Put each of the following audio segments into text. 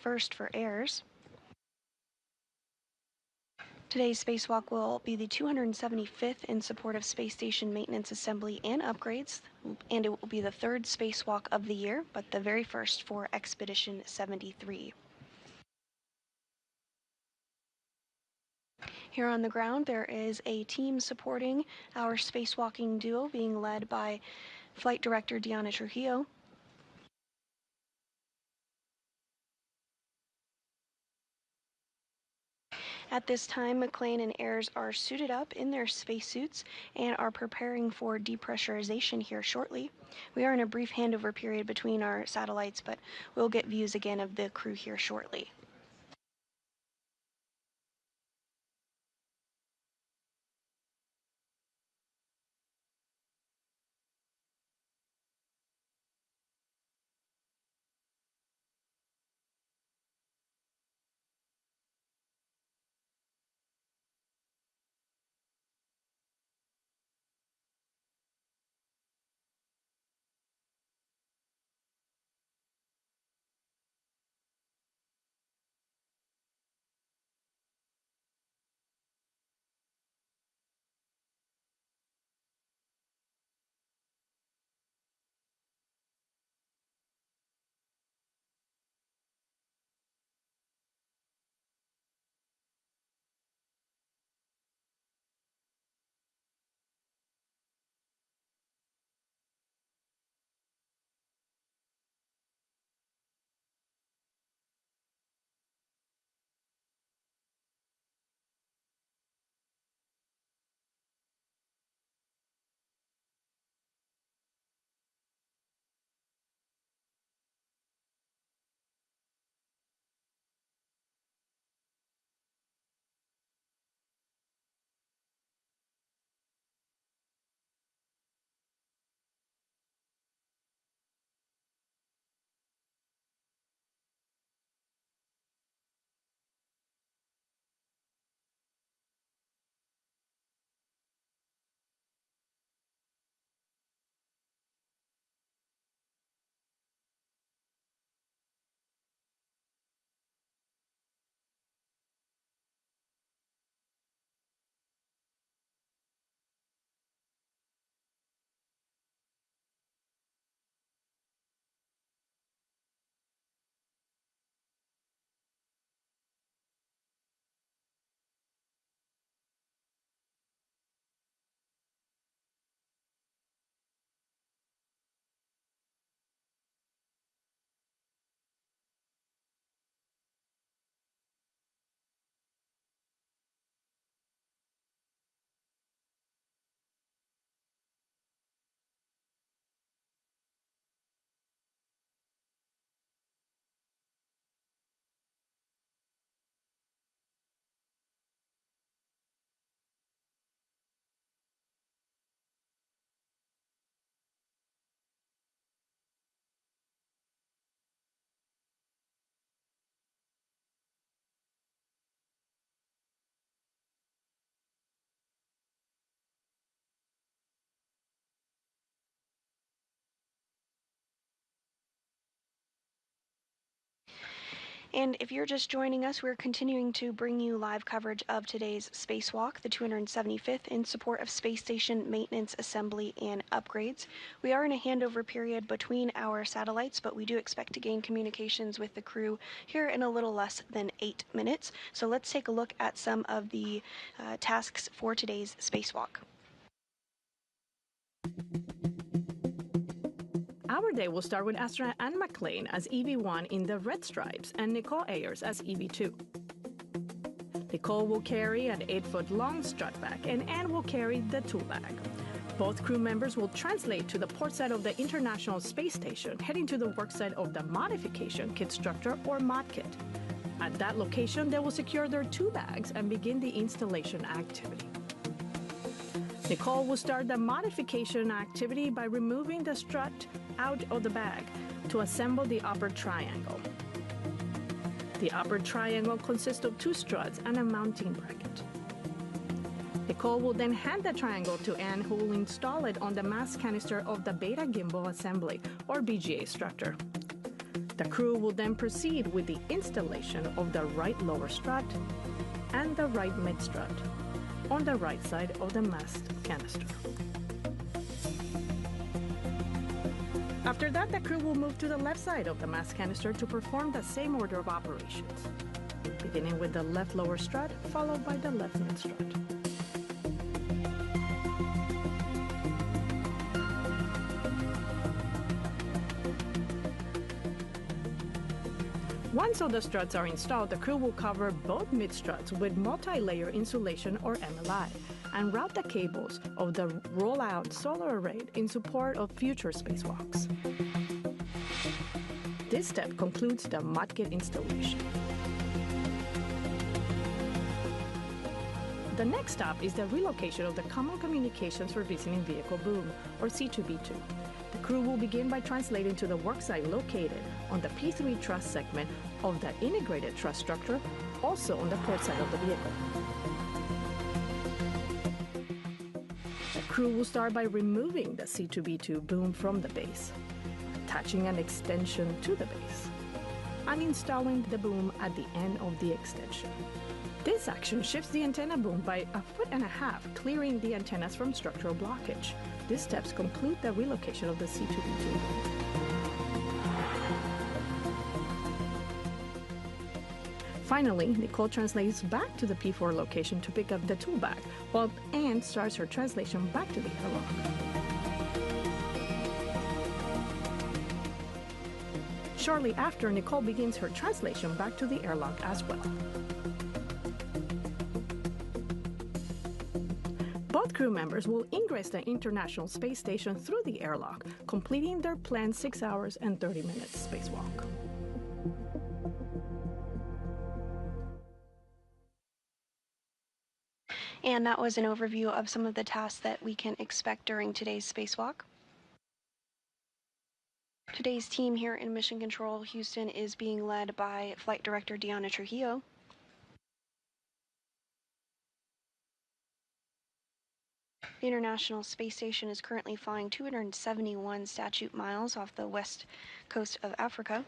first for airs. Today's spacewalk will be the 275th in support of space station maintenance, assembly, and upgrades, and it will be the third spacewalk of the year, but the very first for Expedition 73. Here on the ground, there is a team supporting our spacewalking duo being led by Flight Director Diana Trujillo. At this time, McLean and Ayers are suited up in their spacesuits and are preparing for depressurization here shortly. We are in a brief handover period between our satellites, but we'll get views again of the crew here shortly. And if you're just joining us, we're continuing to bring you live coverage of today's spacewalk, the 275th, in support of space station maintenance, assembly, and upgrades. We are in a handover period between our satellites, but we do expect to gain communications with the crew here in a little less than 8 minutes. So let's take a look at some of the tasks for today's spacewalk. Our day will start with astronaut Anne McLean as EV1 in the red stripes and Nicole Ayers as EV2. Nicole will carry an 8-foot-long strut bag, and Anne will carry the tool bag. Both crew members will translate to the port side of the International Space Station, heading to the work site of the Modification Kit Structure, or Mod Kit. At that location, they will secure their two bags and begin the installation activity. Nicole will start the modification activity by removing the strut out of the bag to assemble the upper triangle. The upper triangle consists of 2 struts and a mounting bracket. Nicole will then hand the triangle to Anne, who will install it on the mass canister of the beta gimbal assembly, or BGA structure. The crew will then proceed with the installation of the right lower strut and the right mid strut on the right side of the mast canister. After that, the crew will move to the left side of the mast canister to perform the same order of operations, beginning with the left lower strut, followed by the left mid strut. Once all the struts are installed, the crew will cover both mid struts with multi-layer insulation or MLI and route the cables of the roll-out solar array in support of future spacewalks. This step concludes the mod kit installation. The next stop is the relocation of the Common Communications for Visiting Vehicle boom, or C2B2. The crew will begin by translating to the worksite located on the P3 truss segment of the integrated truss structure, also on the port side of the vehicle. The crew will start by removing the C2B2 boom from the base, attaching an extension to the base, and installing the boom at the end of the extension. This action shifts the antenna boom by 1.5 feet, clearing the antennas from structural blockage. These steps conclude the relocation of the C2B2 boom. Finally, Nicole translates back to the P4 location to pick up the tool bag, while Anne starts her translation back to the airlock. Shortly after, Nicole begins her translation back to the airlock as well. Both crew members will ingress the International Space Station through the airlock, completing their planned 6 hours and 30 minutes spacewalk. And that was an overview of some of the tasks that we can expect during today's spacewalk. Today's team here in Mission Control Houston is being led by Flight Director Deanna Trujillo. The International Space Station is currently flying 271 statute miles off the west coast of Africa.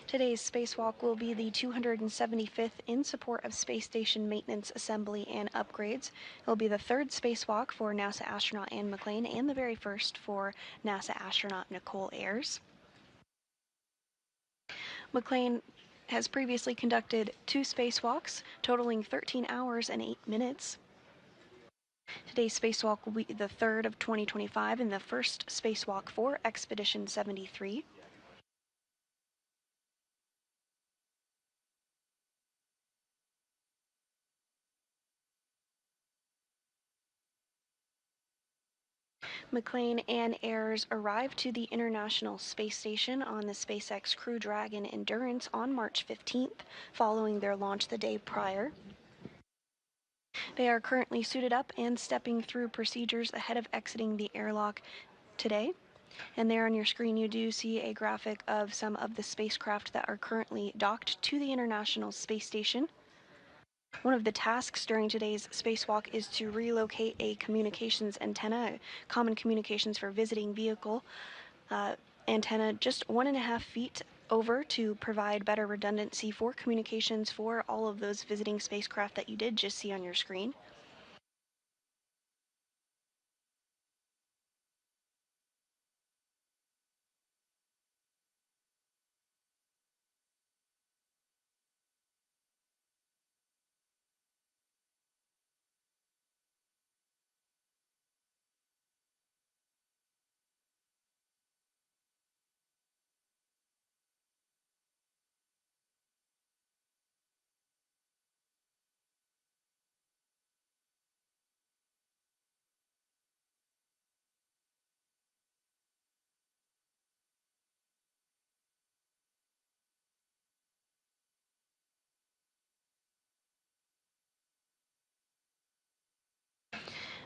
Today's spacewalk will be the 275th in support of space station maintenance, assembly, and upgrades. It will be the third spacewalk for NASA astronaut Anne McClain and the very first for NASA astronaut Nicole Ayers. McClain has previously conducted 2 spacewalks, totaling 13 hours and 8 minutes. Today's spacewalk will be the third of 2025 and the first spacewalk for Expedition 73. McClain and Ayers arrived to the International Space Station on the SpaceX Crew Dragon Endurance on March 15th, following their launch the day prior. They are currently suited up and stepping through procedures ahead of exiting the airlock today. And there on your screen you do see a graphic of some of the spacecraft that are currently docked to the International Space Station. One of the tasks during today's spacewalk is to relocate a communications antenna, a common communications for visiting vehicle antenna, just 1.5 feet over to provide better redundancy for communications for all of those visiting spacecraft that you did just see on your screen.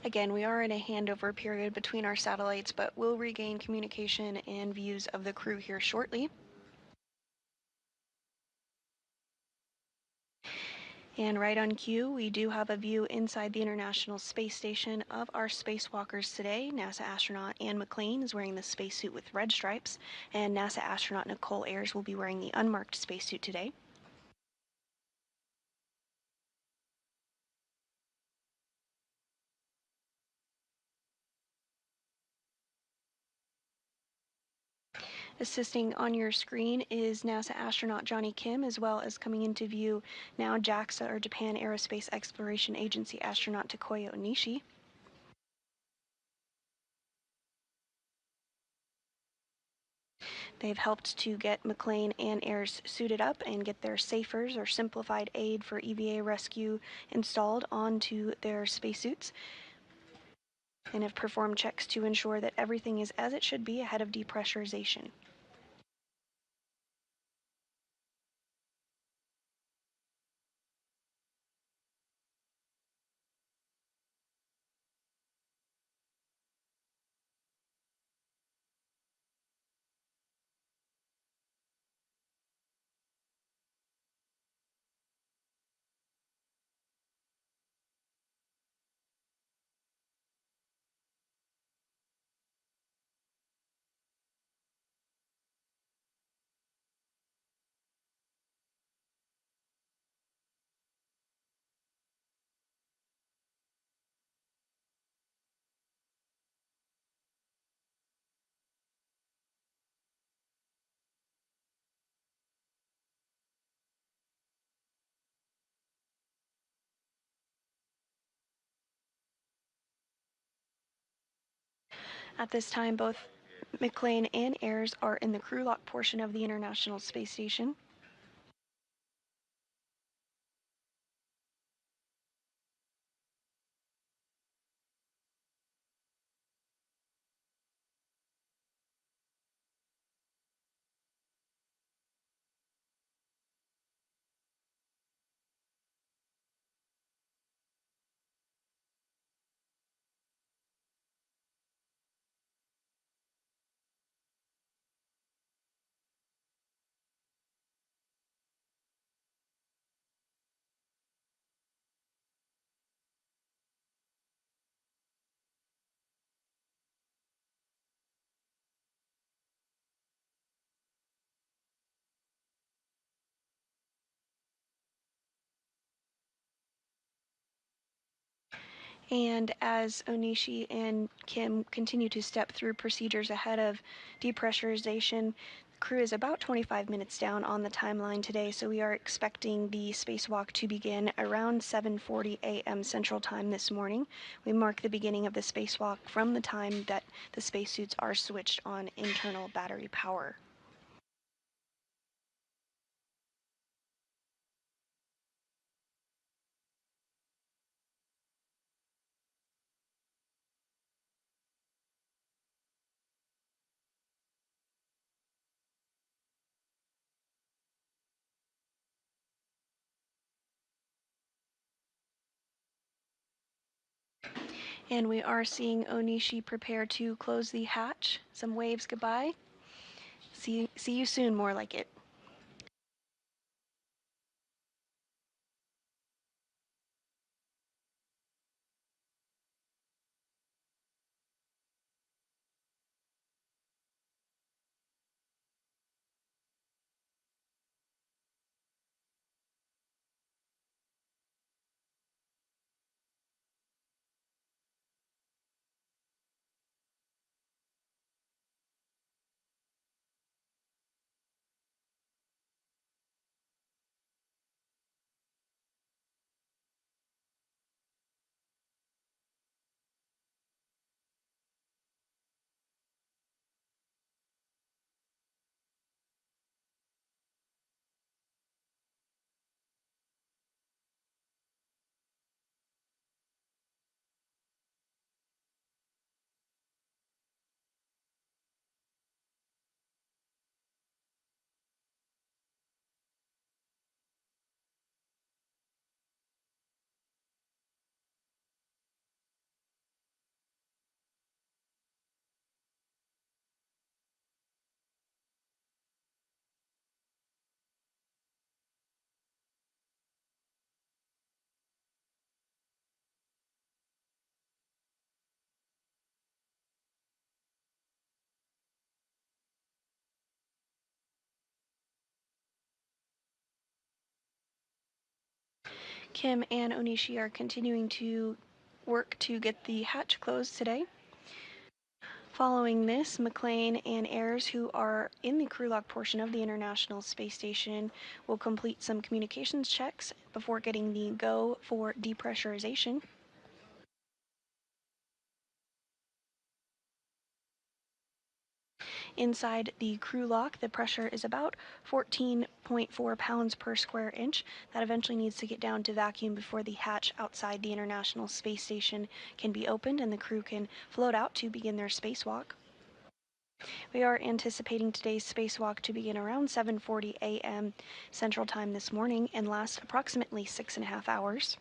Again, we are in a handover period between our satellites, but we'll regain communication and views of the crew here shortly. And right on cue, we do have a view inside the International Space Station of our spacewalkers today. NASA astronaut Anne McClain is wearing the spacesuit with red stripes, and NASA astronaut Nicole Ayers will be wearing the unmarked spacesuit today. Assisting on your screen is NASA astronaut Johnny Kim, as well as coming into view now JAXA, or Japan Aerospace Exploration Agency astronaut Takuya Onishi. They've helped to get McClain and Ayers suited up and get their SAFERs, or Simplified Aid for EVA Rescue, installed onto their spacesuits, and have performed checks to ensure that everything is as it should be ahead of depressurization. At this time, both McClain and Ayers are in the crew lock portion of the International Space Station. And as Onishi and Kim continue to step through procedures ahead of depressurization, the crew is about 25 minutes down on the timeline today, so we are expecting the spacewalk to begin around 7:40 a.m. Central Time this morning. We mark the beginning of the spacewalk from the time that the spacesuits are switched on internal battery power. And we are seeing Onishi prepare to close the hatch. Some waves goodbye. See you soon, more like it. Kim and Onishi are continuing to work to get the hatch closed today. Following this, McLean and Ayers, who are in the crew lock portion of the International Space Station, will complete some communications checks before getting the go for depressurization. Inside the crew lock, the pressure is about 14.4 pounds per square inch. That eventually needs to get down to vacuum before the hatch outside the International Space Station can be opened and the crew can float out to begin their spacewalk. We are anticipating today's spacewalk to begin around 7:40 a.m. Central Time this morning and last approximately 6.5 hours.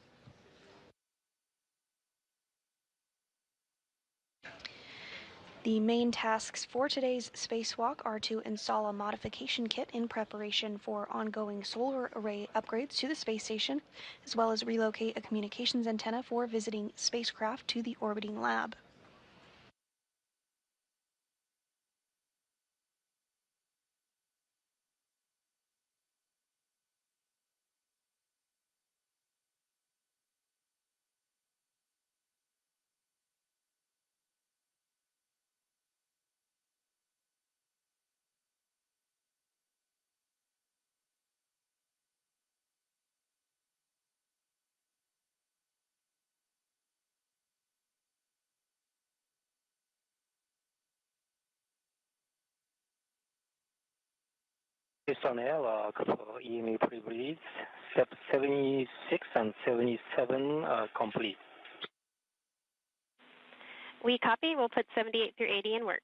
The main tasks for today's spacewalk are to install a modification kit in preparation for ongoing solar array upgrades to the space station, as well as relocate a communications antenna for visiting spacecraft to the orbiting lab. Personnel for EMA privilege, step 76 and 77 complete. We copy. We'll put 78 through 80 in work.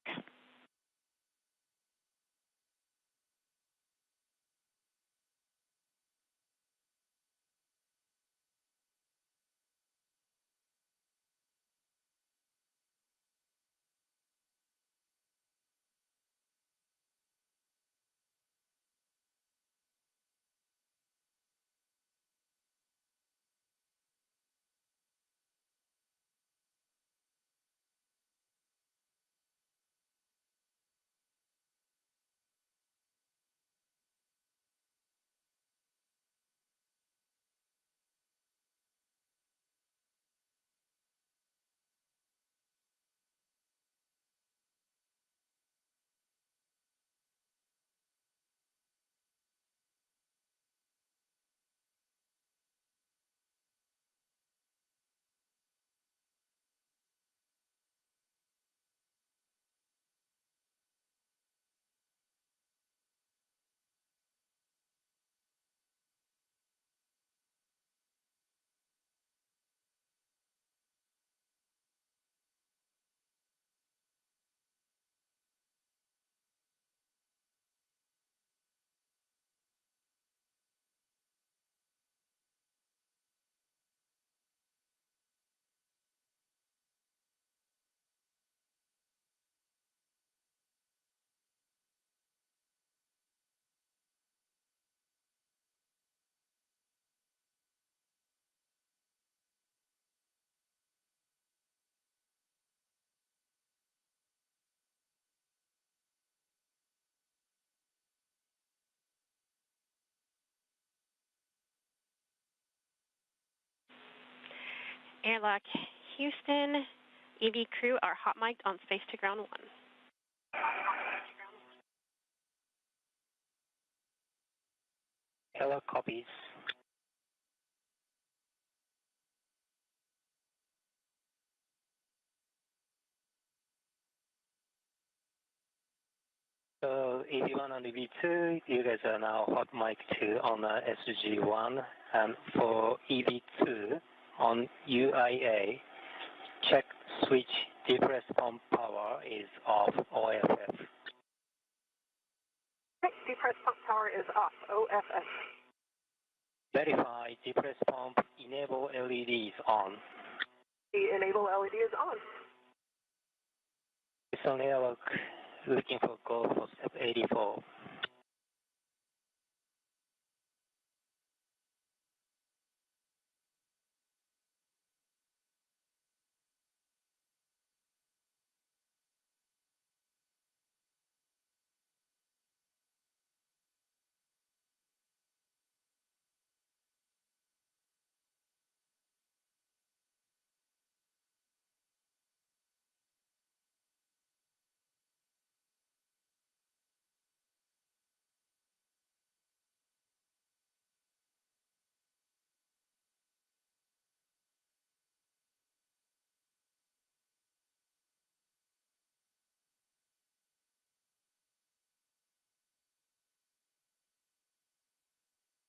Airlock Houston, EV crew are hot mic'd on space to ground 1. Hello, copies. So EV1 and EV2, you guys are now hot mic 2 on SG1, and for EV2 on UIA, check switch depress pump power is off, OFF. Depress pump power is off, OFF. Verify depress pump enable LEDs on. The enable LED is on. It's on airlock, looking for go for step 84.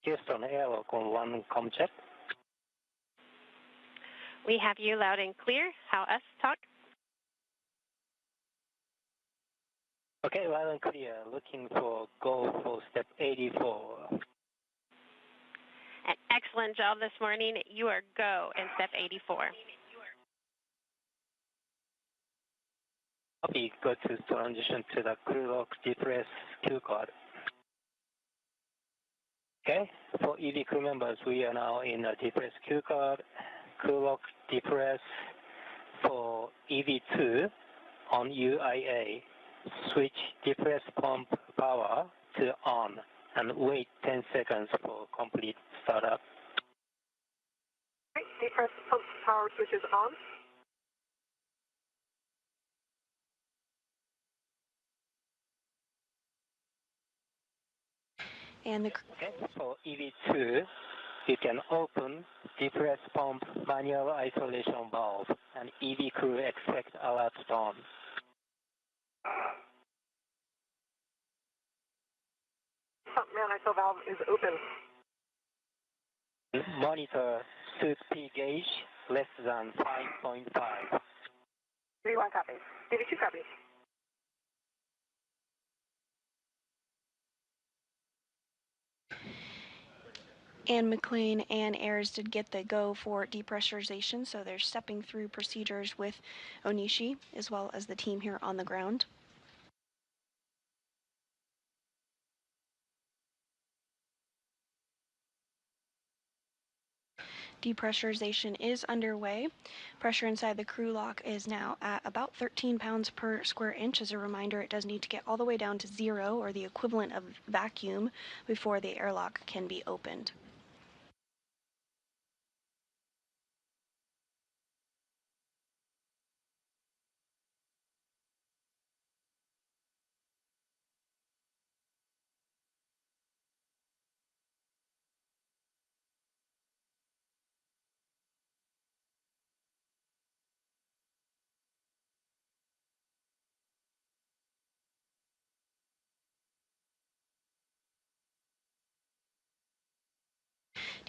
Houston airlock on 1 com check. We have you loud and clear. How us talk? Okay, loud and clear. Looking for go for step 84. An excellent job this morning. You are go in step 84. Copy, go to transition to the crew lock depress Q card. Okay, for EV crew members, we are now in a depress Q card, crew lock depress. For EV2 on UIA, switch depress pump power to on and wait 10 seconds for complete startup. Depress pump power switch is on. And the Okay, for EV2, you can open depress pump manual isolation valve and EV crew expect alert tone. Pump man ISO valve is open. Monitor suit P gauge less than 5.5. V1 copies. DV2 copies. and McLean and Ayers did get the go for depressurization, so they're stepping through procedures with Onishi as well as the team here on the ground. Depressurization is underway. Pressure inside the crew lock is now at about 13 pounds per square inch. As a reminder, it does need to get all the way down to 0, or the equivalent of vacuum, before the airlock can be opened.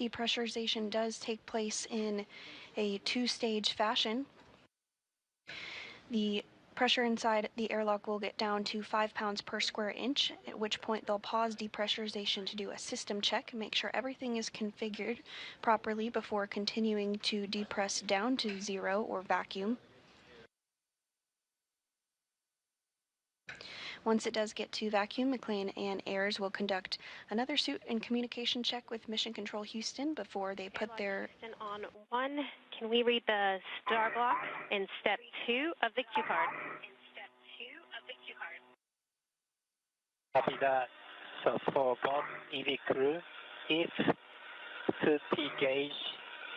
Depressurization does take place in a two-stage fashion. The pressure inside the airlock will get down to 5 pounds per square inch, at which point they'll pause depressurization to do a system check, make sure everything is configured properly before continuing to depress down to 0 or vacuum. Once it does get to vacuum, McLean and Ayers will conduct another suit and communication check with Mission Control Houston before they put their... On 1, can we read the star block in step 2 of the Q card? Copy that. So for both EV crew, if 2P gauge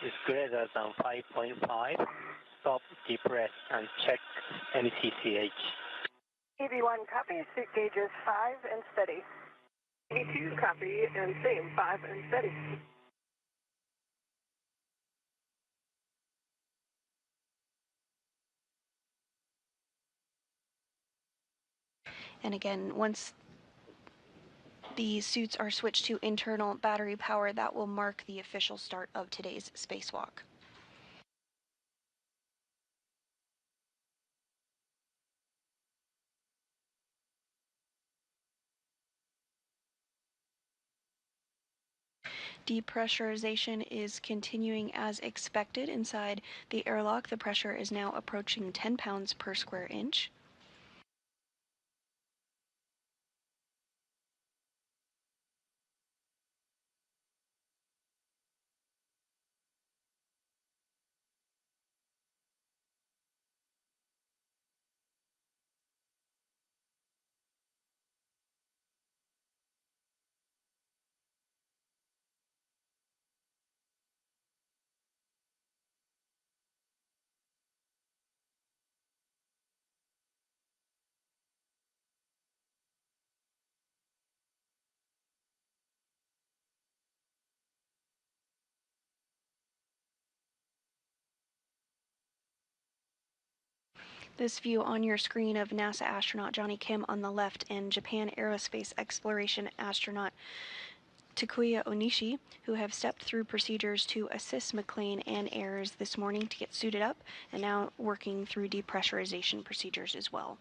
is greater than 5.5, stop, depress, and check NCCH. EV1 copy, suit gauges 5 and steady. EV2 copy and same, 5 and steady. And again, once the suits are switched to internal battery power, that will mark the official start of today's spacewalk. Depressurization is continuing as expected inside the airlock. The pressure is now approaching 10 pounds per square inch. This view on your screen of NASA astronaut Johnny Kim on the left and Japan Aerospace Exploration astronaut Takuya Onishi, who have stepped through procedures to assist McLean and Ayers this morning to get suited up, and now working through depressurization procedures as well.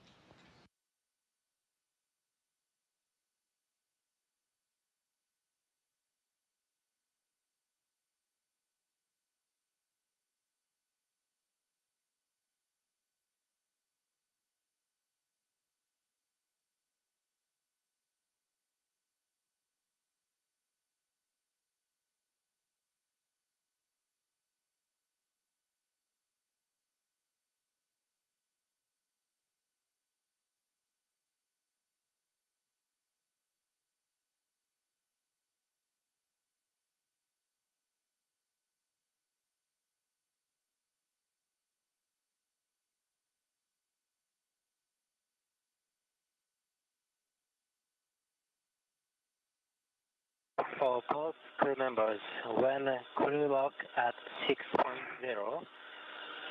For both crew members, when crew lock at 6.0,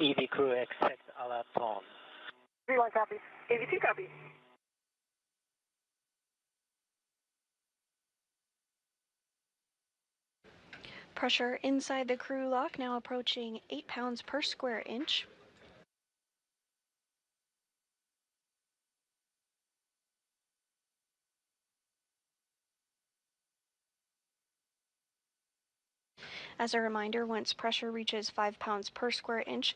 EV crew expect alert tone. EV1 copy. EV2 copy. Pressure inside the crew lock now approaching 8 pounds per square inch. As a reminder, once pressure reaches 5 pounds per square inch,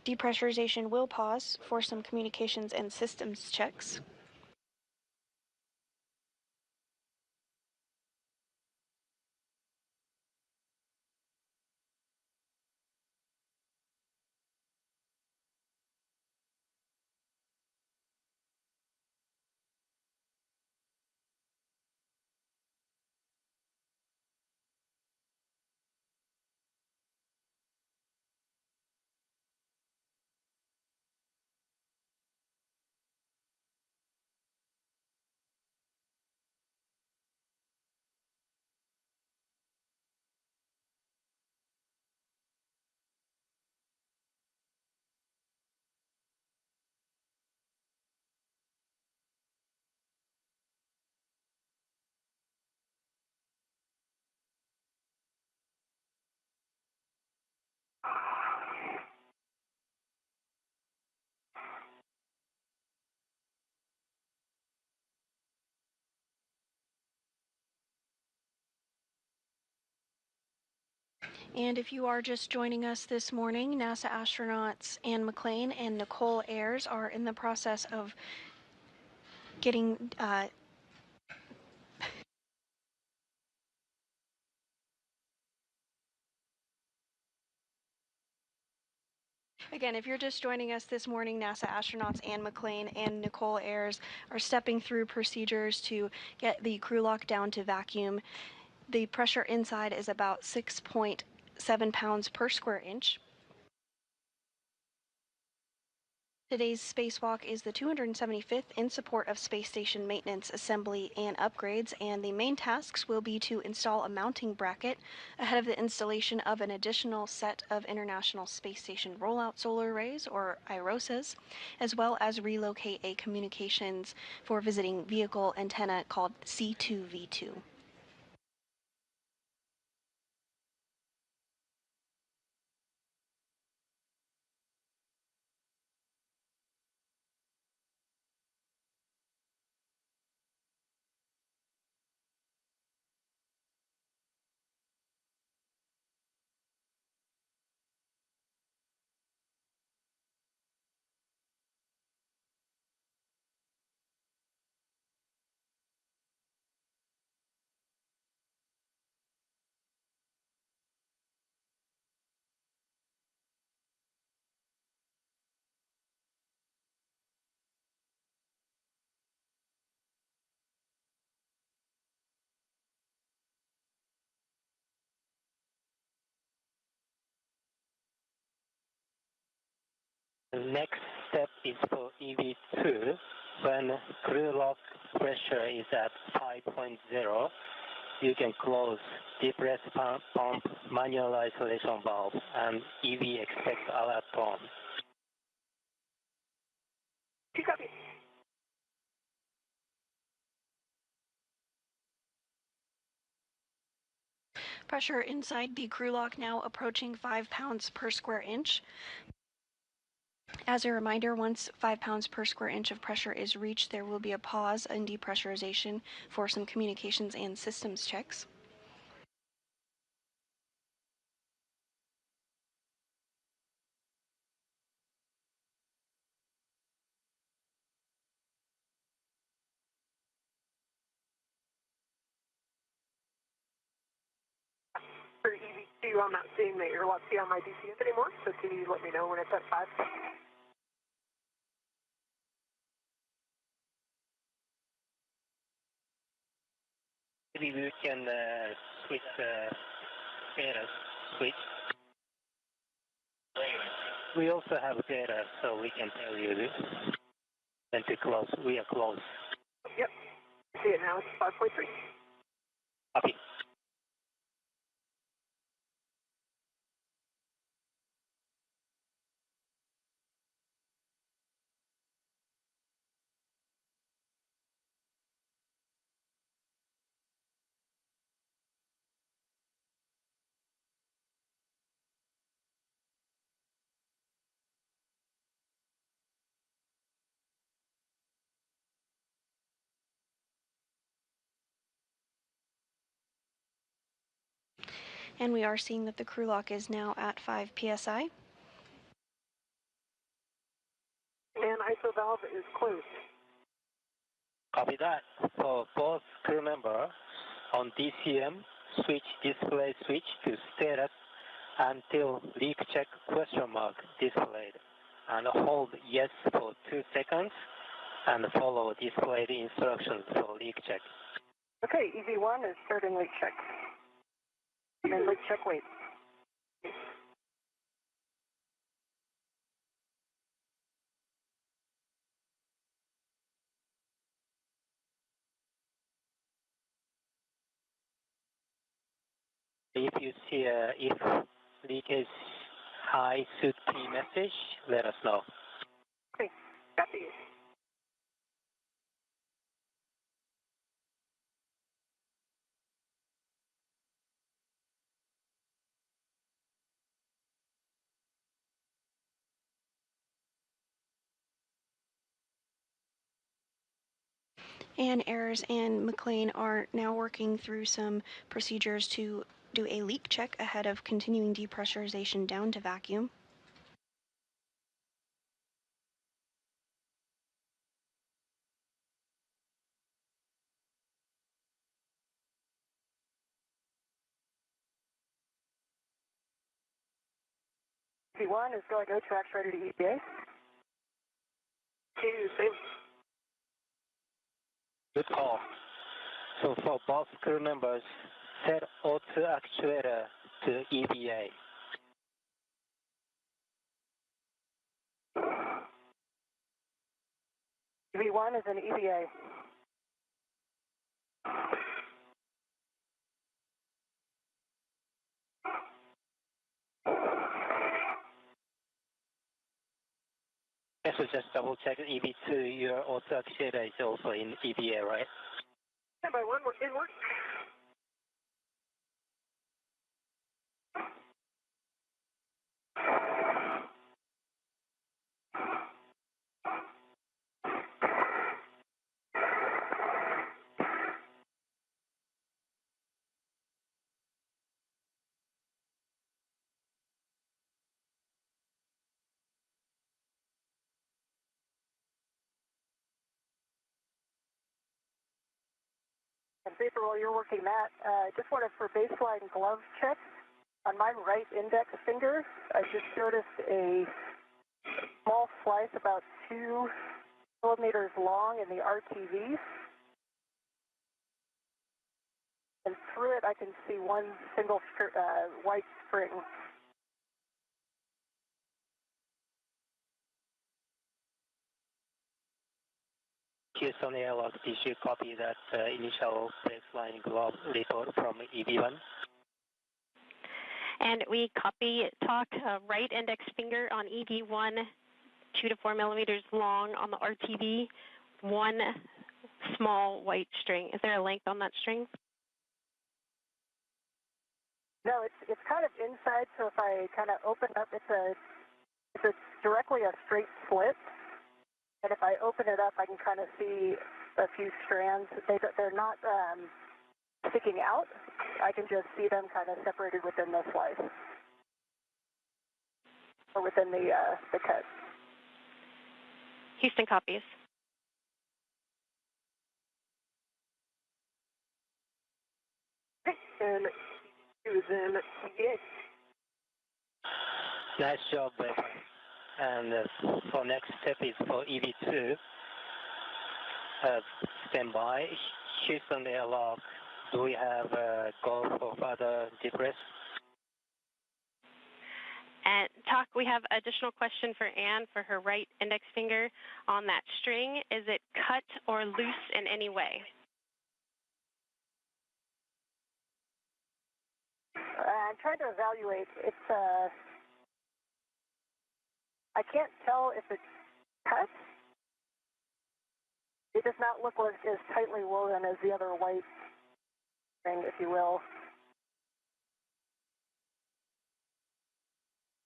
depressurization will pause for some communications and systems checks. And if you are just joining us this morning, NASA astronauts Anne McLean and Nicole Ayers are in the process of getting Again, if you're just joining us this morning, NASA astronauts Anne McLean and Nicole Ayers are stepping through procedures to get the crew lock down to vacuum. The pressure inside is about 6.0 7 pounds per square inch. Today's spacewalk is the 275th in support of space station maintenance, assembly, and upgrades, and the main tasks will be to install a mounting bracket ahead of the installation of an additional set of International Space Station Rollout Solar Arrays, or IROSAs, as well as relocate a communications for visiting vehicle antenna called C2V2. The next step is for EV2. When crew lock pressure is at 5.0, you can close depress pump manual isolation valve and EV expect alert tone. Copy. Pressure inside the crew lock now approaching 5 pounds per square inch. As a reminder, once 5 pounds per square inch of pressure is reached, there will be a pause in depressurization for some communications and systems checks. For EV2, I'm not seeing the airlock key on my DCS anymore, so can you let me know when it's at 5? Maybe we can switch data switch. We also have data, so we can tell you this. And to close, we are close. Yep. See it now, it's 5.3. Copy. And we are seeing that the crew lock is now at 5 psi. And ISO valve is closed. Copy that. For both crew members on DCM, switch display switch to status until leak check question mark displayed, and hold yes for 2 seconds and follow displayed instructions for leak check. Okay, EV1 is starting leak check. And then leak check wait. If you see if leakage high should be message, let us know. Okay, copy. And Ayers and McLean are now working through some procedures to do a leak check ahead of continuing depressurization down to vacuum. EV1 is going go tracks ready to EPA. 2, same. Good call. So for both crew members, set O2 actuator to EVA. EV1 is an EVA. So just double check EV2, your auto actuator is also in EVA, right? Standby 1, in work. And vapor, while you're working that, just wanted for baseline glove check. On my right index finger, I just noticed a small slice about 2 millimeters long in the RTV. And through it, I can see one single white string. Houston Airlock, did you copy that initial baseline glove report from EV1? And we copy talk right index finger on EV1, 2 to 4 millimeters long on the RTV, one small white string. Is there a length on that string? No, it's kind of inside, so if I kind of open up, it's directly a straight slit. And if I open it up, I can kind of see a few strands. They're not sticking out. I can just see them kind of separated within the slice or within the cut. Houston copies. And he was in EVA. Nice job, Becky. And for next step is for EV2. Stand by. Houston Airlock, do we have go for further debrief? And talk, we have additional question for Anne for her right index finger on that string. Is it cut or loose in any way? I'm trying to evaluate. I can't tell if it's cut. It does not look like as tightly woven as the other white string, if you will.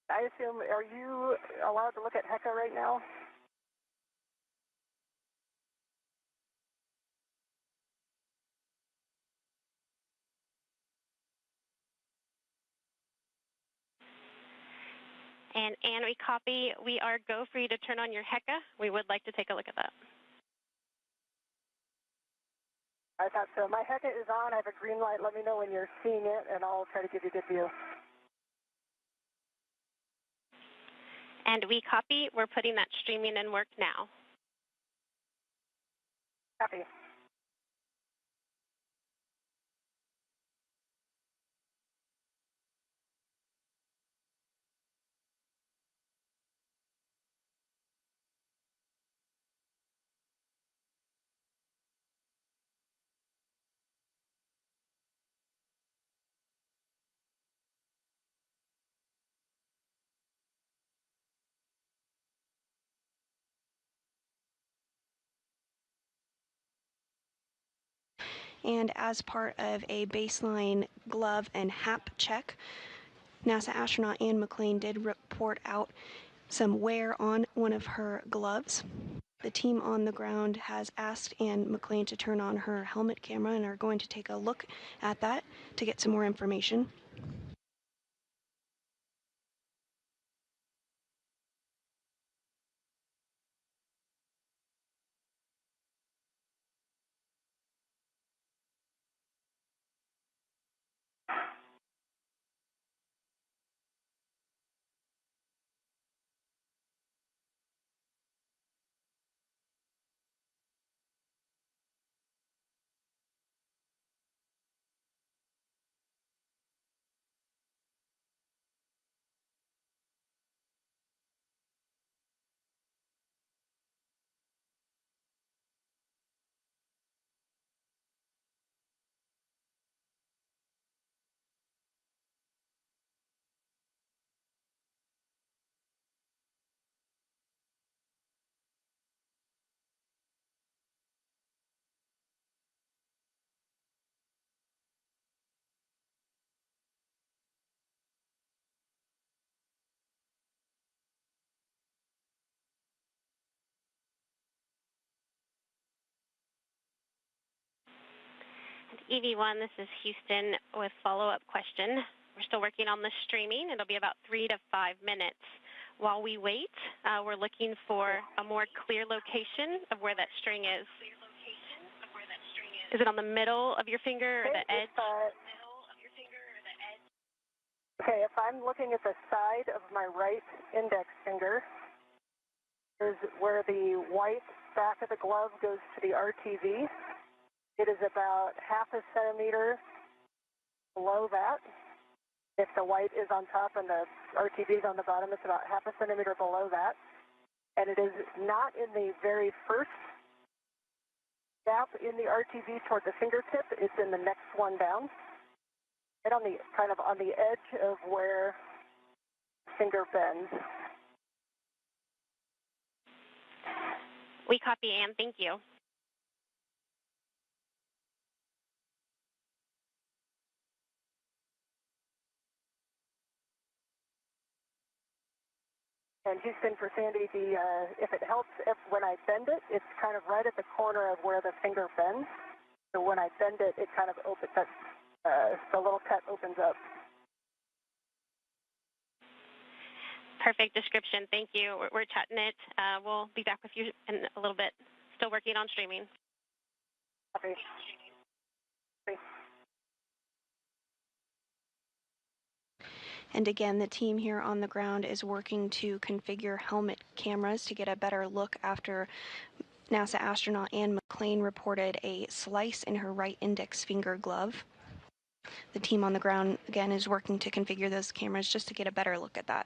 I assume, are you allowed to look at HECA right now? And Anne, we copy. We are go for you to turn on your HECA. We would like to take a look at that. I thought so. My HECA is on. I have a green light. Let me know when you're seeing it, and I'll try to give you a good view. And we copy. We're putting that streaming in work now. Copy. And as part of a baseline glove and HAP check, NASA astronaut Anne McClain did report out some wear on one of her gloves. The team on the ground has asked Anne McClain to turn on her helmet camera and are going to take a look at that to get some more information. EV1, this is Houston with follow-up question. We're still working on the streaming. It'll be about 3 to 5 minutes. While we wait, we're looking for a more clear location of where that string is. Is it on the middle of your finger or the edge? Okay, if I'm looking at the side of my right index finger, is where the white back of the glove goes to the RTV. It is about half a centimeter below that. If the white is on top and the RTV is on the bottom, it's about half a centimeter below that. And it is not in the very first gap in the RTV toward the fingertip. It's in the next one down. And on the kind of on the edge of where the finger bends. We copy, Ann. Thank you. And Houston, for Sandy, if it helps, when I bend it, it's kind of right at the corner of where the finger bends. So when I bend it, it kind of opens up, the little cut opens up. Perfect description. Thank you. We're chatting it. We'll be back with you in a little bit. Still working on streaming. Okay. And again, the team here on the ground is working to configure helmet cameras to get a better look after NASA astronaut Ann McClain reported a slice in her right index finger glove. The team on the ground, again, is working to configure those cameras just to get a better look at that.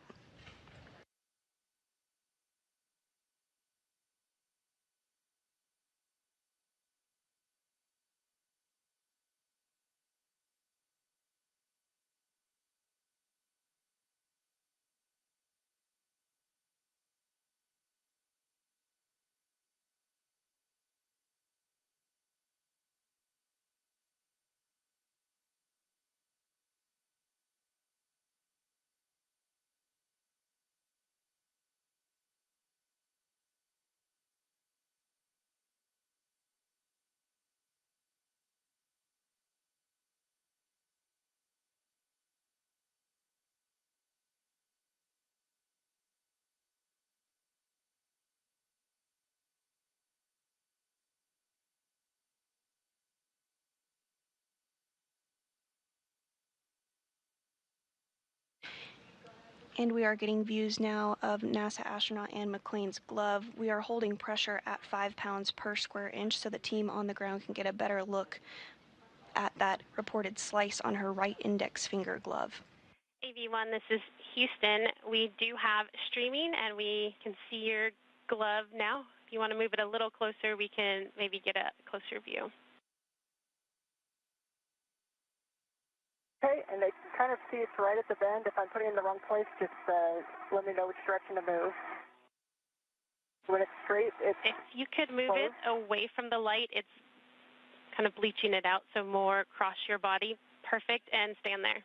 And we are getting views now of NASA astronaut Ann McClain's glove. We are holding pressure at 5 pounds per square inch so the team on the ground can get a better look at that reported slice on her right index finger glove. AV1, this is Houston. We do have streaming, and we can see your glove now. If you want to move it a little closer, we can maybe get a closer view. Okay, and I can kind of see it's right at the bend. If I'm putting it in the wrong place, just let me know which direction to move. When it's straight, it's... If you could move it away from the light, it's kind of bleaching it out, so more across your body. Perfect, and stand there.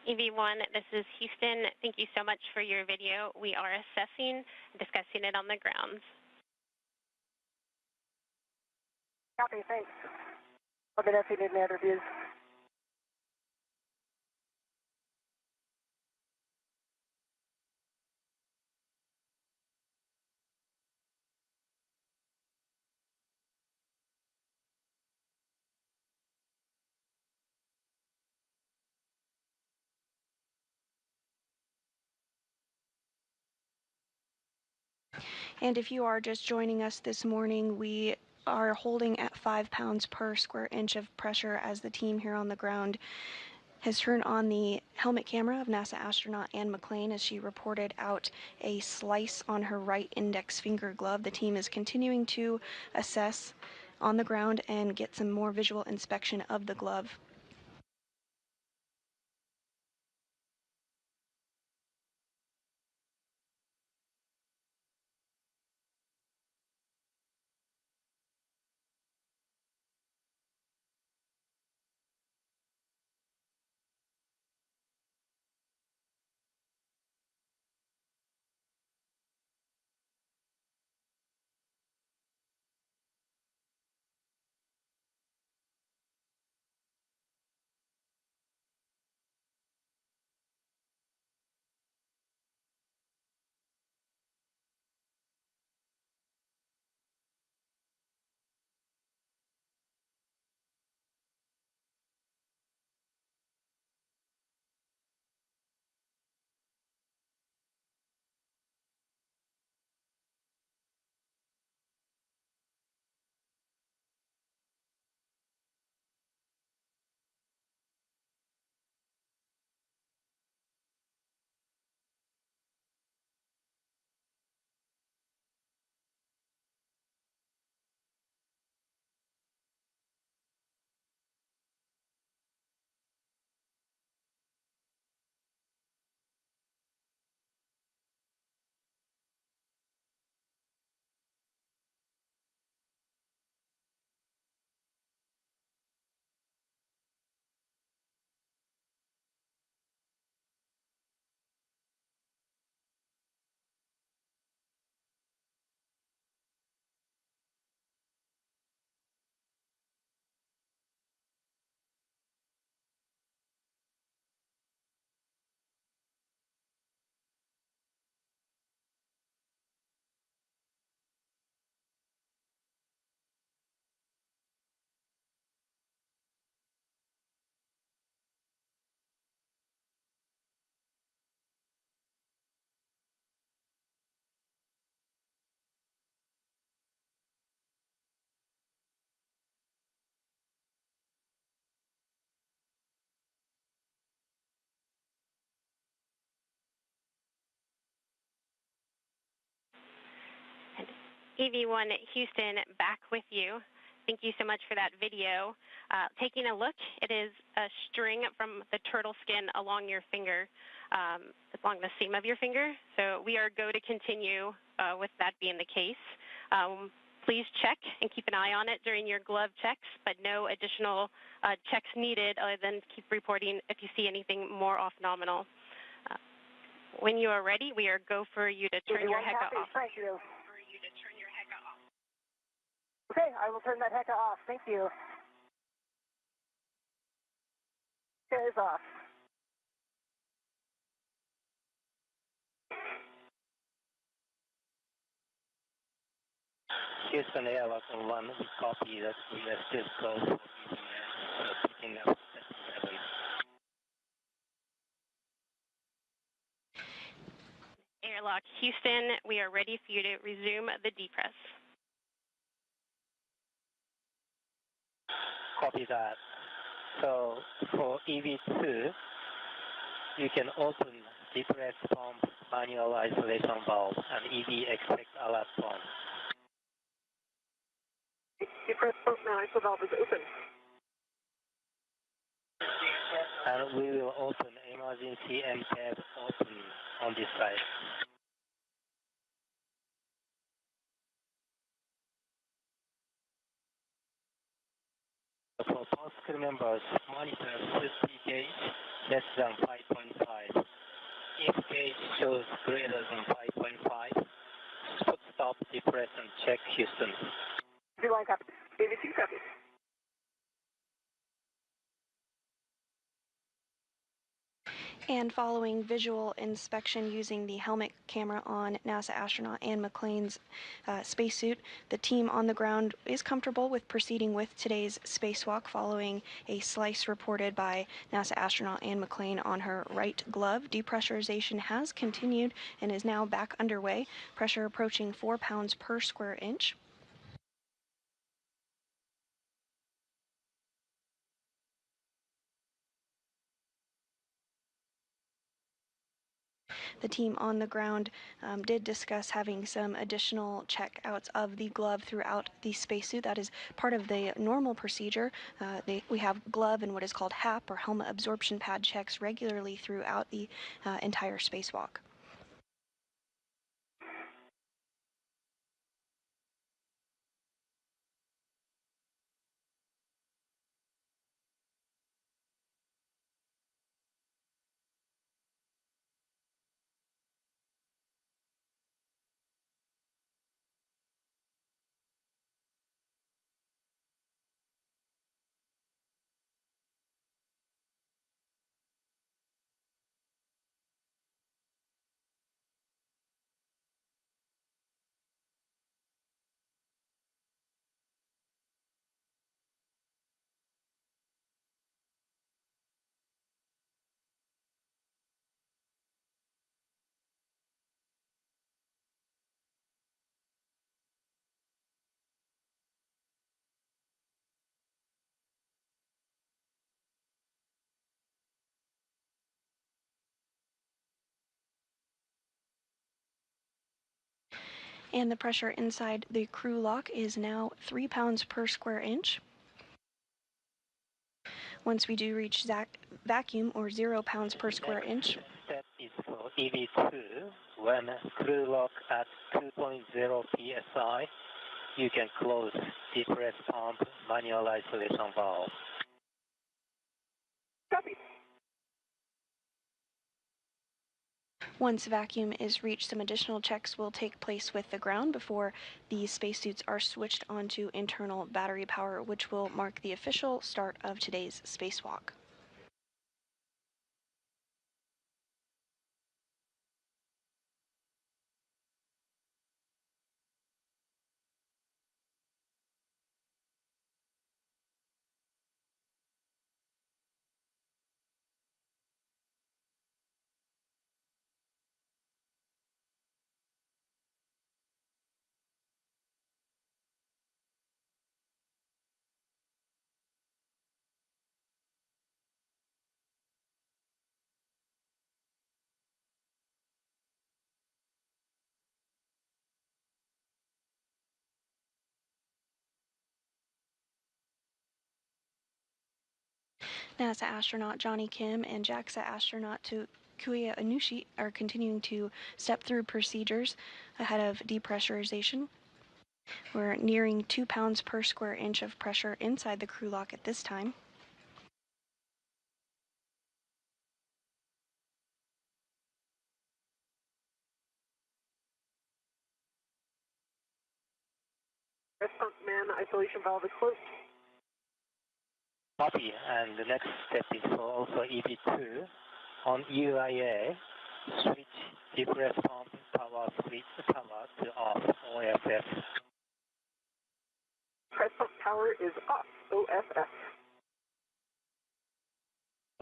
EV1, this is Houston. Thank you so much for your video. We are assessing and discussing it on the grounds. Copy, thanks. Let me know if you need any other views. And if you are just joining us this morning, we are holding at 5 pounds per square inch of pressure as the team here on the ground has turned on the helmet camera of NASA astronaut Anne McClain as she reported out a slice on her right index finger glove. The team is continuing to assess on the ground and get some more visual inspection of the glove. EV1 Houston, back with you. Thank you so much for that video. Taking a look, it is a string from the turtle skin along your finger, along the seam of your finger. So we are go to continue with that being the case. Please check and keep an eye on it during your glove checks, but no additional checks needed other than keep reporting if you see anything more off nominal. When you are ready, we are go for you to turn your HECA off. Thank you. Okay, I will turn that HECA off. Thank you. HECA is off. Houston Airlock 1, we copy that we are still close for picking up. Airlock Houston, we are ready for you to resume the depress. Copy that. So for EV2, you can open depress pump manual isolation valve and EV expect alert pump. Depress pump manual valve is open. And we will open emergency tab open on this side. For post crew members, monitor should be gauge less than 5.5 Gauge shows greater than 5.5. Stop, depress, and check Houston. Line copy. ABC copy. And following visual inspection using the helmet camera on NASA astronaut Anne McClain's spacesuit, the team on the ground is comfortable with proceeding with today's spacewalk following a slice reported by NASA astronaut Anne McClain on her right glove. Depressurization has continued and is now back underway, pressure approaching 4 pounds per square inch. The team on the ground did discuss having some additional checkouts of the glove throughout the spacesuit. That is part of the normal procedure. We have glove and what is called HAP, or helmet absorption pad checks, regularly throughout the entire spacewalk. And the pressure inside the crew lock is now 3 pounds per square inch. Once we do reach vacuum, or 0 pounds per square inch. Step is for EV2. When crew lock at 2.0 psi, you can close depress pump manual isolation valve. Copy. Once vacuum is reached, some additional checks will take place with the ground before the spacesuits are switched onto internal battery power, which will mark the official start of today's spacewalk. NASA astronaut Johnny Kim and JAXA astronaut Takuya Anushi are continuing to step through procedures ahead of depressurization. We're nearing 2 pounds per square inch of pressure inside the crew lock at this time. Restaurant man isolation valve is closed. Copy, and the next step is for also EV2. On UIA, switch depress pump power switch power to off OFF. Press pump power is off. OFF.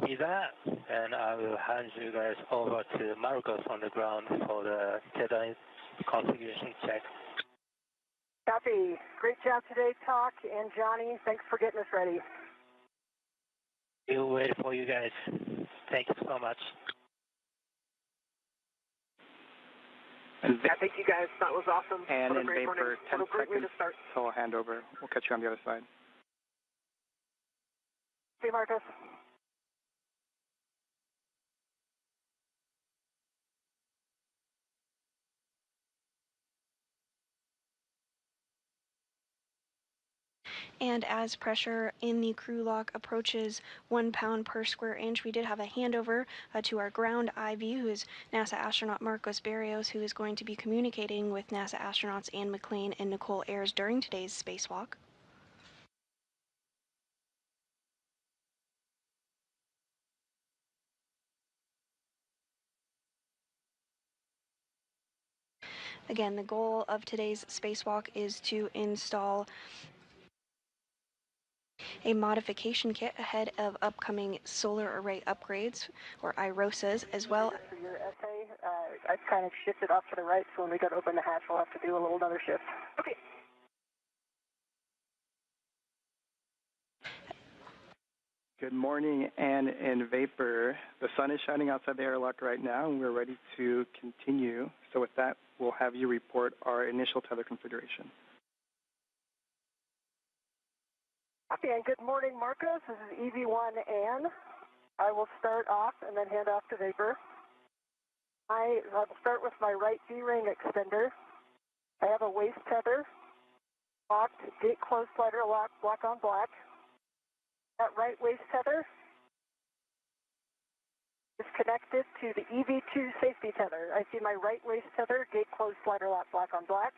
With that, and I will hand you guys over to Marcos on the ground for the Jedi configuration check. Copy. Great job today, Talk, and Johnny. Thanks for getting us ready. We'll wait for you guys. Thank you so much. Yeah, thank you guys. That was awesome. And in great vain for 10 what a great way seconds, to start. so I'll hand over. We'll catch you on the other side. See you, Marcus. And as pressure in the crew lock approaches 1 pound per square inch, we did have a handover to our ground IV, who is NASA astronaut Marcos Berrios, who is going to be communicating with NASA astronauts Anne McClain and Nicole Ayers during today's spacewalk. Again, the goal of today's spacewalk is to install a modification kit ahead of upcoming solar array upgrades, or IROSAs, as well. For your essay, I've kind of shifted off to the right, so when we go to open the hatch, we'll have to do a little another shift. Okay. Good morning, Anne and Vapor. The sun is shining outside the airlock right now, and we're ready to continue. So with that, we'll have you report our initial tether configuration. Okay, and good morning, Marcos. This is EV1 Anne. I will start off and then hand off to Vapor. I will start with my right D-ring extender. I have a waist tether, locked, gate closed slider lock, black on black. That right waist tether is connected to the EV2 safety tether. I see my right waist tether, gate closed slider lock, black on black.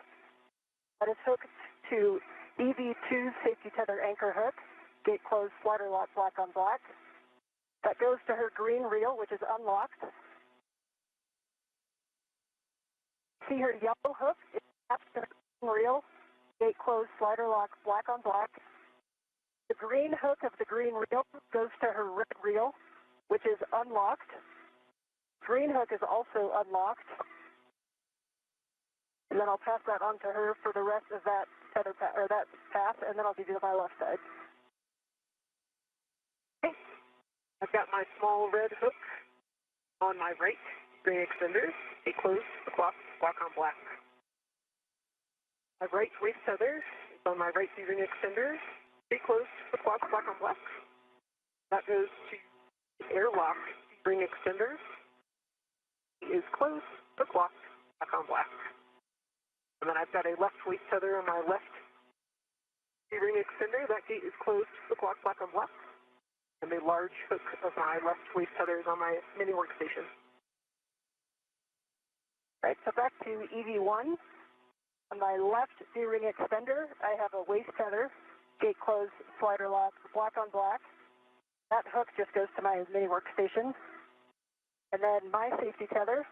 That is hooked to EV2 safety tether anchor hook, gate closed slider lock, black on black. That goes to her green reel, which is unlocked. See her yellow hook is attached to her green reel, gate closed slider lock, black on black. The green hook of the green reel goes to her red reel, which is unlocked. Green hook is also unlocked. And then I'll pass that on to her for the rest of that tether or that path, and then I'll give you my left side. Okay. I've got my small red hook on my right ring extender. It closed the clock, black on black. My right waist tether is on my right ring extender. It closed the clock, black on black. That goes to the airlock ring extender. It is closed the clock, black on black. And then I've got a left waist tether on my left ring extender. That gate is closed the clock, black on black. And the large hook of my left waist tether is on my mini workstation. Right, so back to EV1. On my left D-ring extender, I have a waist tether, gate closed, slider lock, black on black. That hook just goes to my mini workstation. And then my safety tether,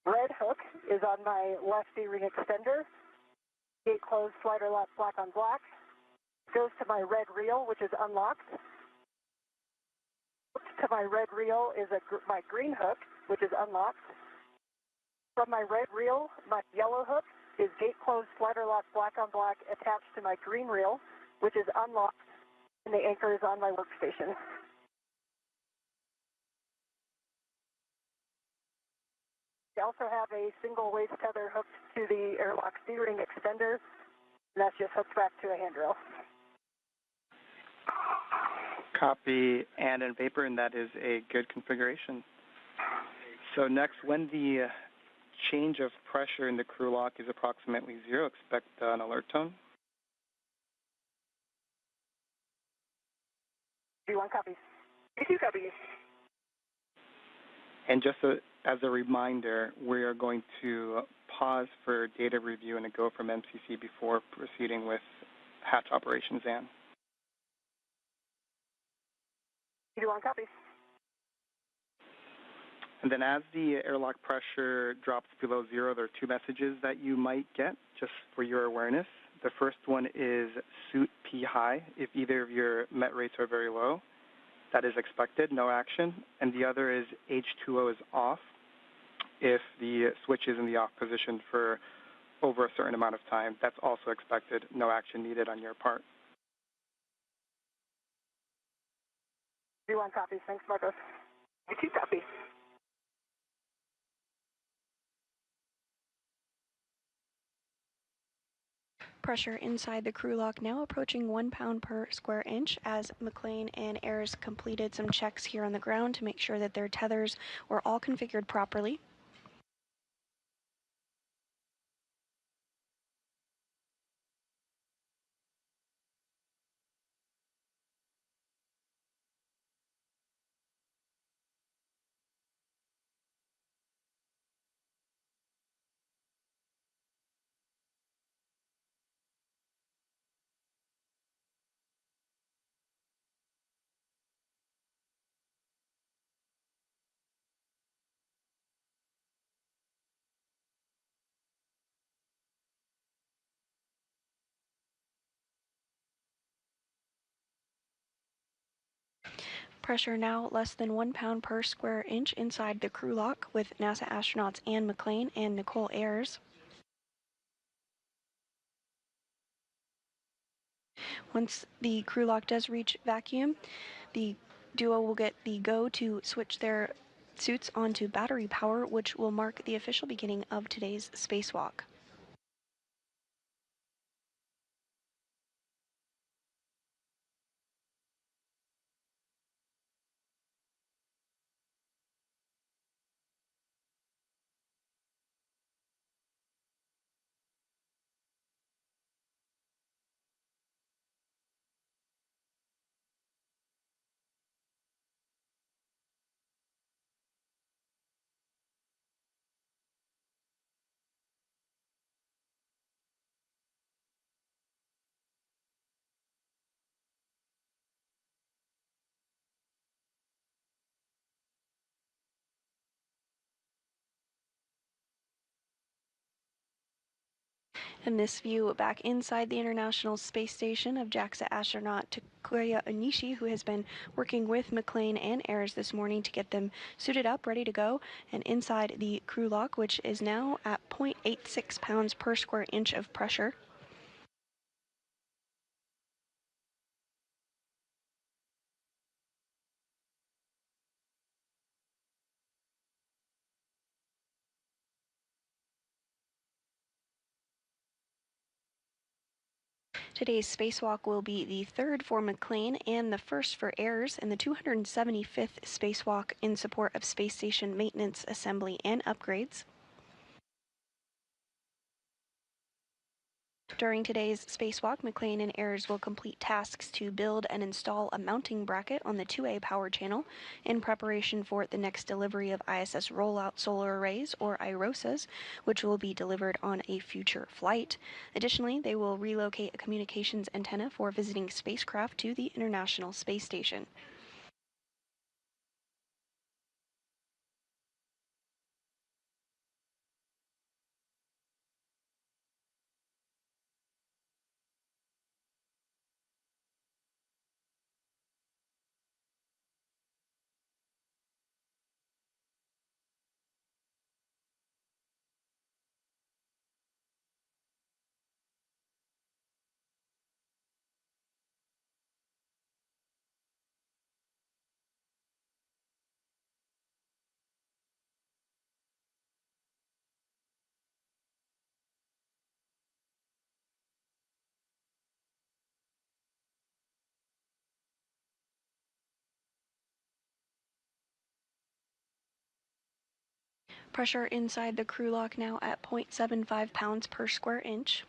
red hook, is on my left D-ring extender, gate closed, slider lock, black on black. Goes to my red reel, which is unlocked. To my red reel is my green hook, which is unlocked. From my red reel, my yellow hook is gate closed, slider lock, black on black, attached to my green reel, which is unlocked, and the anchor is on my workstation. I also have a single waist tether hooked to the airlock D-ring extender, and that's just hooked back to a handrail. Copy, Anne and Vapor, and that is a good configuration. So next, when the change of pressure in the crew lock is approximately 0, expect an alert tone. D1 copies. D2 copies. And just as a reminder, we are going to pause for data review and a go from MCC before proceeding with hatch operations, Anne. D1 copies. And then as the airlock pressure drops below 0, there are two messages that you might get, just for your awareness. The first one is suit P high. If either of your met rates are very low, that is expected, no action. And the other is H2O is off. If the switch is in the off position for over a certain amount of time, that's also expected, no action needed on your part. D1 copies. Thanks, Marcos. D2 copies. Pressure inside the crew lock now approaching 1 pound per square inch as McClain and Ayers completed some checks here on the ground to make sure that their tethers were all configured properly. Pressure now less than 1 pound per square inch inside the crew lock with NASA astronauts Anne McClain and Nicole Ayers. Once the crew lock does reach vacuum, the duo will get the go to switch their suits onto battery power, which will mark the official beginning of today's spacewalk. And this view back inside the International Space Station of JAXA astronaut Takuya Onishi, who has been working with McClain and Ayers this morning to get them suited up, ready to go, and inside the crew lock, which is now at 0.86 pounds per square inch of pressure. Today's spacewalk will be the third for McClain and the first for Ayers, and the 275th spacewalk in support of space station maintenance, assembly, and upgrades. During today's spacewalk, McClain and Ayers will complete tasks to build and install a mounting bracket on the 2A power channel in preparation for the next delivery of ISS rollout solar arrays, or IROSAs, which will be delivered on a future flight. Additionally, they will relocate a communications antenna for visiting spacecraft to the International Space Station. Pressure inside the crew lock now at 0.75 pounds per square inch.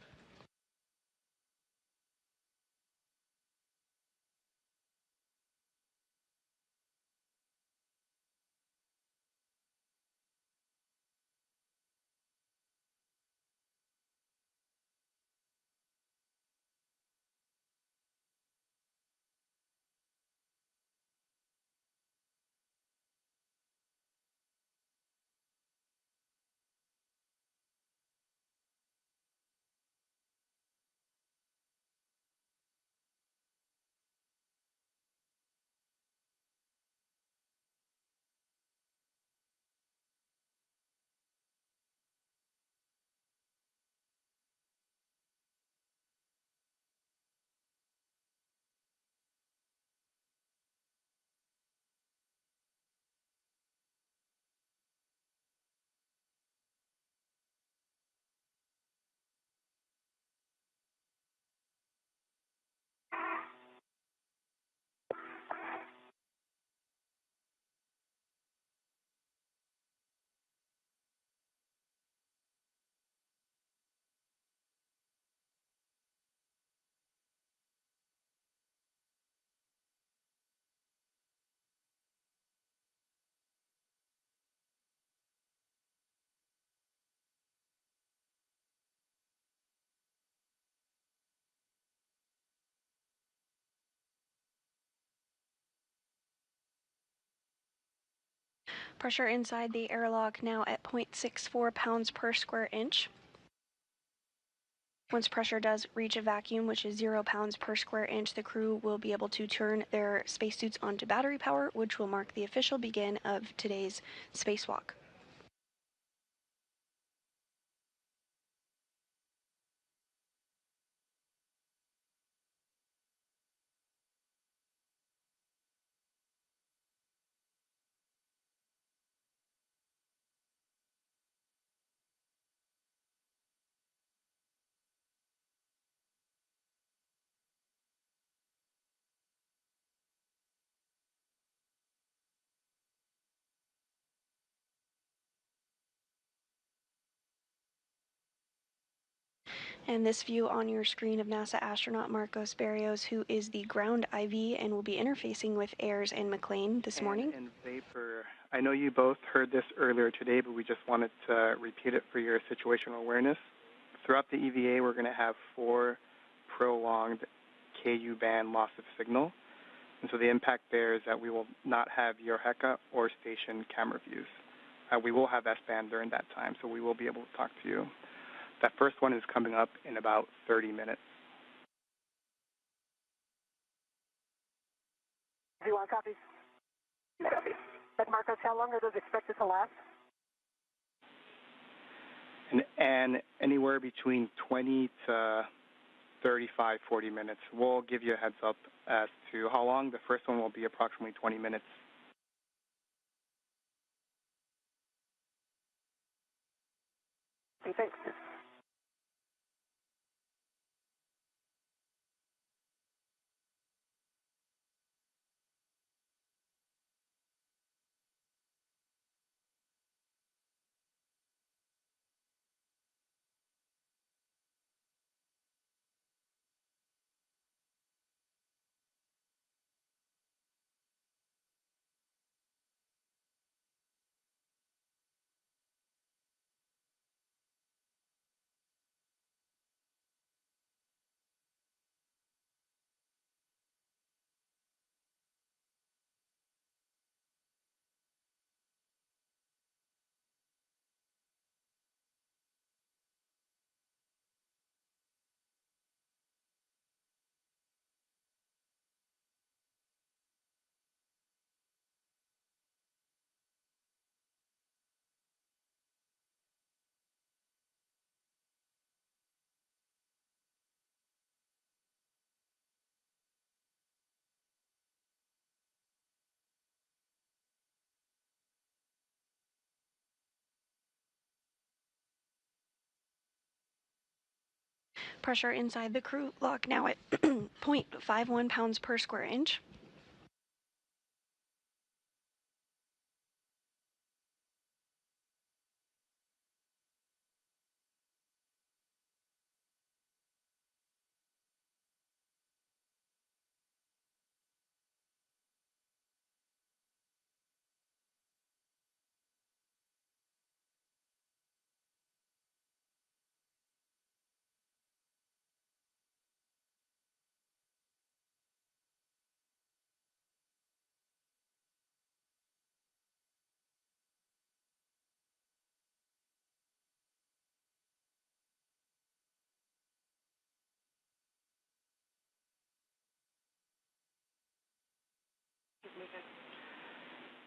Pressure inside the airlock now at 0.64 pounds per square inch. Once pressure does reach a vacuum, which is 0 pounds per square inch, the crew will be able to turn their spacesuits onto battery power, which will mark the official begin of today's spacewalk. And this view on your screen of NASA astronaut Marcos Berrios, who is the ground IV and will be interfacing with Ayers and McLean this morning. And Vapor, I know you both heard this earlier today, but we just wanted to repeat it for your situational awareness. Throughout the EVA, we're going to have 4 prolonged KU band loss of signal. And so the impact there is that we will not have Eureka or station camera views. We will have S-band during that time, so we will be able to talk to you. That first one is coming up in about 30 minutes. Do you want copies? Copy. And Marcos, how long are those expected to last? And anywhere between 20 to 35, 40 minutes. We'll give you a heads up as to how long. The first one will be approximately 20 minutes. Okay, thanks. Pressure inside the crew lock now at 0.51 pounds per square inch.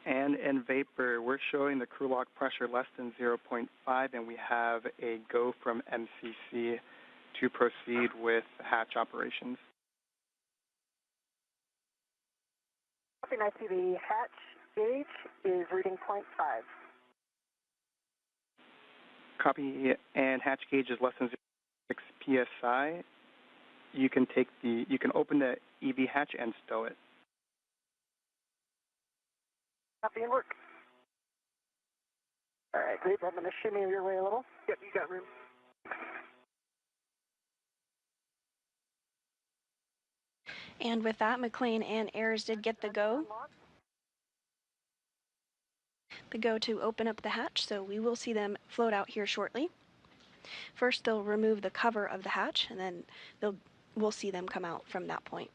And in Vapor, we're showing the crew lock pressure less than 0.5, and we have a go from MCC to proceed with hatch operations. And I see the hatch gauge is reading 0.5. Copy, and hatch gauge is less than 6 psi. You can open the EV hatch and stow it. Copy and work. All right, great. I'm going to shimmy your way a little. Yep, you got room. And with that, McLean and Ayers did get the go to open up the hatch, so we will see them float out here shortly. First, they'll remove the cover of the hatch, and then we'll see them come out from that point.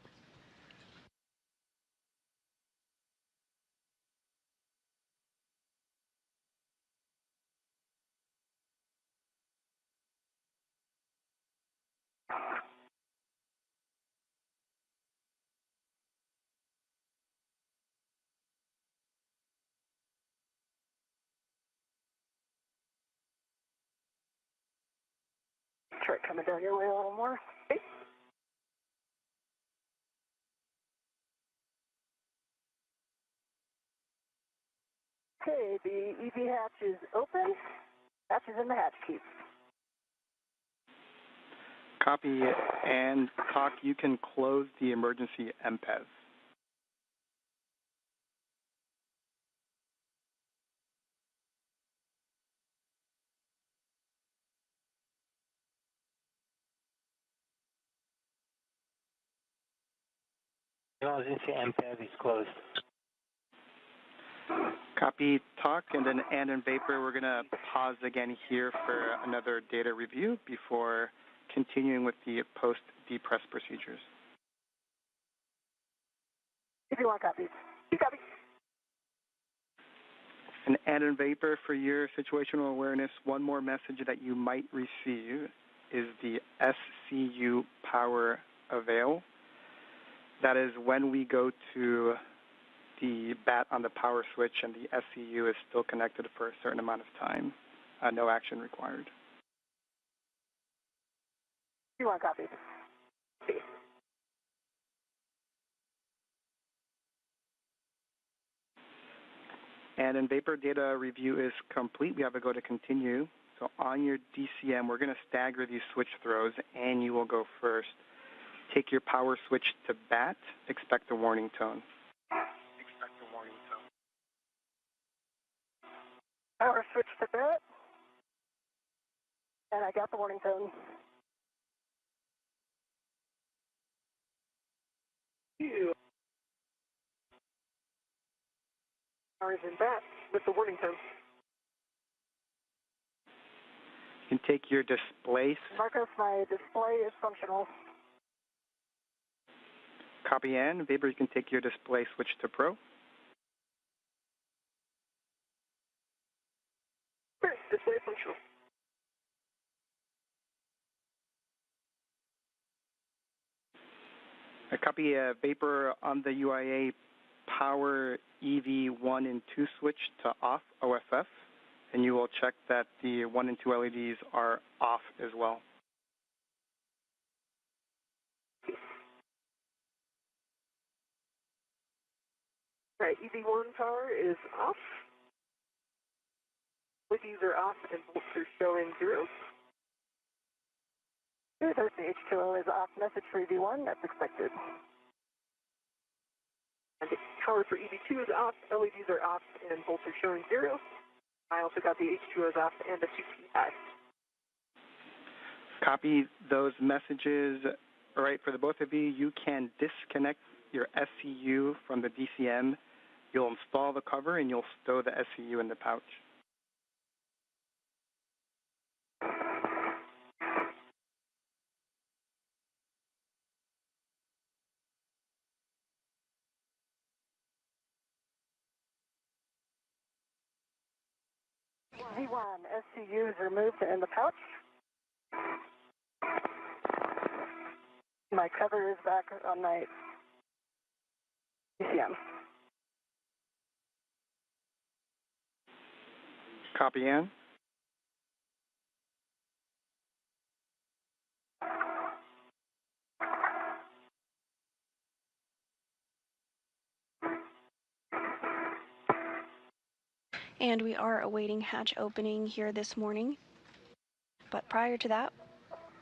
try coming down your way a little more. Okay. Okay, the EV hatch is open. Hatch is in the hatch key. Copy, and talk, you can close the emergency MPEV. Emergency MPEV is closed. Copy, talk, and then and in vapor, we're going to pause again here for another data review before continuing with the post-depress procedures. If you want copies. You copy. And in vapor, for your situational awareness, one more message that you might receive is the SCU power avail. That is when we go to the bat on the power switch and the SCU is still connected for a certain amount of time. No action required. You want copies? And in vapor data review is complete. We have to go to continue. So on your DCM, we're going to stagger these switch throws, and you will go first. Take your power switch to bat. Expect a warning tone. Power switch to bat. And I got the warning tone. Power is in bat with the warning tone. You can take your display. Marcos, my display is functional. Copy and vapor, you can take your display switch to pro. Display functional. A copy vapor on the UIA power EV 1 and 2 switch to off OFF, and you will check that the 1 and 2 LEDs are off as well. All right, EV1 power is off. LEDs are off and volts are showing 0. There's the H2O is off message for EV1, that's expected. And the power for EV2 is off, LEDs are off, and volts are showing 0. I also got the H2O is off and the 2P high. Copy those messages. All right, for the both of you, you can disconnect your SCU from the DCM. You'll install the cover, and you'll stow the SCU in the pouch. V1, SCU is removed in the pouch. My cover is back on my DCM. Copy, Ann. And we are awaiting hatch opening here this morning. But prior to that,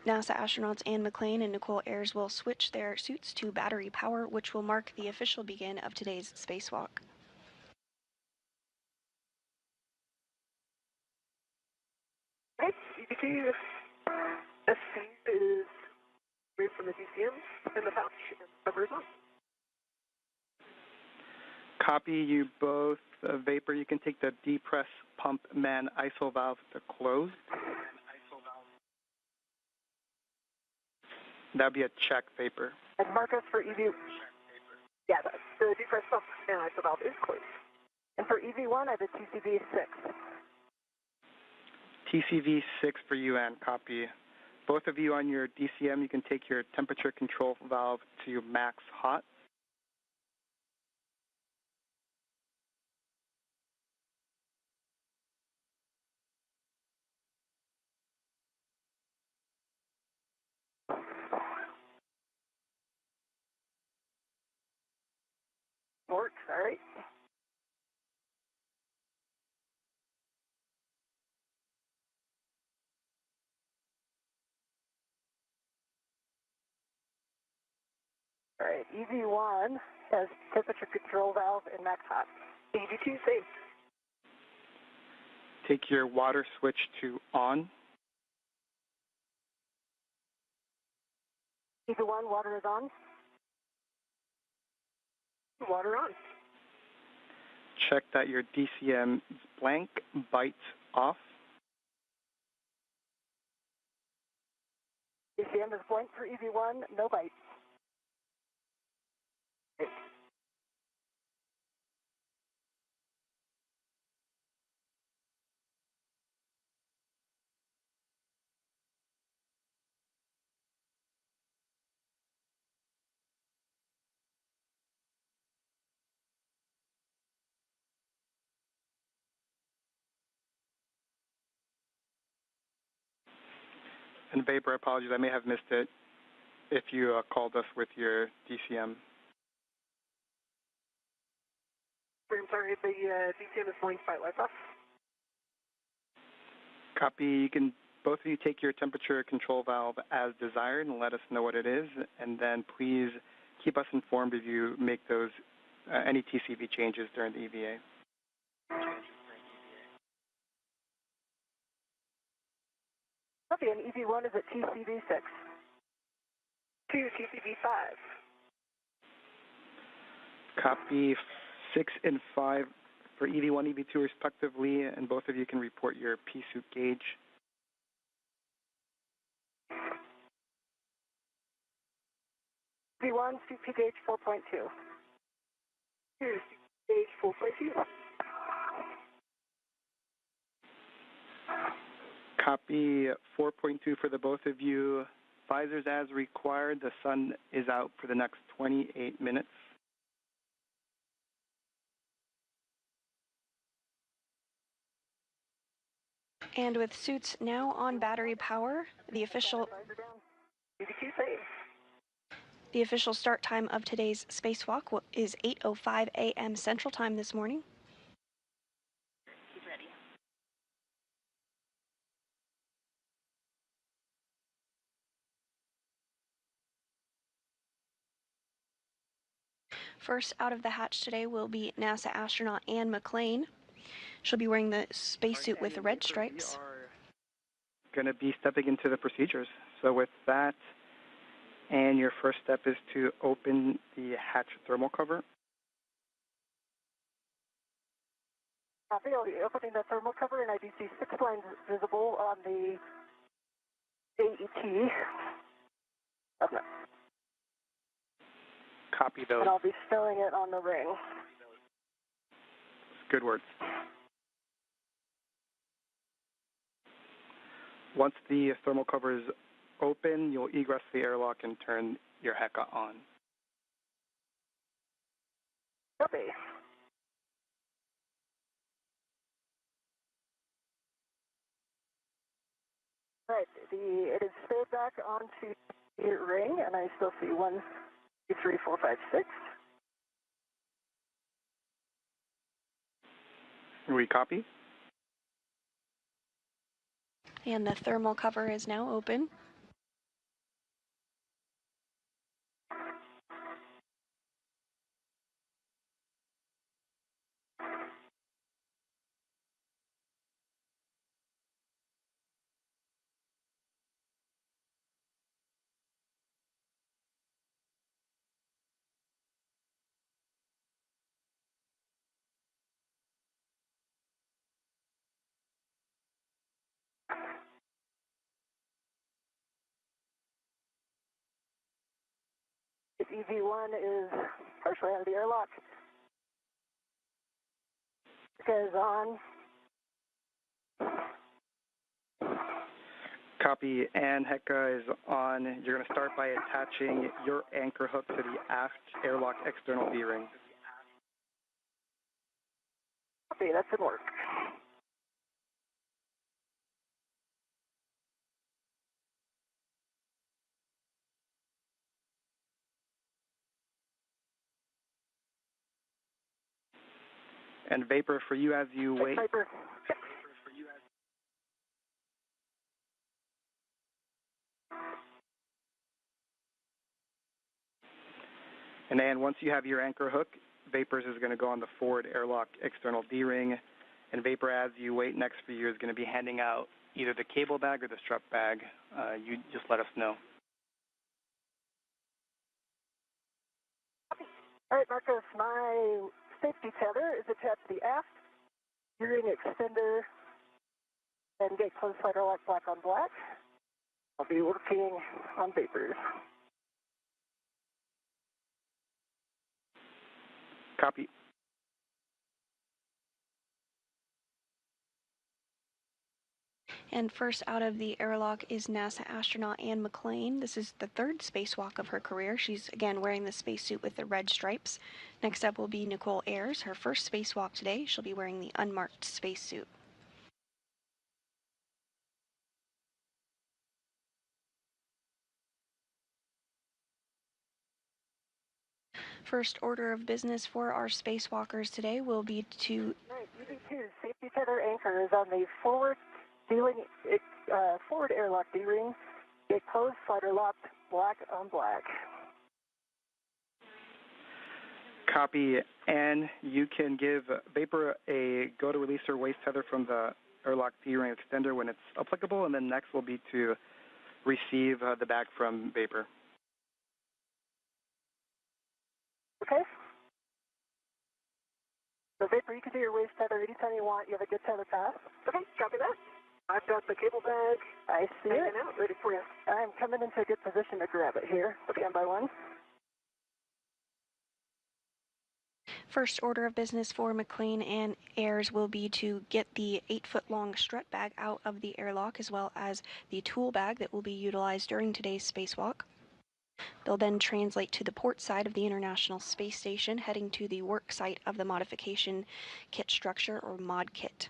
NASA astronauts Anne McClain and Nicole Ayers will switch their suits to battery power, which will mark the official begin of today's spacewalk. Okay, EVT SC is removed from the DCM in the pouch and cover is on. Copy, you both. Vapor, you can take the depress pump man ISO valve to close. That would be a check, Vapor. And Marcos for EV. Yeah, the depress pump and ISO valve is closed. And for EV1, I have a TCV 6. TCV 6 for UN, copy. Both of you on your DCM, you can take your temperature control valve to max hot. Works, all right. All right, EV1 has temperature control valve and max hot. EV2 safe. Take your water switch to on. EV1, water is on. Water on. Check that your DCM is blank, bytes off. DCM is blank for EV1, no bytes. And Vapor, apologies, I may have missed it if you called us with your DCM. I'm sorry, the DCM is blank by Wi-Fi. Copy. You can both of you take your temperature control valve as desired and let us know what it is, and then please keep us informed if you make those any TCV changes during the EVA. Okay, and EV1 is at TCV 6. To TCV 5. Copy 6 and 5 for EV1, EV2 respectively, and both of you can report your P-suit gauge. EV1, CP gauge 4.2. Here's gauge 4.2. Copy 4.2 for the both of you. Visors as required. The sun is out for the next 28 minutes. And with suits now on battery power, the official start time of today's spacewalk is 8:05 a.m. Central Time this morning. He's ready. First out of the hatch today will be NASA astronaut Anne McClain. She'll be wearing the spacesuit with the red stripes. We are going to be stepping into the procedures. So with that, and your first step is to open the hatch thermal cover. Copy. I'll be opening the thermal cover, and I do see 6 lines visible on the AET. Copy those. And I'll be stowing it on the ring. Good words. Once the thermal cover is open, you'll egress the airlock and turn your HECA on. Copy. Right, it is stowed back onto the ring, and I still see 1, 2, 3, 4, 5, 6. We copy? And the thermal cover is now open. EV1 is partially out of the airlock. HECA is on. Copy, and HECA is on. You're going to start by attaching your anchor hook to the aft airlock external D-ring. Copy, that should work. And Vapor, for you as you wait. Vapor. And then once you have your anchor hook, Vapors is going to go on the forward airlock external D-ring. And Vapor, as you wait next for you, is going to be handing out either the cable bag or the strap bag. You just let us know. All right, Marcos, my safety tether is attached to the aft D-ring extender and gate closed slider lock black on black. I'll be working on Vapors. Copy. And first out of the airlock is NASA astronaut Anne McClain. This is the third spacewalk of her career. She's again wearing the spacesuit with the red stripes. Next up will be Nicole Ayers, her first spacewalk today. She'll be wearing the unmarked spacesuit. First order of business for our spacewalkers today will be to... Right, UV2, safety tether anchor is on the forward forward airlock D-ring. Gate closed, slider locked, black on black. Copy. And you can give Vapor a go to release her waist tether from the airlock D-ring extender when it's applicable, and then next will be to receive the bag from Vapor. Okay. So Vapor, you can do your waist tether anytime you want. You have a good tether pass. Okay, copy that. I've got the cable bag. I see it. Out, ready for you. I'm coming into a good position to grab it here. Okay, one by one. First order of business for McClain and Ayers will be to get the 8-foot-long strut bag out of the airlock, as well as the tool bag that will be utilized during today's spacewalk. They'll then translate to the port side of the International Space Station, heading to the work site of the modification kit structure, or mod kit.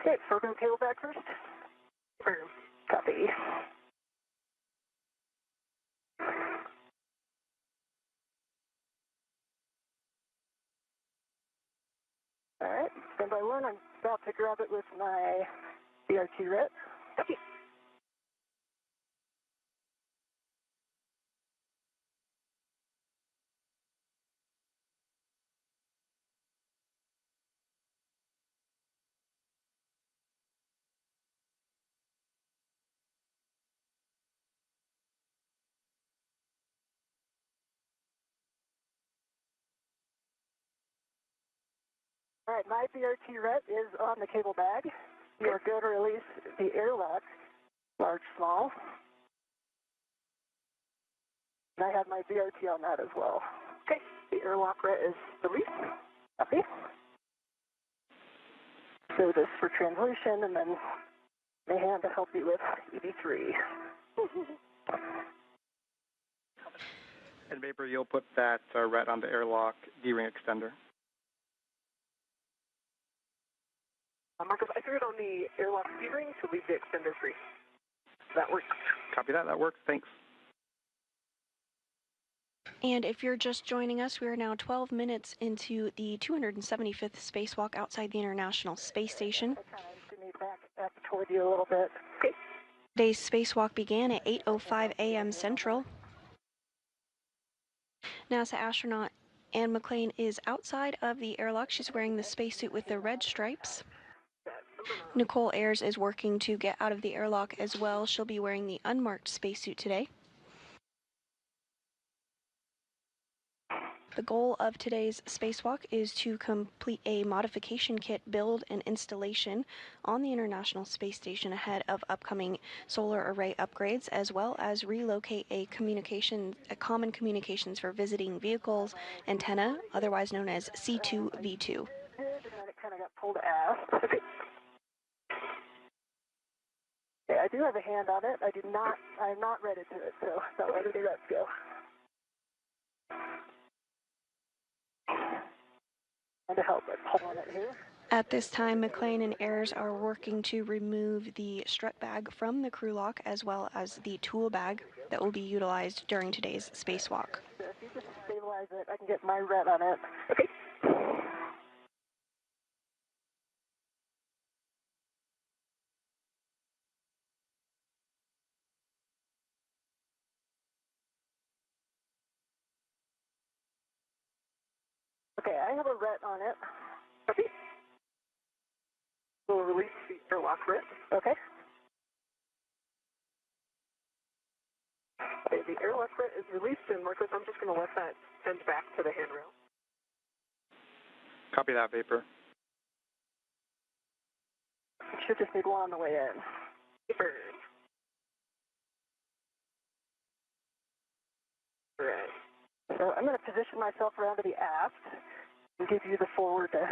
Okay, so we're going to cable bag first. Copy. All right, stand by one. I'm about to grab it with my BRT rep. Copy. All right, my BRT rep is on the cable bag. You are going to release the airlock, large, small. And I have my BRT on that as well. Okay, the airlock rep is released. Copy. So this for translation, and then my hand to help you with EV3. And Vapor, you'll put that ret on the airlock D-ring extender. Marcus, I threw it on the airlock D-ring to leave the extender free. That works. Copy that. That works. Thanks. And if you're just joining us, we are now 12 minutes into the 275th spacewalk outside the International Space Station. I kind of just need back toward you a little bit. Okay. Today's spacewalk began at 8:05 a.m. Central. NASA astronaut Anne McClain is outside of the airlock. She's wearing the spacesuit with the red stripes. Nicole Ayers is working to get out of the airlock as well. She'll be wearing the unmarked spacesuit today. The goal of today's spacewalk is to complete a modification kit build and installation on the International Space Station ahead of upcoming solar array upgrades, as well as relocate a common communications for visiting vehicles antenna, otherwise known as C2V2. And then it kind of got pulled aft. Okay, I do have a hand on it. I'm not ready to it, so let's go. And to help it, pull on it here. At this time, McClain and Ayers are working to remove the strut bag from the crew lock, as well as the tool bag that will be utilized during today's spacewalk. So if you just stabilize visualize it. I can get my ret on it. Okay. Okay, I have a ret on it. Okay. We'll release the airlock ret. Okay. Okay, the airlock ret is released, and Marcus, I'm just going to let that send back to the handrail. Copy that, Vapor. Should just need one on the way in. Vapor. Right. So I'm going to position myself around to the aft and give you the forward to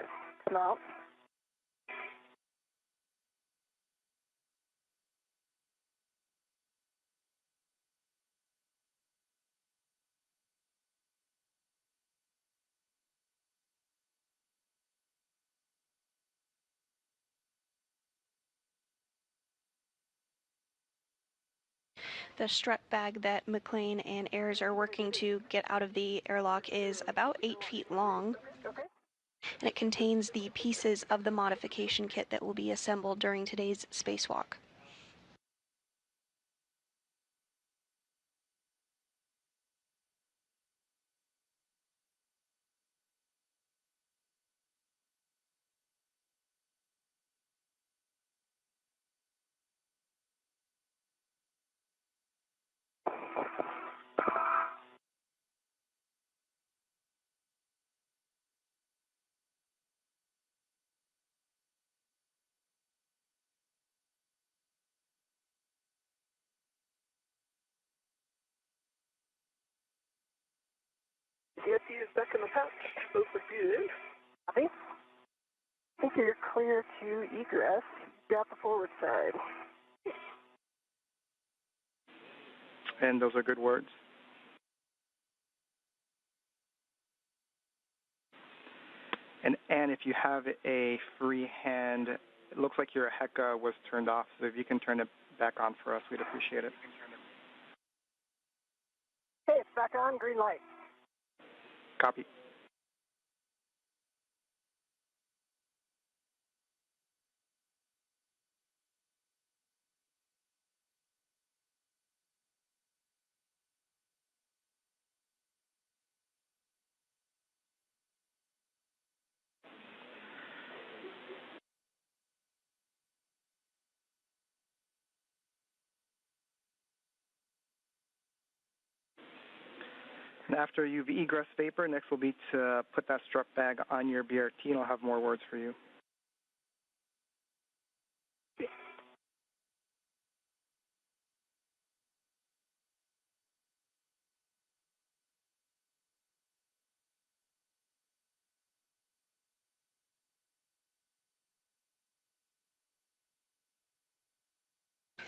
mount. The strut bag that McLean and Ayers are working to get out of the airlock is about 8 feet long, Okay. and it contains the pieces of the modification kit that will be assembled during today's spacewalk. CSC is back in the pouch. Those are good. Copy. I think you're clear to egress. Got the forward side. And those are good words. And if you have a free hand, it looks like your HECA was turned off, so if you can turn it back on for us, we'd appreciate it. Hey, it's back on. Green light. Copy. And after you've egressed Vapor, next will be to put that strut bag on your BRT, and I'll have more words for you.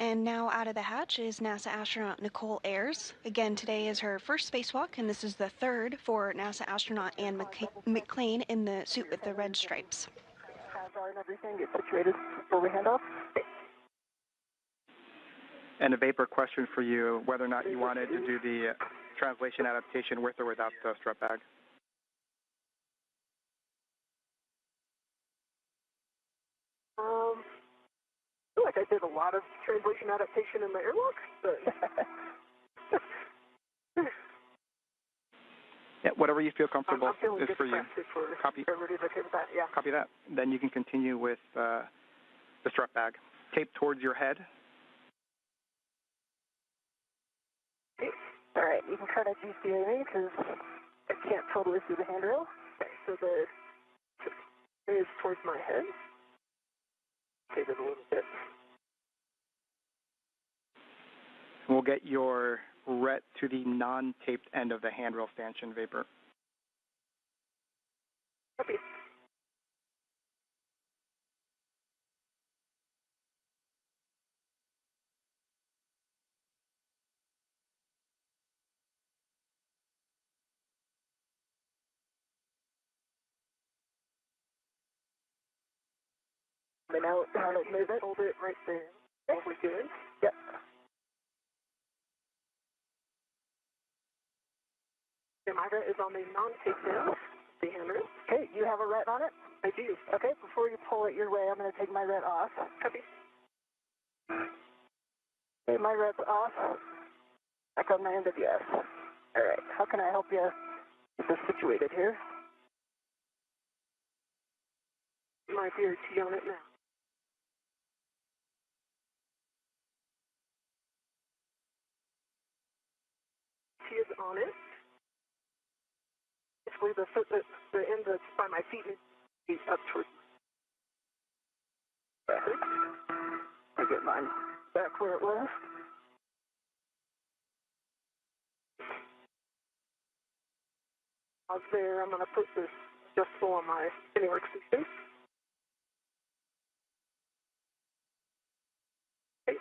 And now out of the hatch is NASA astronaut Nicole Ayers. Again, today is her first spacewalk, and this is the third for NASA astronaut Ann McLean in the suit with the red stripes. Hazard and everything get situated before we hand off. And a Vapor question for you, whether or not you wanted to do the translation adaptation with or without the strut bag. I feel like I did a lot of translation adaptation in the airlock, but Yeah, whatever you feel comfortable I'm feeling is good for you. Copy. Everybody's okay with that, yeah. Copy that. Then you can continue with the strut bag. Tape towards your head. Okay. All right, you can kind of GCA me because I can't totally see the handrail. Okay, so the is towards my head. Tape it a little bit. We'll get your ret to the non-taped end of the handrail stanchion, Vapor. Copy. And now move it, hold it right there. Okay, we're good. Yep. My ret is on the non-takedown, the hammer. Okay, you have a ret on it? I do. Okay, before you pull it your way, I'm going to take my ret off. Copy. Okay, my ret's off. Back on my NWS. All right, how can I help you get this situated here? My dear, T on it now. T is on it. Basically, the foot, the end that's by my feet is up towards. I get mine back where it was. Pause there. I'm going to put this adjustable on my spinning workstation. Okay.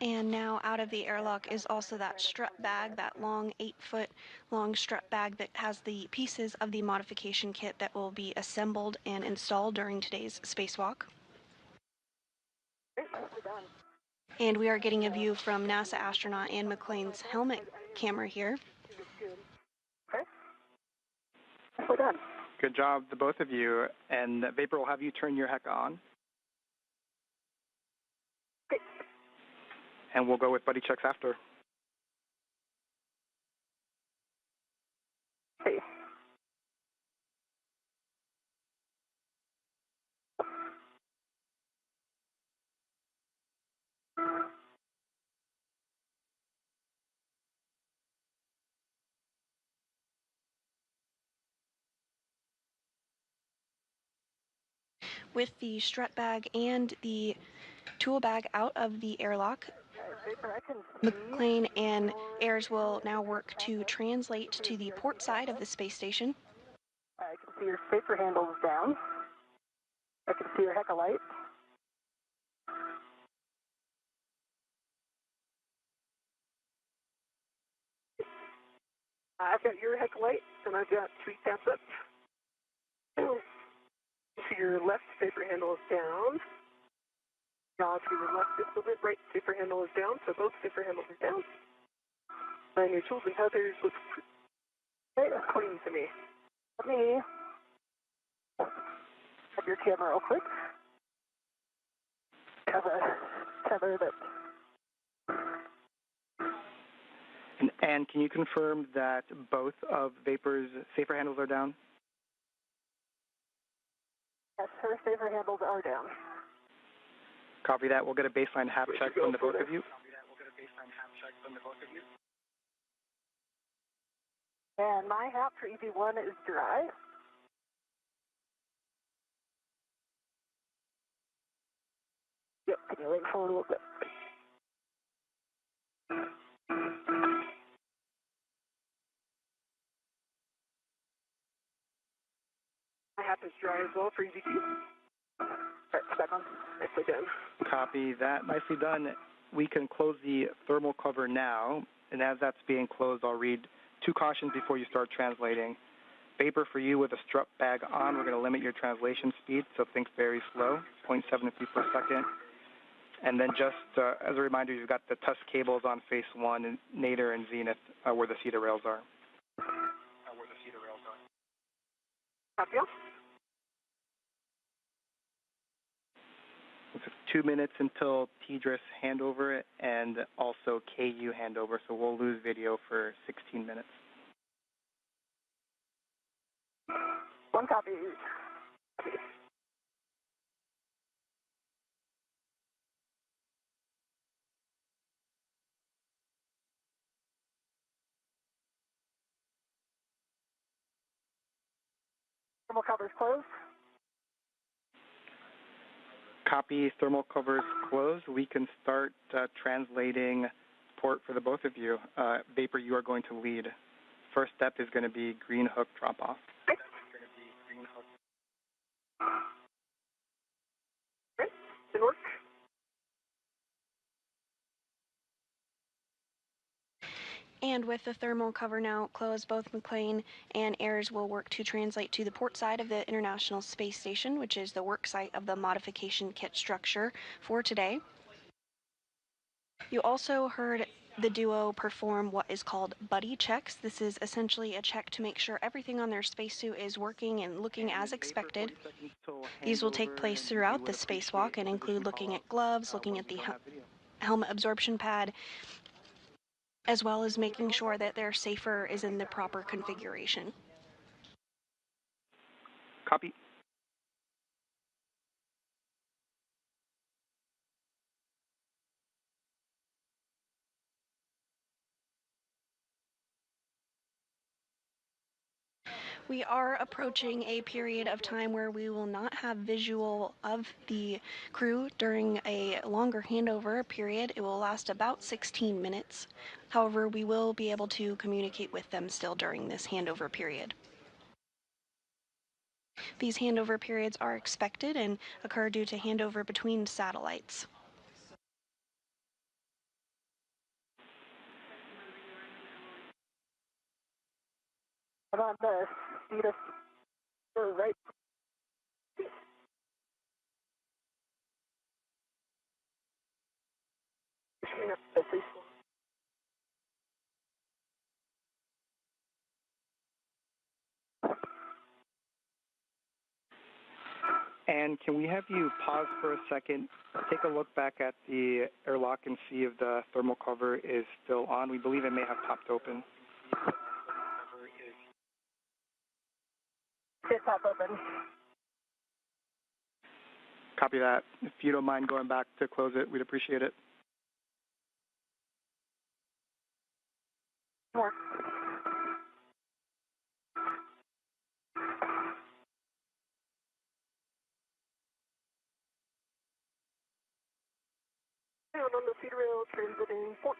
And now out of the airlock is also that strut bag, that long 8-foot long strut bag that has the pieces of the modification kit that will be assembled and installed during today's spacewalk. And we are getting a view from NASA astronaut Ann McClain's helmet camera here. Okay. We're done. Good job, the both of you. And Vapor will have you turn your HECA on. Okay. And we'll go with buddy checks after. Hey. With the strut bag and the tool bag out of the airlock, McClain and Ayers will now work to translate to the port side of the space station. I can see your paper handles down. I can see your HECA light. I've got your HECA light, and I've got 3 tabs up. So your left paper handle is down. Now to your left just a bit, right paper handle is down, so both paper handles are down. And your tools and tethers look clean to me. Let me have your camera real quick. Have a tether that. And can you confirm that both of Vapor's safer handles are down? Yes, her safer handles are down. Copy that. We'll get a baseline hap check from the both of you. And my hap for EV1 is dry. Yep, can you wait for a little bit? My hap is dry as well for EV2. All right, back on. Nicely done. Copy that. Nicely done. We can close the thermal cover now, and as that's being closed, I'll read 2 cautions before you start translating. Vapor, for you with a strut bag on, we're going to limit your translation speed, so think very slow, 0.7 feet per second. And then just as a reminder, you've got the tusk cables on face 1, and nadir and zenith where the CETA rails are. Copy. It's 2 minutes until TDRS handover and also KU handover, so we'll lose video for 16 minutes. 1 copy. Thermal covers closed. Copy, thermal covers closed. We can start translating port for the both of you. Vapor, you are going to lead. First step is going to be green hook drop-off. Okay, didn't work. And with the thermal cover now closed, both McClain and Ayers will work to translate to the port side of the International Space Station, which is the work site of the modification kit structure for today. You also heard the duo perform what is called buddy checks. This is essentially a check to make sure everything on their spacesuit is working and looking as expected. These will take place throughout the spacewalk and include looking at gloves, looking at the helmet absorption pad, as well as making sure that their safer is in the proper configuration. Copy. We are approaching a period of time where we will not have visual of the crew during a longer handover period. It will last about 16 minutes. However, we will be able to communicate with them still during this handover period. These handover periods are expected and occur due to handover between satellites. I'm on the speed of right. And can we have you pause for a second, take a look back at the airlock and see if the thermal cover is still on? We believe it may have popped open. It's popped open. Copy that. If you don't mind going back to close it, we'd appreciate it. More. And on the feed rail transiting port.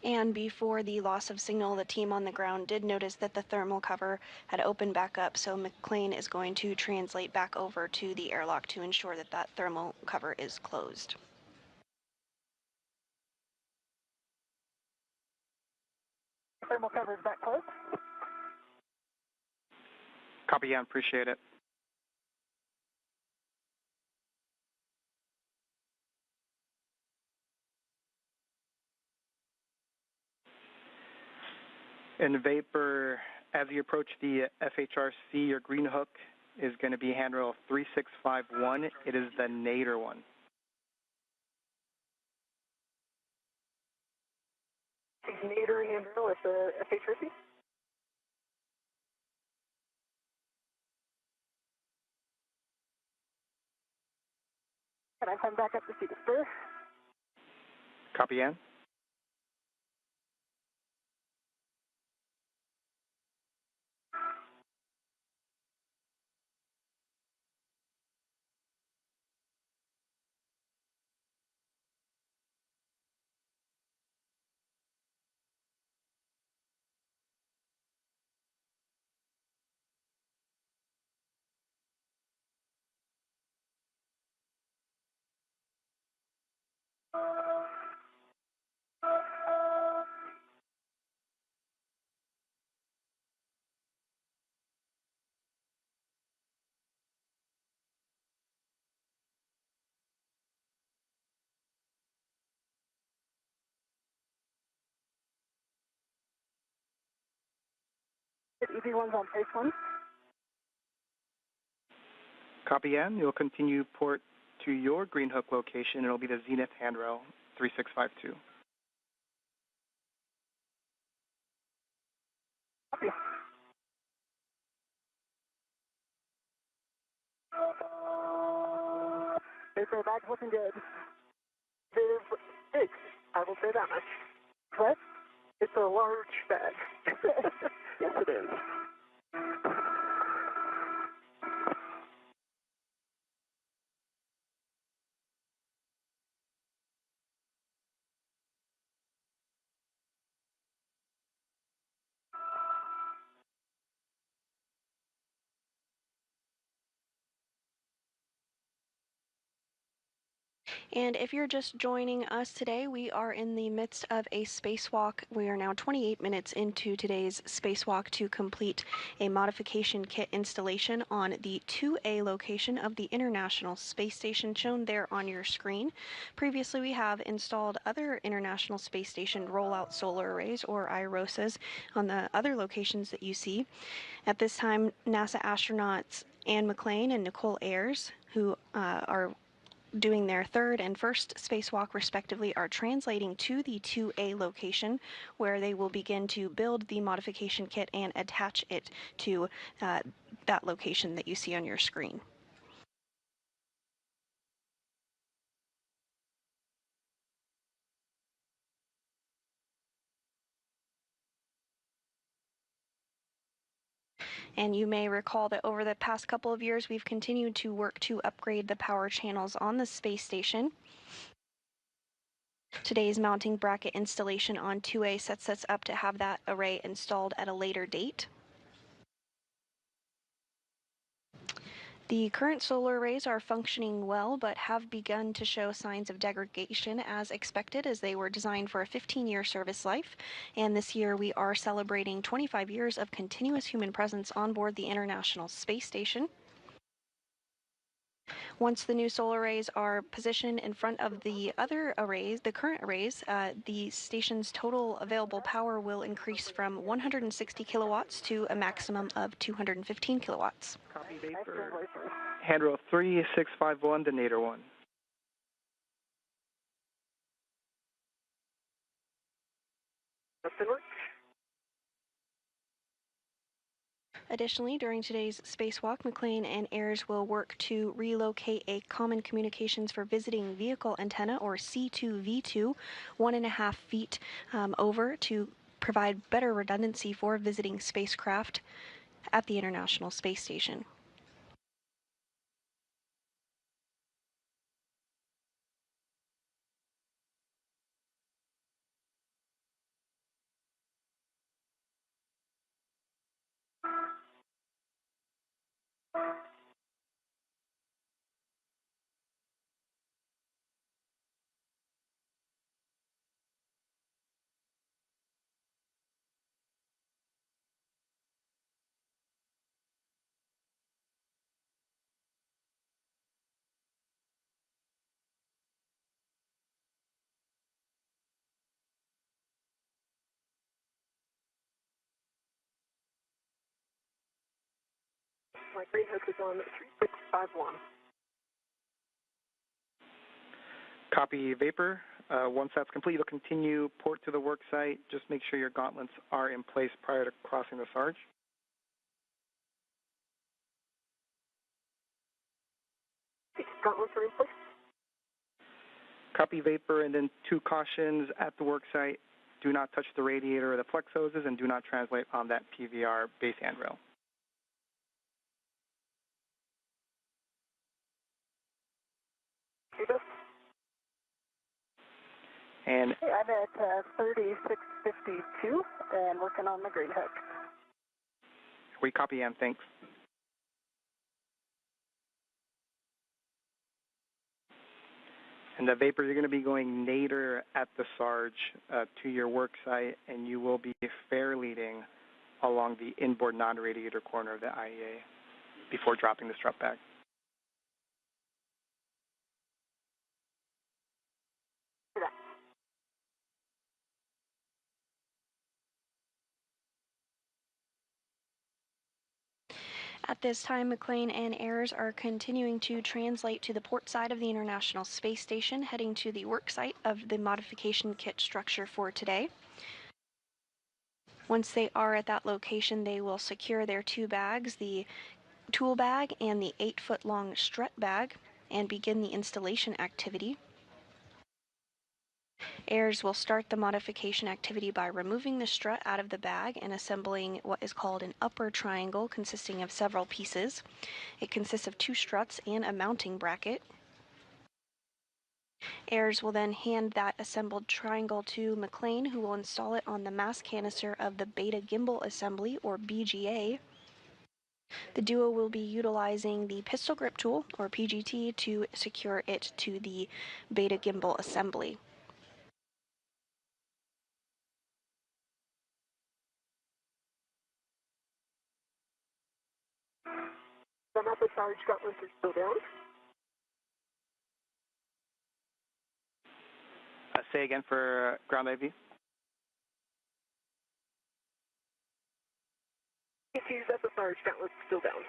And before the loss of signal, the team on the ground did notice that the thermal cover had opened back up, so McLean is going to translate back over to the airlock to ensure that that thermal cover is closed. Thermal cover is back closed. Copy, yeah, appreciate it. And Vapor, as you approach the FHRC, your green hook is going to be handrail 3651. It is the nadir one. Nadir handrail at the FHRC. Can I come back up to see the spur? Copy, Ann. EV1's on phase 1. Copy, Ann. You'll continue port to your green hook location. It'll be the Zenith handrail 3652. Copy. Paper bag's looking good. It's big. I will say that much. What? It's a large bag. Yes, it is. And if you're just joining us today, we are in the midst of a spacewalk. We are now 28 minutes into today's spacewalk to complete a modification kit installation on the 2A location of the International Space Station shown there on your screen. Previously, we have installed other International Space Station rollout solar arrays, or IROSAs, on the other locations that you see. At this time, NASA astronauts Anne McClain and Nicole Ayers, who are doing their third and first spacewalk respectively, are translating to the 2A location, where they will begin to build the modification kit and attach it to that location that you see on your screen. And you may recall that over the past couple of years, we've continued to work to upgrade the power channels on the space station. Today's mounting bracket installation on 2A sets us up to have that array installed at a later date. The current solar arrays are functioning well, but have begun to show signs of degradation as expected, as they were designed for a 15-year service life. And this year we are celebrating 25 years of continuous human presence on board the International Space Station. Once the new solar arrays are positioned in front of the other arrays, the current arrays, the station's total available power will increase from 160 kilowatts to a maximum of 215 kilowatts. Copy vapor. Handrail 3651 to Nader 1. Additionally, during today's spacewalk, McClain and Ayers will work to relocate a common communications for visiting vehicle antenna, or C2V2, 1.5 feet over, to provide better redundancy for visiting spacecraft at the International Space Station. My green hook is on 3651. Copy vapor. Once that's complete, you'll continue port to the work site. Just make sure your gauntlets are in place prior to crossing the Sarge. Gauntlets are in place. Copy vapor, and then 2 cautions at the work site. Do not touch the radiator or the flex hoses, and do not translate on that PVR base handrail. And I'm at 3652 and working on the green hook. we copy, and thanks. And the vapor, you're going to be going nadir at the Sarge to your work site, and you will be fair leading along the inboard non-radiator corner of the IEA before dropping the strut back. At this time, McClain and Ayers are continuing to translate to the port side of the International Space Station, heading to the work site of the modification kit structure for today. Once they are at that location, they will secure their 2 bags, the tool bag and the 8-foot-long strut bag, and begin the installation activity. Ayers will start the modification activity by removing the strut out of the bag and assembling what is called an upper triangle, consisting of several pieces. It consists of 2 struts and a mounting bracket. Ayers will then hand that assembled triangle to McClain, who will install it on the mass canister of the beta gimbal assembly, or BGA. The duo will be utilizing the pistol grip tool, or PGT, to secure it to the beta gimbal assembly. The method charge gauntlets is still down. Say again for ground IV. ET's at the charge gauntlets still down.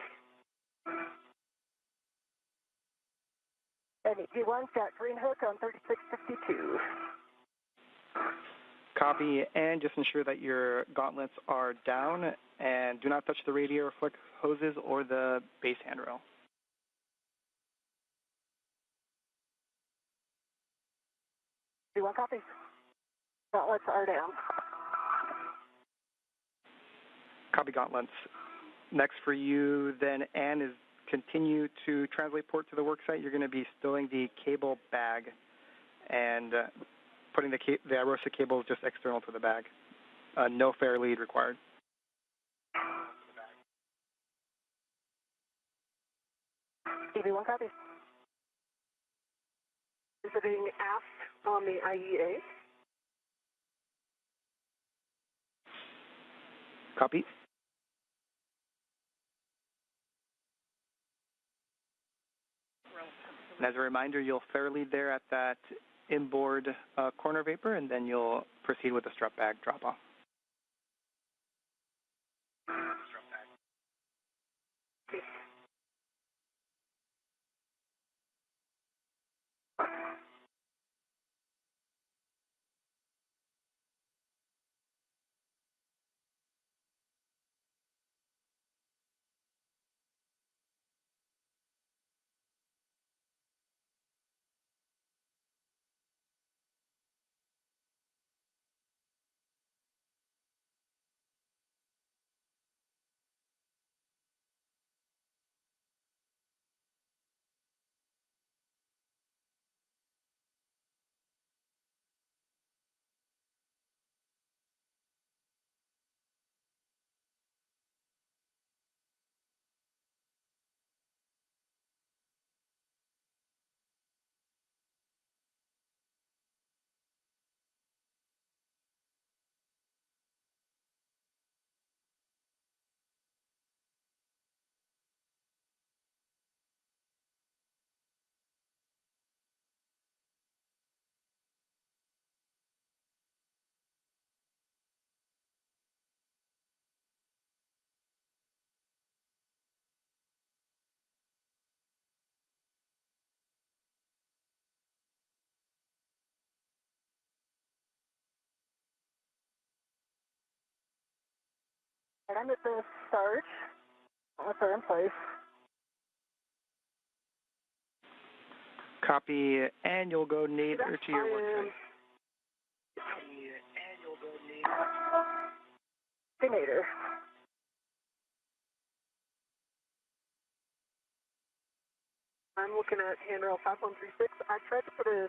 And ED1's got green hook on 3652. Copy, and just ensure that your gauntlets are down and do not touch the radiator flick hoses or the base handrail. ED1 copy. Gauntlets are down. Copy, gauntlets. Next for you then, Ann, is continue to translate port to the work site. You're going to be stowing the cable bag and putting the IROSA cable just external to the bag. No fair lead required. EV1 copy. Visiting aft on the IEA. Copy. And as a reminder, you'll fair lead there at that inboard corner vapor, and then you'll proceed with the strap bag drop-off. And I'm at the start. Gauntlets are in place. Copy, and you'll go nadir to your work site. Nadir. I'm looking at handrail 5136. I tried to put a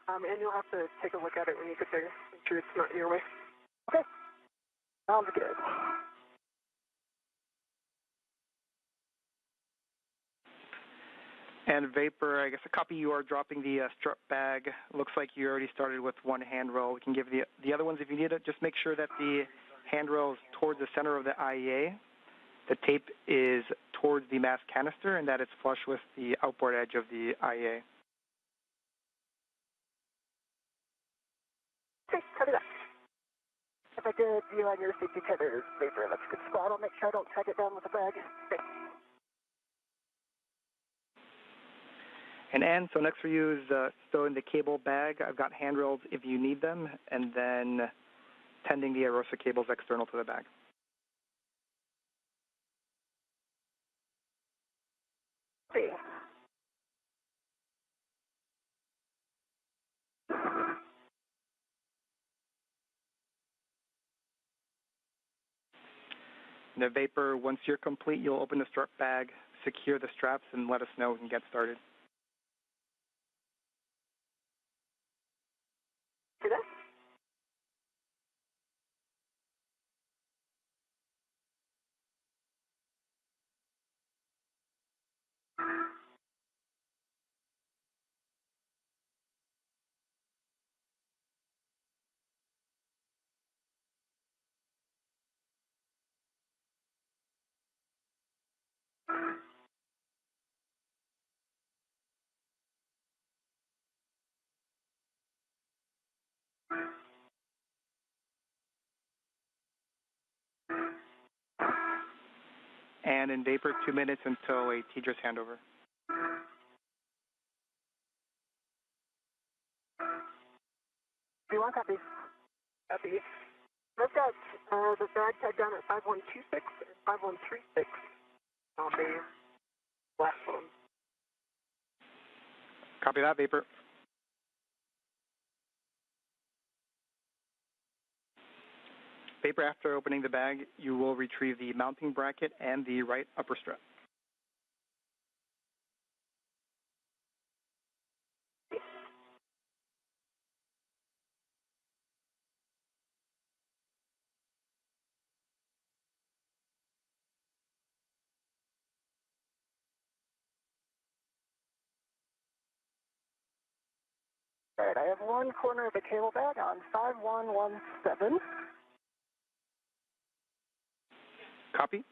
and you'll have to take a look at it when you get there. Make sure it's not in your way. Okay. Sounds good. And vapor, I guess a copy, you are dropping the strut bag. Looks like you already started with one handrail. We can give the other ones if you need it. Just make sure that the handrail is towards the center of the IEA. The tape is towards the mass canister and that it's flush with the outboard edge of the IEA. Okay, copy that. If I did view on your safety tether vapor, that's a good spot. I'll make sure I don't tag it down with the bag. Okay. And Ann, so next for you is stowing the cable bag. I've got handrails if you need them, and then tending the IROSA cables external to the bag. See. The vapor, once you're complete, you'll open the strap bag, secure the straps, and let us know we can get started. See that? And in Vapor, 2 minutes until a TDRS handover. V1 copy. Copy. I've got the bag tagged down at 5126 and 5136 on the last one. Copy that, Vapor. Vapor, after opening the bag, you will retrieve the mounting bracket and the right upper strap. All right, I have one corner of the cable bag on 5117. Copy.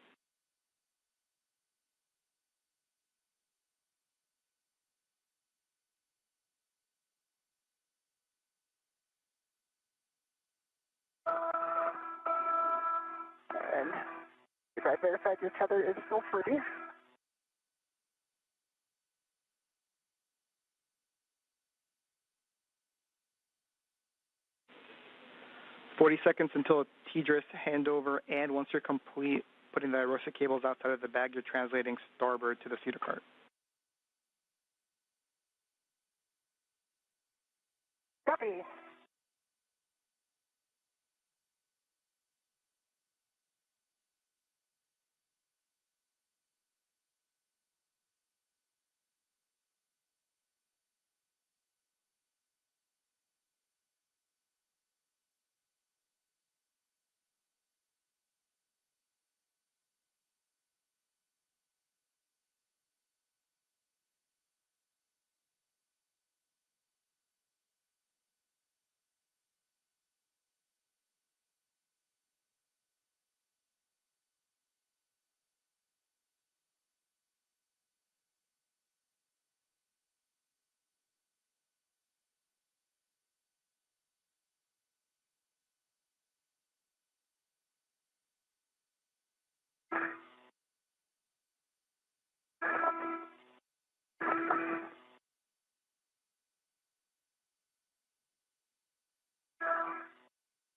And if I verified your tether is still free. "40 seconds until a TDRS handover, and once you're complete putting the ROSA cables outside of the bag, you're translating starboard to the feeder cart." Copy.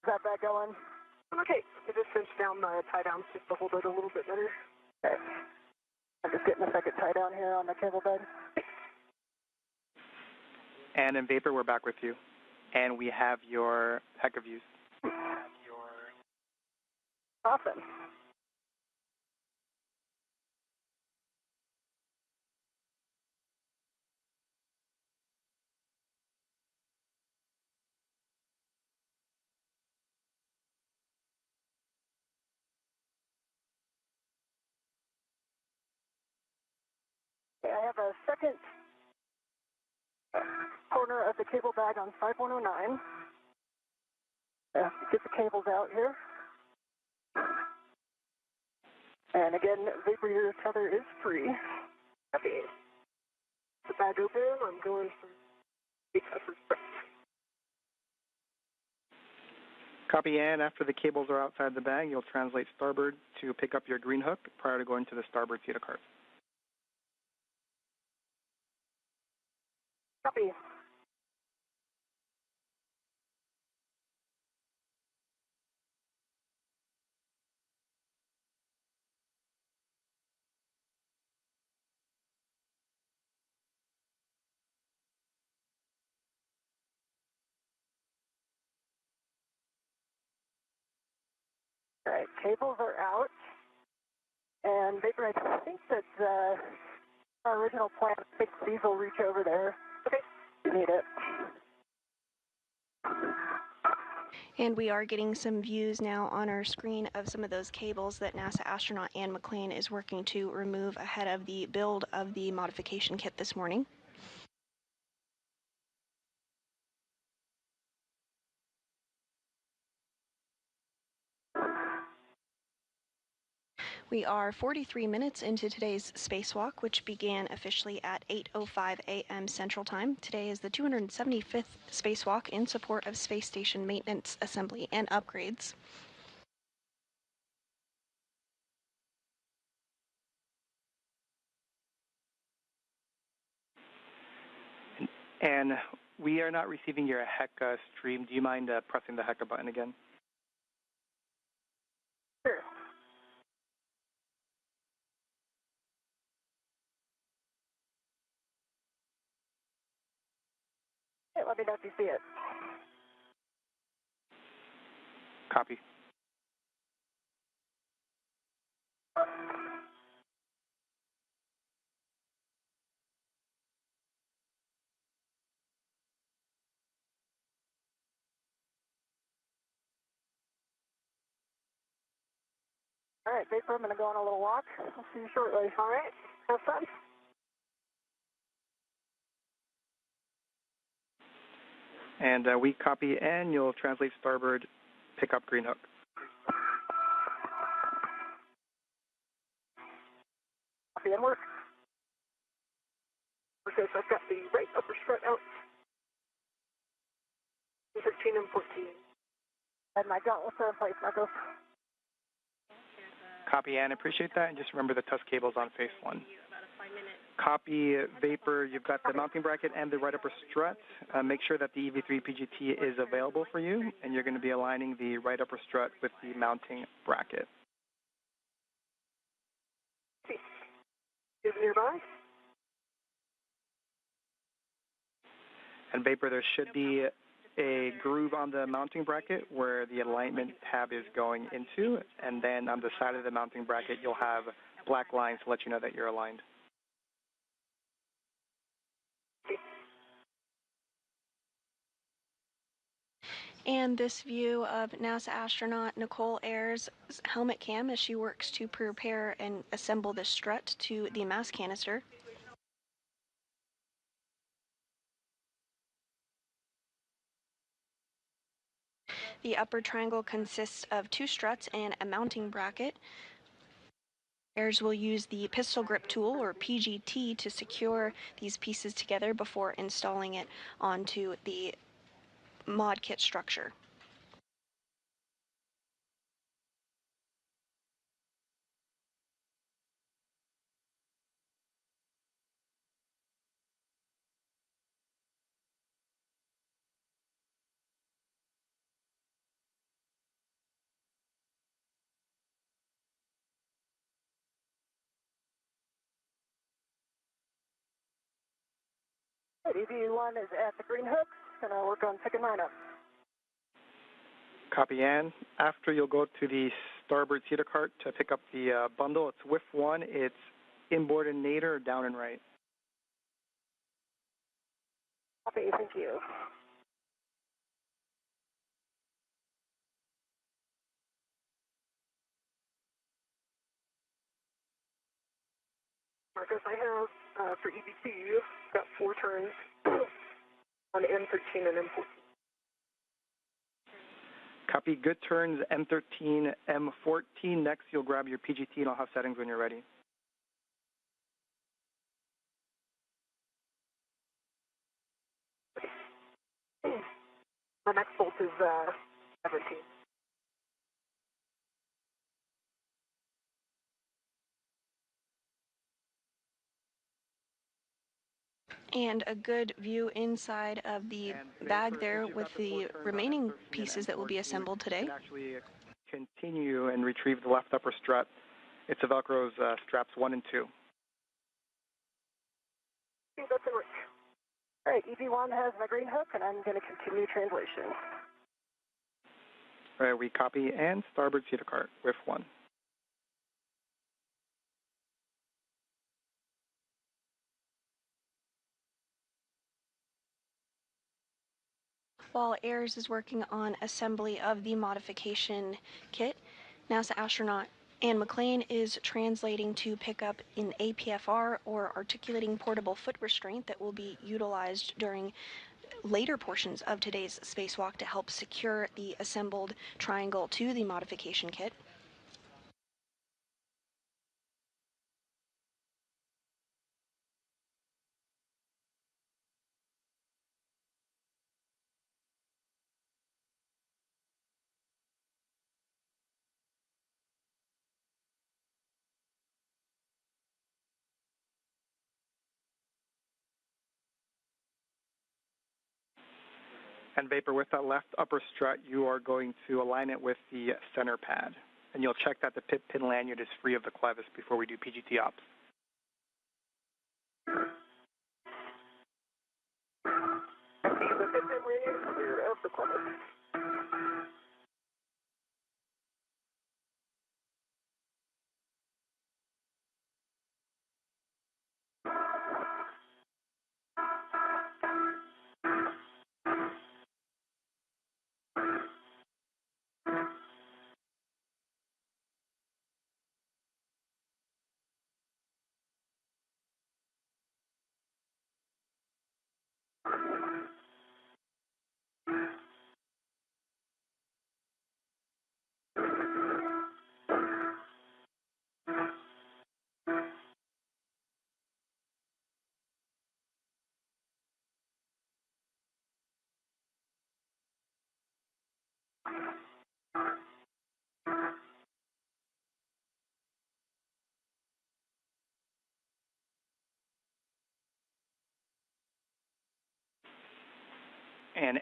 Is that bag going? Okay, I just cinched down the tie downs just to hold it a little bit better. Okay. I'm just getting a second tie down here on the cable bag. And in Vapor, we're back with you. And we have your heck of views. Awesome. Okay, I have a second corner of the cable bag on 5109. Get the cables out here. And again, Vapor, your tether is free. Copy. The bag open, I'm going for the upper strap. Copy, and after the cables are outside the bag, you'll translate starboard to pick up your green hook prior to going to the starboard feeder cart. Copy. All right, cables are out. And Vapor, I think that our original plan, I think these will reach over there. Okay, you need it. And we are getting some views now on our screen of some of those cables that NASA astronaut Ann McClain is working to remove ahead of the build of the modification kit this morning. We are 43 minutes into today's spacewalk, which began officially at 8:05 a.m. Central Time. Today is the 275th spacewalk in support of space station maintenance, assembly, and upgrades. And we are not receiving your HECA stream. Do you mind pressing the HECA button again? Sure. Okay, let me know if you see it. Copy. All right, Vapor, I'm going to go on a little walk. I'll see you shortly. All right, have fun. And we copy, and you'll translate starboard, pick up green hook. Copy and work. Okay, so I've got the right upper strut out. 13 and 14. And my gauntlets are in place, Marco. Copy, and appreciate that. And just remember the tusk cables on phase 1. Copy, Vapor. You've got the mounting bracket and the right upper strut. Make sure that the EV3 PGT is available for you, and you're going to be aligning the right upper strut with the mounting bracket. Is nearby. And Vapor, there should be a groove on the mounting bracket where the alignment tab is going into, and then on the side of the mounting bracket, you'll have black lines to let you know that you're aligned. And this view of NASA astronaut Nicole Ayers' helmet cam as she works to prepare and assemble the strut to the mass canister. The upper triangle consists of 2 struts and a mounting bracket. Ayers will use the pistol grip tool, or PGT, to secure these pieces together before installing it onto the mod kit structure. EV1 is at the green hook. Gonna work on picking mine up. Copy, Ann. After you'll go to the starboard cedar cart to pick up the bundle. It's WIF 1. It's inboard and nadir, down and right. Copy, thank you. Marcus, I have, for EBC, got 4 turns on M13 and M14. Copy, good turns, M13, M14. Next, you'll grab your PGT, and I'll have settings when you're ready. The next bolt is 17. And a good view inside of the bag there with the remaining pieces that will be assembled today. You can actually continue and retrieve the left upper strut. It's a Velcro's straps 1 and 2. That's it. All right, EV1 has my green hook, and I'm going to continue translation. All right, we copy and starboard cedar cart, WIF 1. While Ayers is working on assembly of the modification kit, NASA astronaut Anne McClain is translating to pick up an APFR, or articulating portable foot restraint, that will be utilized during later portions of today's spacewalk to help secure the assembled triangle to the modification kit. And Vapor, with that left upper strut, you are going to align it with the center pad. And you'll check that the pin lanyard is free of the clevis before we do PGT ops. The pin lanyard is clear of the clevis.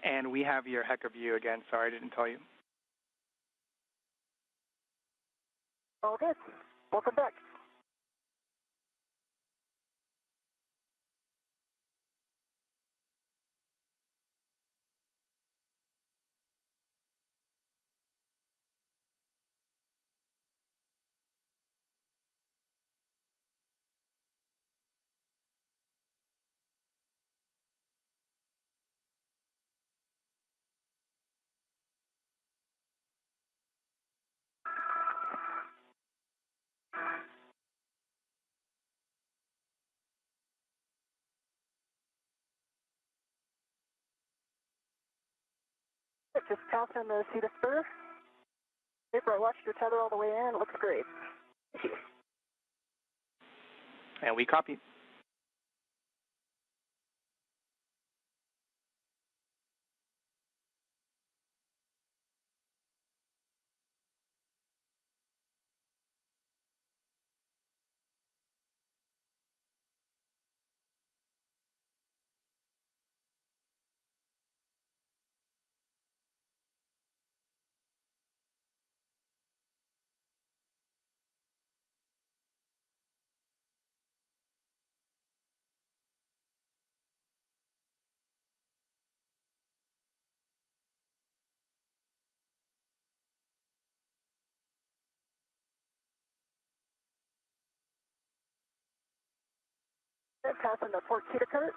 And we have your heck of you again. Sorry, I didn't tell you. All good. Welcome back. Just passing the seat of spur. Vapor, I watched your tether all the way in. It looks great. Thank you. And we copy. Passing the port Kita cart.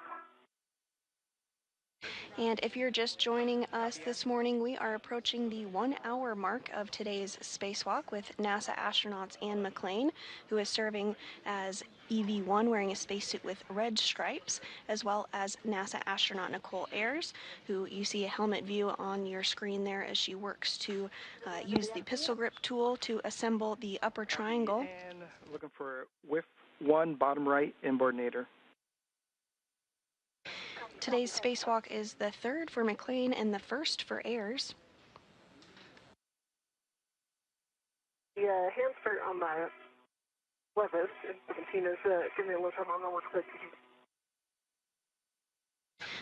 And if you're just joining us this morning, we are approaching the 1 hour mark of today's spacewalk with NASA astronauts Anne McClain, who is serving as EV1 wearing a spacesuit with red stripes, as well as NASA astronaut Nicole Ayers, who you see a helmet view on your screen there as she works to use the pistol grip tool to assemble the upper triangle. And looking for WIF 1 bottom right inboard nadir. Today's spacewalk is the third for McClain and the first for Ayers. The hand start on my clevis, Tina's giving me a little trouble. I'm going to work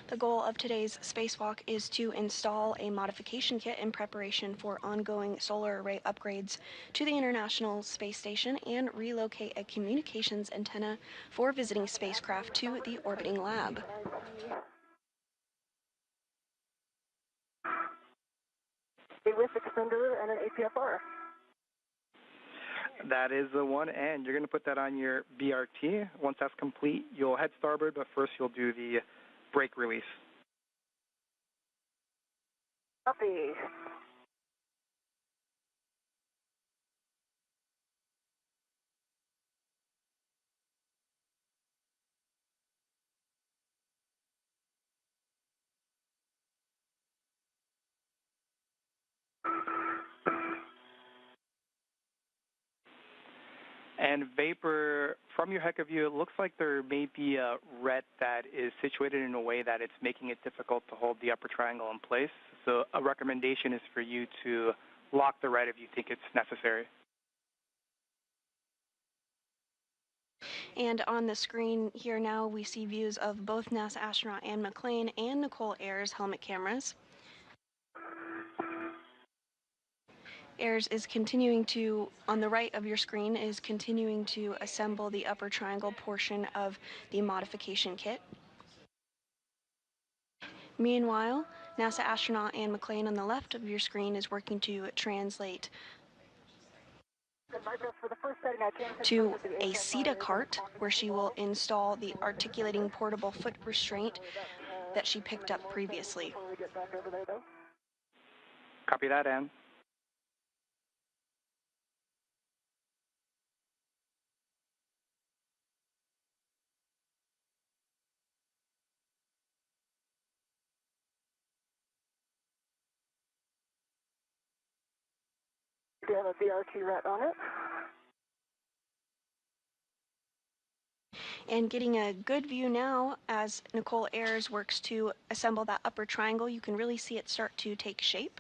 The goal of today's spacewalk is to install a modification kit in preparation for ongoing solar array upgrades to the International Space Station and relocate a communications antenna for visiting spacecraft to the orbiting lab. a WIF extender and an APFR. That is the one, and you're going to put that on your BRT. Once that's complete, you'll head starboard, but first you'll do the brake release. Copy. And vapor, from your HECA view, it looks like there may be a ret that is situated in a way that it's making it difficult to hold the upper triangle in place. So a recommendation is for you to lock the ret if you think it's necessary. And on the screen here now, we see views of both NASA astronaut Anne McClain and Nicole Ayers' helmet cameras. AIRS is continuing to, on the right of your screen, is continuing to assemble the upper triangle portion of the modification kit. Meanwhile, NASA astronaut Anne McClain on the left of your screen is working to translate to a CETA cart, where she will install the articulating portable foot restraint that she picked up previously. Copy that, Anne. Do you have a BRT ret on it? And getting a good view now as Nicole Ayers works to assemble that upper triangle, you can really see it start to take shape.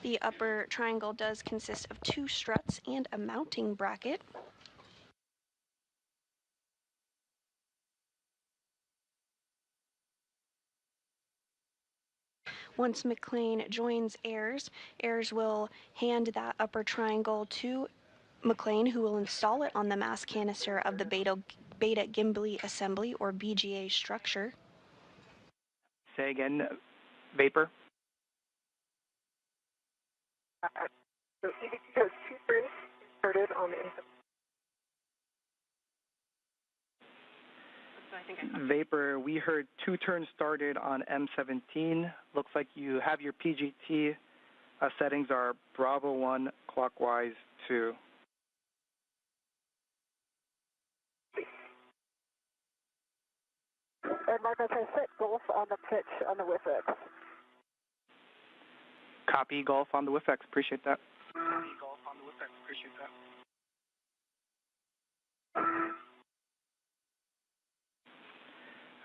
The upper triangle does consist of 2 struts and a mounting bracket. Once McClain joins Ayers, Ayers will hand that upper triangle to McClain, who will install it on the mass canister of the beta gimbal assembly, or BGA structure. Say again, vapor. So EVT has 2 springs inserted on the inside. Vapor, we heard 2 turns started on M17. Looks like you have your PGT settings are Bravo 1 clockwise 2. And Marcos has set golf on the pitch on the WIFX. Copy golf on the WIFX. Appreciate that. Copy golf on the WIFX. Appreciate that.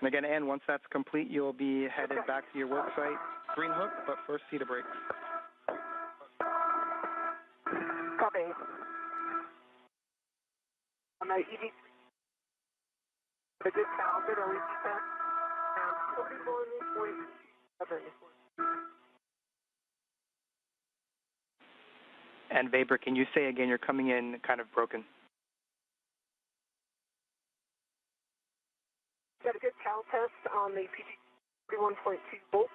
And again, Ann, once that's complete, you'll be headed back to your work site. Green hook, but first see the brakes. Copy. On the EV, the good count, good release test, and 41.7. And Vapor, can you say again, you're coming in kind of broken? Got a good cal test on the PG 41.2 volts.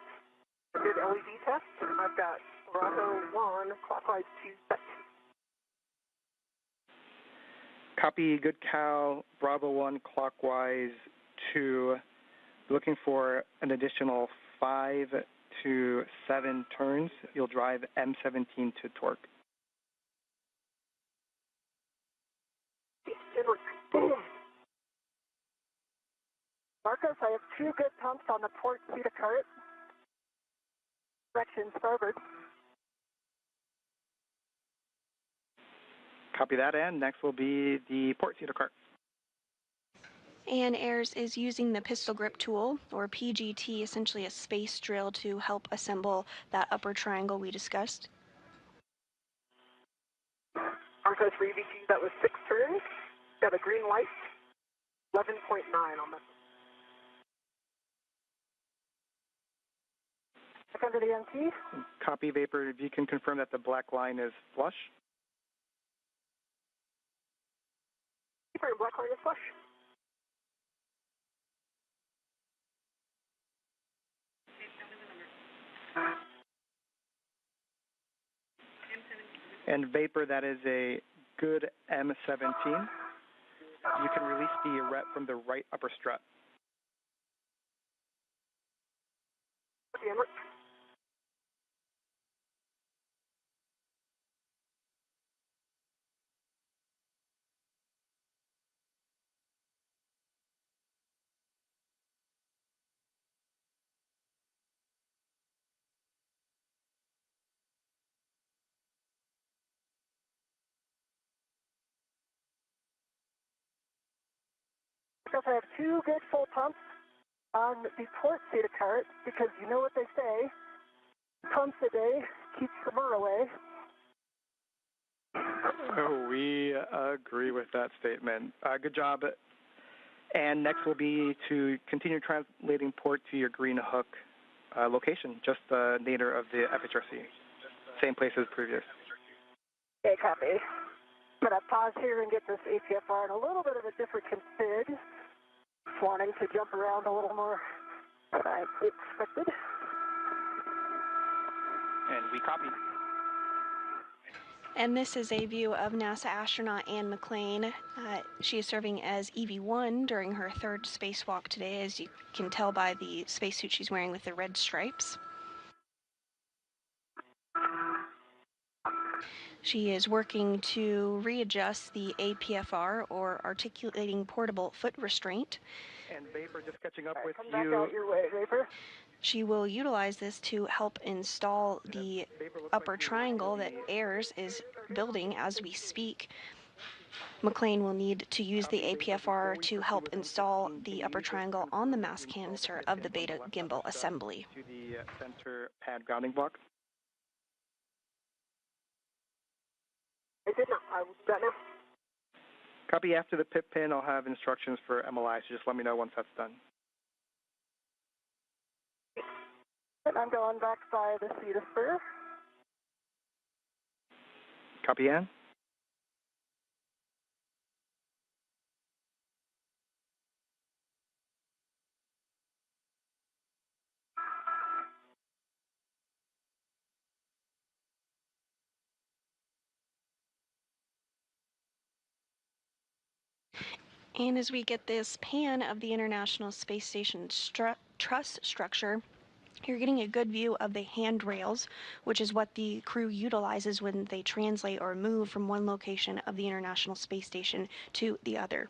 A good LED test. I've got Rojo 1 clockwise 2 set. Copy good cal, Bravo 1 clockwise 2. Looking for an additional 5 to 7 turns. You'll drive M17 to torque. Marcos, I have 2 good pumps on the port CETA cart. Direction starboard. Copy that, and next will be the port CETA cart. And Ayers is using the pistol grip tool, or PGT, essentially a space drill, to help assemble that upper triangle we discussed. Marcos for EVT, that was 6 turns. Got a green light. 11.9 on that. Back under the MT. Copy, Vapor. If you can confirm that the black line is flush. Vapor, black line is flush. And Vapor, that is a good M17. You can release the ret from the right upper strut. Because I have 2 good full pumps on the port CETA cart, because you know what they say, pumps a day keeps the murder away. Oh, we agree with that statement. Good job And next will be to continue translating port to your green hook location, just the nadir of the FHRC. Same place as previous. Okay, copy. I'm going to pause here and get this APFR in a little bit of a different config. Just wanting to jump around a little more than I expected. And we copy. And this is a view of NASA astronaut Anne McClain. She is serving as EV1 during her third spacewalk today, as you can tell by the spacesuit she's wearing with the red stripes. She is working to readjust the APFR, or articulating portable foot restraint. And Vapor, just catching up with Come you. back out your way, Vapor. She will utilize this to help install the upper triangle that Ayers is building as we speak. McClain will need to use the APFR to help install the upper triangle on the mass canister of the Beta gimbal assembly. To the center pad grounding block. I did not. I got now. Copy. After the pip pin, I'll have instructions for MLI, so just let me know once that's done. I'm going back by the seat of spur. Copy, Ann. And as we get this pan of the International Space Station truss structure, you're getting a good view of the handrails, which is what the crew utilizes when they translate or move from one location of the International Space Station to the other.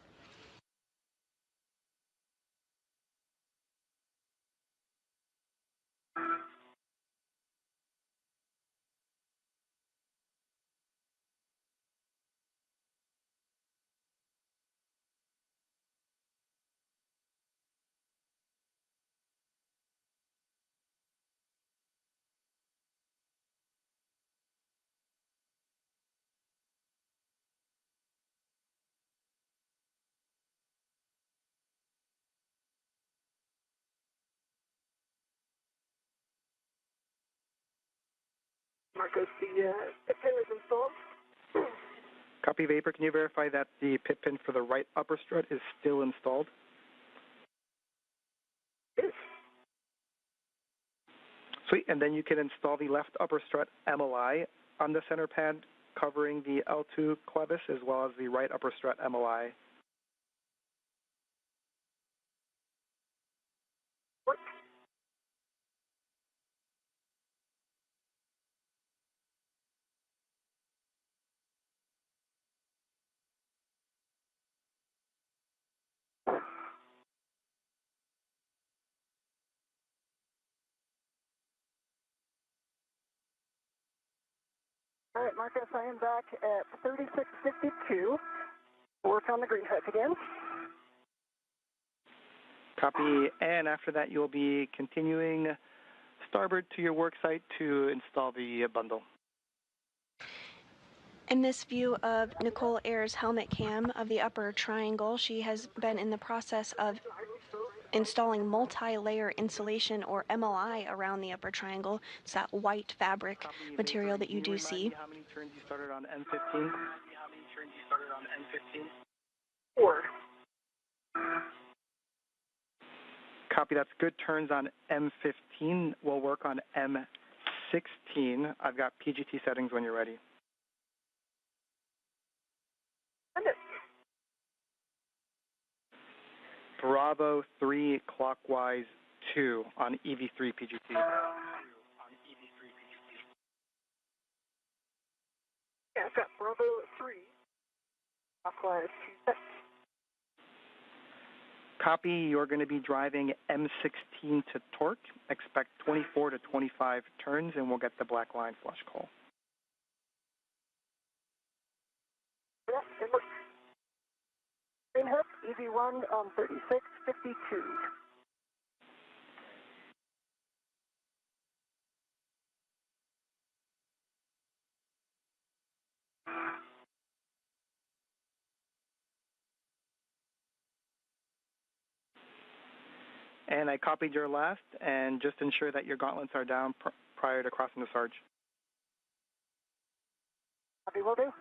Marcos, the pip pin is installed. Copy, Vapor. Can you verify that the pip pin for the right upper strut is still installed? Yes. Sweet. And then you can install the left upper strut MLI on the center pad, covering the L2 clevis, as well as the right upper strut MLI. What? All right, Marcus, I am back at 3652. Work on the green hook again. Copy. And after that, you'll be continuing starboard to your work site to install the bundle. In this view of Nicole Ayers' helmet cam of the upper triangle, she has been in the process of installing multi-layer insulation, or MLI, around the upper triangle. It's that white fabric material that you do see. How many turns you started on M15? 4. Copy. That's good turns on M15. We'll work on M16. I've got PGT settings when you're ready. Send it. Bravo 3 clockwise 2 on EV3 PGT. Yeah, I've got Bravo 3. Clockwise 2. Copy. You're going to be driving M16 to torque. Expect 24 to 25 turns, and we'll get the black line flush call. Yeah, it looks. Green hook, EV1 on 3652. And I copied your last, and just ensure that your gauntlets are down prior to crossing the Sarge. Copy, will do.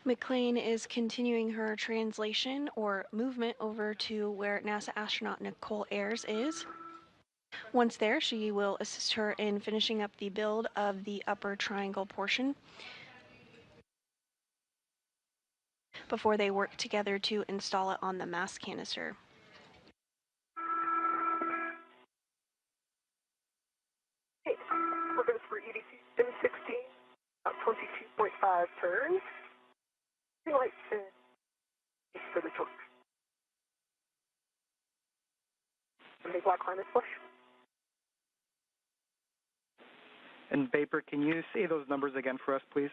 McLean is continuing her translation or movement over to where NASA astronaut Nicole Ayers is. Once there, she will assist her in finishing up the build of the upper triangle portion before they work together to install it on the mass canister. Okay, we're going for EDC 16, about 22.5 turns. Green light and for the torque. And black line is push. And Vapor, can you say those numbers again for us, please?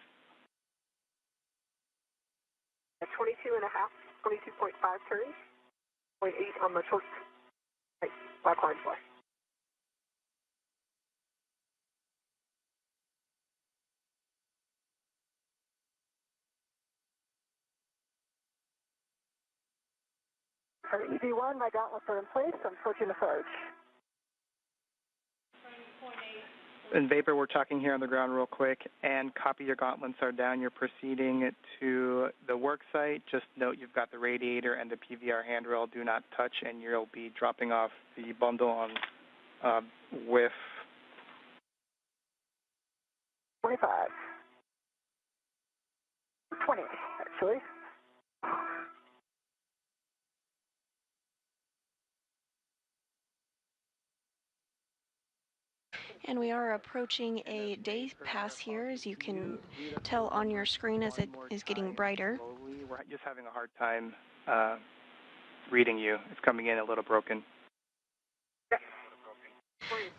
At 22.5 turns, 0.8 on the torque. Right, black line flush. For EV1, my gauntlets are in place. I'm switching to Sarge. And Vapor, we're talking here on the ground real quick, and copy your gauntlets are down. You're proceeding to the work site. Just note you've got the radiator and the PVR handrail. Do not touch, and you'll be dropping off the bundle on with 25. 20, actually. And we are approaching a day pass here, as you can tell on your screen as it is getting brighter. Slowly. We're just having a hard time reading you. It's coming in a little broken.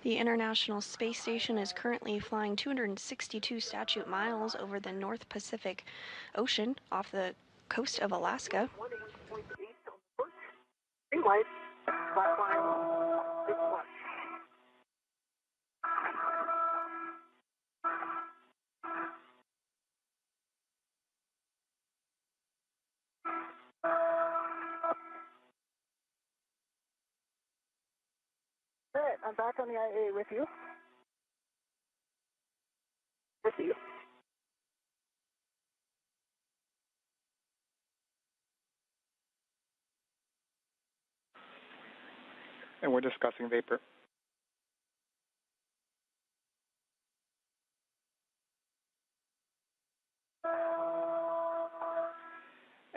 The International Space Station is currently flying 262 statute miles over the North Pacific Ocean off the coast of Alaska. Green light, black line, big flush. All right, I'm back on the IA with you. With you. And we're discussing Vapor.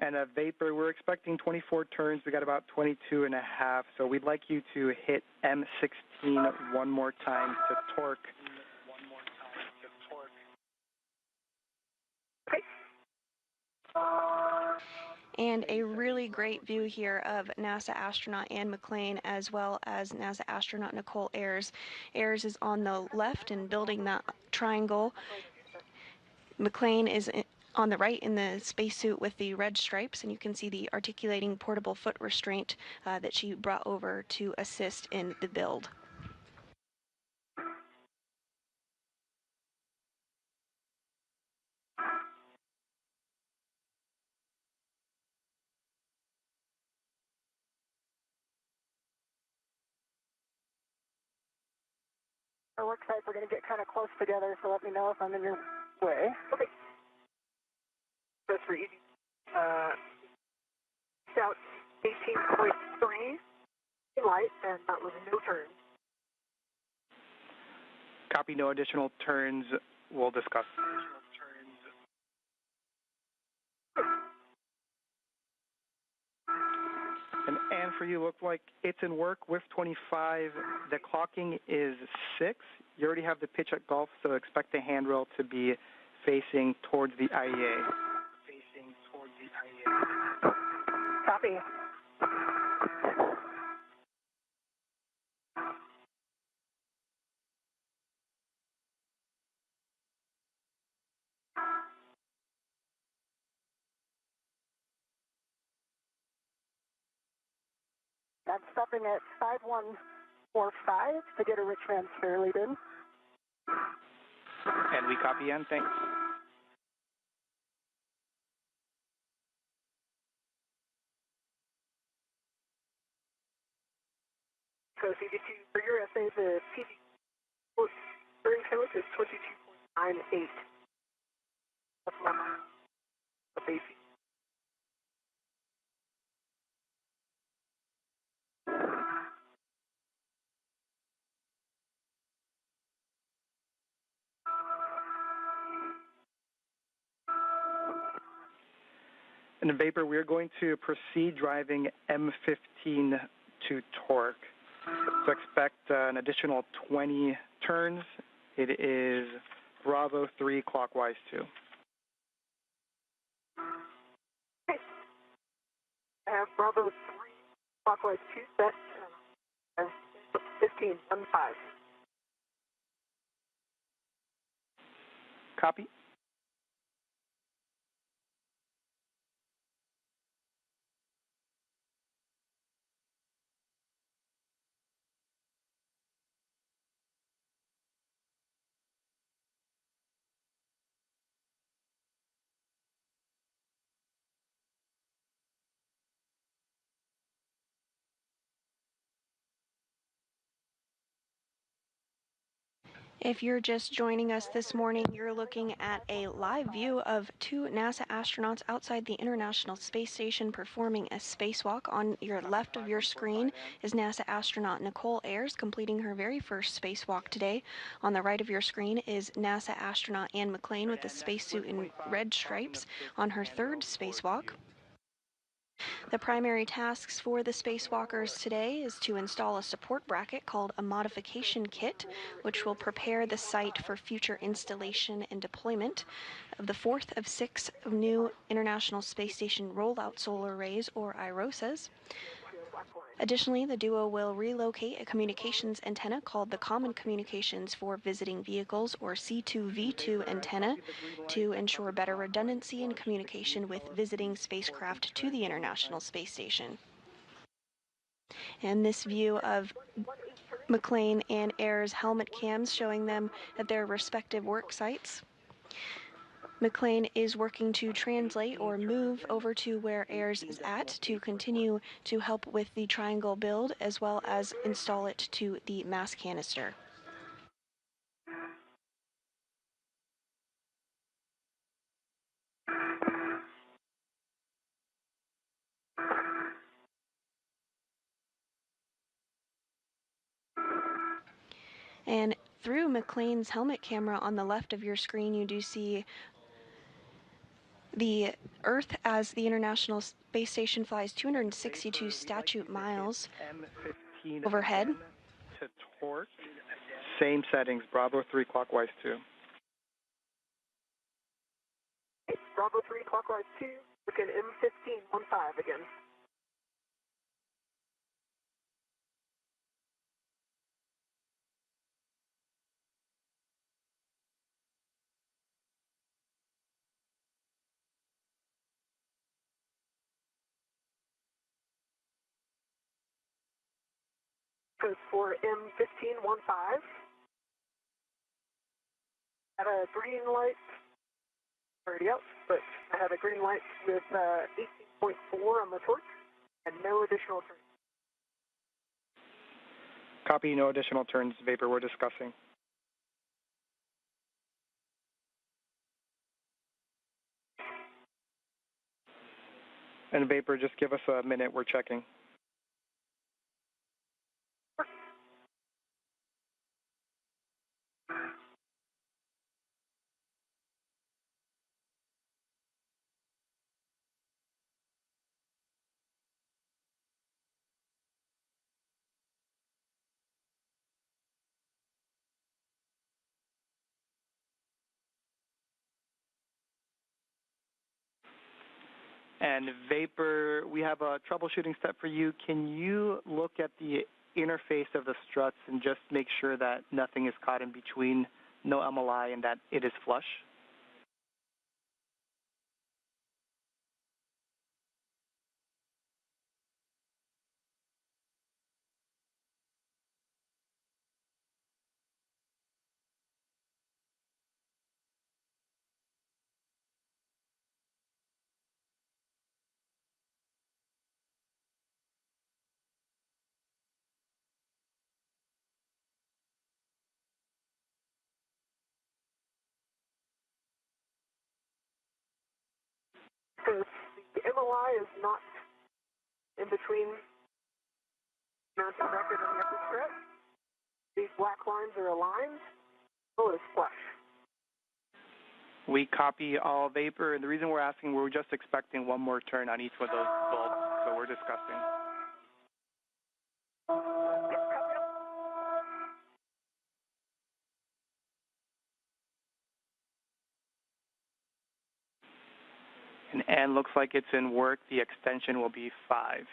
And a Vapor, we're expecting 24 turns. We got about 22 and a half. So we'd like you to hit M16 one more time to torque. And a really great view here of NASA astronaut Ann McLean as well as NASA astronaut Nicole Ayers. Ayers is on the left and building that triangle. McLean is on the right in the spacesuit with the red stripes, and you can see the articulating portable foot restraint that she brought over to assist in the build. Our work sites are going to get kind of close together, so let me know if I'm in your way. Okay. That's for easy. Out 18.3 light, and that was no turn. Copy, no additional turns. We'll discuss. And for you, look like it's in work with 25. The clocking is 6. You already have the pitch at golf, so expect the handrail to be facing towards the IEA. Copy. I'm stopping at 5145 to get a rich man's fair lead in. And we copy, Ann. Thanks. So CV2 for your essay, the PD during count is 22.98. That's my basic. And in Vapor, we're going to proceed driving M15 to Torque. So expect an additional 20 turns. It is Bravo 3 clockwise 2. Okay. I have Bravo 3 clockwise 2 set. 15 on 5. Copy. If you're just joining us this morning, you're looking at a live view of two NASA astronauts outside the International Space Station performing a spacewalk. On your left of your screen is NASA astronaut Nicole Ayers completing her very first spacewalk today. On the right of your screen is NASA astronaut Anne McClain with a spacesuit in red stripes on her third spacewalk. The primary tasks for the spacewalkers today is to install a support bracket called a modification kit, which will prepare the site for future installation and deployment of the fourth of 6 new International Space Station rollout solar arrays, or IROSAs. Additionally, the duo will relocate a communications antenna called the Common Communications for Visiting Vehicles, or C2V2 antenna, to ensure better redundancy in communication with visiting spacecraft to the International Space Station. And this view of McClain and Ayers' helmet cams showing them at their respective work sites. McClain is working to translate or move over to where Ayers is at to continue to help with the triangle build as well as install it to the mass canister. And through McClain's helmet camera on the left of your screen, you do see the Earth as the International Space Station flies 262 statute miles M15 overhead. To Torque. Same settings, Bravo 3 clockwise 2. Bravo 3 clockwise 2, looking M15 on 5 again. Goes for M15-15. Had a green light already out, but I had a green light with 18.4 on the torque and no additional turns. Copy, no additional turns, Vapor, we're discussing. And Vapor, just give us a minute, we're checking. And Vapor, we have a troubleshooting step for you. Can you look at the interface of the struts and just make sure that nothing is caught in between, no MLI, and that it is flush? Because the MOI is not in between mountain bracket and the upper strut. These black lines are aligned. Oh, it's flush. We copy all vapor, and the reason we're asking, we're just expecting one more turn on each of those bulbs, so we're discussing. And looks like it's in work. The extension will be 5.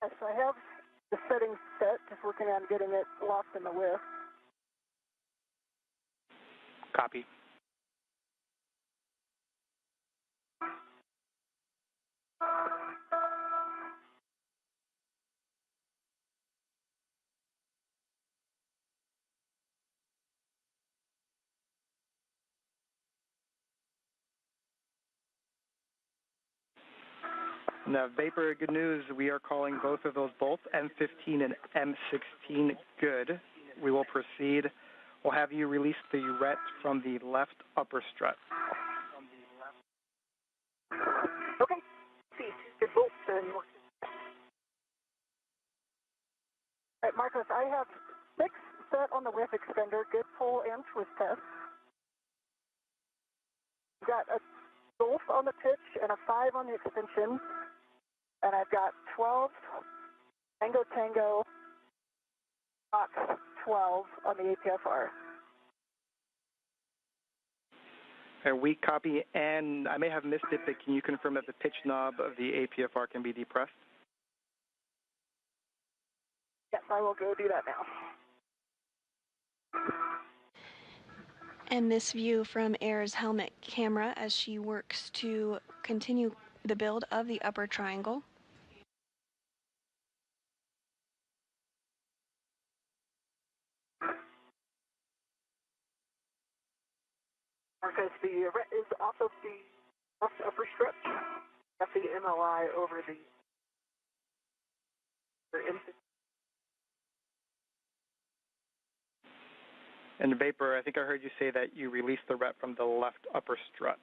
Yes, I have the settings set, just working on getting it locked in the whiff. Copy. Now, vapor, good news. We are calling both of those bolts, M15 and M16, good. We will proceed. We'll have you release the ret from the left upper strut. Okay. See, good bolts and. All right, Marcus, I have 6 set on the whiff extender, good pull and twist test. Got a golf on the pitch and a 5 on the extension. And I've got 12 Tango Tango, Fox 12 on the APFR. We copy, and I may have missed it, but can you confirm that the pitch knob of the APFR can be depressed? Yes, I will go do that now. And this view from Air's helmet camera as she works to continue the build of the upper triangle. Marcus, the ret is off of the left upper strut. Got the MLI over the And vapor, I think I heard you say that you released the ret from the left upper strut.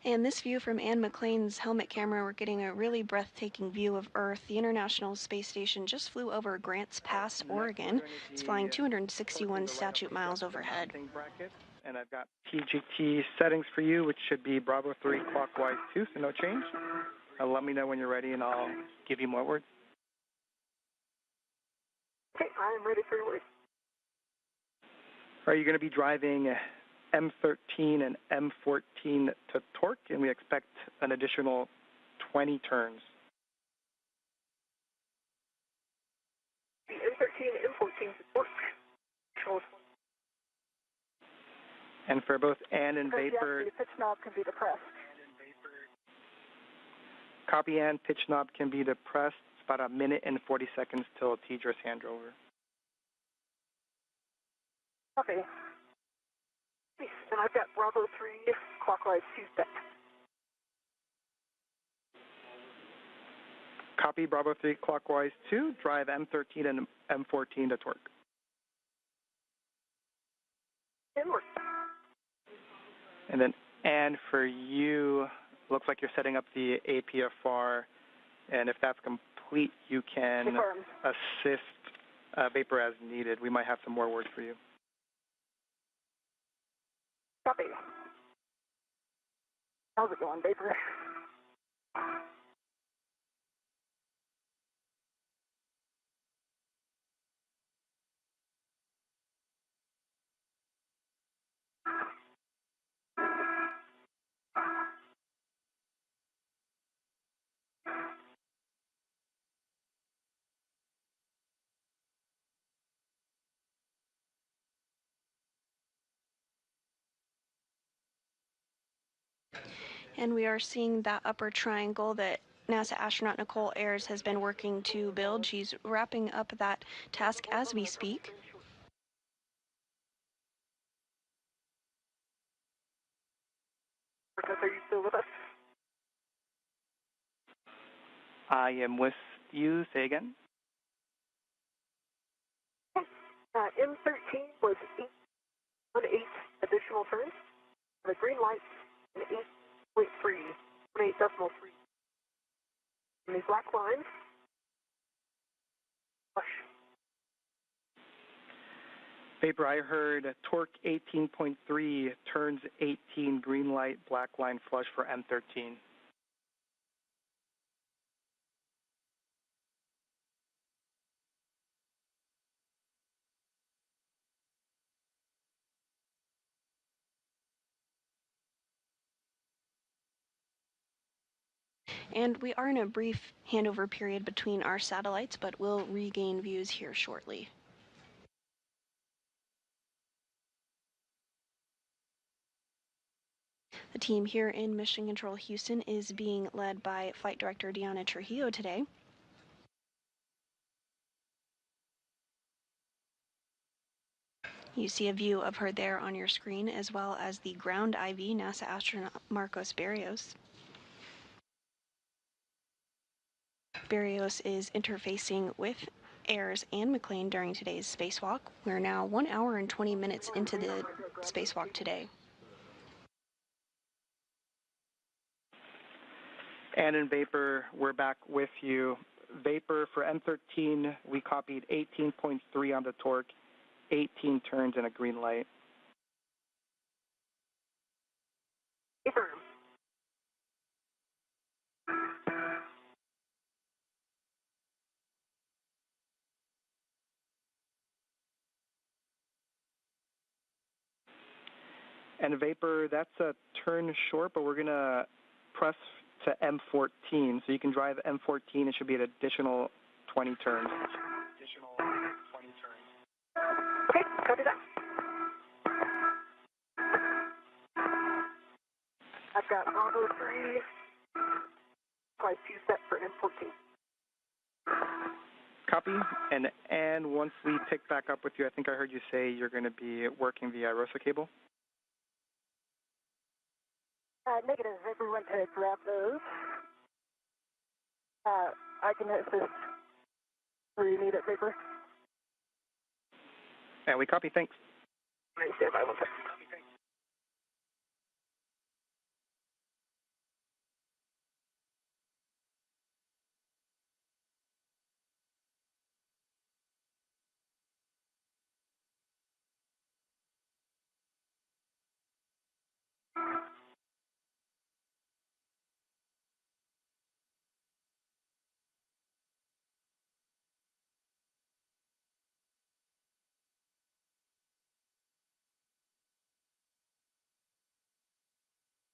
And this view from Ann McLean's helmet camera, we're getting a really breathtaking view of Earth. The International Space Station just flew over Grants Pass, Oregon. It's flying 261 statute miles overhead. And I've got TGT settings for you, which should be Bravo 3 clockwise 2, so no change. Let me know when you're ready, and I'll give you more words. Okay, I am ready for your words. Are you going to be driving M13 and M14 to torque, and we expect an additional 20 turns? The M13 and M14 to torque. And for both Ann and vapor, the pitch knob can be depressed. Copy and pitch knob can be depressed. It's about 1 minute and 40 seconds till TDRS handover. Copy. And I've got Bravo 3 clockwise 2 set. Copy Bravo 3 clockwise 2. Drive M13 and M14 to torque. Inward. And then, and for you, looks like you're setting up the APFR, and if that's complete, you can Confirmed. assist vapor as needed. We might have some more words for you. Copy. How's it going, vapor? And we are seeing that upper triangle that NASA astronaut Nicole Ayers has been working to build. She's wrapping up that task as we speak. Are you still with us? I am with you. Say again. M13 was 8 additional turns. The green light 8.3, 28.3. And these black lines, flush. Vapor, I heard torque 18.3, turns 18, green light, black line, flush for M13. And we are in a brief handover period between our satellites, but we'll regain views here shortly. The team here in Mission Control Houston is being led by Flight Director Diana Trujillo today. You see a view of her there on your screen, as well as the ground IV, NASA astronaut Marcos Berrios. Berrios is interfacing with Ayers and McLean during today's spacewalk. We're now 1 hour and 20 minutes into the spacewalk today. And in Vapor, we're back with you. Vapor for M13, we copied 18.3 on the torque, 18 turns and a green light. Vapor. And Vapor, that's a turn short, but we're going to press to M14. So you can drive M14. It should be an additional 20 turns. Okay, copy that. I've got Rojo 3, quite 2 set for M14. Copy. And once we pick back up with you, I think I heard you say you're going to be working the ROSA cable. Negative. Vapor went to grab those. I can assist where you need it, Vapor. And we copy. Thanks. Stand by 1 second.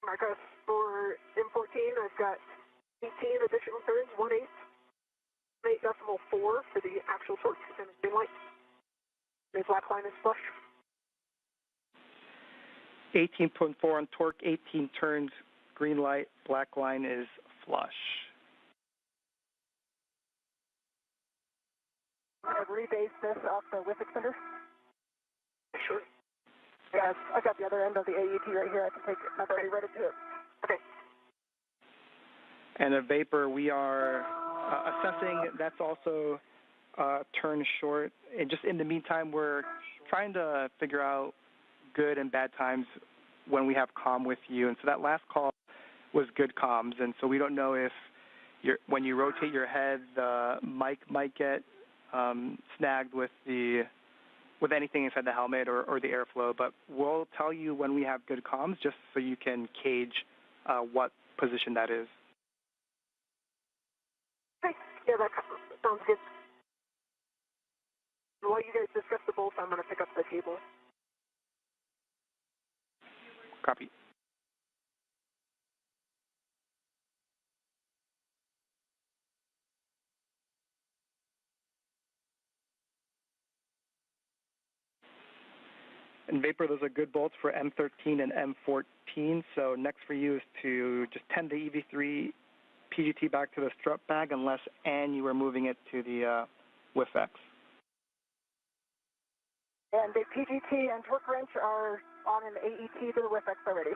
Marcos, for M14, I've got 18 additional turns, 1/8, 8.4 for the actual torque and the green light. The black line is flush. 18.4 on torque, 18 turns, green light, black line is flush. I've rebased this off the WIF extender. Sure. Yeah, I've got the other end of the AET right here. I can take it. I've already read it to it. Okay. And a Vapor, we are assessing. That's also turn short. And just in the meantime, we're trying to figure out good and bad times when we have comm with you. And so that last call was good comms. And so we don't know if when you rotate your head, the mic might get snagged with anything inside the helmet or the airflow. But we'll tell you when we have good comms, just so you can gauge what position that is. Okay. Yeah, that sounds good. While you guys discuss the bolts, I'm going to pick up the cable. Copy. And Vapor, those are good bolts for M13 and M14. So next for you is to just tend the EV3 PGT back to the strut bag unless you are moving it to the WIF-X. And the PGT and torque wrench are on an AET to the WIF-X already.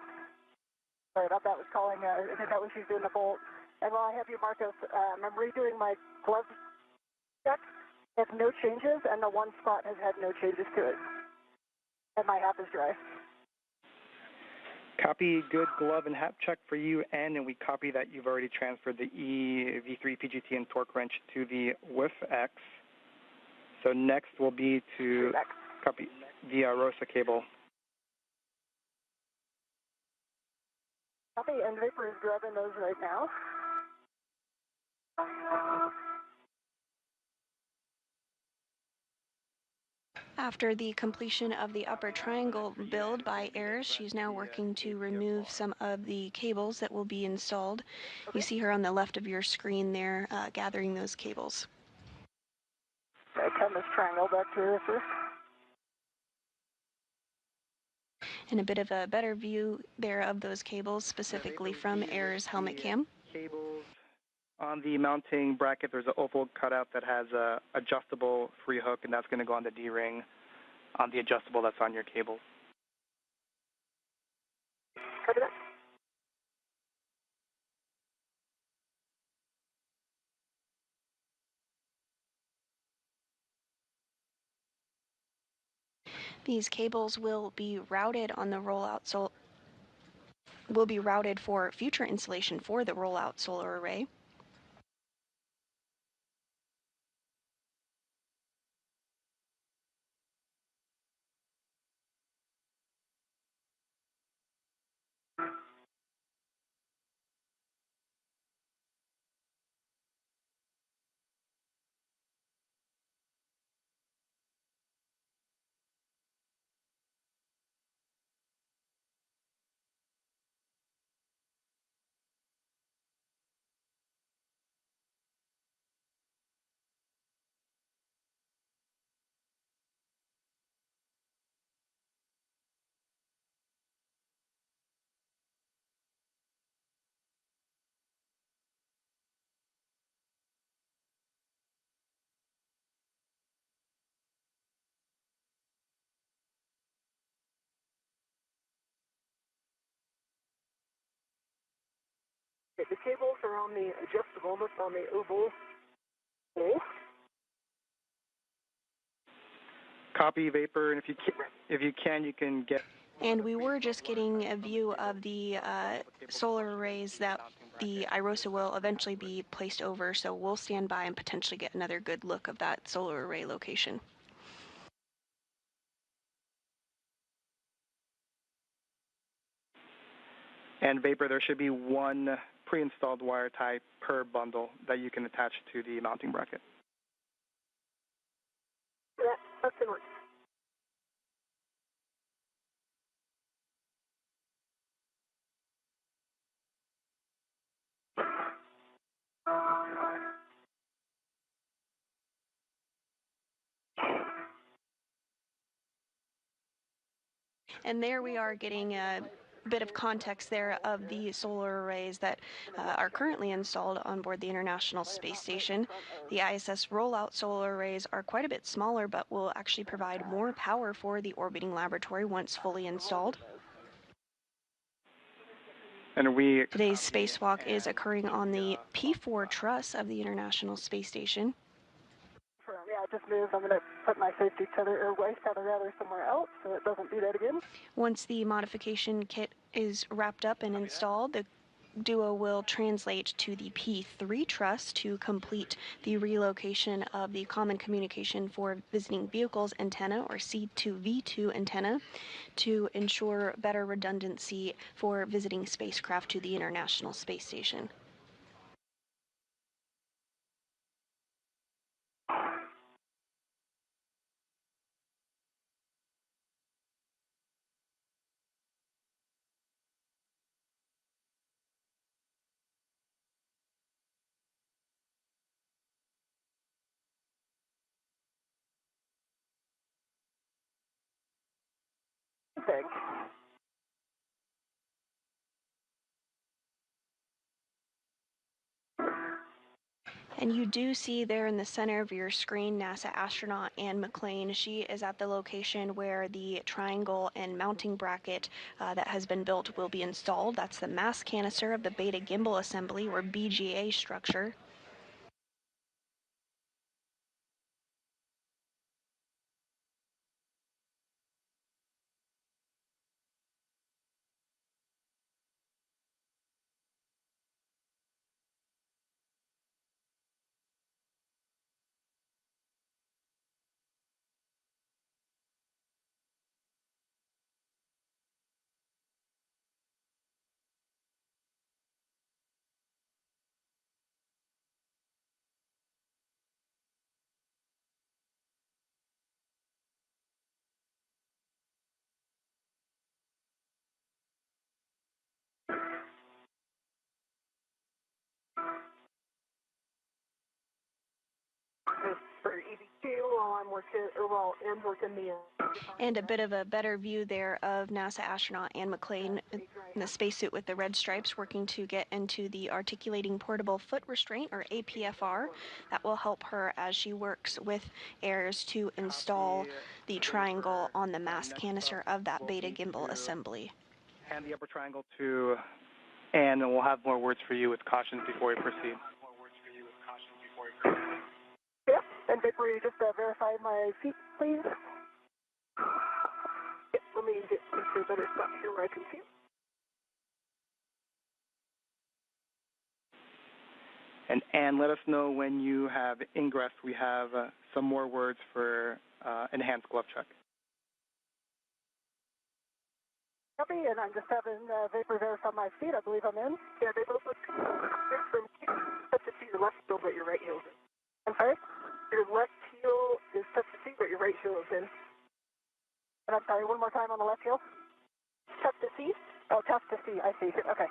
Sorry about that. Was calling. I think that when she's doing the bolt. And while I have you, Marcos, I'm redoing my glove check. It has no changes, and the one spot has had no changes to it. And my half is dry. Copy, good glove and hat check for you, and we copy that you've already transferred the E, V3, PGT, and torque wrench to the WIF X. So next will be to copy the ROSA cable. Copy, and Vapor is grabbing those right now. After the completion of the upper triangle build by Ayers, she's now working to remove some of the cables that will be installed. You see her on the left of your screen there, gathering those cables. Okay, come this triangle back to this. And a bit of a better view there of those cables, specifically from Ayers' helmet cam. Cables on the mounting bracket, there's an oval cutout that has a adjustable free hook, and that's going to go on the D-ring on the adjustable that's on your cable. Copy that. These cables will be routed on the rollout, so will be routed for future installation for the rollout solar array. Okay, the cables are on the adjustable, that's on the oval. Okay. Copy, Vapor, and if you can, you can get... And we were just getting a view of the solar arrays that the IROSA will eventually be placed over, so we'll stand by and potentially get another good look of that solar array location. And Vapor, there should be one pre-installed wire tie per bundle that you can attach to the mounting bracket. Yeah, that's in order. And there we are getting a bit of context there of the solar arrays that are currently installed on board the International Space Station. The ISS rollout solar arrays are quite a bit smaller, but will actually provide more power for the orbiting laboratory once fully installed. And Today's spacewalk is occurring on the P4 truss of the International Space Station. Yeah, I just moved. I'm going to put my safety tether, or waist tether rather, somewhere else so it doesn't do that again. Once the modification kit is wrapped up and installed, the duo will translate to the P3 truss to complete the relocation of the Common Communication for Visiting Vehicles antenna, or C2V2 antenna, to ensure better redundancy for visiting spacecraft to the International Space Station. Big. And you do see there in the center of your screen NASA astronaut Anne McClain. She is at the location where the triangle and mounting bracket that has been built will be installed. That's the mass canister of the Beta Gimbal Assembly, or BGA structure. for EV2 while I'm working, or while Anne's working the. And a bit of a better view there of NASA astronaut Anne McClain in the spacesuit with the red stripes working to get into the articulating portable foot restraint, or APFR. That will help her as she works with Ayers to install the triangle on the mast canister of that beta gimbal assembly. Hand the upper triangle to Anne, and we'll have more words for you with cautions before we proceed. Yep, and before you just verify my feet, please. Yep, let me get into a better spot here where I can see. And Anne, let us know when you have ingress. We have some more words for enhanced glove check. Copy, and I'm just having Vapor verify my feet. I believe I'm in. Yeah, they both look from touch to see your left heel, but your right heel is in. I'm sorry? Your left heel is touch to see, but your right heel is in. And I'm sorry, one more time on the left heel. Tough to see? Oh, tough to see. I see. Okay.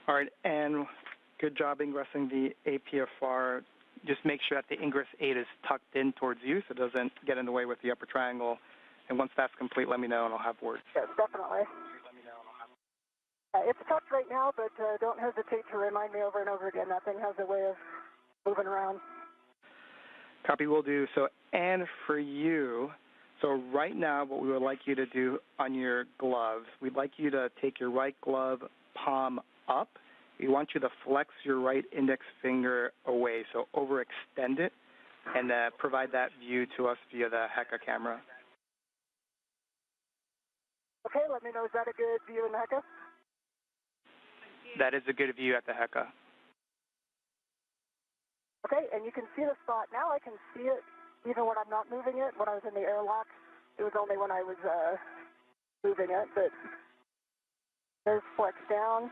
All right, and good job ingressing the APFR. Just make sure that the ingress 8 is tucked in towards you so it doesn't get in the way with the upper triangle. And once that's complete, let me know and I'll have words. Yes, definitely. It's tucked right now, but don't hesitate to remind me over and over again. That thing has a way of moving around. Copy, will do. So, Anne, for you, so right now what we would like you to do on your gloves, we'd like you to take your right glove palm up. We want you to flex your right index finger away, so overextend it, and provide that view to us via the HECA camera. Okay, let me know, is that a good view in the HECA? That is a good view at the HECA. Okay, and you can see the spot. Now I can see it even when I'm not moving it. When I was in the airlock, it was only when I was moving it, but there's flex down,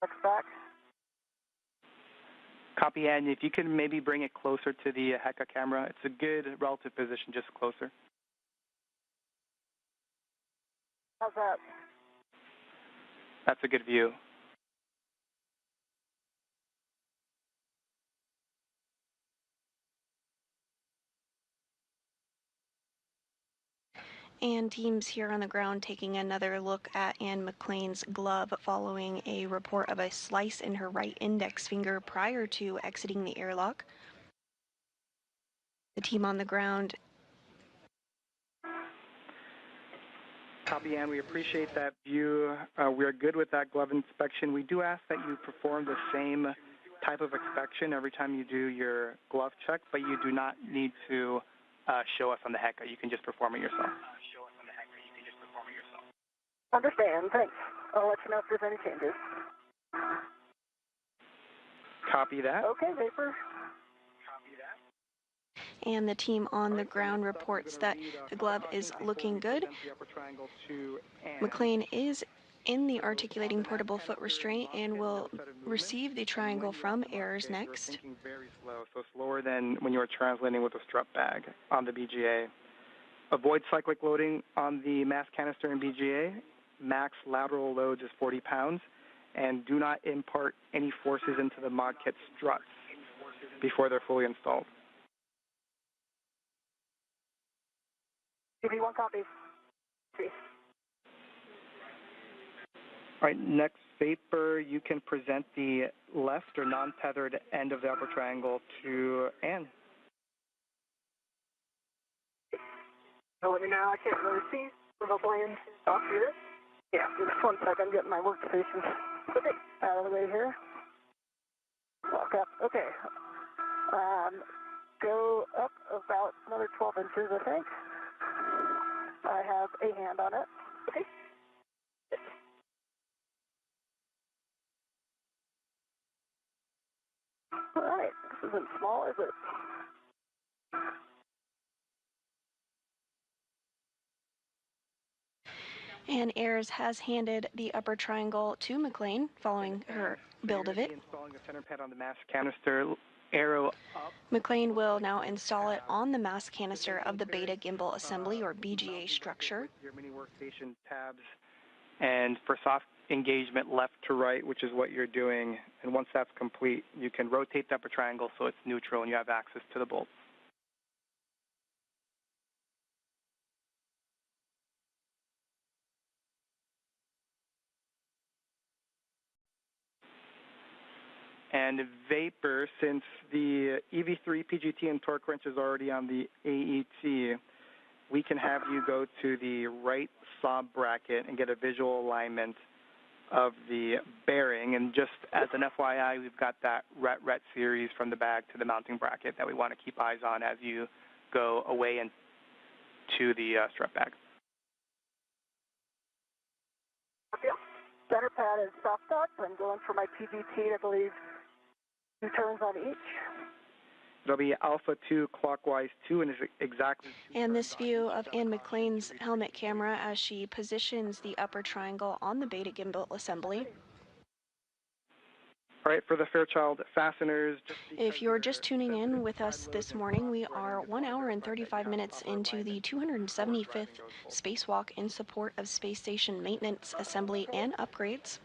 flex back. Copy, Anne. If you can maybe bring it closer to the HECA camera. It's a good relative position, just closer. How's that? That's a good view. And teams here on the ground taking another look at Anne McClain's glove following a report of a slice in her right index finger prior to exiting the airlock. The team on the ground. Copy, Anne. We appreciate that view. We are good with that glove inspection. We do ask that you perform the same type of inspection every time you do your glove check, but you do not need to show us on the HECA. You can just perform it yourself. Understand. Thanks. I'll let you know if there's any changes. Copy that. Okay, Vapor. And the team on the ground reports that the glove is looking good. McClain is in the articulating portable foot restraint and will receive the triangle from Ayers next. Very slow, so slower than when you were translating with a strap bag on the BGA. Avoid cyclic loading on the mass canister in BGA. Max lateral loads is 40 pounds. And do not impart any forces into the mod kit struts before they're fully installed. Give me one copy. See. All right, next Vapor, you can present the left or non-tethered end of the upper triangle to Anne. So let me know. I can't really see. We'll go in off here. Yeah, just one second. I'm getting my workstation. Okay, out of the way here. Walk up. Okay. Go up about another 12 inches, I think. I have a hand on it. Okay. All right. This isn't small, is it? And Ayers has handed the upper triangle to McClain following her build of it. Installing the center pad on the mass canister. arrow up. McLean will now install it on the mass canister of the Beta Gimbal Assembly, or BGA, structure. Your mini workstation tabs, and for soft engagement left to right, which is what you're doing. And once that's complete, you can rotate the upper triangle so it's neutral and you have access to the bolts. And Vapor, since the EV3 PGT and torque wrench is already on the AET, we can have you go to the right saw bracket and get a visual alignment of the bearing. And just as an FYI, we've got that RET series from the bag to the mounting bracket that we want to keep eyes on as you go away and to the strut bag. Center pad is soft dock. I'm going for my PGT, I believe 2 turns on each. It'll be alpha 2 clockwise 2, and is exactly 2 And this view of Ann McLean's helmet camera as she positions the upper triangle on the Beta Gimbal Assembly. All right, for the Fairchild fasteners. If you're just tuning in with us this morning, we are 1 hour and 35 minutes into the 275th spacewalk in support of space station maintenance, assembly, and upgrades.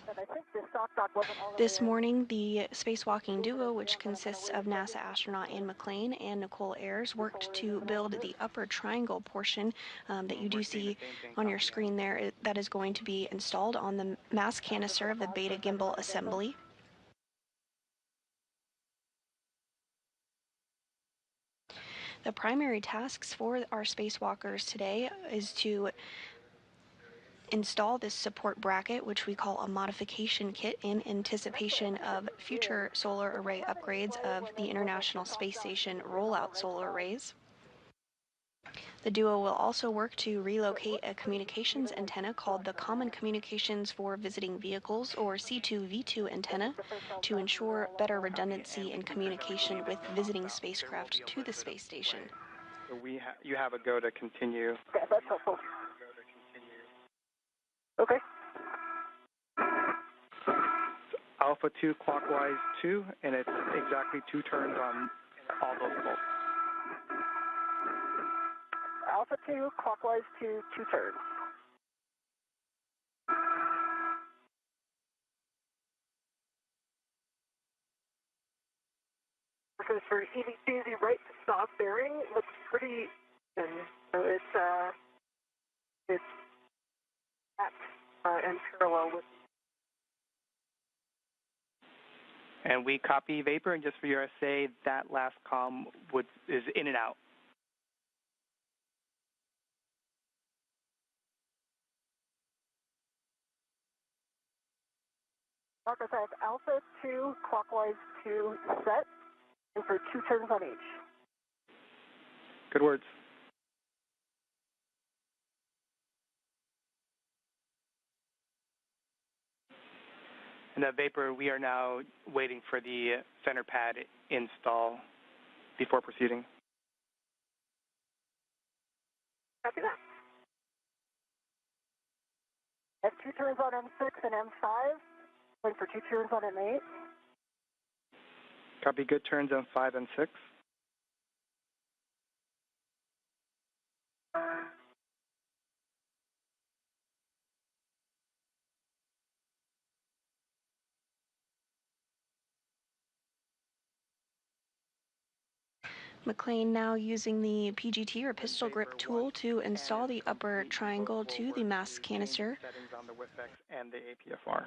This morning, the spacewalking duo, which consists of NASA astronaut Ann McLean and Nicole Ayers, worked to build the upper triangle portion that you do see on your screen there that is going to be installed on the mass canister of the Beta Gimbal Assembly. The primary tasks for our spacewalkers today is to install this support bracket, which we call a modification kit, in anticipation of future solar array upgrades of the International Space Station rollout solar arrays. The duo will also work to relocate a communications antenna called the Common Communications for Visiting Vehicles, or C2V2 antenna, to ensure better redundancy in communication with visiting spacecraft to the space station. So you have a go to continue. Okay, that's helpful. Okay. Alpha 2 clockwise 2, and it's exactly 2 turns on all those bolts. Alpha 2 clockwise 2, 2 turns. Because for EV2, the right stop bearing looks pretty thin. So it's at and parallel with. And we copy Vapor, and just for your essay, that last comm is in and out. Marcus, I have Alpha 2 clockwise 2 set, and for 2 turns on each. Good words. And Vapor, we are now waiting for the center pad install before proceeding. Copy that. I have 2 turns on M6 and M5, going for 2 turns on M8. Copy, good turns on 5 and 6. McLean now using the PGT, or pistol grip tool, to install the upper triangle to the mass canister. Settings on the WIFX and the APFR.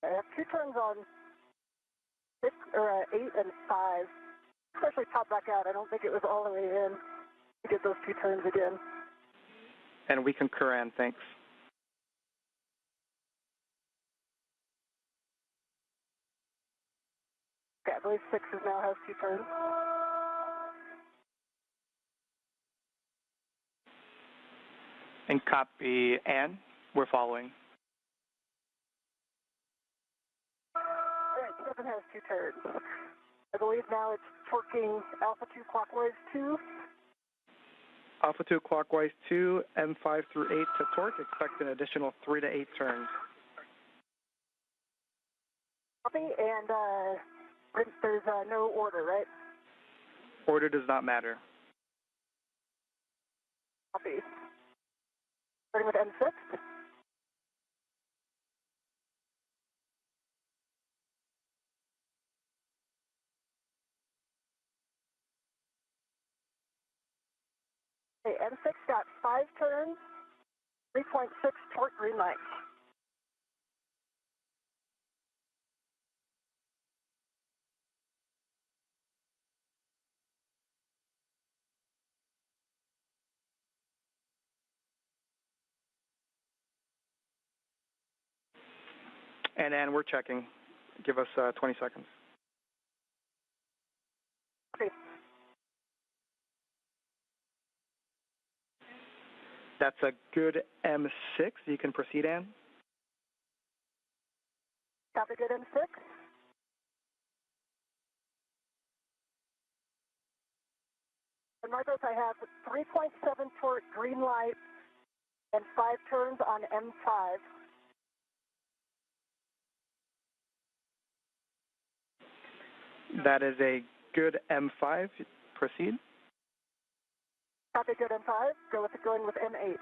I have 2 turns on or 8 and 5. Especially pop back out. I don't think it was all the way in to get those 2 turns again. And we concur, Ann. Thanks. Okay, I believe 6 now has 2 turns. And copy, Ann. We're following. All right, 7 has 2 turns. I believe now it's torquing alpha 2 clockwise 2. Alpha 2 clockwise 2, M5 through 8 to torque. Expect an additional 3 to 8 turns. Copy, and there's no order, right? Order does not matter. Copy. Starting with M6. Okay, M6 got 5 turns, 3.6 torque green light. And Ann, we're checking. Give us 20 seconds. Okay. That's a good M6. You can proceed, Ann. Copy, good M6. And Marcos, I have 3.7 torque green light and 5 turns on M5. That is a good M5. Proceed. Copy, good M5. Going with M8.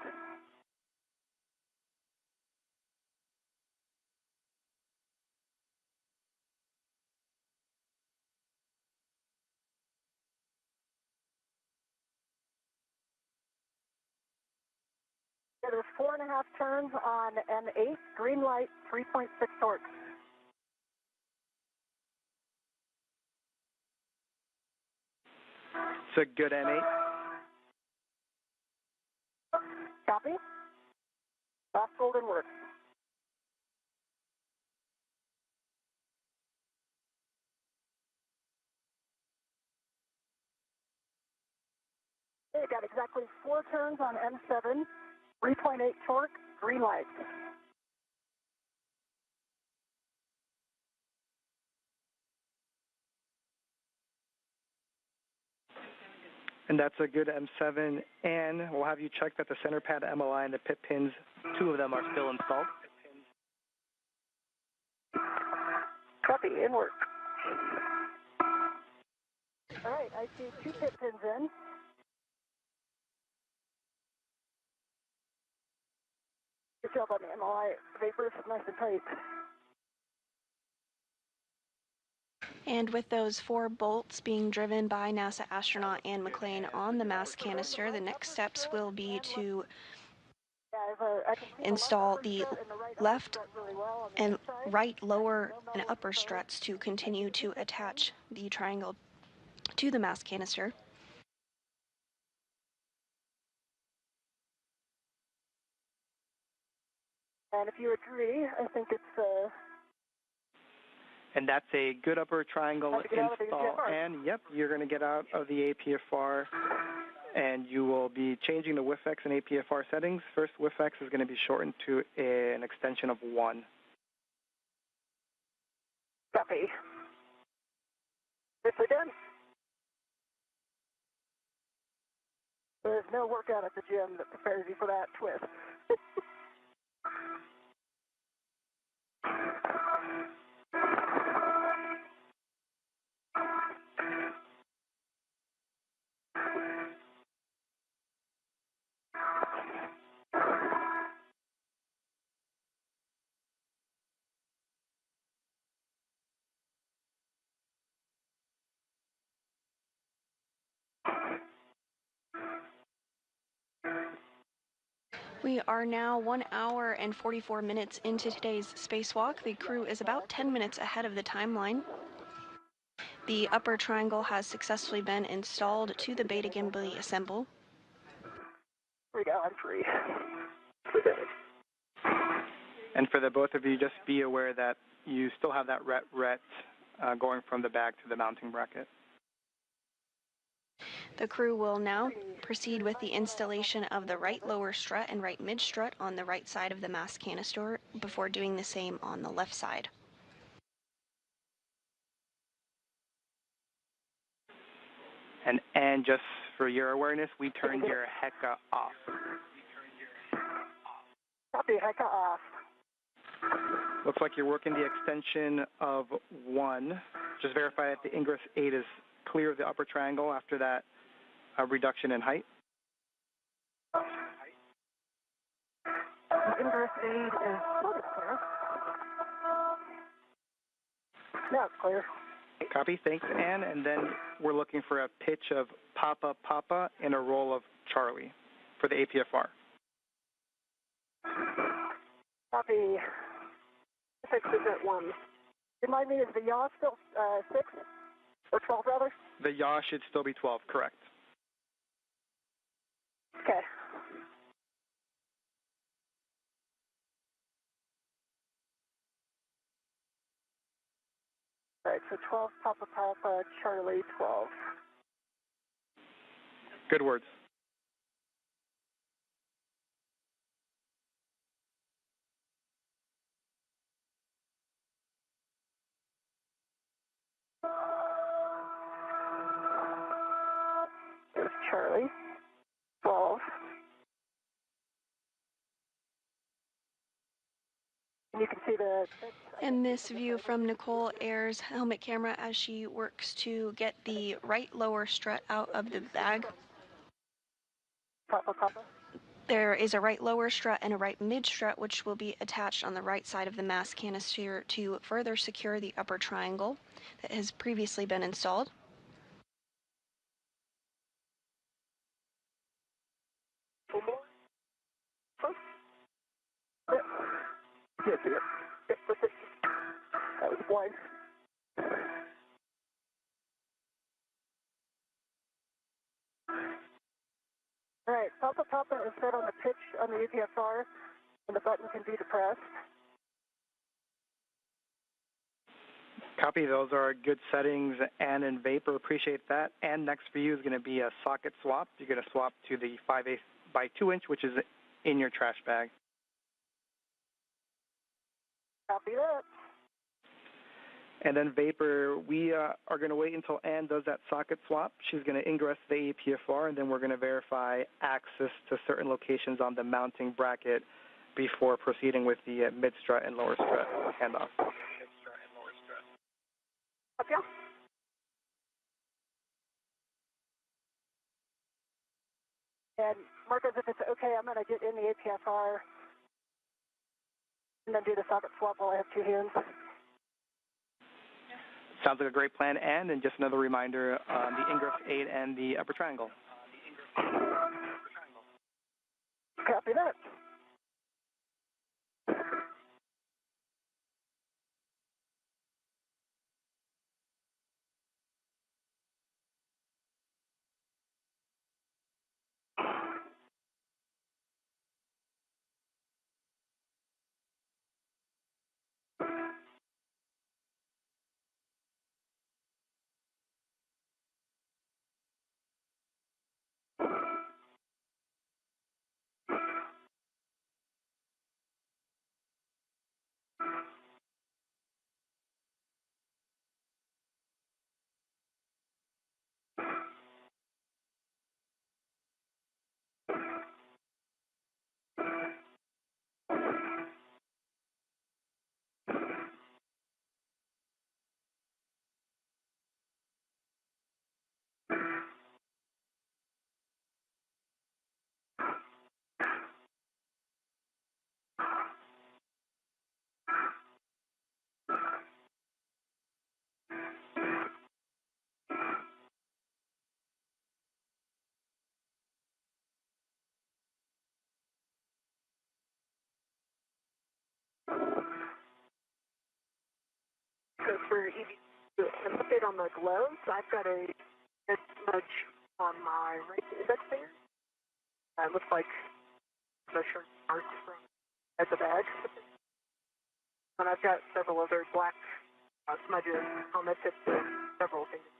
There's 4.5 turns on M8. Green light, 3.6 torque. It's a good M8. Copy. Last golden word. Okay, got exactly 4 turns on M7. 3.8 torque, green light. And that's a good M7. And we'll have you check that the center pad MLI and the pit pins, 2 of them are still installed. Copy, in work. All right, I see 2 pit pins in. Good job on the MLI. Vapors nice and tight. And with those 4 bolts being driven by NASA astronaut Ann McClain on the mass canister, the next steps will be to install the left and right lower and upper struts to continue to attach the triangle to the mass canister. And if you agree, I think it's And that's a good upper triangle install. And yep, you're going to get out of the APFR, and you will be changing the WIFX and APFR settings. First, WIFX is going to be shortened to an extension of 1. Copy. It's done. There's no workout at the gym that prepares you for that twist. We are now 1 hour and 44 minutes into today's spacewalk. The crew is about 10 minutes ahead of the timeline. The upper triangle has successfully been installed to the beta gimbal assemble. Here we go, I'm free. And for the both of you, just be aware that you still have that ret going from the bag to the mounting bracket. The crew will now proceed with the installation of the right lower strut and right mid strut on the right side of the mass canister before doing the same on the left side. And just for your awareness, we turned your HECA off. Copy, HECA off. Looks like you're working the extension of 1. Just verify that the ingress 8 is clear of the upper triangle after that reduction in height. The ingress 8 is clear. Now it's clear. Copy, thanks, Ann. And then we're looking for a pitch of Papa Papa and a roll of Charlie for the APFR. Copy. 6 is at 1. Remind me, is the yaw still 6? Or 12, rather? The yaw should still be 12, correct. Okay. All right, so 12 Papa Papa, Charlie 12. Good words. There's Charlie 12. And you can see the... And this view from Nicole Ayer's helmet camera as she works to get the right lower strut out of the bag. Papa Papa. There is a right lower strut and a right mid strut which will be attached on the right side of the mass canister to further secure the upper triangle that has previously been installed. That was 1. All right, Papa Papa is set on the pitch on the APFR, and the button can be depressed. Copy, those are good settings. Ann and Vapor, appreciate that. And next for you is going to be a socket swap. You're going to swap to the 5/8 by 2 inch, which is in your trash bag. Copy that. And then Vapor, we are going to wait until Ann does that socket swap. She's going to ingress the APFR, and then we're going to verify access to certain locations on the mounting bracket before proceeding with the mid-strut and lower strut handoff. Okay. And Marcos, if it's okay, I'm going to get in the APFR and then do the socket swap while I have 2 hands. Sounds like a great plan, Ann. And just another reminder on the ingress 8 and the upper triangle. Copy that. So for EV An update on the gloves. I've got a smudge on my right index finger. It looks like the shirt mark at the bag. And I've got several other black smudges on the tips of several fingers.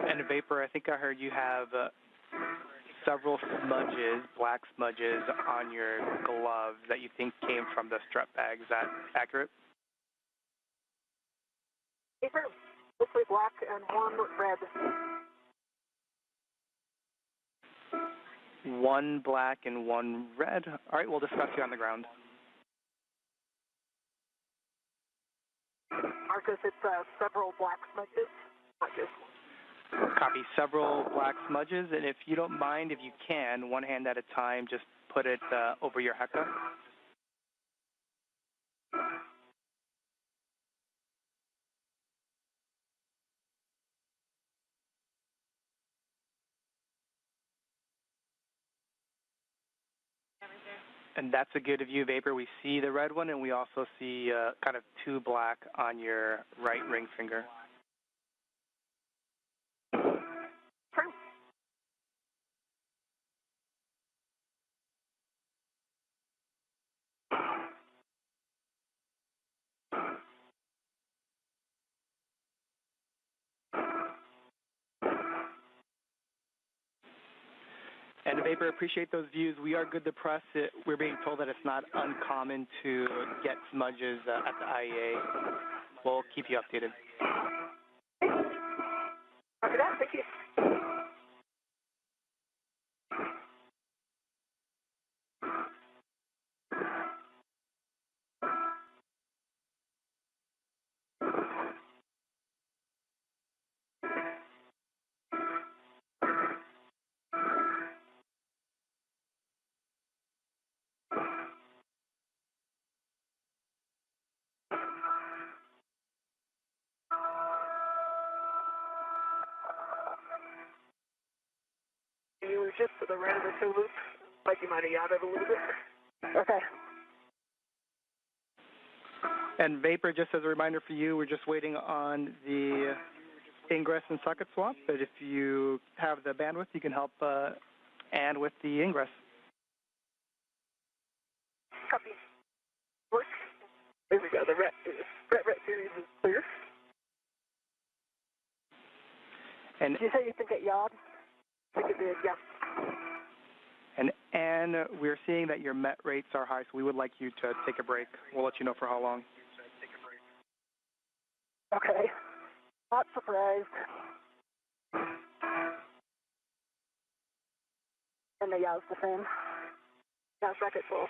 And Vapor, I think I heard you have several smudges, black smudges, on your gloves that you think came from the strap bag. Is that accurate? Paper, mostly black and one red. One black and one red. All right, we'll discuss you on the ground. Marcus, it's several black smudges. Not just one. Copy. Several black smudges, and if you don't mind, if you can, one hand at a time, just put it over your heka. And that's a good view, Vapor. We see the red one, and we also see kind of two black on your right ring finger. And Vapor, appreciate those views. We are good to press. We're being told that it's not uncommon to get smudges at the IEA. We'll keep you updated. After that, thank you. You were just to the right of the two loop, like you might have yachted a little bit. Okay. And Vapor, just as a reminder for you, we're just waiting on the ingress and socket swap, but if you have the bandwidth, you can help Ann with the ingress. Copy. Works. There we go. The ret series is clear. And did you say you think it yawed? I think it did, yeah. And Ann, we're seeing that your met rates are high, so we would like you to take a break. We'll let you know for how long. Okay. Not surprised. And the yaw's the same. Now it's back at 12.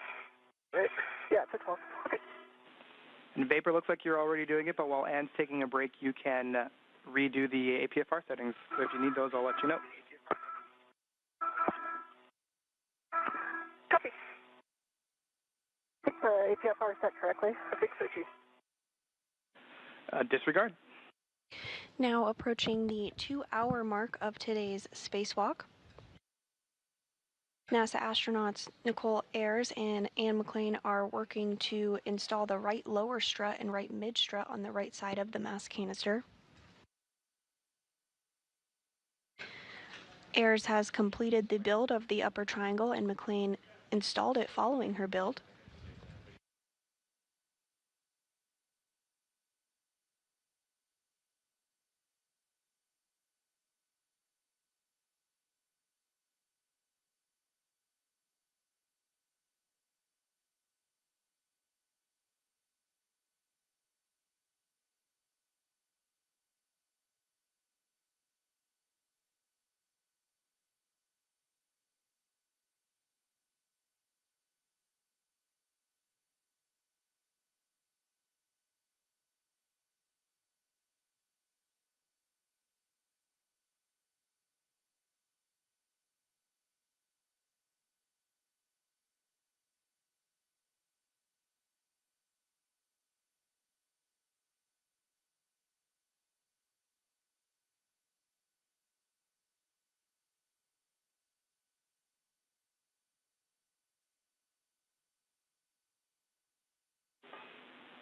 Right? Yeah, it's at 12. Okay. And Vapor, looks like you're already doing it, but while Ann's taking a break, you can redo the APFR settings. So if you need those, I'll let you know. Copy. I think the APFR is set correctly. I think so, Chief. Disregard. Now approaching the 2-hour mark of today's spacewalk. NASA astronauts Nicole Ayers and Ann McClain are working to install the right lower strut and right mid strut on the right side of the mass canister. Ayers has completed the build of the upper triangle and McClain installed it following her build.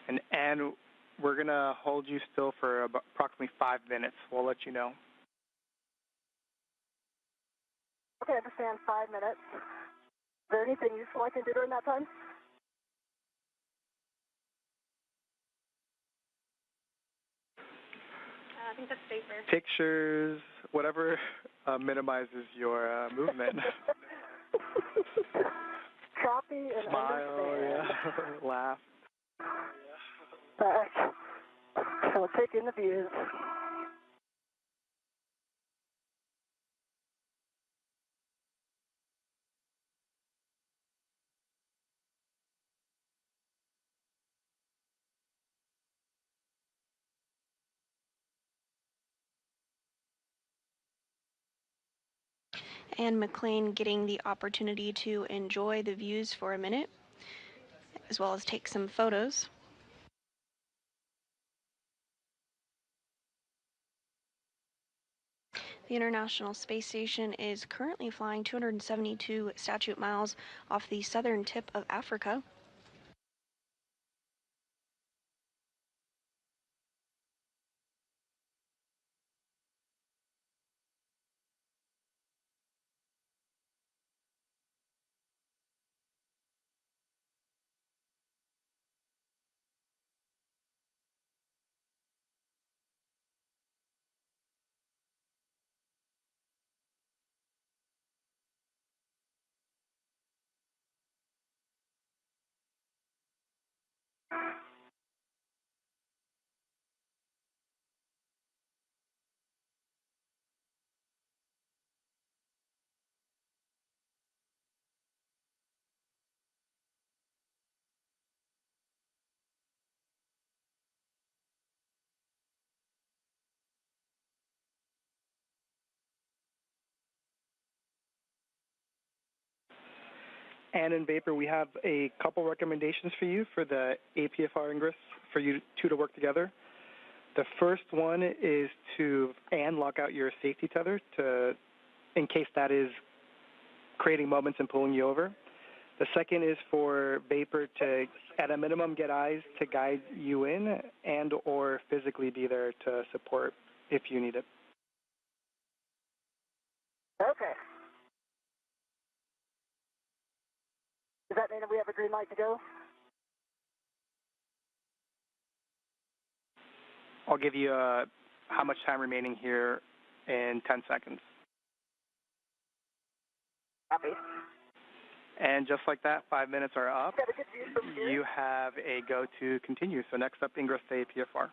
And we're going to hold you still for approximately 5 minutes. We'll let you know. Okay, I understand. 5 minutes. Is there anything useful I can do during that time? I think that's safer. Pictures, whatever minimizes your movement. Copy and Smile, understand. yeah. Laugh. Back. So we'll take in the views. And McLean getting the opportunity to enjoy the views for a minute, as well as take some photos. The International Space Station is currently flying 272 statute miles off the southern tip of Africa. And in Vapor, we have a couple recommendations for you for the APFR ingress for you two to work together. The first one is to lock out your safety tether in case that is creating moments and pulling you over. The second is for Vapor to, at a minimum, get eyes to guide you in and or physically be there to support if you need it. Okay. Does that mean that we have a green light to go? I'll give you how much time remaining here in 10 seconds. Copy. And just like that, 5 minutes are up. Got a good view from here. You have a go to continue. So next up, ingress to APFR.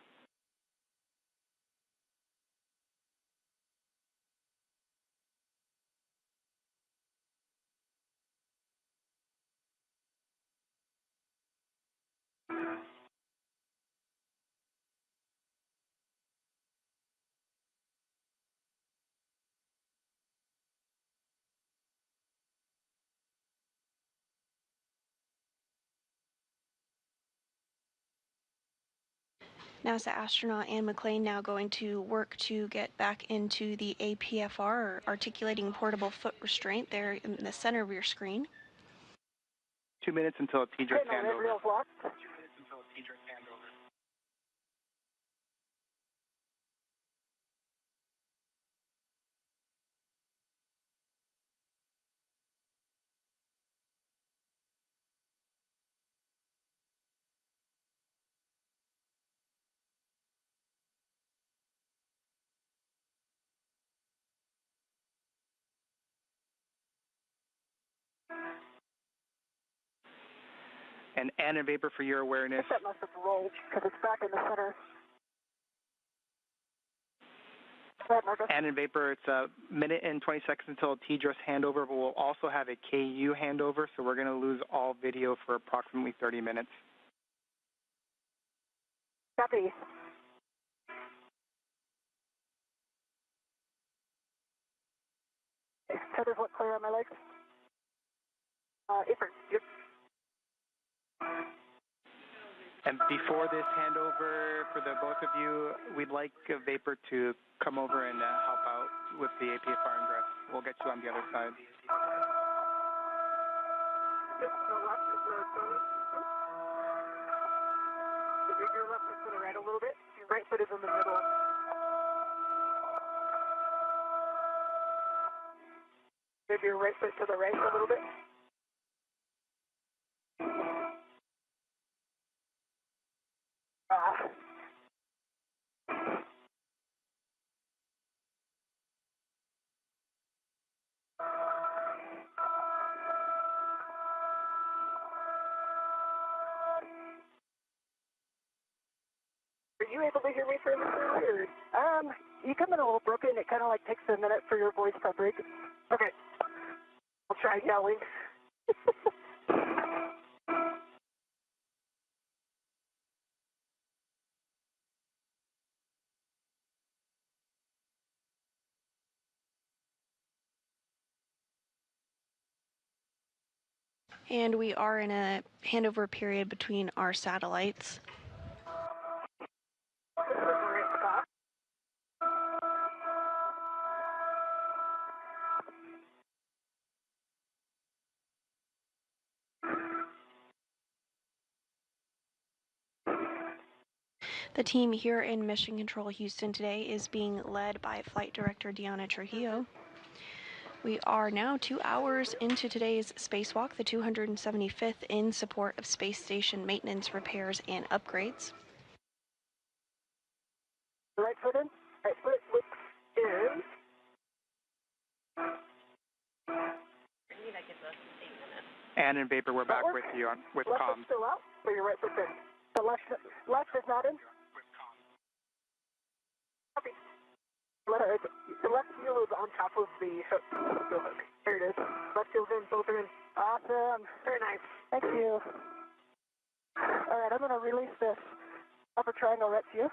NASA astronaut Anne McLean now going to work to get back into the APFR, or articulating portable foot restraint, there in the center of your screen. 2 minutes until a TDRS Okay, handover. reel's locked. 2 minutes until a TDRS handover. And Anne and Vapor, for your awareness. That must have rolled because it's back in the center. And in Vapor, it's a minute and 20 seconds until a TDRS handover, but we'll also have a KU handover, so we're going to lose all video for approximately 30 minutes. Copy. Tethers look clear on my legs. Apron. Yep. And before this handover for the both of you, we'd like Vapor to come over and help out with the APFR ingress. We'll get you on the other side. Move your left foot to the right a little bit. Your right foot is in the middle. Move your right foot to the right a little bit. Are you able to hear me fairly clearly? You come in a little broken. It kind of like takes a minute for your voice to break. Okay. I'll try yelling. And we are in a handover period between our satellites. The team here in Mission Control Houston today is being led by Flight Director Deanna Trujillo. We are now 2 hours into today's spacewalk, the 275th in support of space station maintenance, repairs, and upgrades. Right foot in. Right foot looks in. And in Vapor, we're back with you with left comms. Foot still out, but your right foot's in. The left is not in. Copy. The left heel is on top of the hook. There it is. Left heel's in, both are in. Awesome. Very nice. Thank you. All right, I'm going to release this upper triangle right to you.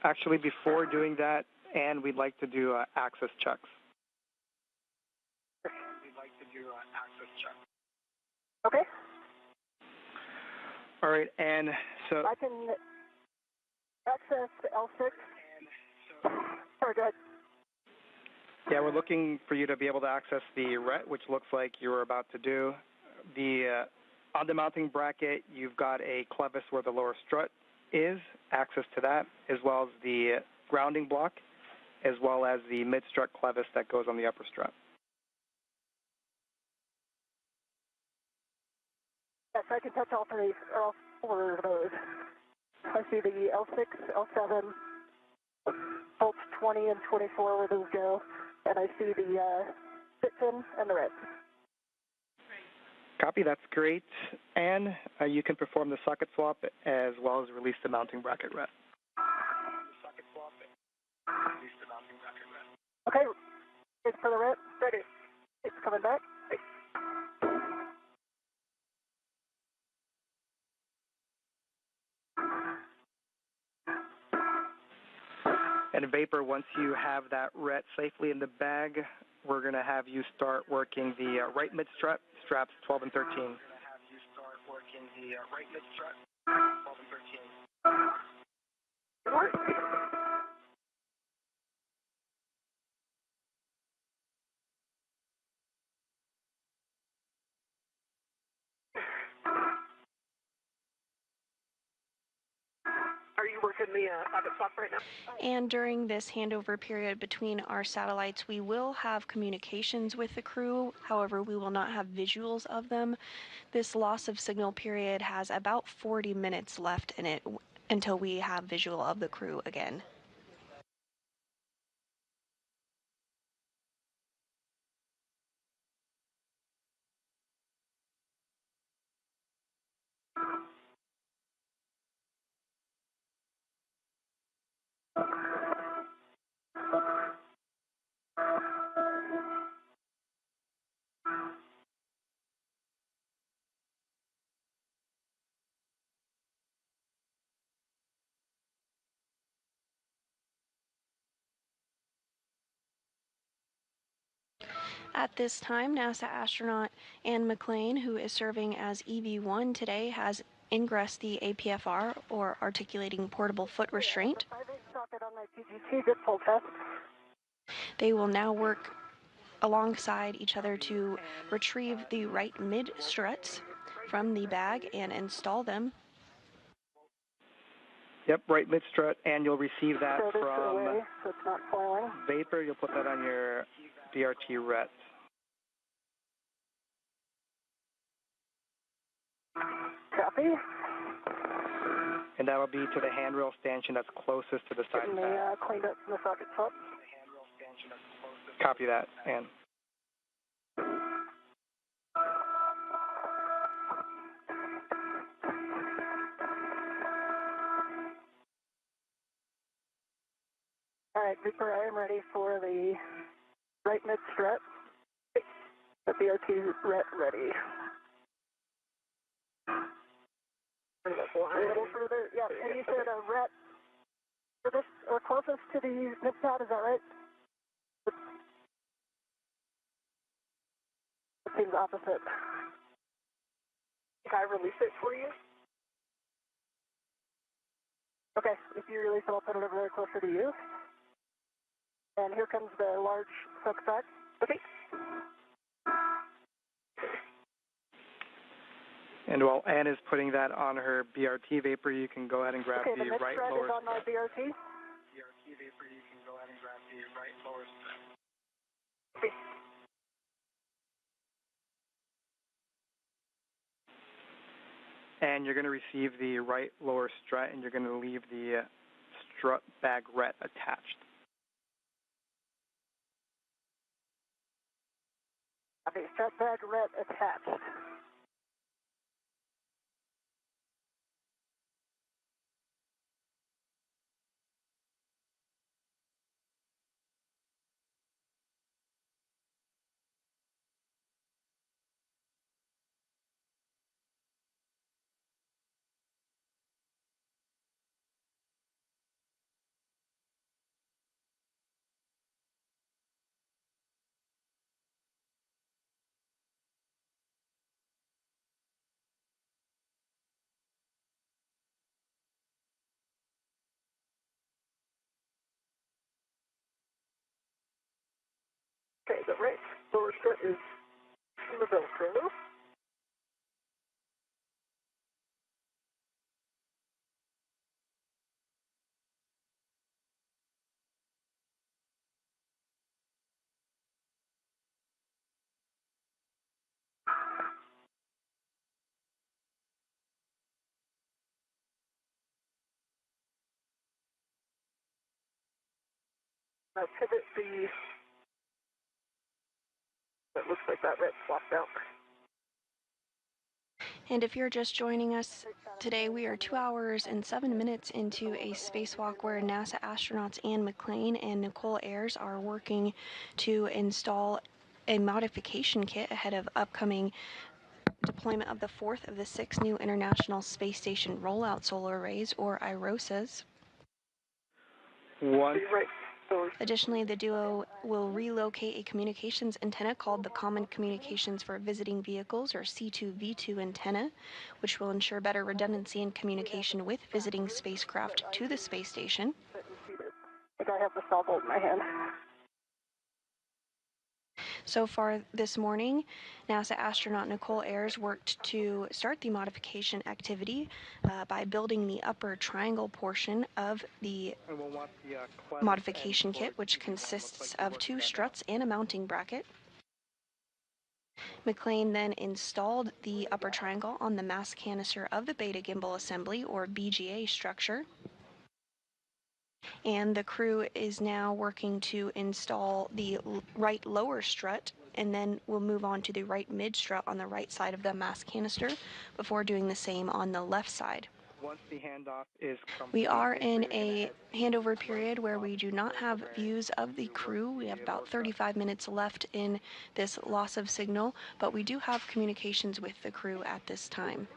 Actually, before doing that, and we'd like to do access checks. Okay. All right, and so I can access the L6. Sorry, go ahead. yeah, we're looking for you to be able to access the RET, which looks like you were about to do. The on the mounting bracket, you've got a clevis where the lower strut is, access to that, as well as the grounding block, as well as the mid-strut clevis that goes on the upper strut. Yes, I can touch all three, or all four of those. I see the L6, L7, bolts 20 and 24 where those go, and I see the fit-in and the red. Copy, that's great. And you can perform the socket swap as well as release the mounting bracket red. Okay, it's for the red. Ready. It's coming back. And Vapor, once you have that RET safely in the bag, we're going to have you start working the right mid-strut, straps 12 and 13. We're going to have you start working the right mid-strut, 12 and 13. Are you working the socket swap right now? And during this handover period between our satellites, we will have communications with the crew. However, we will not have visuals of them. This loss of signal period has about 40 minutes left in it until we have visual of the crew again. At this time, NASA astronaut Anne McLean, who is serving as EV1 today, has ingressed the APFR, or Articulating Portable Foot Restraint. They will now work alongside each other to retrieve the right mid struts from the bag and install them. Yep, right mid-strut, and you'll receive that so from away, so it's not foiling. vapor. You'll put that on your BRT ret. Copy. And that'll be to the handrail stanchion that's closest to the side Getting pad. cleaned up in the socket top. Copy that, Ann. All right, Vapor, I am ready for the right mid-strut. The BRT ret ready. A little further, yeah, and you said a ret furthest or closest to the mid-pad, is that right? It seems opposite. Can I release it for you? Okay, if you release it, I'll put it over there closer to you. And here comes the large soak sack. Okay. And while Ann is putting that on her BRT vapor, you can go ahead and grab the right is lower on my strut. BRT. BRT vapor, you can go ahead and grab the right lower strut. Okay. And you're going to receive the right lower strut, and you're going to leave the strut bag ret attached. Okay, strut bag ret attached. Okay, the right lower strut is in the Velcro. Now pivot the, it looks like that ret swapped out. And if you're just joining us today, we are 2 hours and 7 minutes into a spacewalk where NASA astronauts Ann McClain and Nicole Ayers are working to install a modification kit ahead of upcoming deployment of the fourth of the 6 new International Space Station Rollout Solar Arrays, or IROSAs. Additionally, the duo will relocate a communications antenna called the Common Communications for Visiting Vehicles, or C2V2 antenna, which will ensure better redundancy in communication with visiting spacecraft to the space station. I think I have the saw bolt in my hand. So far this morning, NASA astronaut Nicole Ayers worked to start the modification activity by building the upper triangle portion of the modification kit, which consists of 2 struts and a mounting bracket. McClain then installed the upper triangle on the mass canister of the beta gimbal assembly, or BGA structure. And the crew is now working to install the right lower strut, and then we'll move on to the right mid strut on the right side of the mass canister before doing the same on the left side. Once the handoff is complete, we are in a handover period where we do not have views of the crew. We have about 35 minutes left in this loss of signal, but we do have communications with the crew at this time.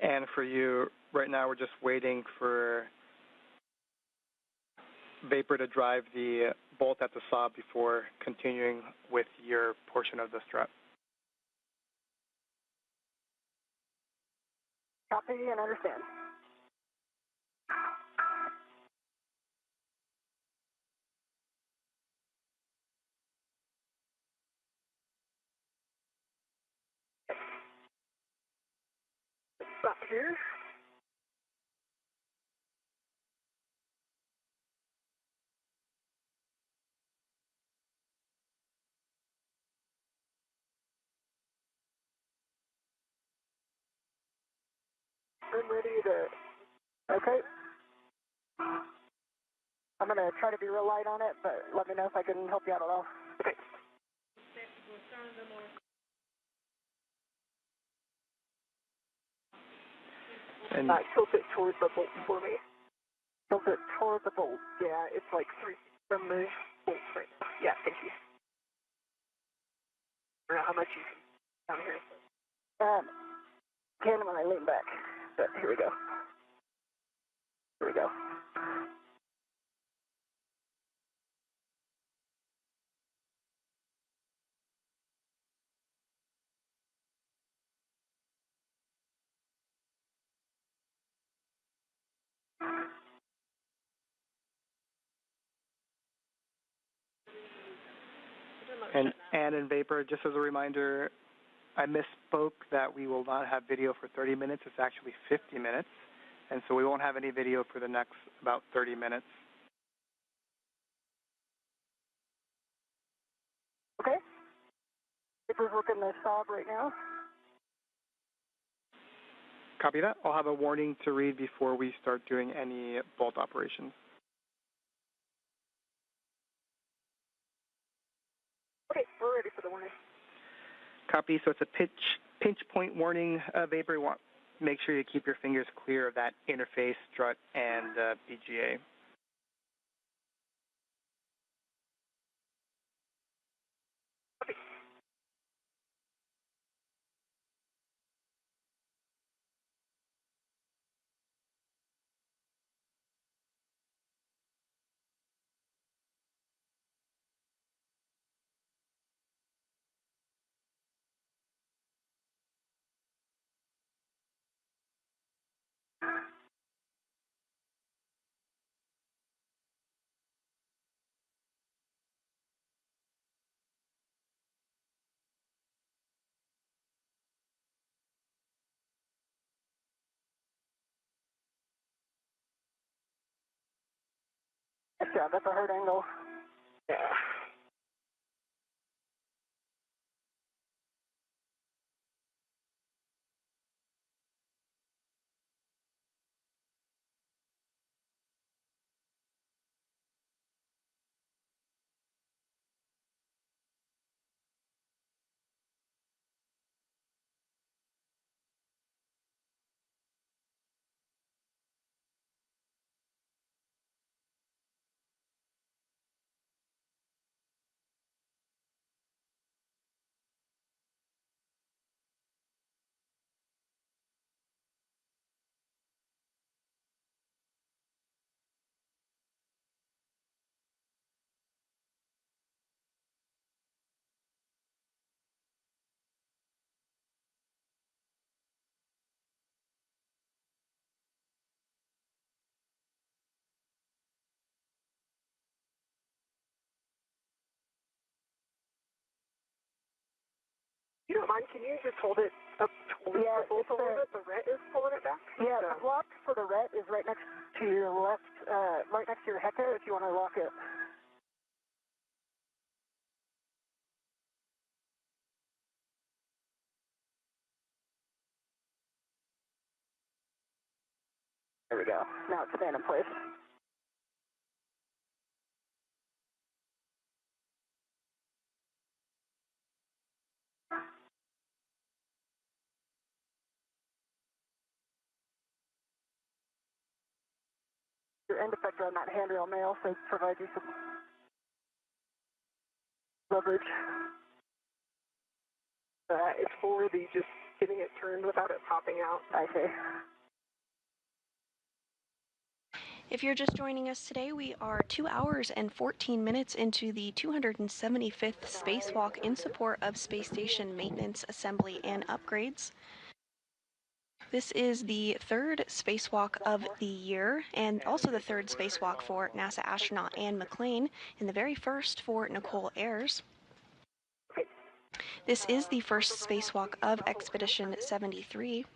And for you, right now we're just waiting for vapor to drive the bolt at the saw before continuing with your portion of the strut. Copy and understand. Stop here. I'm ready to, okay. I'm going to try to be real light on it, but let me know if I can help you out at all. Okay. And Tilt it towards the bolt for me. Tilt it toward the bolt. Yeah, it's like 3 feet from the bolt right now. Yeah, thank you. I don't know how much you can down here. Can when I lean back. But here we go. Here we go. And in Vapor, just as a reminder, I misspoke that we will not have video for 30 minutes. It's actually 50 minutes. And so we won't have any video for the next about 30 minutes. Okay. Vapor's working the sob right now. Copy that. I'll have a warning to read before we start doing any bolt operations. Okay, we're ready for the warning. Copy. So it's a pinch point warning, Vapor. You want make sure you keep your fingers clear of that interface, strut, and BGA. Good job. That's a hard angle. Yeah. You don't mind, can you just hold it up towards the bolt a little bit? The ret is pulling it back? Yeah, the block for the ret is right next to your left, right next to your heca if you want to lock it. There we go. Now it's staying in place. Your end effector on that handrail may also provide you some leverage. It's for the just getting it turned without it popping out. I see. If you're just joining us today, we are 2 hours and 14 minutes into the 275th spacewalk in support of space station maintenance, assembly, and upgrades. This is the third spacewalk of the year, and also the third spacewalk for NASA astronaut Anne McClain, and the very first for Nicole Ayers. This is the first spacewalk of Expedition 73.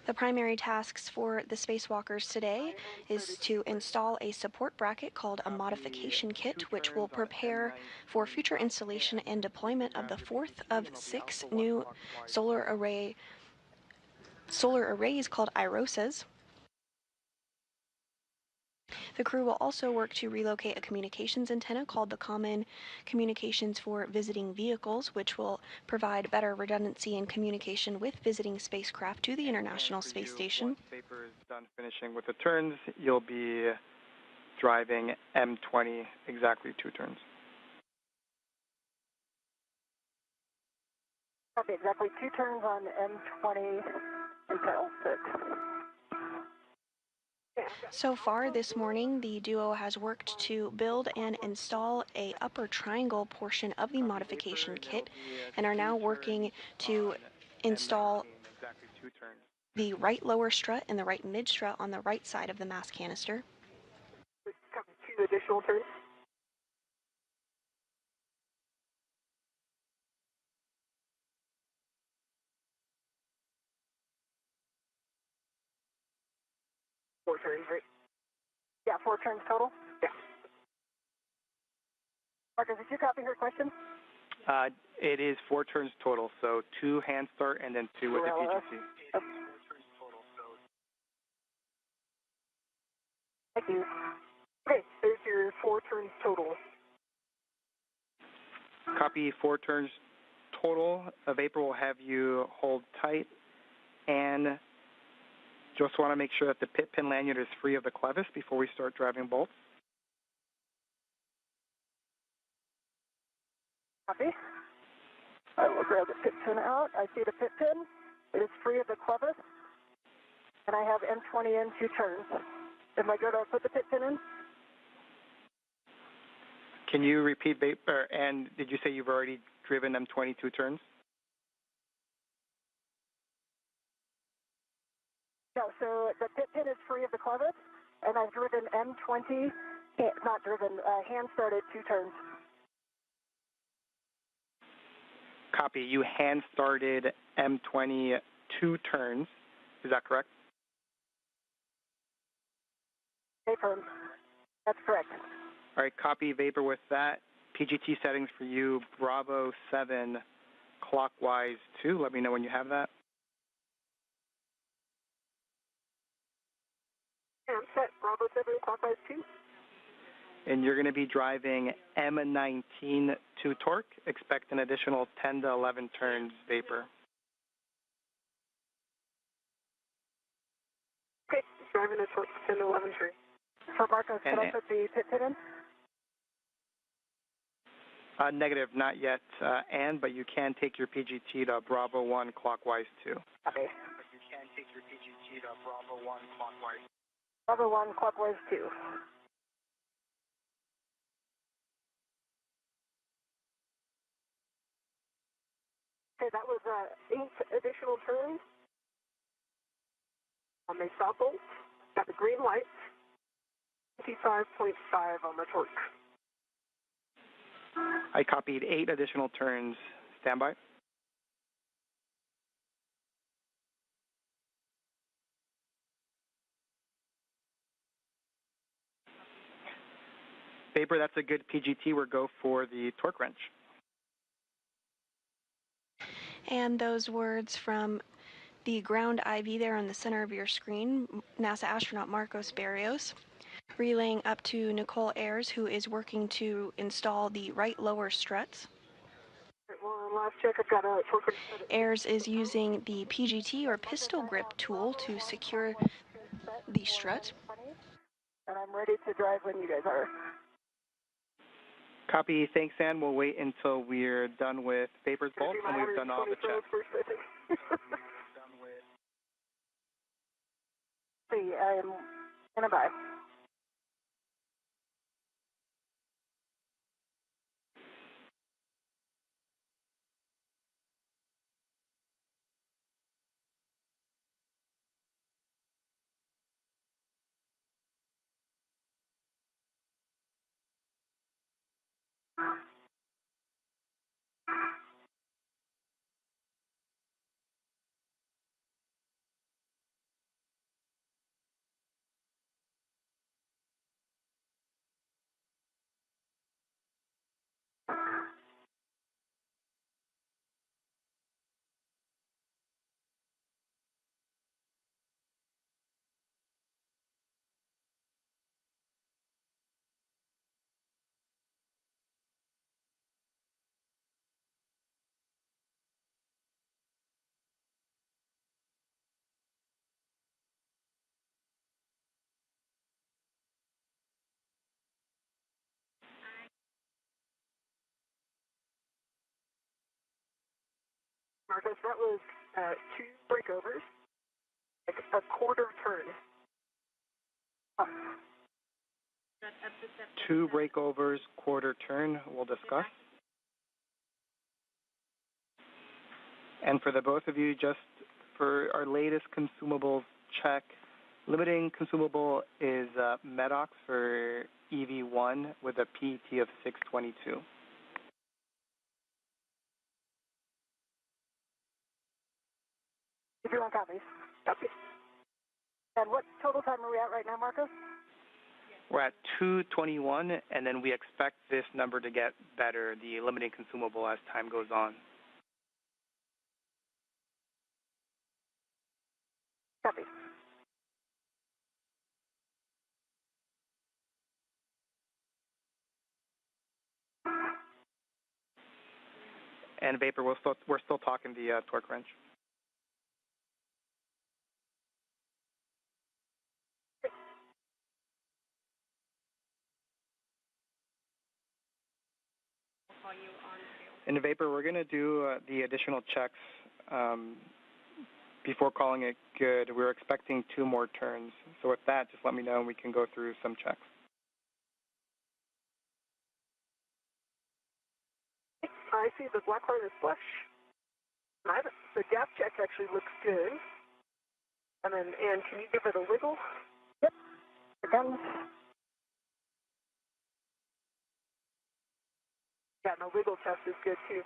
The primary tasks for the spacewalkers today is to install a support bracket called a modification kit, which will prepare for future installation and deployment of the fourth of 6 new solar arrays called IROSAs. The crew will also work to relocate a communications antenna called the Common Communications for Visiting Vehicles, which will provide better redundancy in communication with visiting spacecraft to the International Space Station. Once Vapor is done finishing with the turns, you'll be driving M20 exactly 2 turns. Okay, exactly 2 turns on M20 until 6. So far this morning, the duo has worked to build and install a upper triangle portion of the modification kit and are now working to install the right lower strut and the right mid strut on the right side of the mass canister. 2 additional turns. Four turns, right? Yeah, 4 turns total? Yeah. Marcus, did you copy her question? It is 4 turns total, so 2 hand start and then 2 with the PGT. Thank you. Okay, there's your 4 turns total. Copy 4 turns total. Vapor will have you hold tight and just want to make sure that the pit pin lanyard is free of the clevis before we start driving bolts. Copy. I will grab the pit pin out. I see the pit pin. It is free of the clevis. And I have M20 in 2 turns. Am I good to put the pit pin in? Can you repeat, Vapor? And did you say you've already driven M20 2 turns? No, so the pit pin is free of the clevis, and I've driven M20, not driven, hand started 2 turns. Copy. You hand started M20 2 turns. Is that correct? Vapor. That's correct. All right, copy Vapor with that. PGT settings for you, Bravo 7, clockwise 2. Let me know when you have that. I'm set. Bravo 7, clockwise 2. And you're going to be driving M19 to torque. Expect an additional 10 to 11 turns, Vapor. Okay, driving a torque 10 to 11 turns. So Marcos, can I put the pit pin in? Negative, not yet, but you can take your PGT to Bravo 1 clockwise 2. Okay. But you can take your PGT to Bravo 1 clockwise. Bravo 1 clockwise 2. Okay, that was 8 additional turns on the stop bolt. Got the green light. 55.5 on the torque. I copied 8 additional turns. Stand by. Vapor, that's a good PGT. We'll go for the torque wrench. And those words from the ground IV there on the center of your screen, NASA astronaut Marcos Barrios, relaying up to Nicole Ayers, who is working to install the right lower struts. Well, last check, I've got a torque wrench. Ayers is using the PGT or pistol grip tool to secure the strut. And I'm ready to drive when you guys are. Copy. Thanks, Ann. We'll wait until we're done with Vapor's bolt and we've done all the checks. See, I'm And a bye. Marcos, that was 2 breakovers, like a quarter turn. Oh. 2 breakovers, quarter turn, we'll discuss. And for the both of you, just for our latest consumables check, limiting consumable is Medox for EV1 with a PET of 622. If you want copies. Copy. And what total time are we at right now, Marcos? We're at 221, and then we expect this number to get better, the limiting consumable, as time goes on. Copy. And Vapor, we're still talking the torque wrench. In the Vapor, we're going to do the additional checks before calling it good. We're expecting 2 more turns. So with that, just let me know and we can go through some checks. I see the black line is flush. The gap check actually looks good. And can you give it a wiggle? Yep. Again. Yeah, and the wiggle test is good too.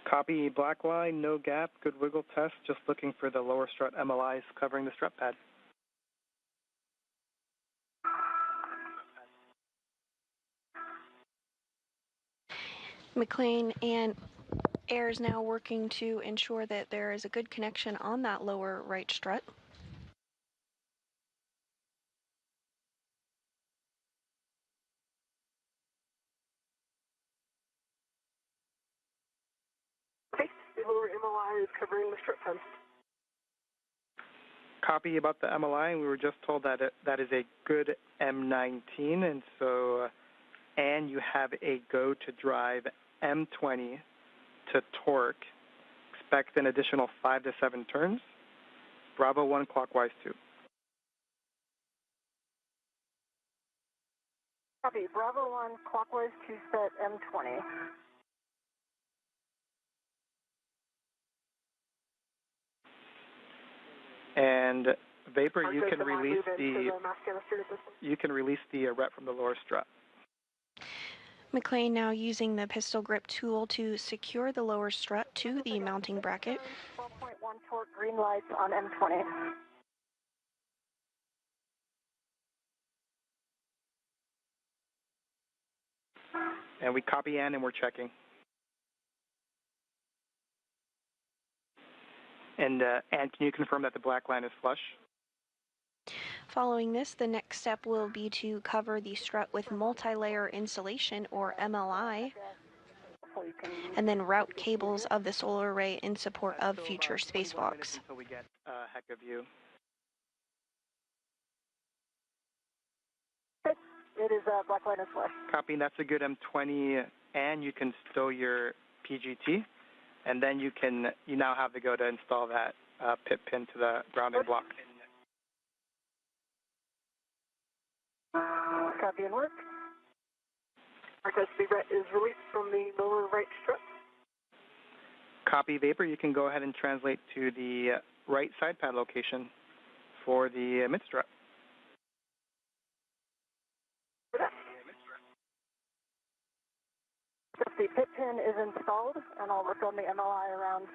Copy black line, no gap, good wiggle test, just looking for the lower strut MLIs covering the strut pad. McLean and Air is now working to ensure that there is a good connection on that lower right strut. Okay, the lower MLI is covering the strut pad. Copy about the MLI, and we were just told that that is a good M19, and so, and you have a go to drive M20 to torque. Expect an additional 5 to 7 turns. Bravo 1 clockwise 2. Copy, Bravo 1 clockwise 2 set M20. And Vapor, you can release the rep from the lower strut. McLean now using the pistol grip tool to secure the lower strut to the mounting bracket. 12.1 torque, green lights on M20. And we copy Ann, and we're checking. And Ann, can you confirm that the black line is flush? Following this, the next step will be to cover the strut with multi-layer insulation, or MLI, and then route cables of the solar array in support of future spacewalks. Until we get a heck of view. It is black line is flush. Copy, that's a good M20, and you can stow your PGT, and then you now have to go to install that pit pin to the grounding block. Copy and work. Mark is released from the lower right strut. Copy, Vapor. You can go ahead and translate to the right side pad location for the mid strut. The pit pin is installed, and I'll work on the MLI around.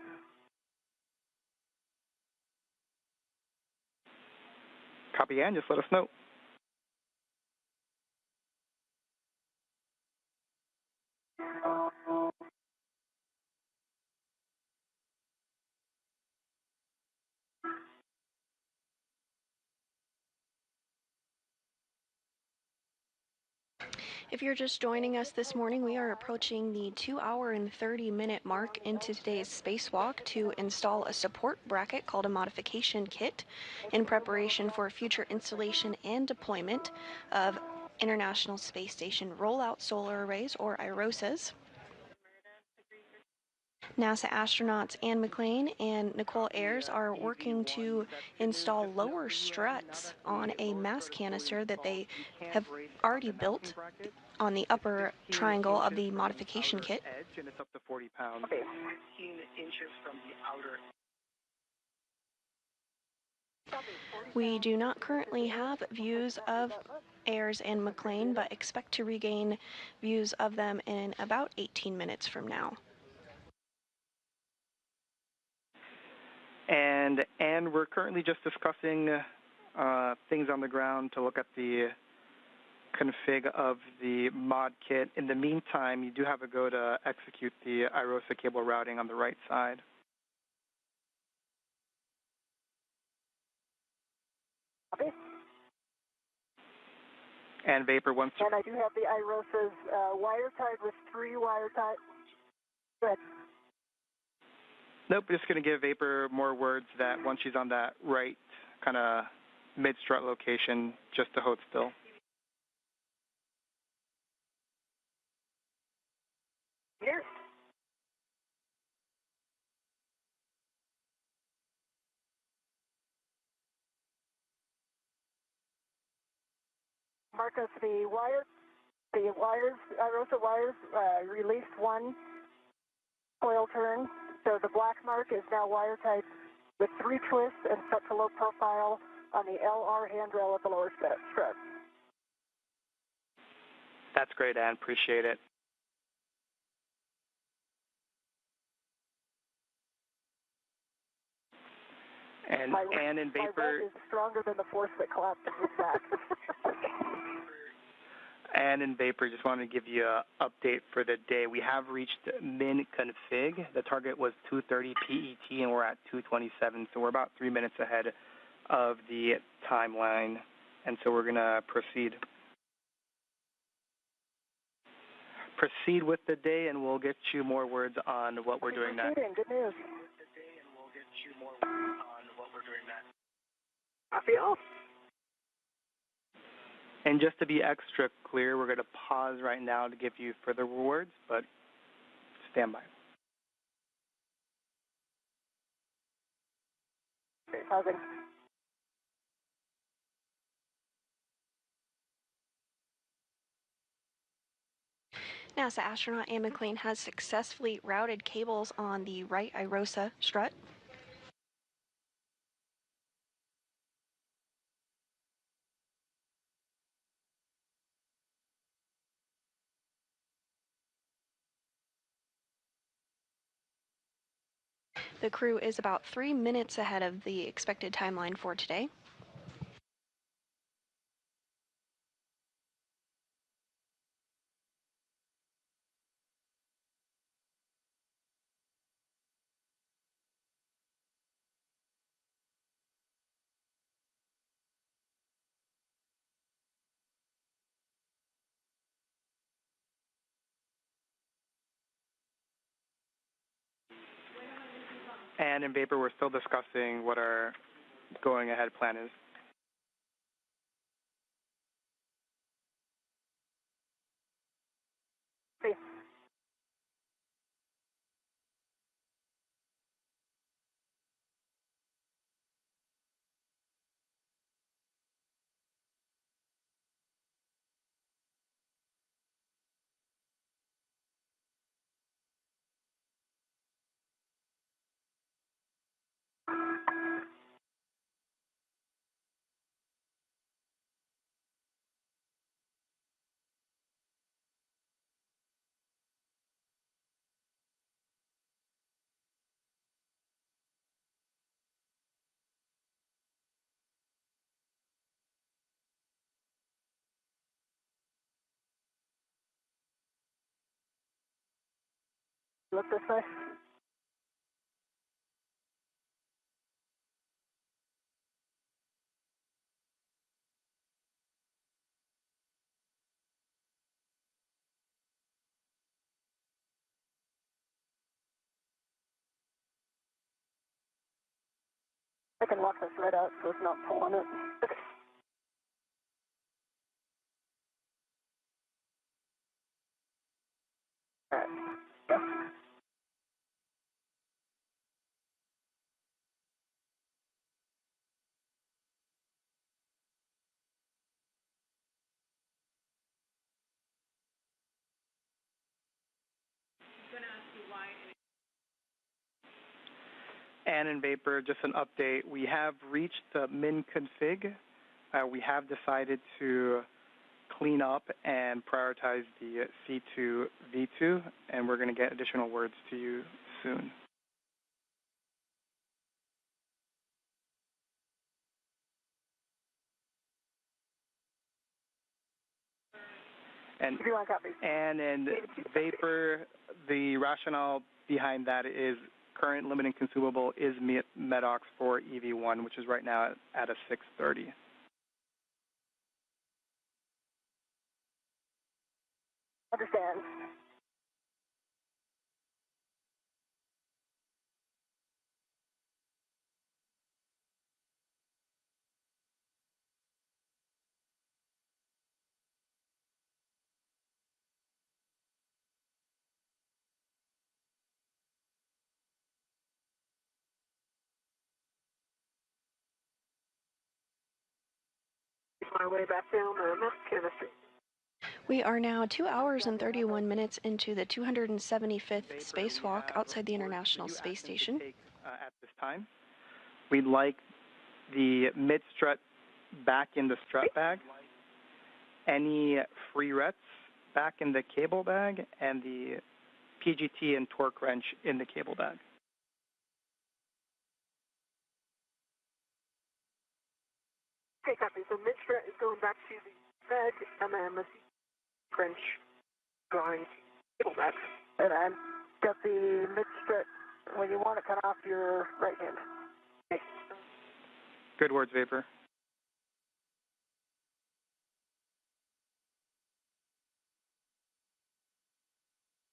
Copy, and just let us know. If you're just joining us this morning, we are approaching the 2-hour and 30-minute mark into today's spacewalk to install a support bracket called a modification kit in preparation for future installation and deployment of International Space Station Rollout Solar Arrays, or IROSAs. NASA astronauts Anne McClain and Nicole Ayers are working to install lower struts on a mass canister that they have already built on the upper triangle of the modification kit. And it's up to 40 pounds. 15 inches from the outer. We do not currently have views of Ayers and McClain, but expect to regain views of them in about 18 minutes from now. And we're currently just discussing things on the ground to look at the config of the mod kit. In the meantime, you do have a go to execute the IROSA cable routing on the right side. Copy. And Vapor, once. And I do have the IROSAs wire tied with 3 wire ties. Go ahead. Nope, just going to give Vapor more words that once she's on that right kind of mid-strut location, just to hold still. Here. Marcus, the wires, IROSA wires, released 1 coil turn. So the black mark is now wire tied with 3 twists and set to low profile on the LR handrail at the lower strut. That's great, Ann. Appreciate it. And Ann and Vapor. My red is stronger than the force that collapsed in his back. Ann and Vapor, just wanted to give you an update for the day. We have reached min config. The target was 2:30 PET, and we're at 2:27, so we're about 3 minutes ahead of the timeline, and so we're going to proceed. Proceed with the day, and we'll get you more words on what we're doing next. Good news. Copy all. And just to be extra clear, we're going to pause right now to give you further words, but stand by. Okay, pausing. NASA astronaut Anne McClain has successfully routed cables on the right IROSA strut. The crew is about 3 minutes ahead of the expected timeline for today. And in Vapor, we're still discussing what our going ahead plan is. See. Look this way. I can lock this right out so it's not pulling it. Okay. All right. Go. And in Vapor, just an update, we have reached the min config. We have decided to clean up and prioritize the C2 V2, and we're going to get additional words to you soon. And in Vapor, the rationale behind that is current limiting consumable is MEDOX for EV1, which is right now at a 630. Understand. My way back down the chemistry. We are now 2 hours and 31 minutes into the 275th spacewalk outside the International Space Station. At this time, we'd like the mid-strut back in the strut bag, any free rets back in the cable bag, and the PGT and torque wrench in the cable bag. Okay, copy. So mid-strut is going back to the bag, and then the wrench going to the cable bag. And I've got the mid-strut when you want it cut off your right hand. Okay. Good words, Vapor.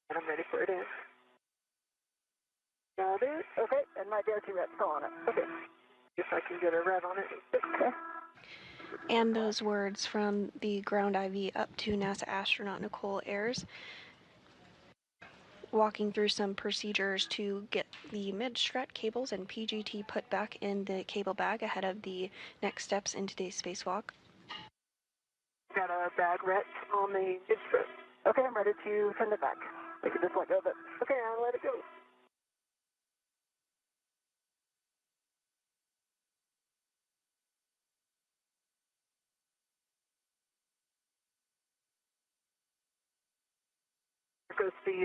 And I'm ready for it in. Got it. Okay, and my DRT ret's still on it. Okay. If I can get a red on it. Okay. And those words from the ground IV up to NASA astronaut Nicole Ayers, walking through some procedures to get the mid-strut cables and PGT put back in the cable bag ahead of the next steps in today's spacewalk. Got a bag ret on the mid-strut. Okay, I'm ready to send it back. I can just let go of it. Okay, I'll let it go. Because the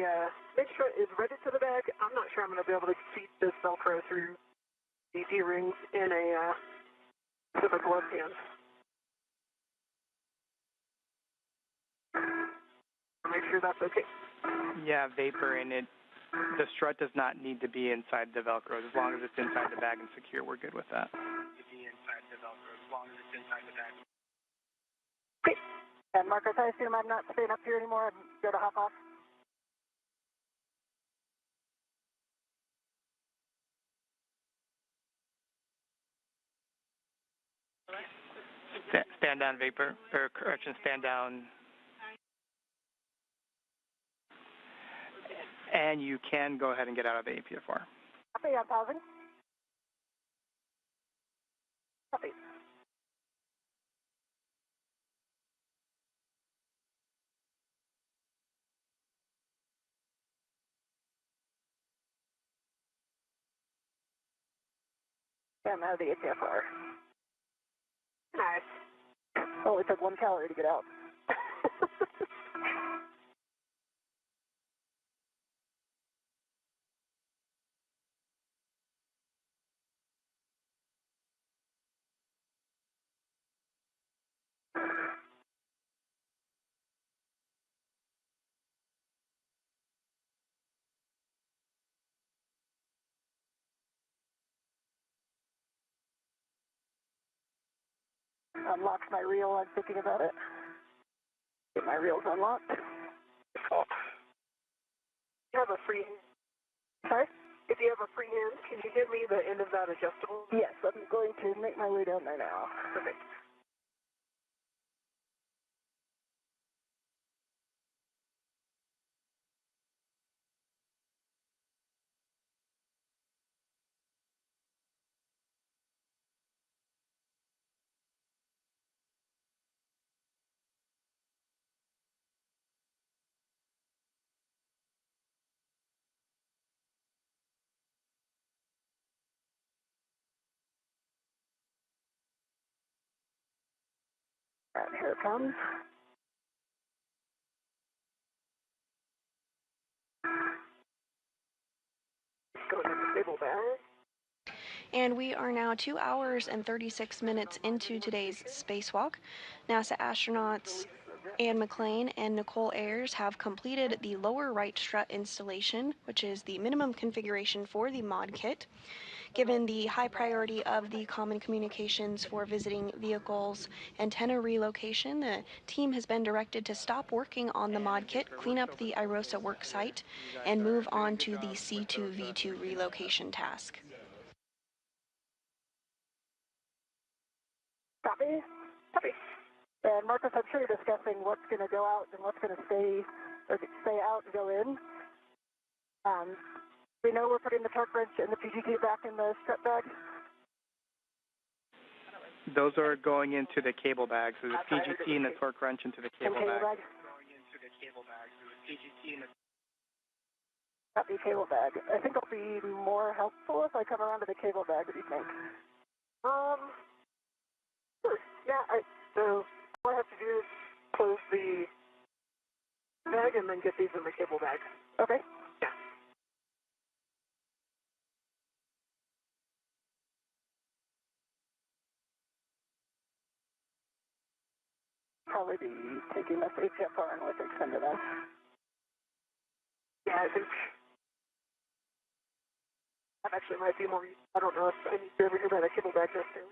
mid-strut is ready to the bag. I'm not sure I'm going to be able to feed this Velcro through the D-rings in a specific glove hand. Make sure that's okay. Yeah, Vapor in it. The strut does not need to be inside the Velcro. As long as it's inside the bag and secure, we're good with that. Be inside the Velcro as long as it's inside the bag. Okay. And Marcus, I assume I'm not staying up here anymore. I'm going to hop off. Stand down, Vapor, or correction, stand down. And you can go ahead and get out of the APFR. Copy, I'm pausing. Copy. Yeah, I'm out of the APFR. Nice. Only took 1 calorie to get out. unlocks my reel, I'm thinking about it. Get my reels unlocked. Oh. You have a free hand. Sorry? If you have a free hand, can you give me the end of that adjustable? Yes, I'm going to make my way down there now. Perfect. All right, here it comes. Going in the cable bag. And we are now 2 hours and 36 minutes into today's spacewalk. NASA astronauts Anne McClain and Nicole Ayers have completed the lower right strut installation, which is the minimum configuration for the mod kit. Given the high priority of the common communications for visiting vehicles antenna relocation, the team has been directed to stop working on the mod kit, clean up the IROSA work site, and move on to the C2V2 relocation task. Copy? Copy. And Marcus, I'm sure you're discussing what's going to go out and what's going to stay out and go in. We know we're putting the torque wrench and the PGT back in the strut bag. Those are going into the cable bag. So the PGT and the torque wrench into the cable bag. Going into the cable bag. So the PGT and the Copy, cable bag. I think it'll be more helpful if I come around to the cable bag. What do you think? Sure. Yeah, so all I have to do is close the bag and then get these in the cable bag. Okay. Yeah. Probably be taking this HFR and with extended on. Yeah, I think that actually might be more. I don't know if I need to ever hear about a cable bag necessarily.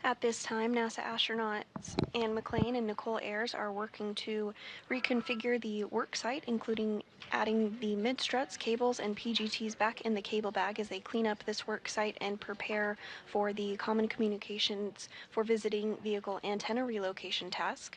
At this time, NASA astronauts Anne McClain and Nicole Ayers are working to reconfigure the work site, including adding the mid-struts, cables, and PGTs back in the cable bag as they clean up this work site and prepare for the common communications for visiting vehicle antenna relocation task.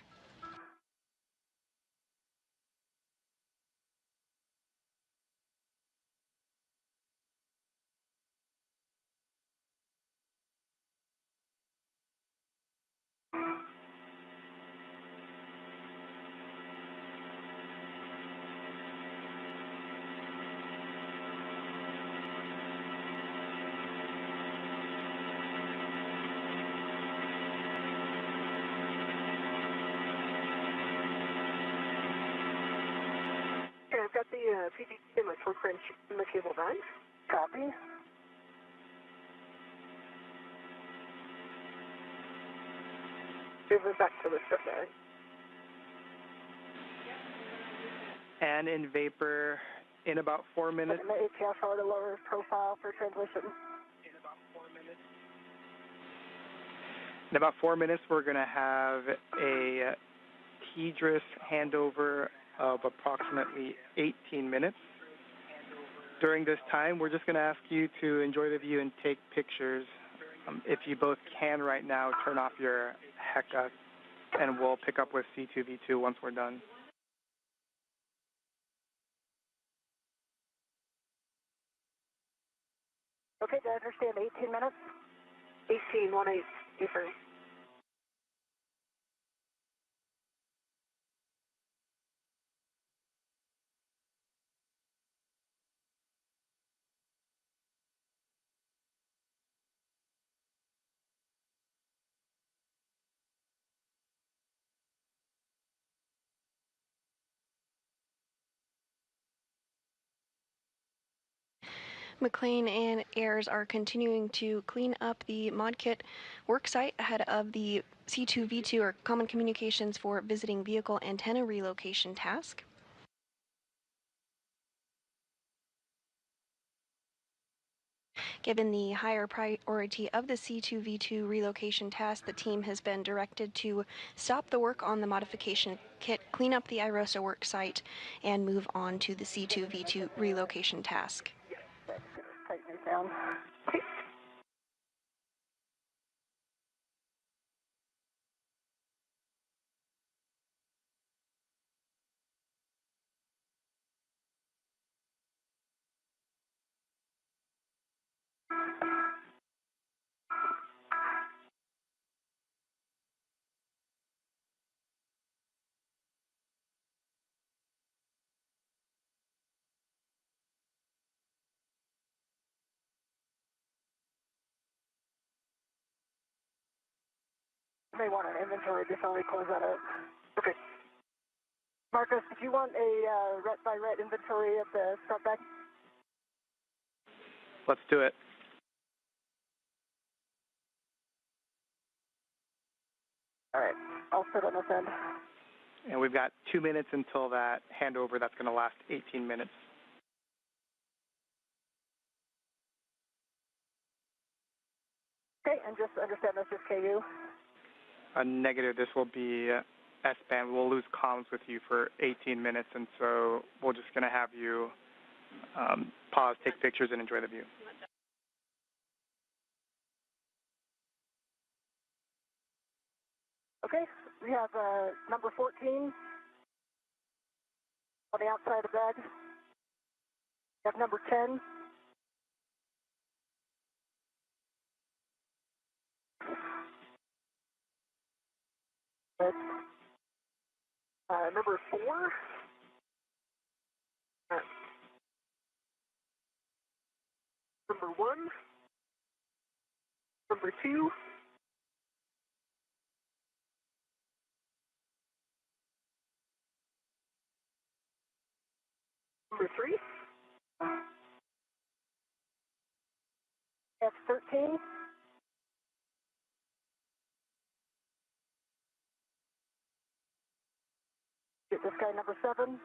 Okay, I've got the PGT and my torque wrench in the cable bag. Copy. Move it back to the strut bag. And in vapor in about 4 minutes. And the HFR to lower profile for transmission. In about 4 minutes. In about 4 minutes, we're going to have a TDRS handover of approximately 18 minutes. During this time, we're just going to ask you to enjoy the view and take pictures. If you both can right now, turn off your HECA and we'll pick up with C2V2 once we're done. Okay, do I understand 18 minutes? 18, 1-8, different. McLean and Ayers are continuing to clean up the ModKit worksite ahead of the C2V2 or Common Communications for Visiting Vehicle Antenna Relocation task. Given the higher priority of the C2V2 relocation task, the team has been directed to stop the work on the modification kit, clean up the IROSA worksite, and move on to the C2V2 relocation task. Tighten it down. You may want an inventory before we close that out. Okay. Marcus, did you want a ret-by-ret inventory of the front back? Let's do it. All right, I'll sit on this end. And we've got 2 minutes until that handover. That's going to last 18 minutes. Okay, and just understand that's just KU? A negative, this will be S-band. We'll lose comms with you for 18 minutes, and so we're just going to have you pause, take pictures, and enjoy the view. Okay, we have number 14 on the outside of the bag. We have number 10. Number 4. Number 1. Number 2. Number 3. That's 13. Get this guy number 7.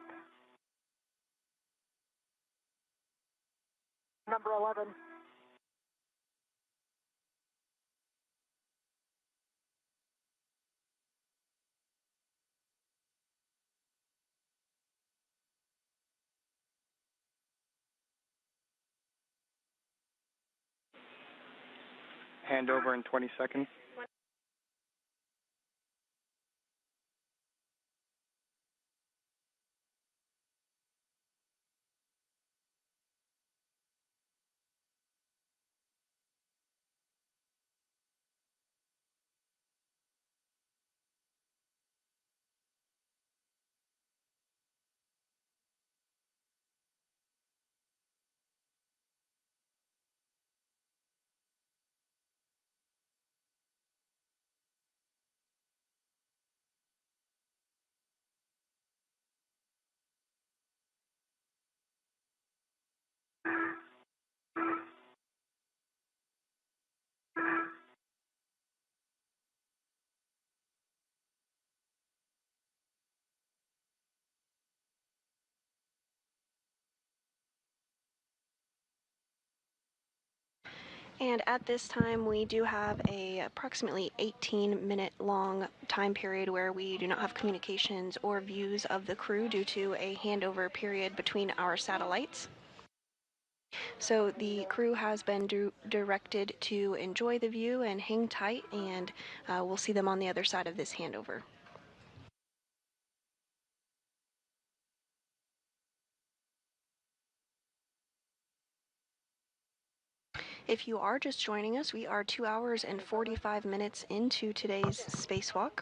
Number 11. Handover in 20 seconds. And at this time, we do have a approximately 18-minute long time period where we do not have communications or views of the crew due to a handover period between our satellites. So the crew has been directed to enjoy the view and hang tight, and we'll see them on the other side of this handover. If you are just joining us, we are 2 hours and 45 minutes into today's spacewalk.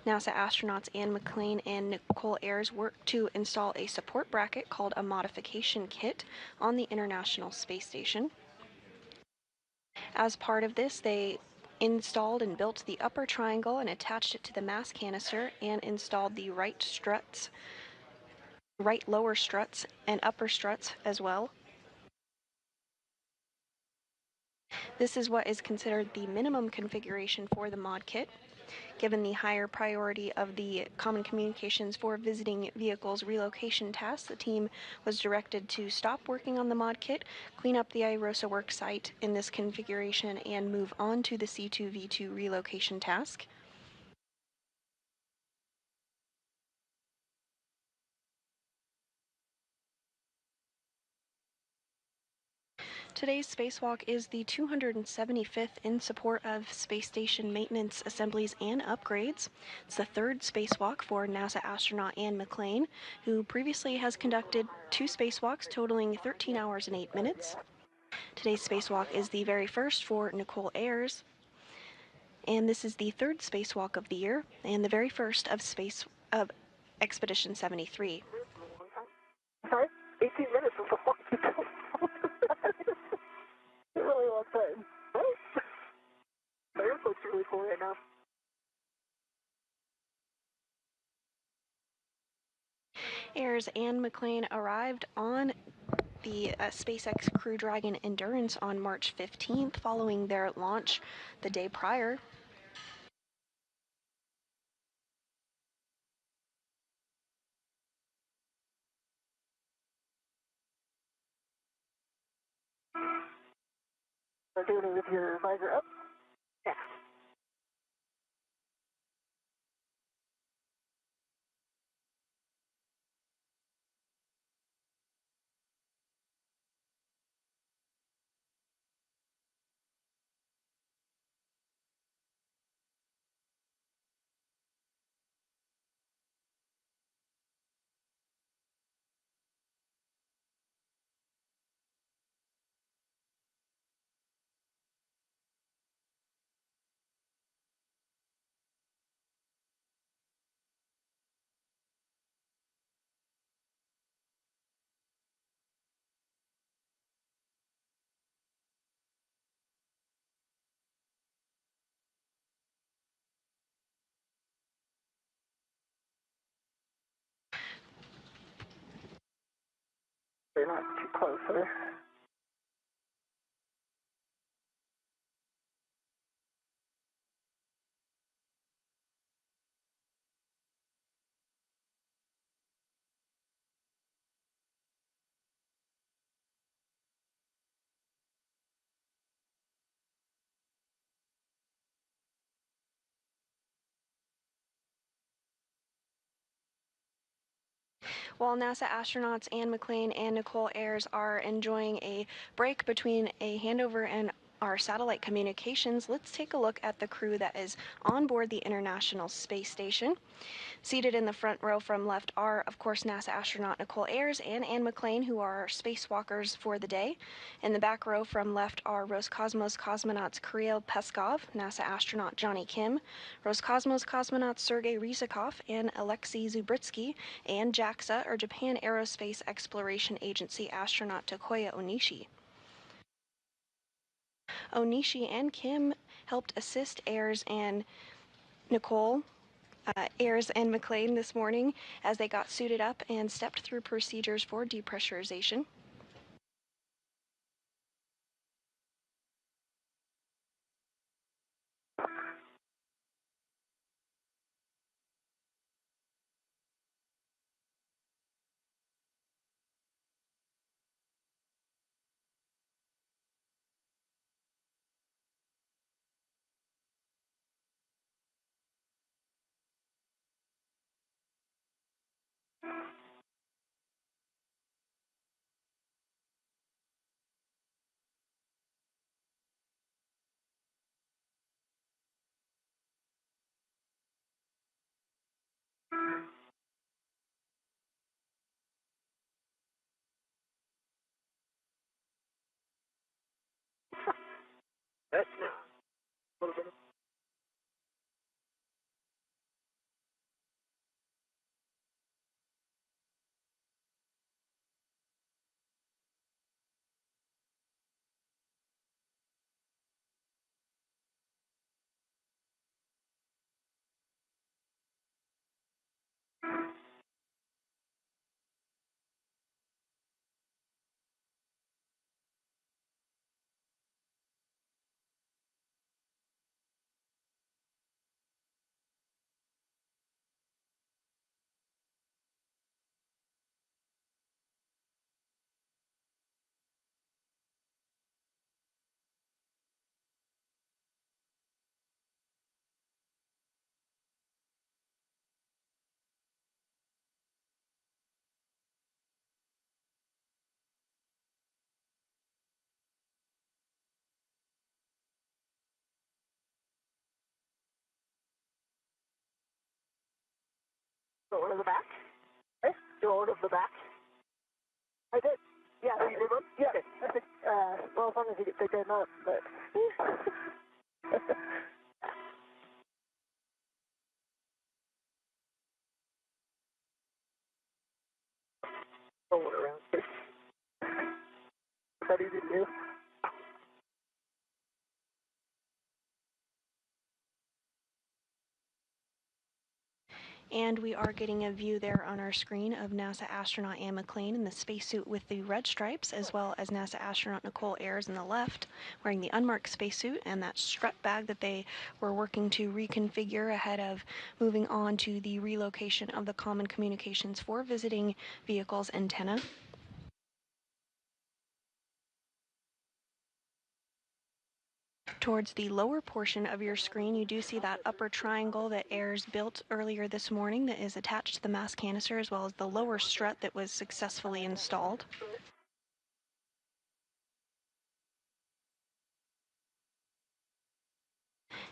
NASA astronauts Anne McClain and Nicole Ayers worked to install a support bracket called a modification kit on the International Space Station. As part of this, they installed and built the upper triangle and attached it to the mass canister and installed the right lower struts, and upper struts as well. This is what is considered the minimum configuration for the mod kit. Given the higher priority of the Common Communications for Visiting Vehicles relocation task, the team was directed to stop working on the mod kit, clean up the IROSA work site in this configuration, and move on to the C2V2 relocation task. Today's spacewalk is the 275th in support of space station maintenance, assemblies, and upgrades. It's the third spacewalk for NASA astronaut Anne McClain, who previously has conducted 2 spacewalks totaling 13 hours and 8 minutes. Today's spacewalk is the very first for Nicole Ayers, and this is the third spacewalk of the year and the very first of Expedition 73. Sorry? 18 minutes is a long time. It's a really long time. Right? The airport's really cool right now. Ayers and McClain arrived on the SpaceX Crew Dragon Endurance on March 15th following their launch the day prior. Doing it with your visor up? Yeah. They're not too close, are they? While NASA astronauts Anne McClain and Nicole Ayers are enjoying a break between a handover and our satellite communications, let's take a look at the crew that is on board the International Space Station. Seated in the front row from left are, of course, NASA astronaut Nicole Ayers and Anne McClain, who are our spacewalkers for the day. In the back row from left are Roscosmos cosmonauts Kirill Peskov, NASA astronaut Johnny Kim, Roscosmos cosmonauts Sergei Ryzhikov and Alexei Zubritsky, and JAXA, or Japan Aerospace Exploration Agency astronaut Takoya Onishi. Onishi and Kim helped assist Ayers and Nicole Ayers and McClain this morning as they got suited up and stepped through procedures for depressurization. That's a little bit. Go to the back. Okay. Go to the back. I did. Yeah, you did one? Yeah. Okay. Well, as long as you get picked them up, but. Roll it around. Is that easy to do? And we are getting a view there on our screen of NASA astronaut Anne McClain in the spacesuit with the red stripes, as well as NASA astronaut Nicole Ayers on the left, wearing the unmarked spacesuit and that strut bag that they were working to reconfigure ahead of moving on to the relocation of the Common Communications for Visiting Vehicles antenna. Towards the lower portion of your screen, you do see that upper triangle that Ayers built earlier this morning that is attached to the mass canister, as well as the lower strut that was successfully installed.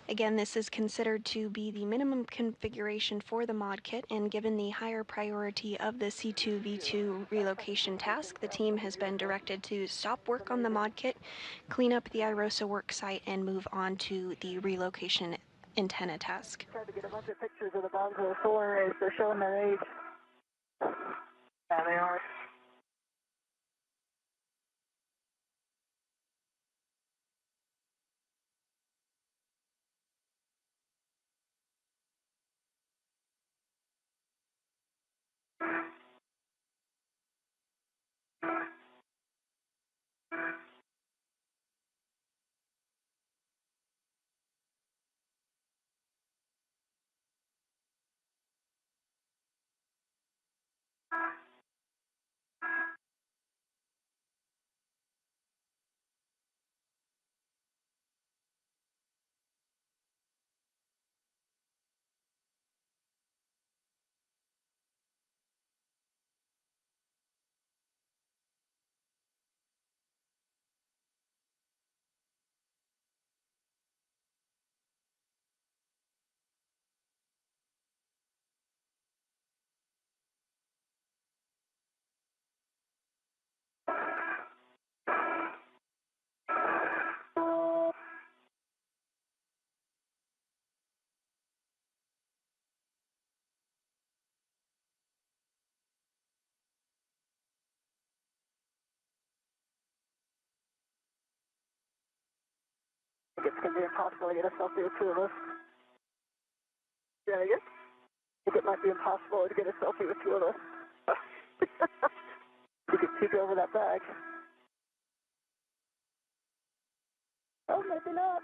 Again, this is considered to be the minimum configuration for the mod kit, and given the higher priority of the C2V2 relocation task, the team has been directed to stop work on the mod kit, clean up the IROSA work site, and move on to the relocation antenna task. Tried to get a bunch of pictures of the Bonzo solar arrays. They're showing their age. Yeah, they are. I think it's going to be impossible to get a selfie with two of us. Yeah, I guess. I think it might be impossible to get a selfie with two of us. You could peek over that bag. Oh, maybe not.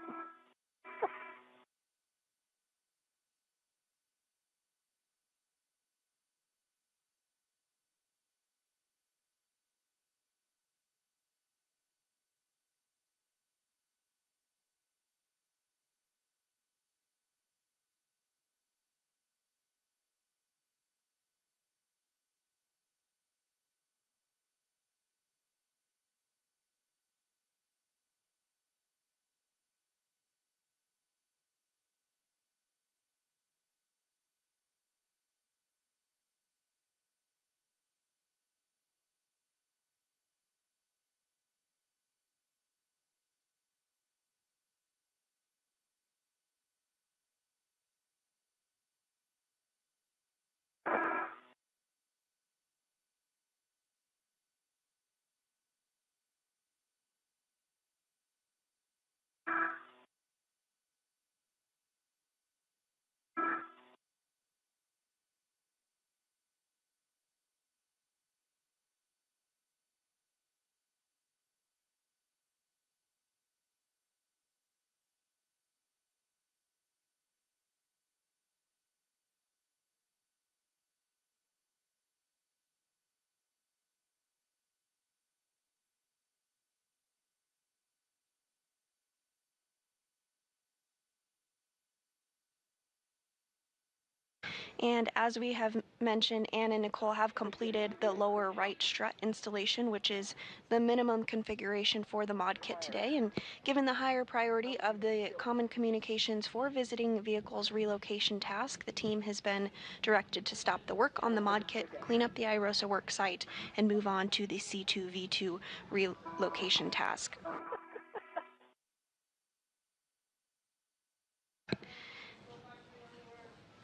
And as we have mentioned, Anne and Nicole have completed the lower right strut installation, which is the minimum configuration for the mod kit today. And given the higher priority of the Common Communications for Visiting Vehicles relocation task, the team has been directed to stop the work on the mod kit, clean up the IROSA work site, and move on to the C2V2 relocation task.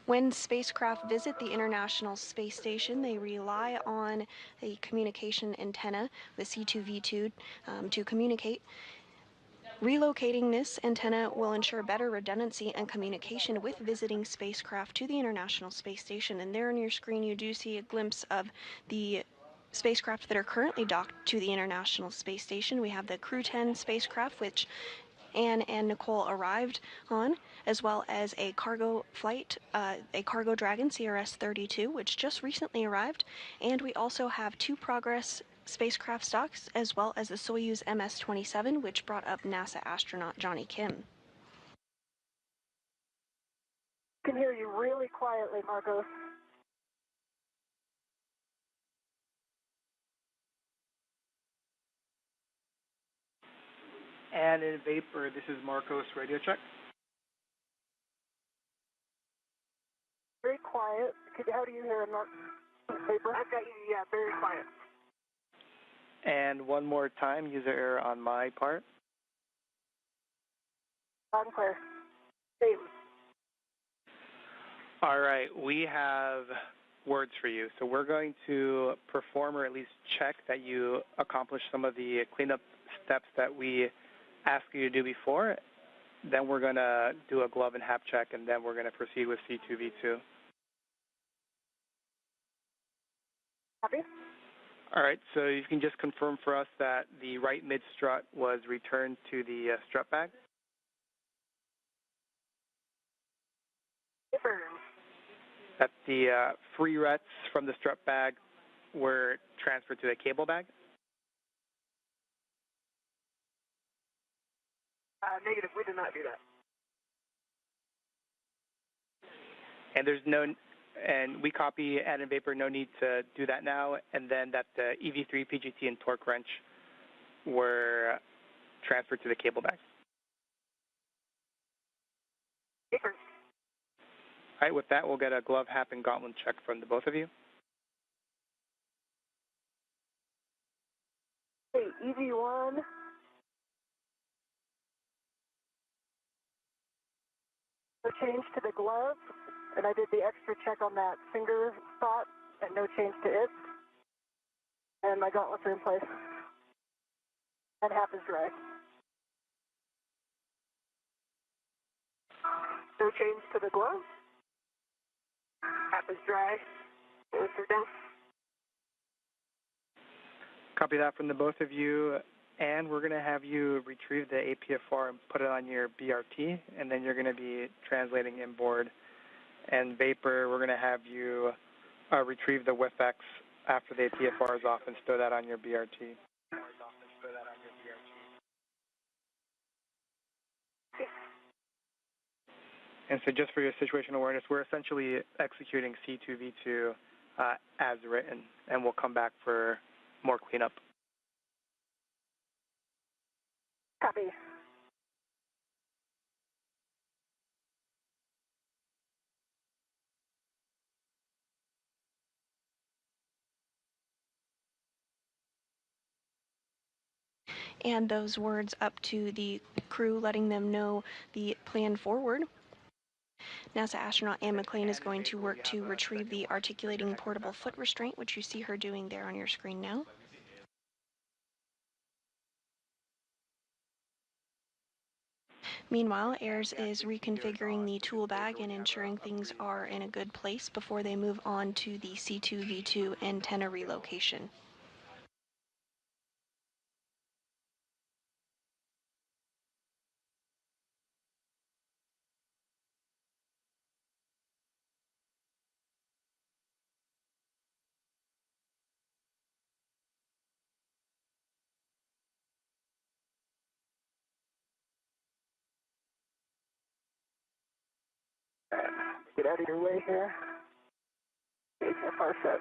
When spacecraft visit the International Space Station, they rely on a communication antenna, the C2V2, to communicate. Relocating this antenna will ensure better redundancy and communication with visiting spacecraft to the International Space Station. And there on your screen, you do see a glimpse of the spacecraft that are currently docked to the International Space Station. We have the Crew 10 spacecraft, which Anne and Nicole arrived on, as well as a cargo flight, a Cargo Dragon CRS-32, which just recently arrived, and we also have 2 Progress spacecraft stocks, as well as the Soyuz MS-27, which brought up NASA astronaut Johnny Kim. I can hear you really quietly, Marcos. And in vapor, this is Marcos, radio check. Very quiet. How do you hear him, Vapor? I've got you, yeah, very quiet. And one more time, user error on my part. Loud and clear. Same. All right, we have words for you. So we're going to perform or at least check that you accomplished some of the cleanup steps that we asked you to do before. Then we're going to do a glove and hap check, and then we're going to proceed with C2V2. Copy. All right, so you can just confirm for us that the right mid strut was returned to the strut bag. Confirm. That the free rets from the strut bag were transferred to the cable bag. Negative, we did not do that. And there's no, and we copy add in vapor, no need to do that now, and then that the EV3, PGT, and torque wrench were transferred to the cable bag. Vapor. All right, with that, we'll get a glove, hap, and gauntlet check from the both of you. Hey, EV1. No change to the glove, and I did the extra check on that finger spot, and no change to it. And my gauntlets are in place. And half is dry. No change to the glove. Half is dry. Both are down. Copy that from the both of you, and we're going to have you retrieve the APFR and put it on your BRT, and then you're going to be translating inboard. And vapor, we're going to have you retrieve the WIFX after the APFR is off and stow that on your BRT. And so just for your situational awareness, we're essentially executing C2V2 as written, and we'll come back for more cleanup. Copy. And those words up to the crew, letting them know the plan forward. NASA astronaut Anne McClain is going to work to retrieve the articulating portable foot restraint, which you see her doing there on your screen now. Meanwhile, Ayers is reconfiguring the tool bag and ensuring things are in a good place before they move on to the C2V2 antenna relocation. Get out of your way here. HFR says.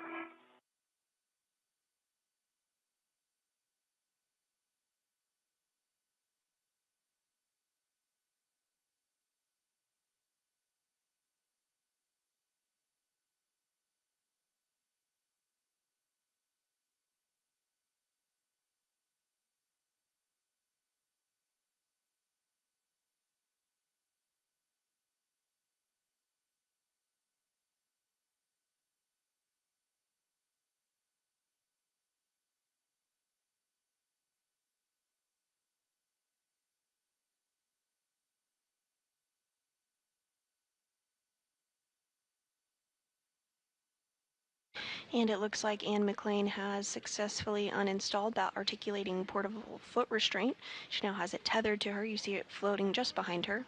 And it looks like Anne McLean has successfully uninstalled that articulating portable foot restraint. She now has it tethered to her. You see it floating just behind her.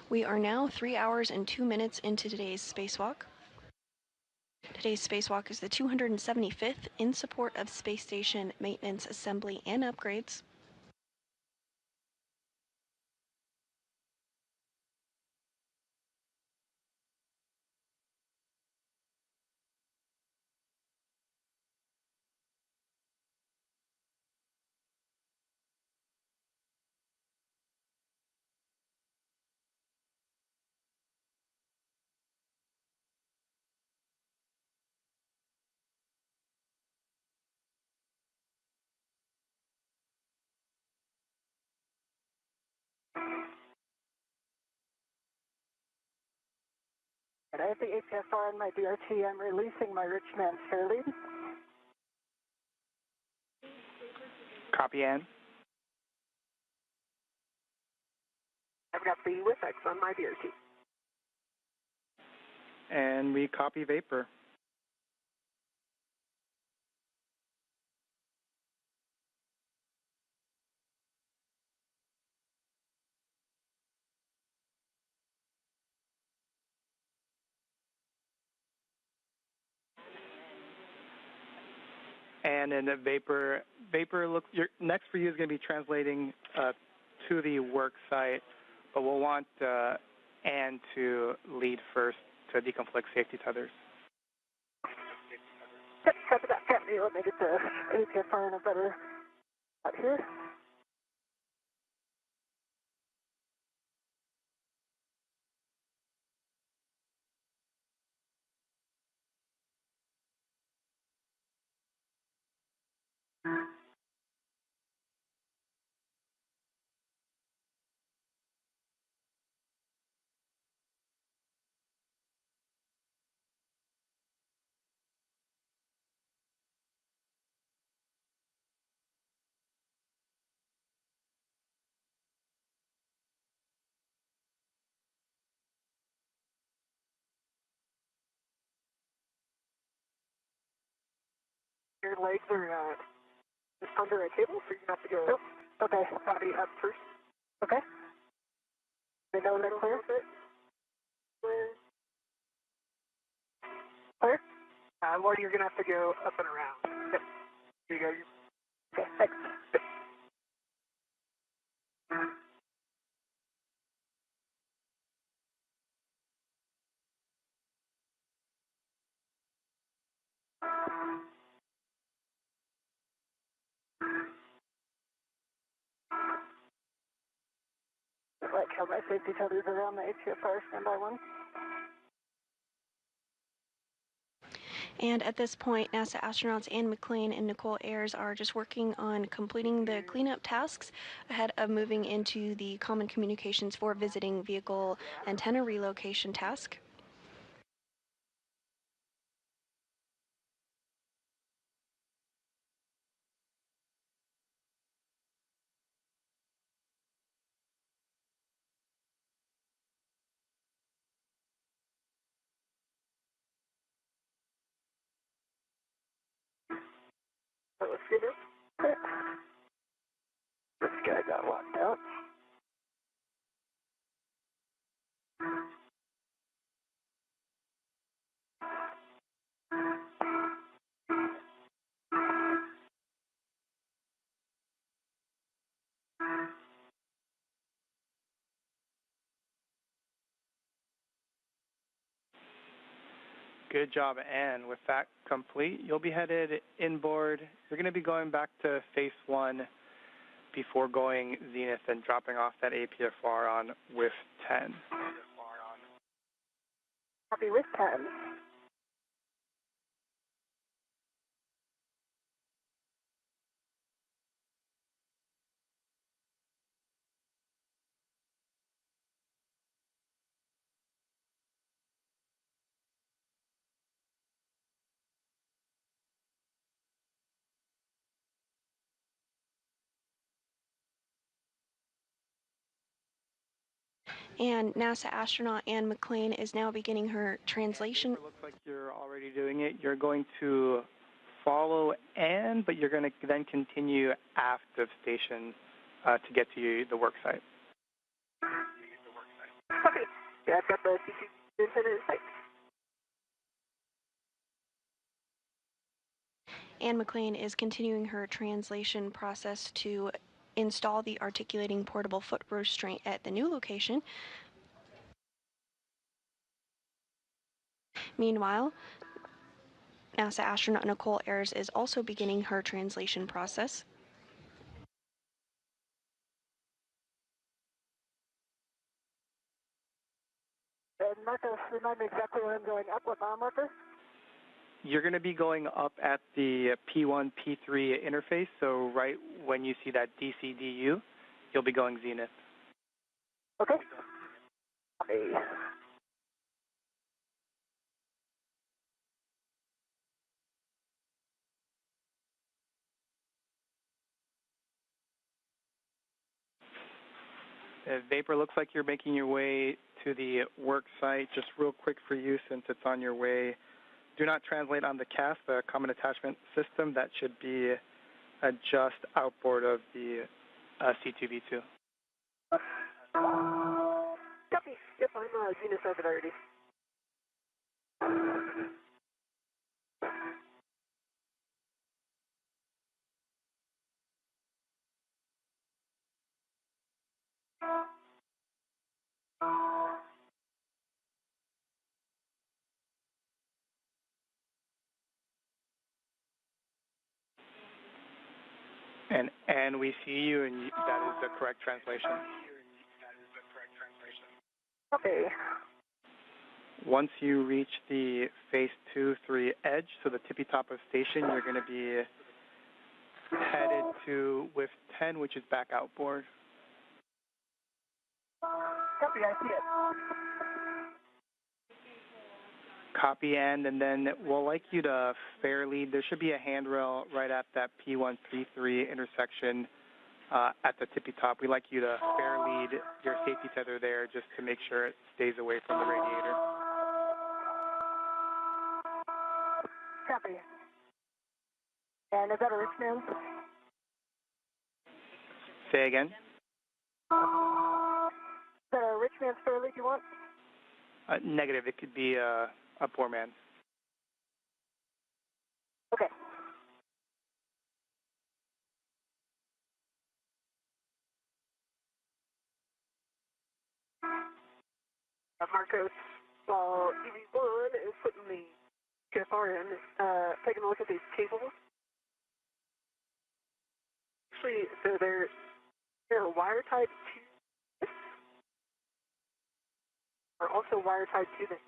We are now 3 hours and 2 minutes into today's spacewalk. Today's spacewalk is the 275th in support of space station maintenance, assembly, and upgrades. And I have the HFR on my DRT. I'm releasing my rich man's hair lead. Copy, Ann. I've got the WIFX on my DRT. And we copy Vapor. And then the Vapor looks, next for you is going to be translating to the work site, but we'll want Ann to lead first to deconflict safety tethers. Yep, copy that. Copy. Let me get the HFR in a better spot here. Your legs are just under a table, so you have to go. Oh, okay. Body up first. Okay. They know they're clear. Clear. Or you're gonna have to go up and around. Yep. Here you go. Okay. Thanks. Like how my safety tethers around the HFR standby one. And at this point, NASA astronauts Anne McLean and Nicole Ayers are just working on completing the cleanup tasks ahead of moving into the Common Communications for Visiting Vehicle Antenna Relocation task. Let's get it. This guy got locked out. Good job, Anne. With that complete, you'll be headed inboard. You're going to be going back to phase 1 before going zenith and dropping off that APFR on with 10. Copy with 10. And NASA astronaut Anne McClain is now beginning her translation. It looks like you're already doing it. You're going to follow Anne, but you're going to then continue aft of station to get to the work site. Copy. Yeah, I've got the CC antenna in sight. Anne McClain is continuing her translation process to install the articulating portable foot restraint at the new location. Meanwhile, NASA astronaut Nicole Ayers is also beginning her translation process. And Marcus, remind me exactly where I'm going up, what mile marker? You're going to be going up at the P1, P3 interface, so right when you see that DCDU, you'll be going zenith. Okay. Copy. Vapor, looks like you're making your way to the work site. Just real quick for you, since it's on your way, do not translate on the CAS, the Common Attachment System. That should be just outboard of the C2V2. Copy. Yep, I'm zenith orbit already. And we see you, and that is the correct translation. Okay. Once you reach the phase 2-3 edge, so the tippy top of station, you're going to be headed to with 10, which is back outboard. Copy, I see it. Copy, and then we'll like you to fair lead. There should be a handrail right at that P1, P3 intersection at the tippy top. We like you to fair lead your safety tether there just to make sure it stays away from the radiator. Copy. And is that a rich man? Say again? Is that a rich man's fair lead you want? Negative. It could be a poor man. Okay. Marcos, while EV1 is putting the QFR in, taking a look at these cables. Actually, so they're wire tied to this, are also wire tied to this.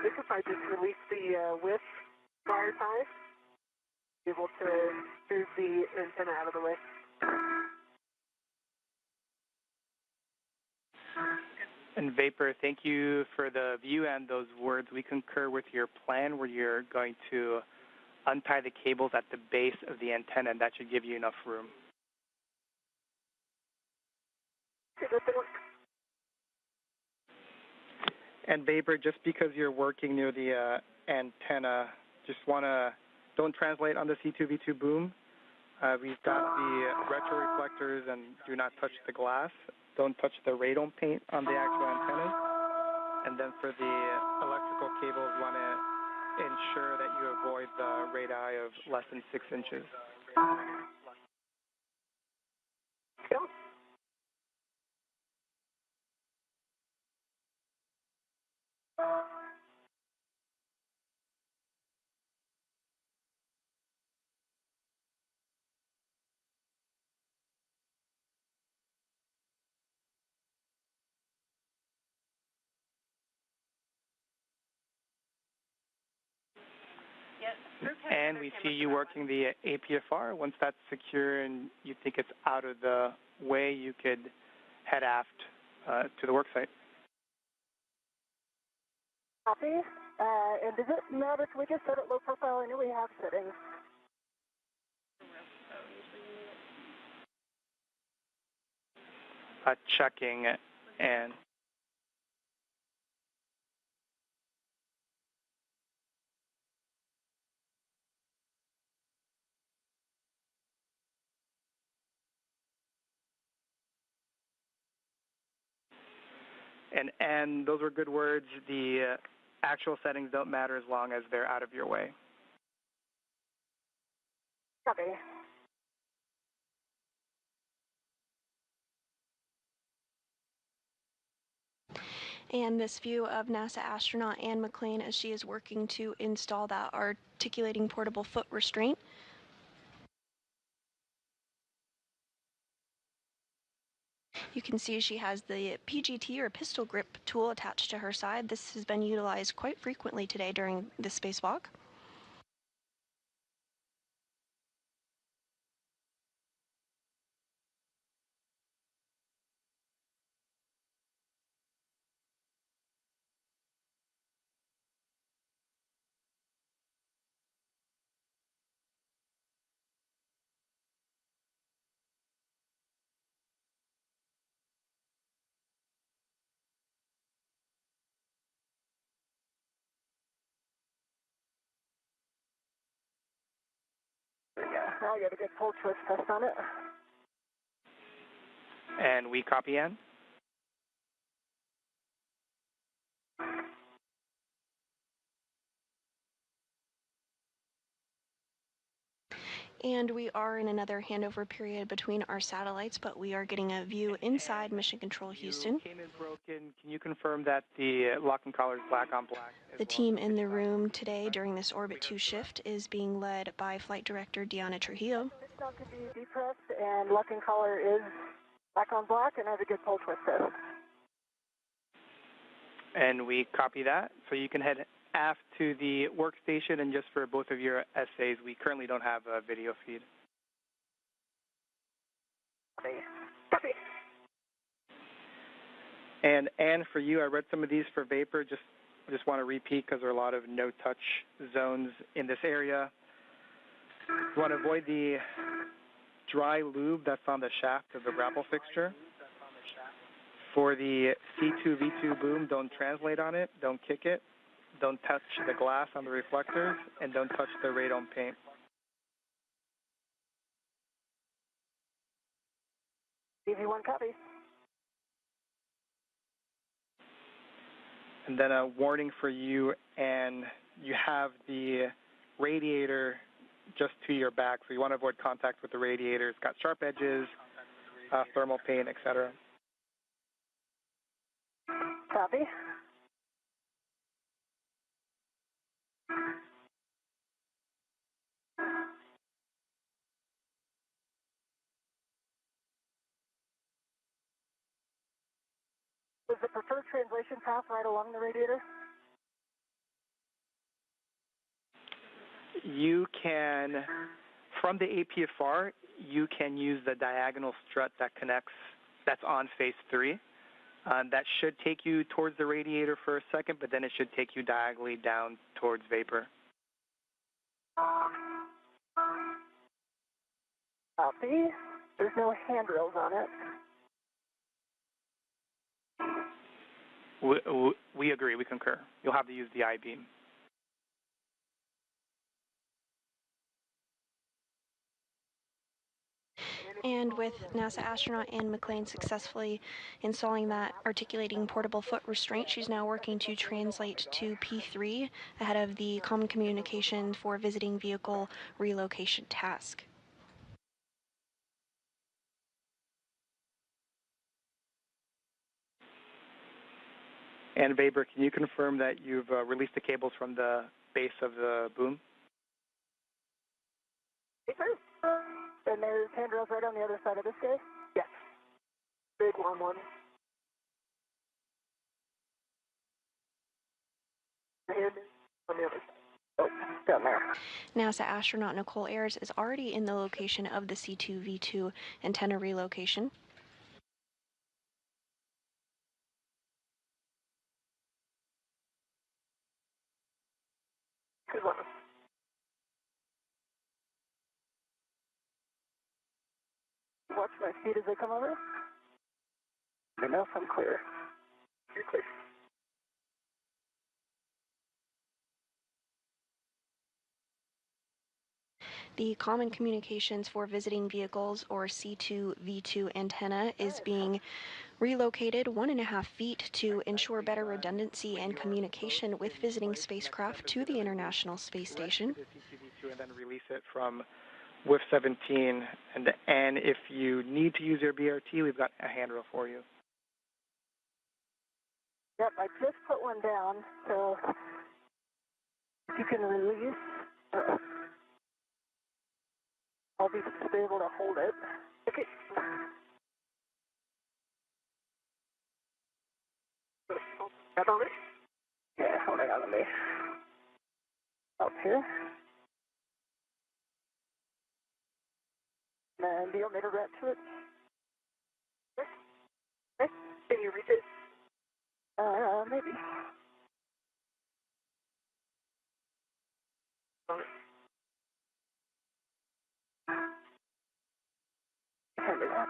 This if I just release the width wire tie, be able to move the antenna out of the way. And Vapor, thank you for the view and those words. We concur with your plan where you're going to untie the cables at the base of the antenna, and that should give you enough room. And Vapor, just because you're working near the antenna, don't translate on the C2V2 boom. We've got the retroreflectors and do not touch the glass. Don't touch the radome paint on the actual antennas. And then for the electrical cables, want to ensure that you avoid the radii of less than 6 inches. And we see you working the APFR. Once that's secure and you think it's out of the way, you could head aft to the work site. Copy. And does it matter? Can we just set it low profile? I know we have settings. Checking and and those were good words. The actual settings don't matter as long as they're out of your way. Copy. And this view of NASA astronaut Anne McClain as she is working to install that articulating portable foot restraint. You can see she has the PGT or pistol grip tool attached to her side. This has been utilized quite frequently today during this spacewalk. Now I got a good pull twist test on it. And we copy Ann. And we are in another handover period between our satellites, but we are getting a view inside Mission Control Houston. You came in broken. Can you confirm that the locking collar is black on black? The team in the room today during this Orbit 2 shift is being led by Flight Director Deanna Trujillo. This now could be depressed, and locking collar is black on black, and I have a good pull twist test. And we copy that. So you can head aft to the workstation, and just for both of your essays, we currently don't have a video feed. Copy. Copy. And for you, I read some of these for Vapor. Just want to repeat because there are a lot of no-touch zones in this area. You want to avoid the dry lube that's on the shaft of the grapple fixture. For the C2V2 boom, don't translate on it, don't kick it, don't touch the glass on the reflectors, and don't touch the radome paint. DV1 copy. And then a warning for you, and you have the radiator just to your back, so you want to avoid contact with the radiator. It's got sharp edges, thermal paint, etc. Copy. Is the preferred translation path right along the radiator? You can, from the APFR, you can use the diagonal strut that connects, that's on phase 3. That should take you towards the radiator for a second, but then it should take you diagonally down towards Vapor. Copy. There's no handrails on it. We agree, we concur. You'll have to use the I-beam. And with NASA astronaut Anne McClain successfully installing that articulating portable foot restraint, she's now working to translate to P3 ahead of the Common Communication for Visiting Vehicle Relocation task. And Weber, can you confirm that you've released the cables from the base of the boom? Yes, sir. And there's handrails right on the other side of this guy? Yes. Big long one. And on the other side. Oh, Down there. NASA astronaut Nicole Ayers is already in the location of the C2V2 antenna relocation. Good one. Watch my feet as they come over. Let me know if I'm clear. You're clear. The Common Communications for Visiting Vehicles, or C2V2 antenna, is being relocated 1.5 feet to ensure better redundancy and communication with visiting spacecraft to the International Space Station. And then release it from WIF 17. And if you need to use your BRT, we've got a handrail for you. Yep, I just put one down, so if you can release, I'll be able to hold it. Okay. Got on it? Yeah, hold it on me. Up here. And the ometer wrap to it. Okay. Can you reach it? Maybe. Hand it out.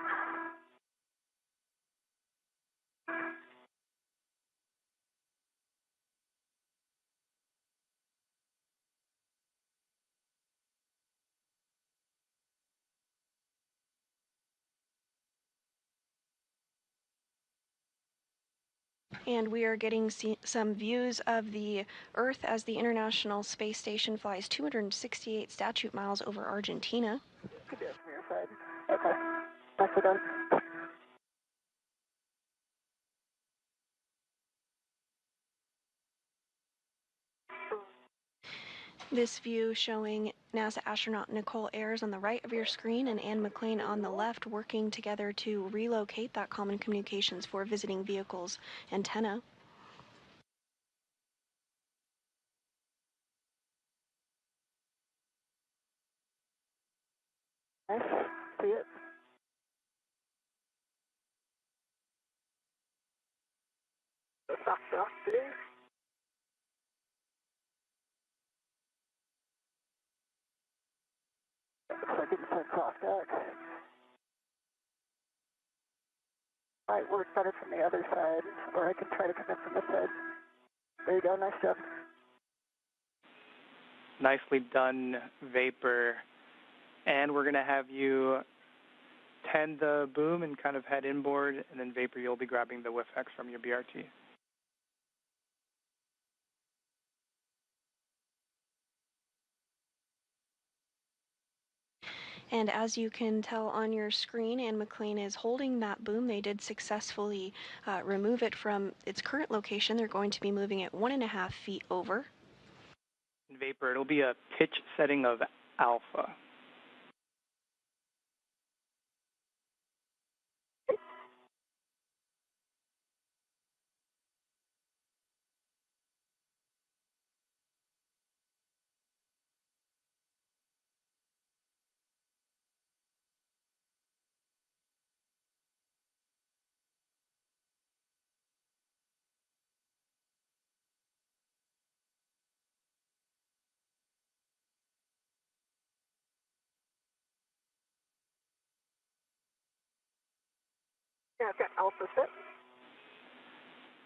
And we are getting some views of the Earth as the International Space Station flies 268 statute miles over Argentina. Could be from your side. Okay. That's it done. This view showing NASA astronaut Nicole Ayers on the right of your screen and Anne McClain on the left working together to relocate that Common Communications for Visiting Vehicles antenna. Nice. See it? Soft there. Looks like it's soft duck. Might work better from the other side, or I can try to come in from this side. There you go, nice job. Nicely done, Vapor. And we're going to have you tend the boom and kind of head inboard, and then Vapor, you'll be grabbing the WIF-X from your BRT. And as you can tell on your screen, Anne McClain is holding that boom. They did successfully remove it from its current location. They're going to be moving it 1.5 feet over. Vapor, it'll be a pitch setting of alpha. Yeah, I've got alpha set.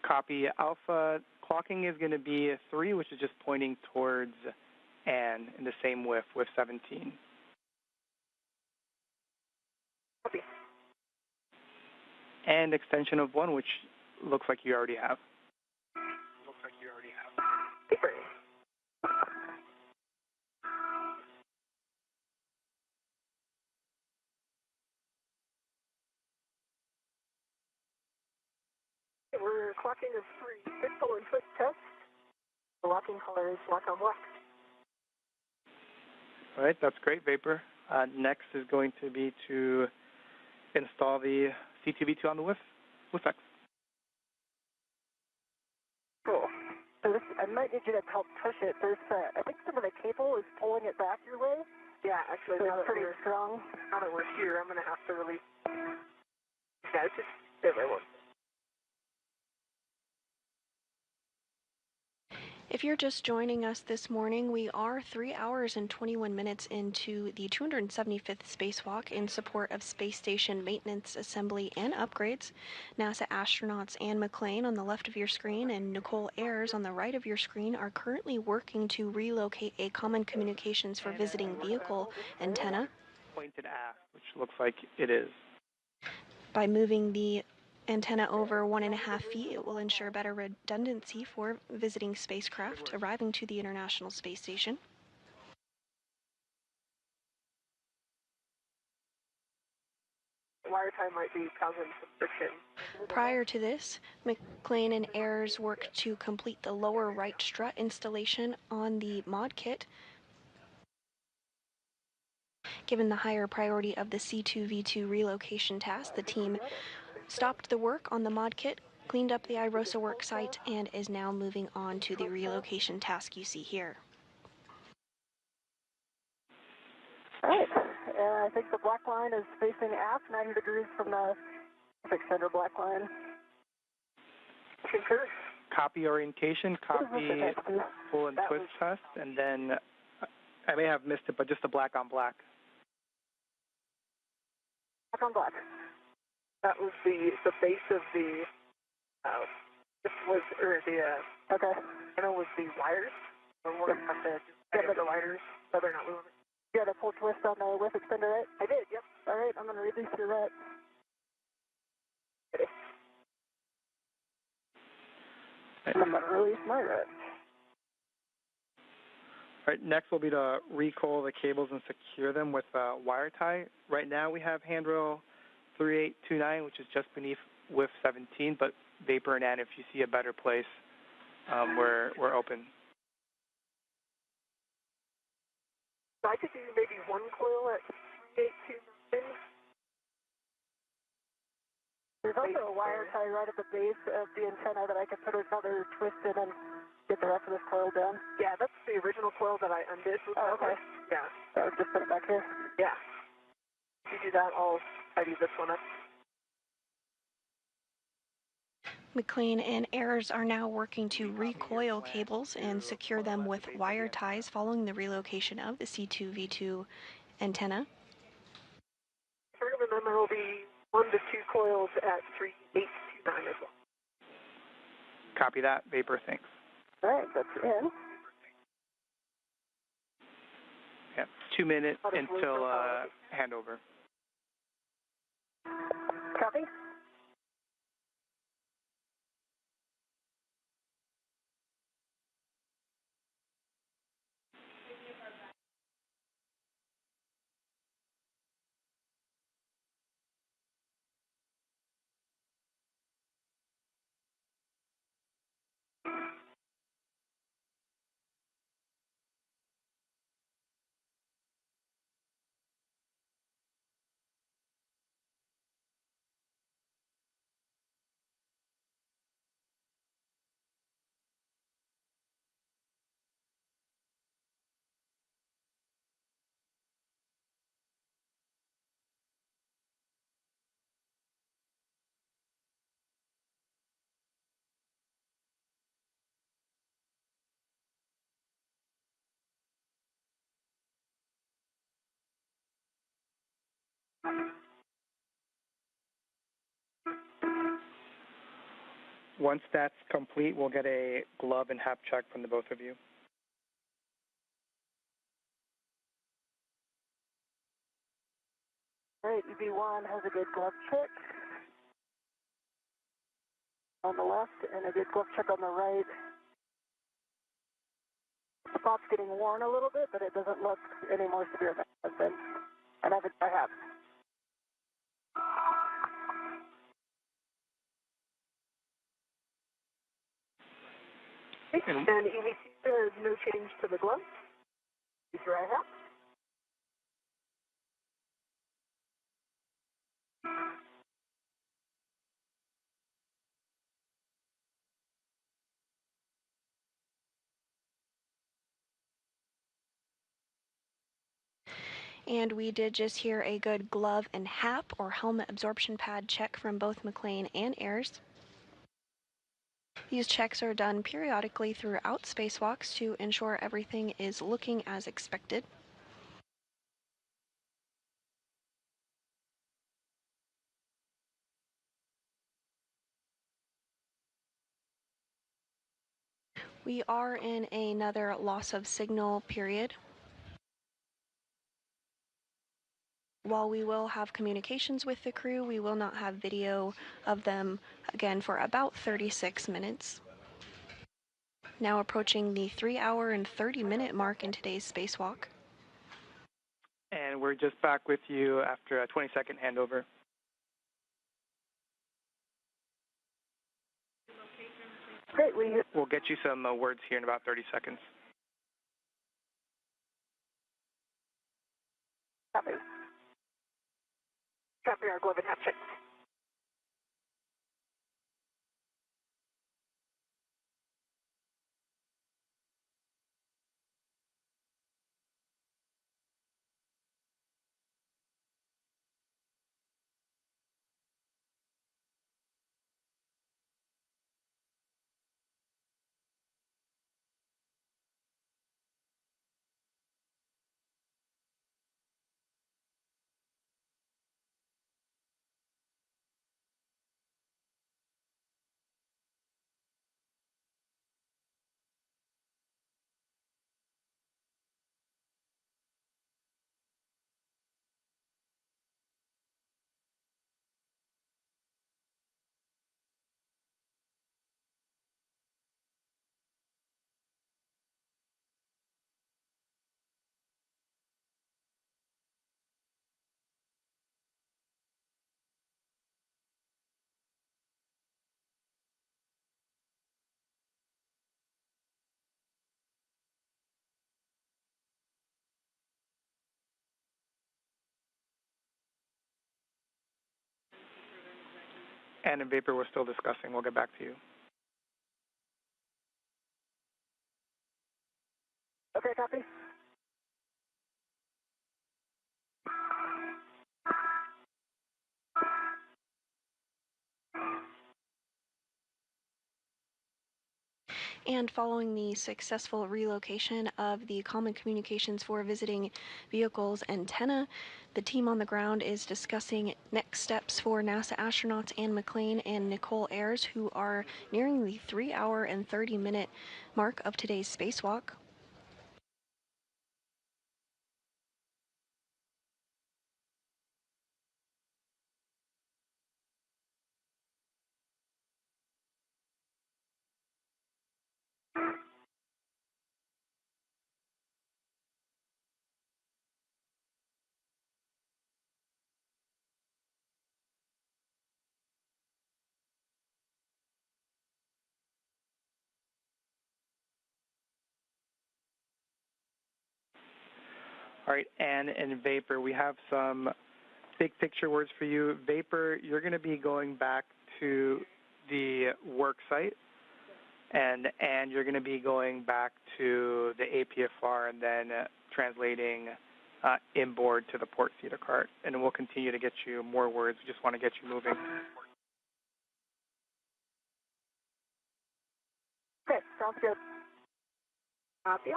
Copy. Alpha clocking is going to be a 3, which is just pointing towards Anne in the same WIF 17. Copy. And extension of 1, which looks like you already have. Paper. We're clocking a 3 pixel and foot test. The locking color is lock on black. All right, that's great, Vapor. Next is going to be to install the C2V2 on the WIF-X. Cool. So this, I might need you to help push it. There's, I think some of the cable is pulling it back your way. Yeah, actually, So now it's that pretty strong. we're here, I'm going to have to release. Yeah, it's just stay there one. If you're just joining us this morning, we are 3 hours and 21 minutes into the 275th spacewalk in support of space station maintenance, assembly, and upgrades. NASA astronauts Anne McClain on the left of your screen and Nicole Ayers on the right of your screen are currently working to relocate a common communications for visiting vehicle antenna. Pointed at, which looks like it is. By moving the antenna over 1.5 feet, it will ensure better redundancy for visiting spacecraft arriving to the International Space Station. Wire tie might be causing some friction. Prior to this, McClain and Ayers worked to complete the lower right strut installation on the mod kit. Given the higher priority of the C2V2 relocation task, the team stopped the work on the mod kit, cleaned up the IROSA work site, and is now moving on to the relocation task you see here. All right. I think the black line is facing aft, 90 degrees from the center black line. Concur. Copy orientation, copy pull and twist test, and then I may have missed it, but just the black on black. Black on black. That was the base of the, this was, or the, Okay. I know was the wires. We're going to have to get the wires so they're not moving. You had a full twist on the width extender, right? I did, yep. All right, I'm going to release your rat. Okay. And I'm going to release my rat. All right, next will be to recoil the cables and secure them with a wire tie. Right now we have handrail 3829, which is just beneath WIF 17, but Vapor and Ann, if you see a better place, we're open. So I could do maybe one coil at 3829. There's also a wire tie right at the base of the antenna that I could put another twist in and get the rest of this coil down. Yeah, that's the original coil that I undid. Oh, okay. Yeah. So just put it back here. Yeah. If you do that, I'll tidy this one up. McClain and Ayers are now working to recoil cables and secure them with wire ties following the relocation of the C2V2 antenna. And then there will be 1 to 2 coils at 3829 as well. Copy that, Vapor, thanks. All right, that's in. Yeah, 2 minutes until handover. Copy. Once that's complete, we'll get a glove and hap check from the both of you. All right, EV1 has a good glove check on the left and a good glove check on the right. The spot's getting worn a little bit, but it doesn't look any more severe than it has been. And I have. And EV2, there is no change to the glove. Use your eye hat. And we did just hear a good glove and HAP, or helmet absorption pad, check from both McLean and Ayers. These checks are done periodically throughout spacewalks to ensure everything is looking as expected. We are in another loss of signal period. While we will have communications with the crew, we will not have video of them again for about 36 minutes. Now approaching the 3-hour and 30-minute mark in today's spacewalk. And we're just back with you after a 20-second handover. Great, we'll get you some words here in about 30 seconds. Copy. Copy our glove and HAP check. And in vapor, we're still discussing. We'll get back to you. Okay, copy. And following the successful relocation of the Common Communications for Visiting Vehicles antenna, the team on the ground is discussing next steps for NASA astronauts Anne McLean and Nicole Ayers, who are nearing the 3-hour and 30-minute mark of today's spacewalk. All right, and in vapor, we have some big picture words for you. Vapor, you're going to be going back to the work site, and you're going to be going back to the APFR and then translating inboard to the port feeder cart. And we'll continue to get you more words. We just want to get you moving. Okay, sounds good. Copy.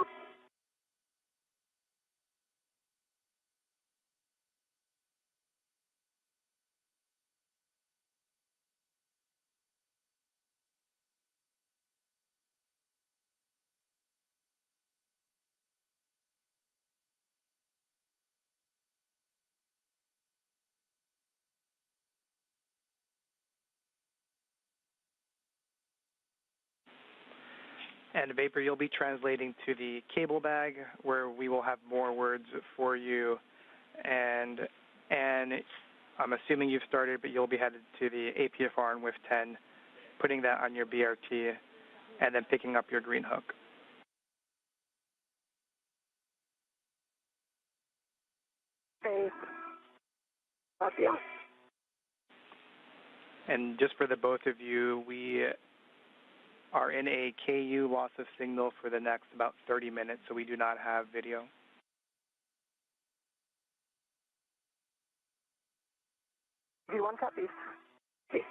And vapor, you'll be translating to the cable bag where we will have more words for you. And I'm assuming you've started, but you'll be headed to the APFR and WIF 10, putting that on your BRT, and then picking up your green hook. Okay. Copy. And just for the both of you, we are in a KU loss of signal for the next about 30 minutes, so we do not have video. V1 copies. Okay.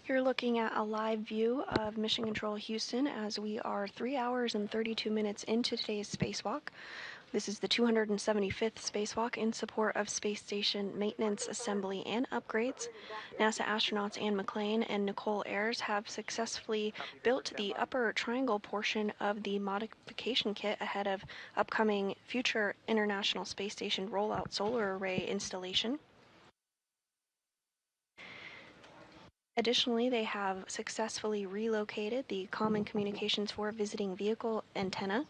You're looking at a live view of Mission Control Houston as we are 3 hours and 32 minutes into today's spacewalk. This is the 275th spacewalk in support of space station maintenance, assembly, and upgrades. NASA astronauts Anne McClain and Nicole Ayers have successfully built the upper triangle portion of the modification kit ahead of upcoming future International Space Station rollout solar array installation. Additionally, they have successfully relocated the Common Communications for Visiting Vehicle antenna.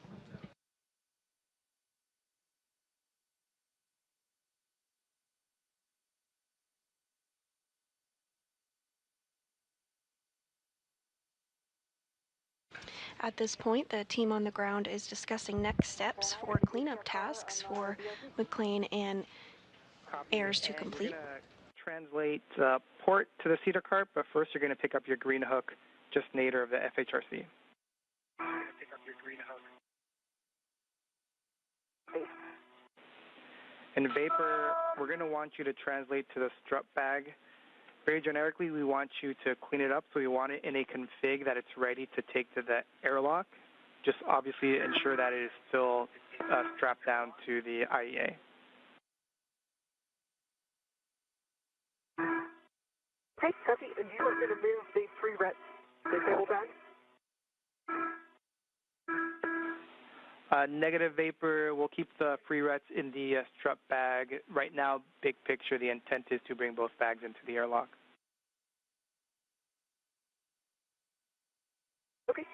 At this point, the team on the ground is discussing next steps for cleanup tasks for McClain and Ayers to complete. You're going to translate port to the cedar cart, but first you're going to pick up your green hook, just nadir of the FHRC. Pick up your green hook. In Vapor, we're going to want you to translate to the strut bag. Very generically, we want you to clean it up, so we want it in a config that it's ready to take to the airlock. Just obviously ensure that it is still strapped down to the IEA. Hey, Tuffy, do you want me to move the three rets, the table bag? Negative Vapor, we'll keep the free rets in the strut bag. Right now, big picture, the intent is to bring both bags into the airlock. Okay.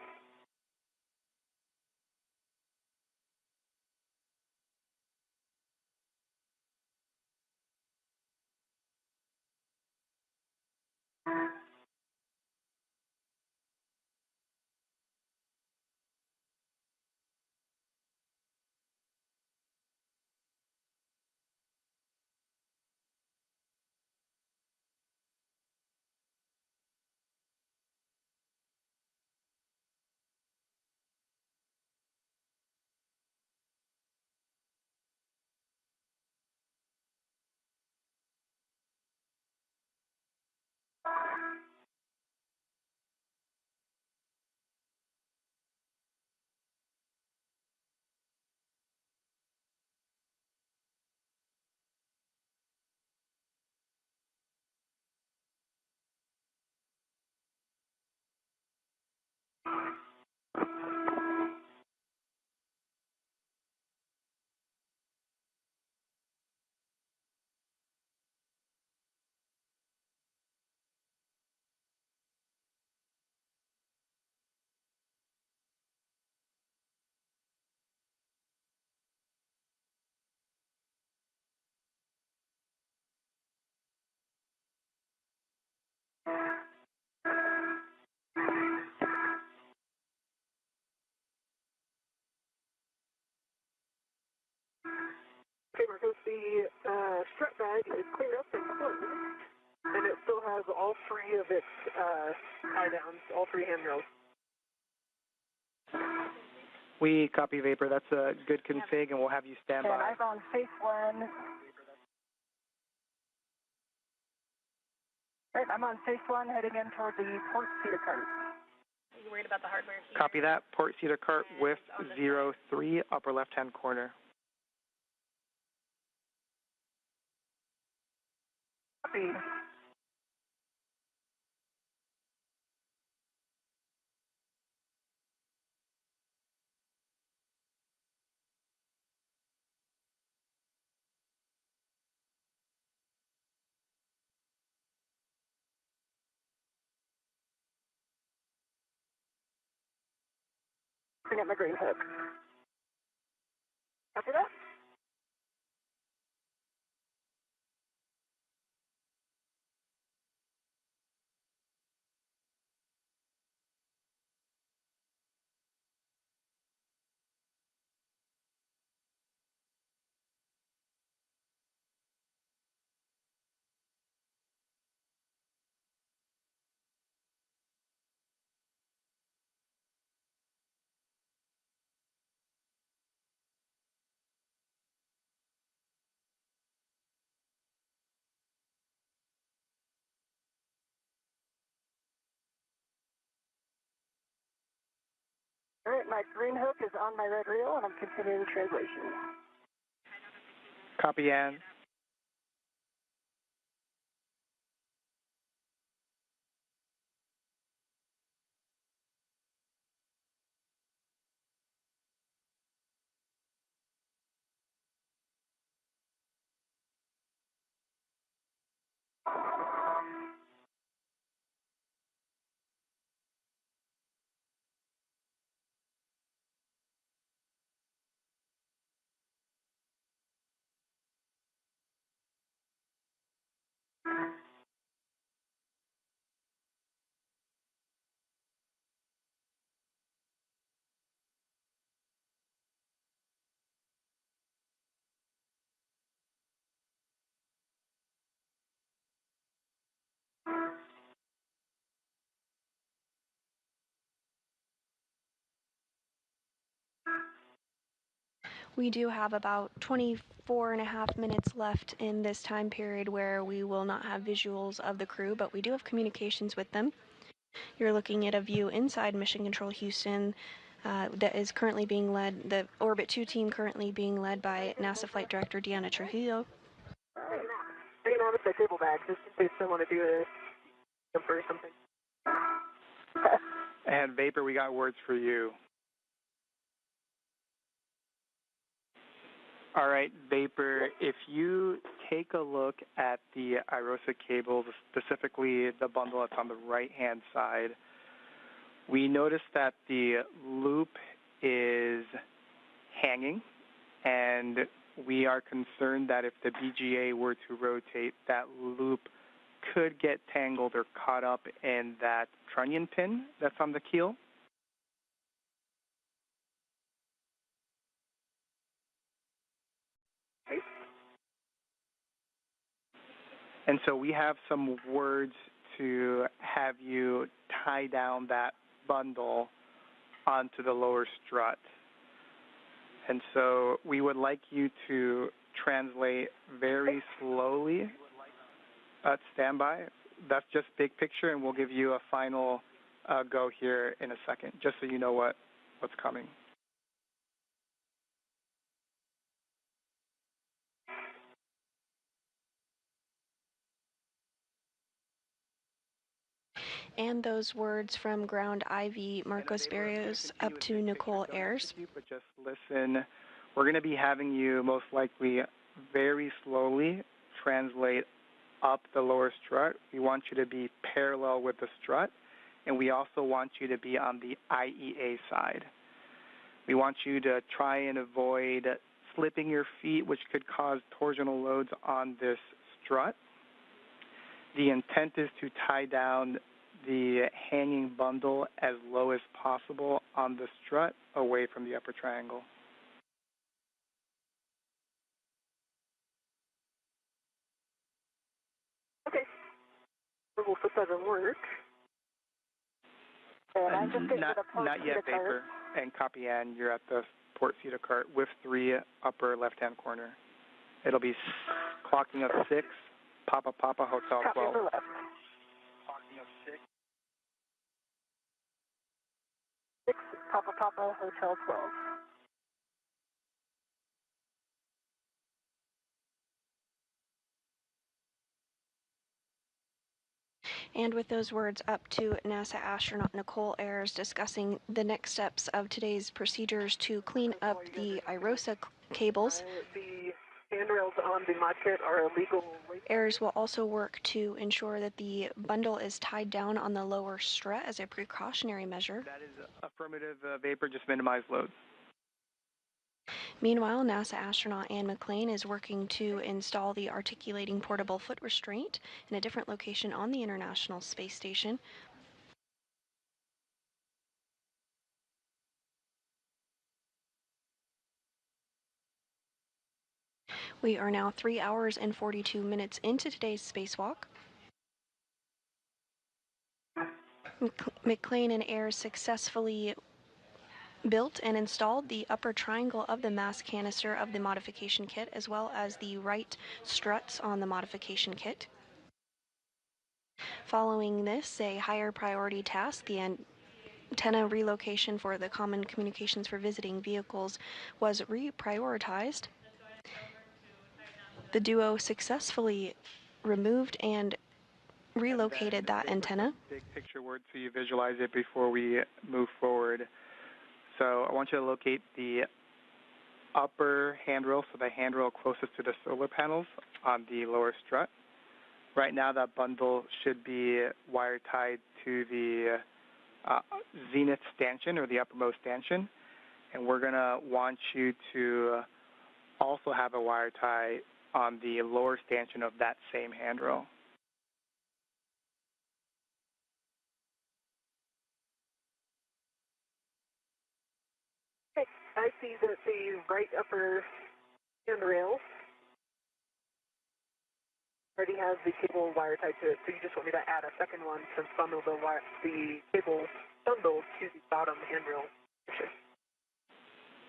Okay, Marcos, the strut bag is cleaned up and closed, and it still has all three of its tie-downs, all three handrails. We copy Vapor. That's a good config, and we'll have you stand by. And I've on phase one. Right, I'm on phase one, heading in toward the port seater cart. Are you worried about the hardware here? Copy that. Port seater cart with 03, upper left-hand corner. Copy. Bring up my green hook. Copy that? All right, my green hook is on my red reel, and I'm continuing translation. Copy, Ann. We do have about 24 and a half minutes left in this time period where we will not have visuals of the crew, but we do have communications with them. You're looking at a view inside Mission Control Houston that is currently being led, the Orbit 2 team currently being led by NASA Flight Director Deanna Trujillo. Hanging out with my table bag, just in case I want to do a jumper or something. And Vapor, we got words for you. All right, Vapor, if you take a look at the IROSA cable, specifically the bundle that's on the right-hand side, we noticed that the loop is hanging, and we are concerned that if the BGA were to rotate, that loop could get tangled or caught up in that trunnion pin that's on the keel. And so we have some words to have you tie down that bundle onto the lower strut. And so we would like you to translate very slowly at standby. That's just big picture, and we'll give you a final go here in a second, just so you know what's coming. And those words from Ground Ivy Marcos Barrios up to Nicole Ayers. But just listen. We're going to be having you most likely very slowly translate up the lower strut. We want you to be parallel with the strut, and we also want you to be on the IEA side. We want you to try and avoid slipping your feet, which could cause torsional loads on this strut. The intent is to tie down the hanging bundle as low as possible on the strut away from the upper triangle. Okay. If it doesn't work. And I'm just getting not to the port yet, seater cart. Vapor. And copy, Ann, you're at the port seater cart with 3, upper left-hand corner. It'll be clocking up 6, Papa Hotel Copy 12. for left. Papa Papa Hotel 12. And with those words up to NASA astronaut Nicole Ayers discussing the next steps of today's procedures to clean up the IROSA cables. The handrails on the mod kit are illegal. Ayers will also work to ensure that the bundle is tied down on the lower strut as a precautionary measure. That is affirmative, Vapor, just minimize load. Meanwhile, NASA astronaut Ann McClain is working to install the articulating portable foot restraint in a different location on the International Space Station. We are now 3 hours and 42 minutes into today's spacewalk. McClain and Ayers successfully built and installed the upper triangle of the mass canister of the modification kit, as well as the right struts on the modification kit. Following this, a higher priority task, the antenna relocation for the Common Communications for Visiting Vehicles, was reprioritized. The duo successfully removed and relocated that antenna. Big picture word so you visualize it before we move forward. So I want you to locate the upper handrail, so the handrail closest to the solar panels on the lower strut. Right now that bundle should be wire tied to the zenith stanchion, or the uppermost stanchion, and we're going to want you to also have a wire tie on the lower stanchion of that same handrail. Okay, I see that the right upper handrail already has the cable wire tied to it, so you just want me to add a second one to bundle the cable bundle to the bottom handrail.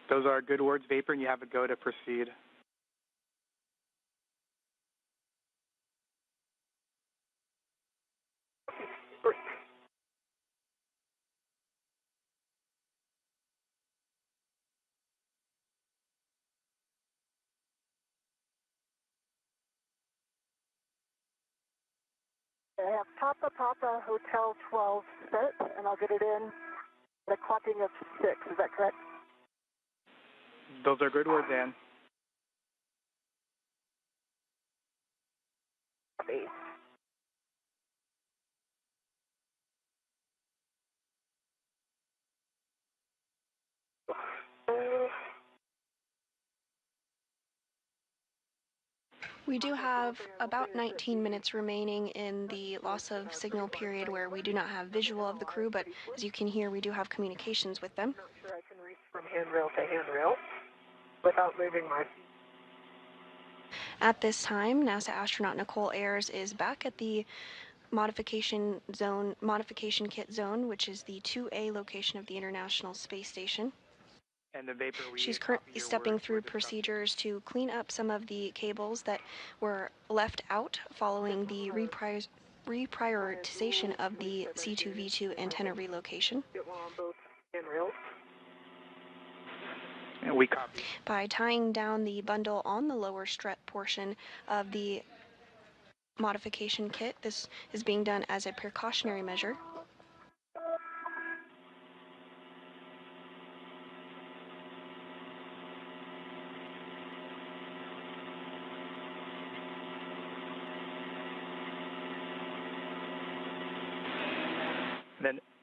Those are good words, Vapor, and you have a go to proceed. I have Papa Papa Hotel 12 set, and I'll get it in at a clocking of 6. Is that correct? Those are good words, Ann. Copy. We do have about 19 minutes remaining in the loss of signal period where we do not have visual of the crew, but as you can hear, we do have communications with them. Not sure I can reach from handrail to handrail without moving my feet. At this time, NASA astronaut Nicole Ayers is back at the modification kit zone, which is the 2A location of the International Space Station. And the Vapor, she's currently stepping through procedures to clean up some of the cables that were left out following the reprioritization of the C2V2 antenna relocation. Get one on both handrails. And we copy. By tying down the bundle on the lower strut portion of the modification kit, this is being done as a precautionary measure.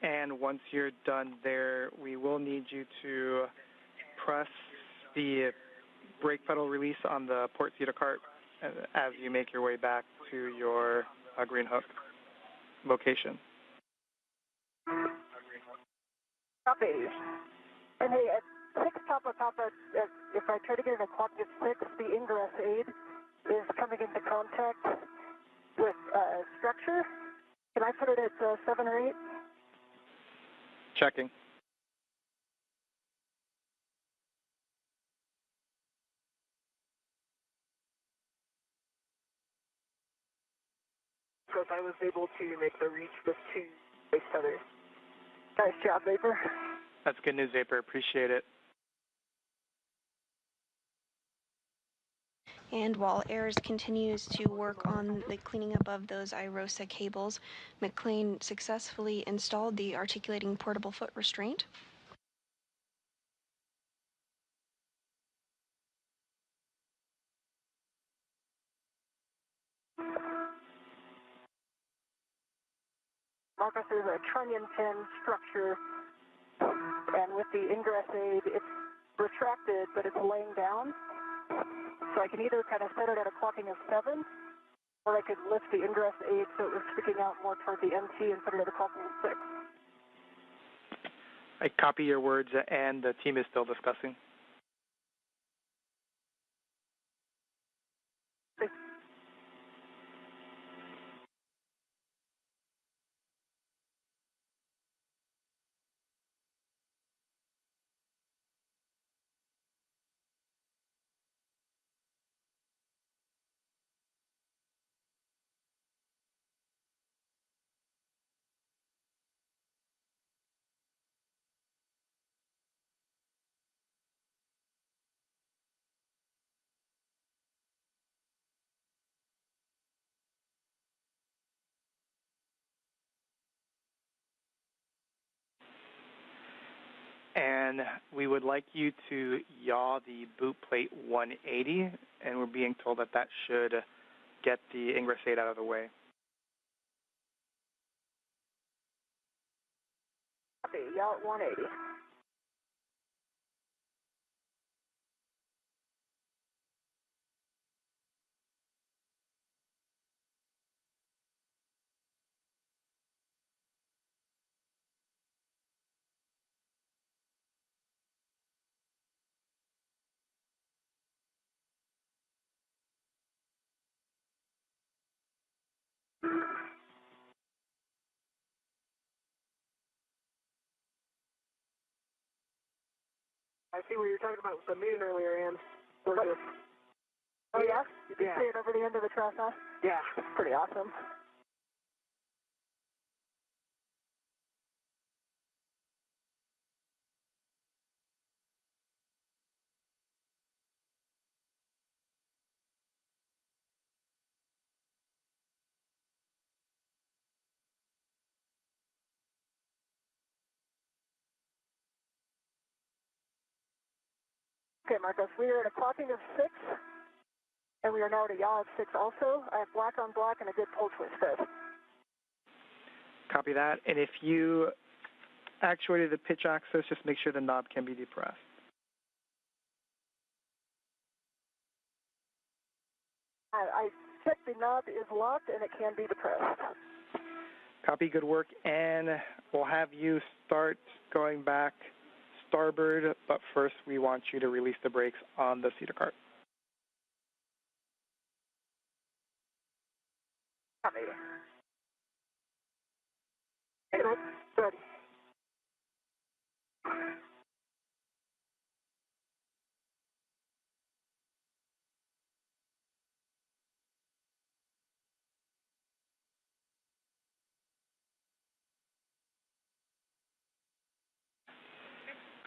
And once you're done there, we will need you to press the brake pedal release on the port cedar cart as you make your way back to your green hook location. Copy. And hey, at 6 Papa Papa, if I try to get in a clock at 6, the ingress aid is coming into contact with structure. Can I put it at 7 or 8? Checking. Because I was able to make the reach with 2 base tethers. Nice job, Vapor. That's good news, Vapor. Appreciate it. And while AIRS continues to work on the cleaning up of those IROSA cables, McLean successfully installed the articulating portable foot restraint. Marcus, there's a trunnion pin structure, and with the ingress aid, it's retracted, but it's laying down. So I can either kind of set it at a clocking of 7, or I could lift the ingress aid so it was sticking out more toward the MT and put it at a clocking of 6. I copy your words, and the team is still discussing. And we would like you to yaw the boot plate 180, and we're being told that that should get the ingress aid out of the way. Copy, yaw at 180. I see what you were talking about with the moon earlier, Ann. Oh, yeah? You can see it over the end of the truss, huh? Yeah. It's pretty awesome. Okay, Marcos, we are at a clocking of 6, and we are now at a yaw of 6 also. I have black on black and a good pull twist fit. Copy that. And if you actuated the pitch axis, just make sure the knob can be depressed. I checked the knob is locked and it can be depressed. Copy, good work. And we'll have you start going back starboard, but first we want you to release the brakes on the cedar cart. Copy. Hey, good.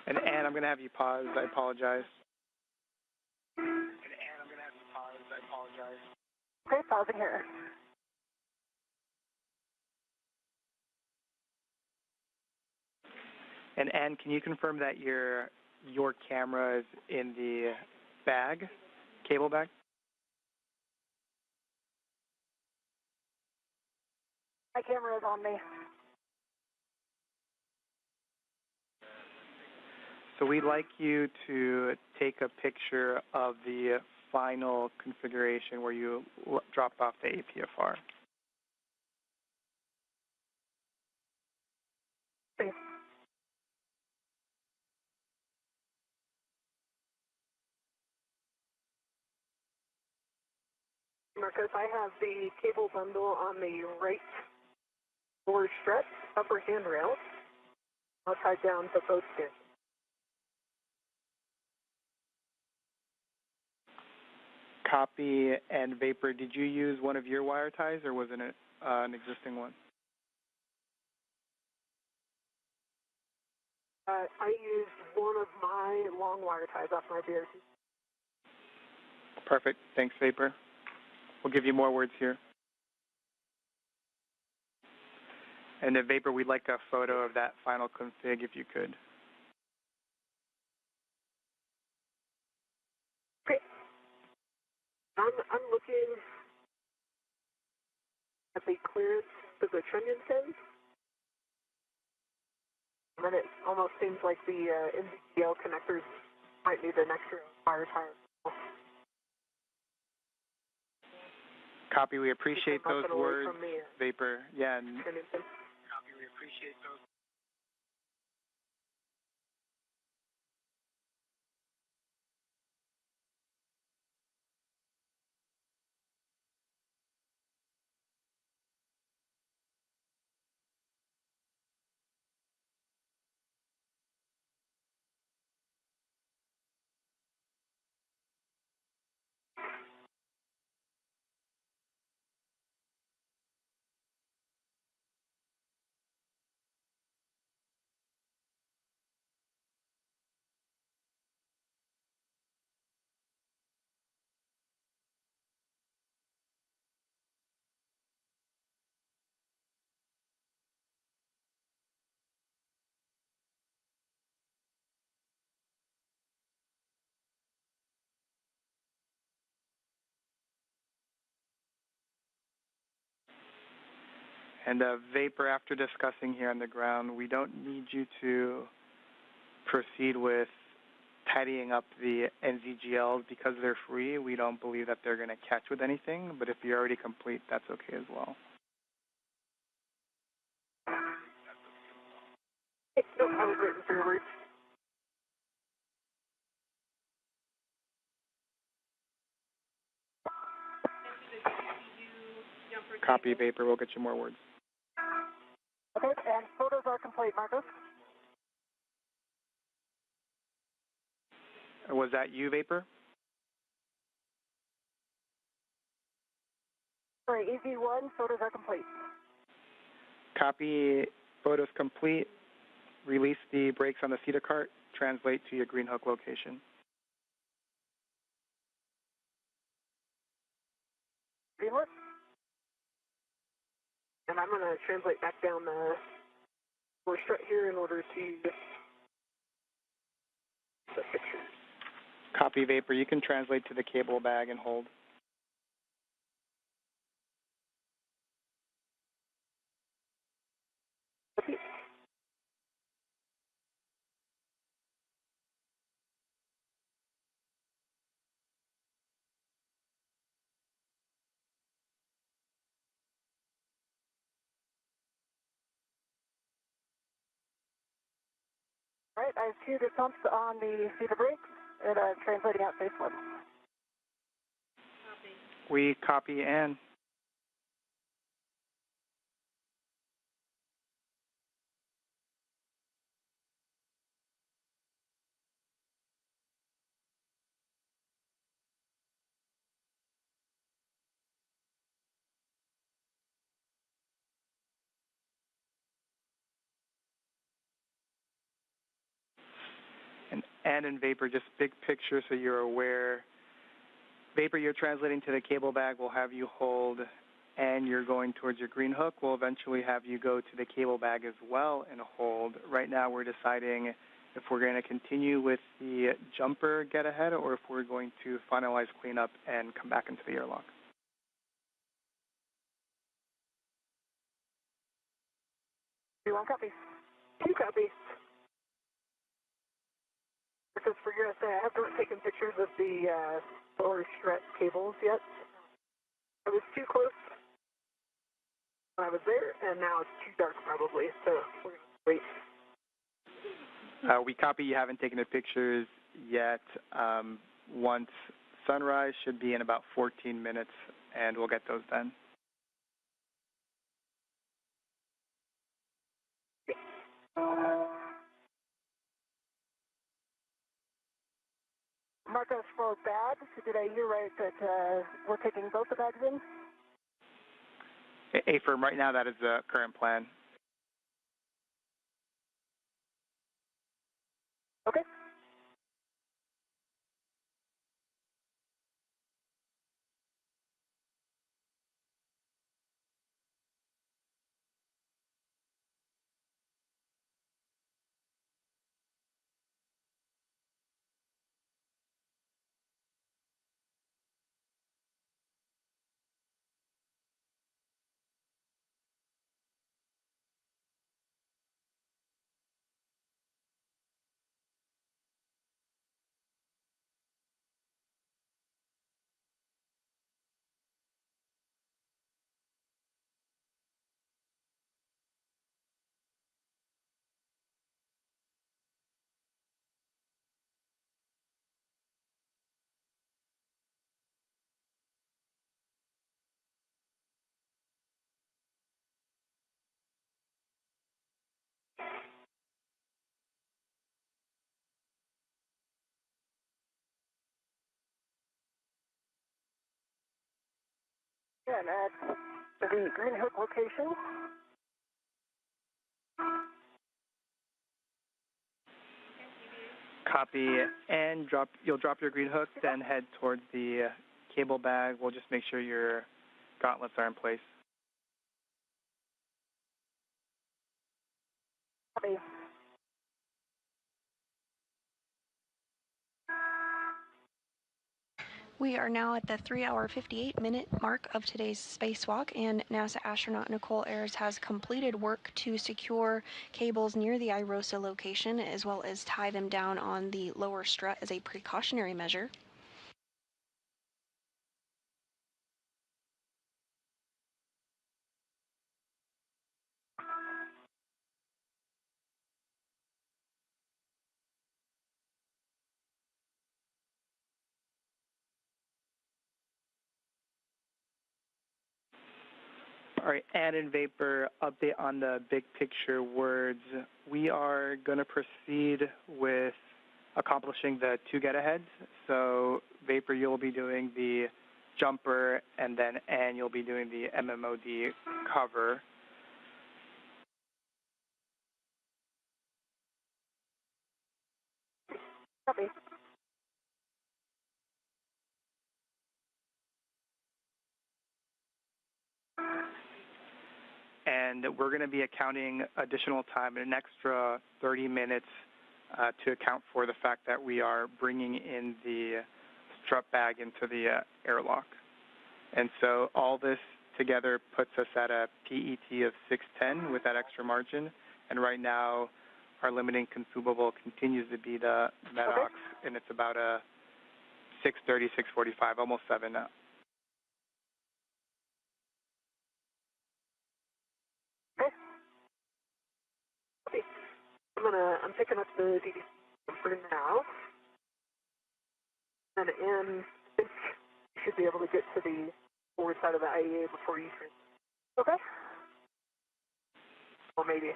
And Ann, I'm going to have you pause. I apologize. Okay, pausing here. And Ann, can you confirm that your camera is in the bag, cable bag? My camera is on me. So we'd like you to take a picture of the final configuration where you dropped off the APFR. Okay. Marcos, I have the cable bundle on the right lower strut, upper handrail. I'll tie down to both skins. Copy. And Vapor, did you use one of your wire ties, or was it an existing one? I used one of my long wire ties off my BRT. Perfect. Thanks, Vapor. We'll give you more words here. And then, Vapor, we'd like a photo of that final config if you could. Okay. I'm looking at the clearance of the trunnion pin. And then it almost seems like the NBCL connectors might need an extra wire tie. Copy. We appreciate those words, from the, Vapor. Yeah. And trunnion pin. copy. We appreciate those. And Vapor, after discussing here on the ground, we don't need you to proceed with tidying up the NZGLs because they're free. We don't believe that they're going to catch with anything, but if you're already complete, that's okay as well. No, I was waiting for your words. Copy, Vapor. We'll get you more words. Okay, and photos are complete, Marcos. Was that you, Vapor? Sorry, EV1, photos are complete. Copy, photos complete. Release the brakes on the CETA cart. Translate to your green hook location. Green hook? And I'm going to translate back down the strut here in order to the pictures. Copy, Vapor. You can translate to the cable bag and hold. All right, I have two the pumps on the CETA brakes and translating out phase one. We copy and. And in Vapor, just big picture so you're aware. Vapor, you're translating to the cable bag. We'll have you hold, and you're going towards your green hook. We'll eventually have you go to the cable bag as well and hold. Right now we're deciding if we're going to continue with the jumper get ahead or if we're going to finalize cleanup and come back into the airlock. One copy. Two copies. Because for USA, I haven't taken pictures of the lower strut cables yet. I was too close when I was there, and now it's too dark probably, so we're going to wait. We copy you haven't taken the pictures yet. Once sunrise should be in about 14 minutes, and we'll get those done. Marcos, for bags, did I hear right that we're taking both the bags in? Firm, right now that is the current plan. And add the green hook location. Copy, and you'll drop your green hook, then head towards the cable bag. We'll just make sure your gauntlets are in place. Copy. We are now at the 3-hour 58-minute mark of today's spacewalk, and NASA astronaut Nicole Ayers has completed work to secure cables near the IROSA location, as well as tie them down on the lower strut as a precautionary measure. All right, and in Vapor, update on the big picture words. We are going to proceed with accomplishing the 2 get-aheads. So Vapor, you'll be doing the jumper, and then Ann, you'll be doing the MMOD cover. Copy. And we're going to be accounting additional time, an extra 30 minutes to account for the fact that we are bringing in the strut bag into the airlock. And so all this together puts us at a PET of 610 with that extra margin. And right now, our limiting consumable continues to be the Medox, and it's about a 630, 645, almost 7 now. I'm picking up the DD for now. And you should be able to get to the forward side of the IEA before you can. Okay. Or maybe.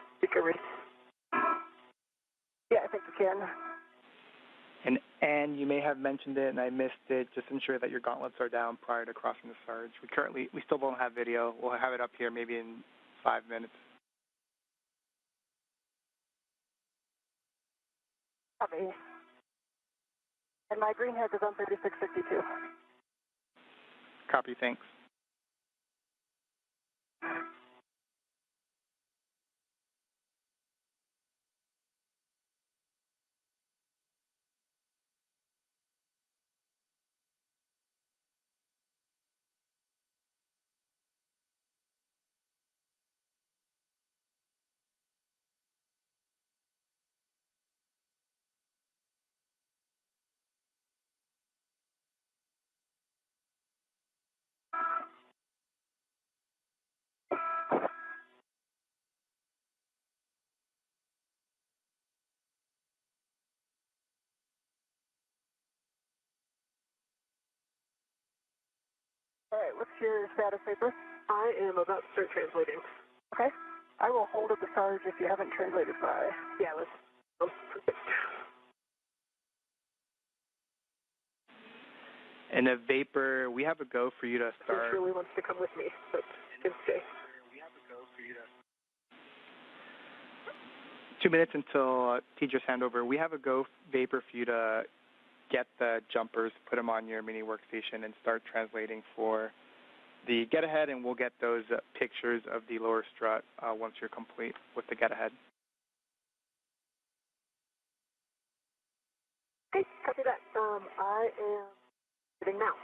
Yeah, I think you can. And you may have mentioned it and I missed it. Just ensure that your gauntlets are down prior to crossing the surge. We still don't have video. We'll have it up here maybe in 5 minutes. Copy. And my green head is on 3652. Copy, thanks. All right, what's your status, Vapor? I am about to start translating. Okay. I will hold at the charge if you haven't translated by. Yeah, let's. Oh, perfect. And a Vapor, we have a go for you to start. He really wants to come with me, but he can stay. 2 minutes until teacher's handover. We have a go Vapor for you to get the jumpers, put them on your mini workstation, and start translating for the get-ahead, and we'll get those pictures of the lower strut once you're complete with the get-ahead. Okay, copy that. I am sitting now.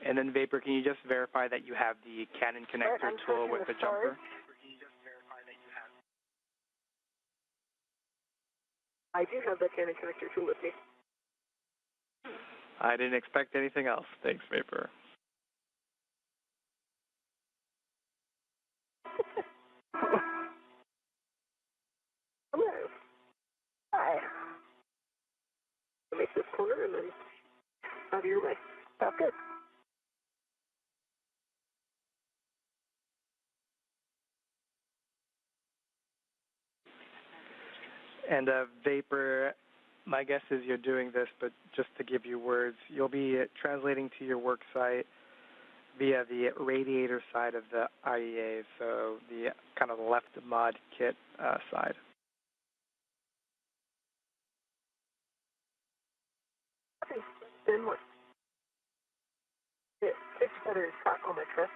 And then Vapor, can you just verify that you have the Canon connector tool with the jumper? I do have the Canon connector tool with me. I didn't expect anything else. Thanks, Vapor. Hello. Hi. Make this corner and then out of your way. Sounds good. And Vapor, my guess is you're doing this, but just to give you words, you'll be translating to your work site via the radiator side of the IEA, so the kind of left mod kit side. Then what? It's better tachometer.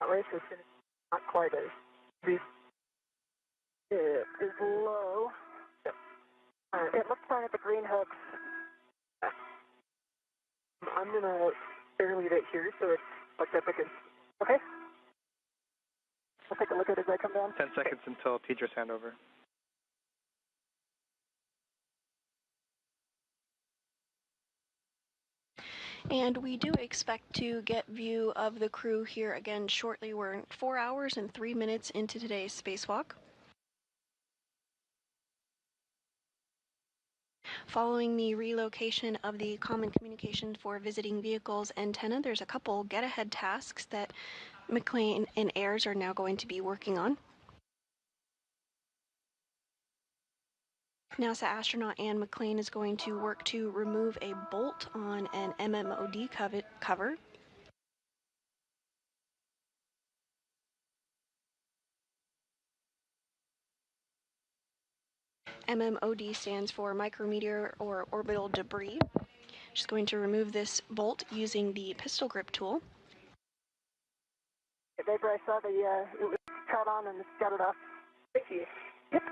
Right, so it's not quite as deep. It is low. Yep. It looks fine at the green hooks. I'm gonna airlead it here so it's like up against. Okay. I'll take a look at it as I come down. 10 seconds until teacher's handover. And we do expect to get view of the crew here again shortly. We're 4 hours and 3 minutes into today's spacewalk. Following the relocation of the Common Communication for Visiting Vehicles antenna, there's a couple get-ahead tasks that McLean and Ayers are now going to be working on. NASA astronaut Ann McLean is going to work to remove a bolt on an MMOD cover. MMOD stands for micrometeor or orbital debris. She's going to remove this bolt using the pistol grip tool. Vapor, I saw it was cut on and got it off. Thank you. Yep.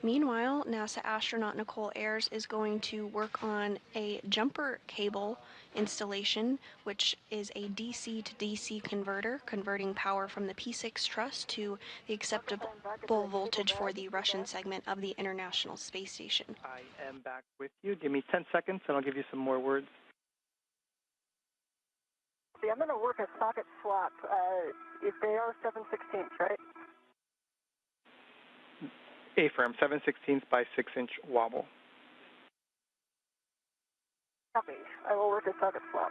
Meanwhile, NASA astronaut Nicole Ayers is going to work on a jumper cable installation, which is a DC to DC converter, converting power from the P6 truss to the acceptable voltage for the Russian segment of the International Space Station. I am back with you. Give me 10 seconds and I'll give you some more words. See, I'm going to work a socket swap. If they are 7/16, right? A-firm, 7/16 by 6-inch wobble. Copy. I will work a socket swap.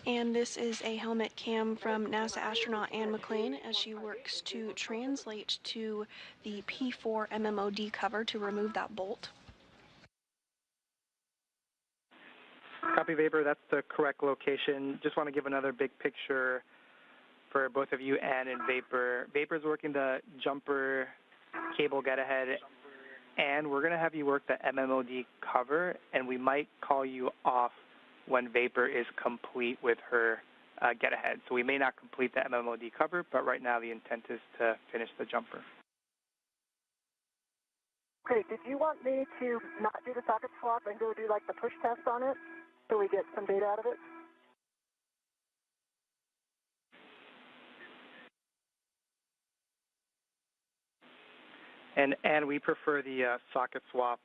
And this is a helmet cam from NASA astronaut Ann McLean as she works to translate to the P4 MMOD cover to remove that bolt. Copy, Vapor. That's the correct location. Just want to give another big picture for both of you, Ann and Vapor. Vapor's working the jumper cable get-ahead, and we're going to have you work the MMOD cover, and we might call you off when Vapor is complete with her get-ahead. So we may not complete the MMOD cover, but right now the intent is to finish the jumper. Okay, did you want me to not do the socket swap and go do like the push test on it so we get some data out of it? And we prefer the socket swap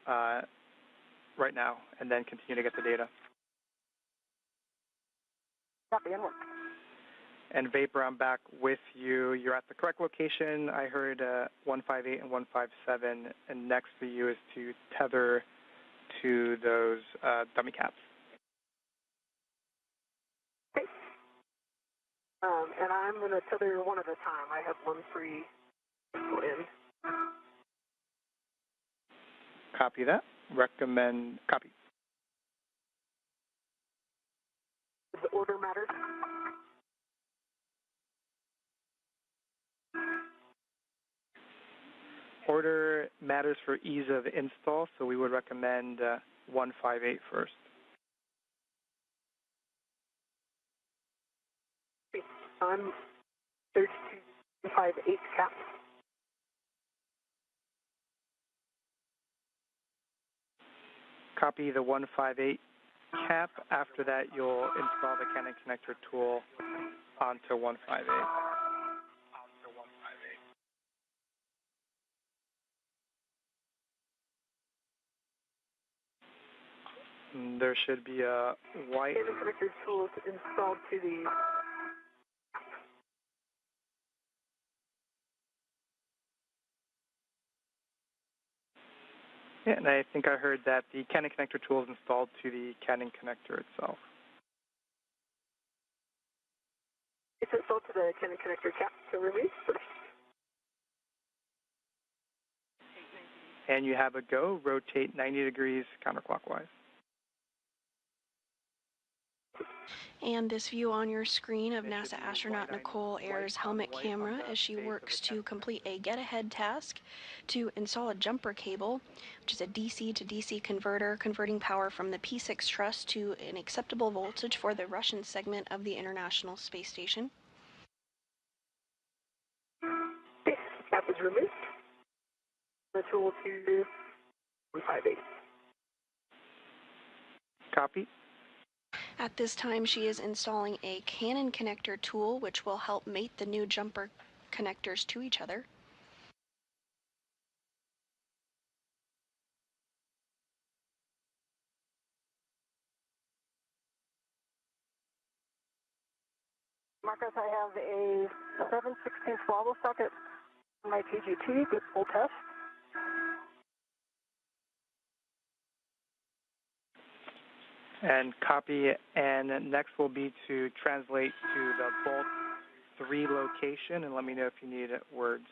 right now and then continue to get the data. Copy, and work. And Vapor, I'm back with you. You're at the correct location. I heard 158 and 157, and next for you is to tether to those dummy caps. Okay. And I'm going to tether one at a time. I have one free in. Copy that. Recommend copy. Does the order matter? Order matters for ease of install, so we would recommend 158 first. I'm 3258 cap. Copy the 158 cap. After that, you'll install the Canon connector tool onto 158. There should be a white Canon connector tool installed to the Yeah, and I think I heard that the Canon connector tool is installed to the Canon connector itself. It's installed to the Canon connector cap to release. And you have a go, rotate 90 degrees counterclockwise. And this view on your screen of NASA astronaut Nicole Ayers' helmet camera as she works to complete a get-ahead task to install a jumper cable, which is a DC to DC converter, converting power from the P6 truss to an acceptable voltage for the Russian segment of the International Space Station. Cap is removed. The tool to 158. Copy. At this time, she is installing a Canon connector tool, which will help mate the new jumper connectors to each other. Marcus, I have a 7/16 wobble socket on my PGT, good full test. And copy, and next will be to translate to the Bolt 3 location, and let me know if you need words.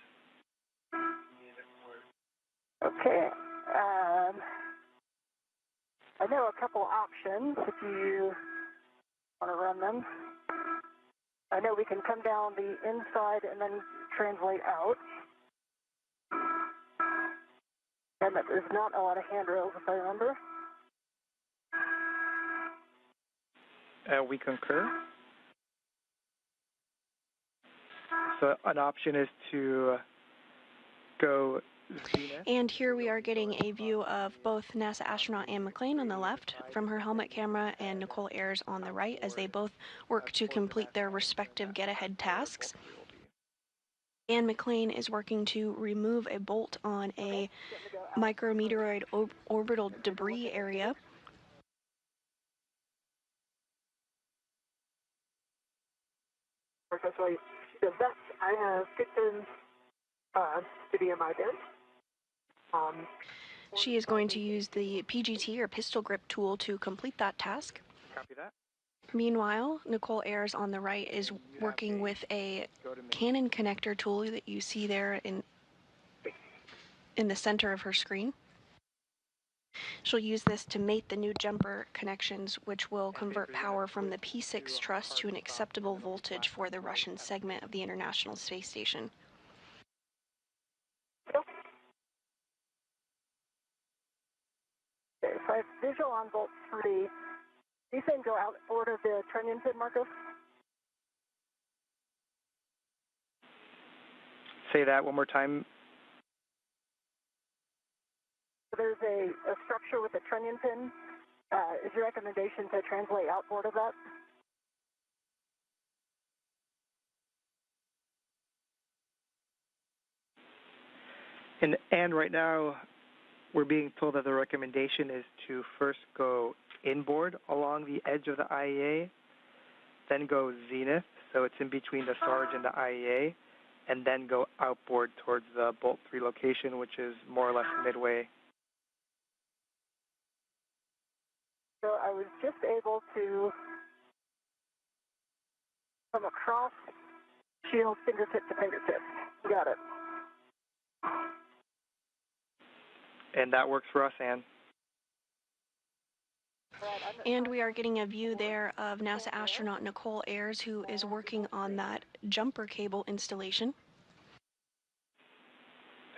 Okay. I know a couple options if you want to run them. I know we can come down the inside and then translate out. And that there's not a lot of handrails, if I remember. We concur. So an option is to go zenith. And here we are getting a view of both NASA astronaut Anne McClain on the left from her helmet camera and Nicole Ayers on the right as they both work to complete their respective get-ahead tasks. Anne McClain is working to remove a bolt on a micrometeoroid orbital debris area. So the best I have picked in to be in my bin. She is going to use the PGT or pistol grip tool to complete that task. Copy that. Meanwhile, Nicole Ayers on the right is working with a Canon connector tool that you see there in the center of her screen. She'll use this to mate the new jumper connections, which will convert power from the P6 truss to an acceptable voltage for the Russian segment of the International Space Station. Okay, so I have visual on Bolt 3. These things go outboard of the trunnion pin, Marcos? Say that one more time. There's a structure with a trunnion pin. Is your recommendation to translate outboard of that? And right now, we're being told that the recommendation is to first go inboard along the edge of the IEA, then go zenith, so it's in between the SARG and the IEA, and then go outboard towards the Bolt 3 location, which is more or less midway. So I was just able to come across shield fingertip to fingertip. Got it. And that works for us, Anne. And we are getting a view there of NASA astronaut Nicole Ayers, who is working on that jumper cable installation.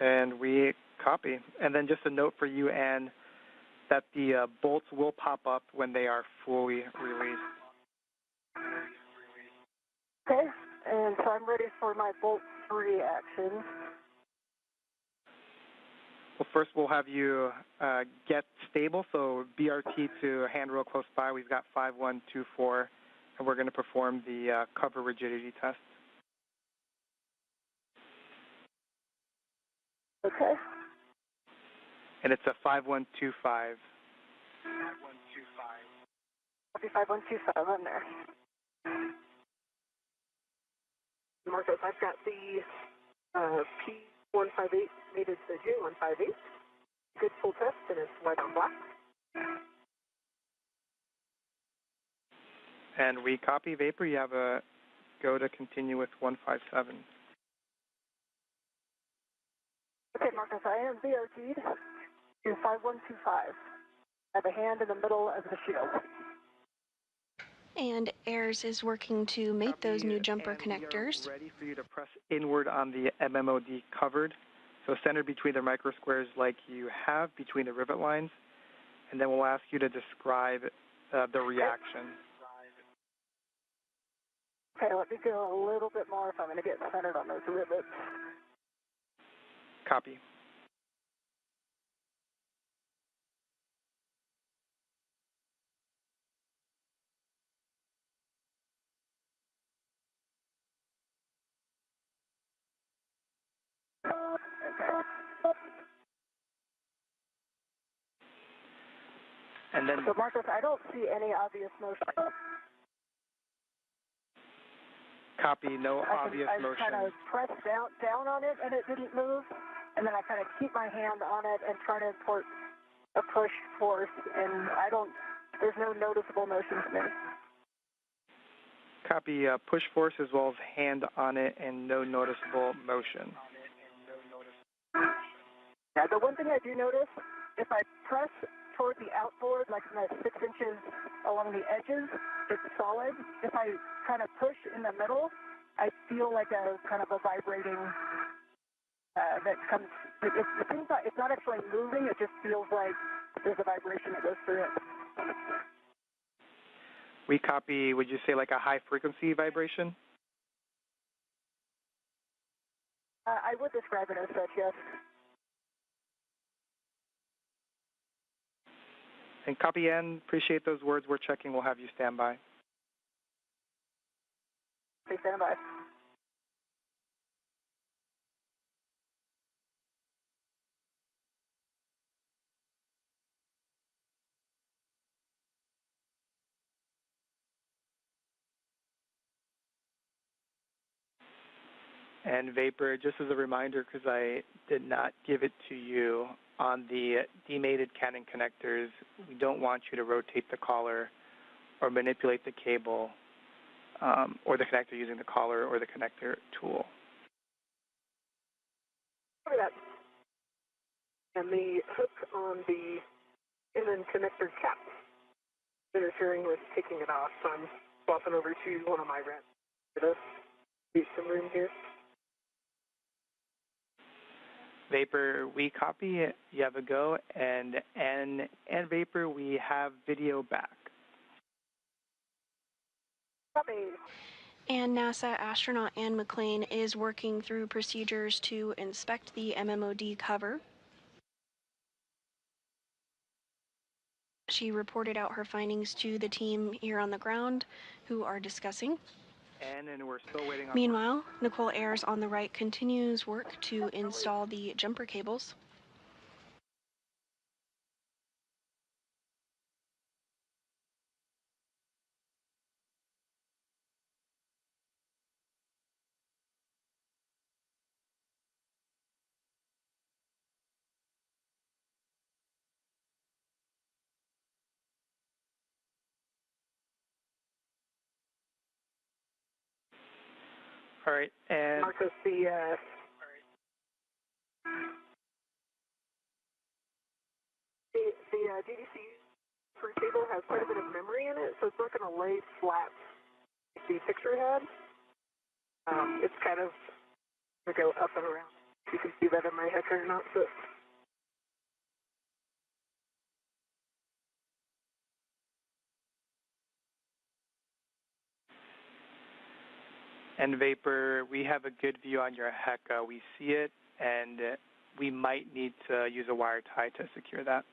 And we copy. And then just a note for you, Anne, that the bolts will pop up when they are fully released. Okay, and so I'm ready for my Bolt 3 action. Well, first we'll have you get stable, so BRT to handrail close by. We've got 5124, and we're going to perform the cover rigidity test. Okay. And it's a 5125. 5125 on there. Marcos, I've got the P158 mated to J158. Good full test, and it's white on black. And we copy Vapor. You have a go to continue with 157. Okay, Marcus, I am VOT'd to 5125. I have a hand in the middle of the shield. And AIRS is working to make those new jumper connectors. We are ready for you to press inward on the MMOD covered. So center between the micro squares like you have between the rivet lines. And then we'll ask you to describe the reaction. Okay, let me go a little bit more if I'm going to get centered on those rivets. Copy. And then, so Marcus, I don't see any obvious motion. Copy, no obvious motion. I kind of pressed down on it and it didn't move, and then I kind of keep my hand on it and try to import a push force, and there's no noticeable motion to me. Copy, push force as well as hand on it and no noticeable motion. Now, the one thing I do notice, if I press toward the outboard, like 6 inches along the edges, it's solid. If I kind of push in the middle, I feel like a kind of a vibrating that comes. It's not actually moving. It just feels like there's a vibration that goes through it. We copy, would you say like a high frequency vibration? I would describe it as such, yes. And copy N, appreciate those words. We're checking. We'll have you stand by. Please stand by. And Vapor, just as a reminder, because I did not give it to you, on the demated Canon connectors, we don't want you to rotate the collar or manipulate the cable or the connector using the collar or the connector tool. Look at that. And the hook on the in-end connector cap interfering with taking it off, so I'm swapping over to one of my rats. Leave some room here. Vapor, we copy, you have a go, and Vapor, we have video back. Copy. And NASA astronaut Ann McClain is working through procedures to inspect the MMOD cover. She reported out her findings to the team here on the ground, who are discussing. And we're still waiting on. Meanwhile, Nicole Ayers on the right continues work to install the jumper cables. All right, and Marcus, the DDC per cable has quite a bit of memory in it, so it's not going to lay flat like the picture had. It's kind of going to go up and around. You can see that in my head or not, but and Vapor, we have a good view on your HECA. We see it, and we might need to use a wire tie to secure that.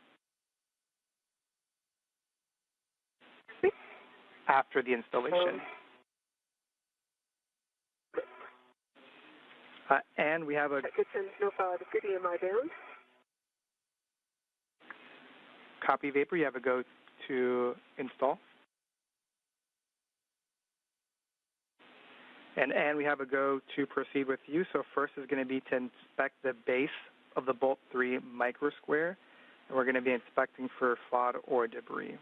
After the installation. And we have a... Kitchen no CDMI down. Copy, Vapor. You have a go to install. And we have a go to proceed with you. So first is going to be to inspect the base of the Bolt 3 micro square. And we're going to be inspecting for FOD or debris.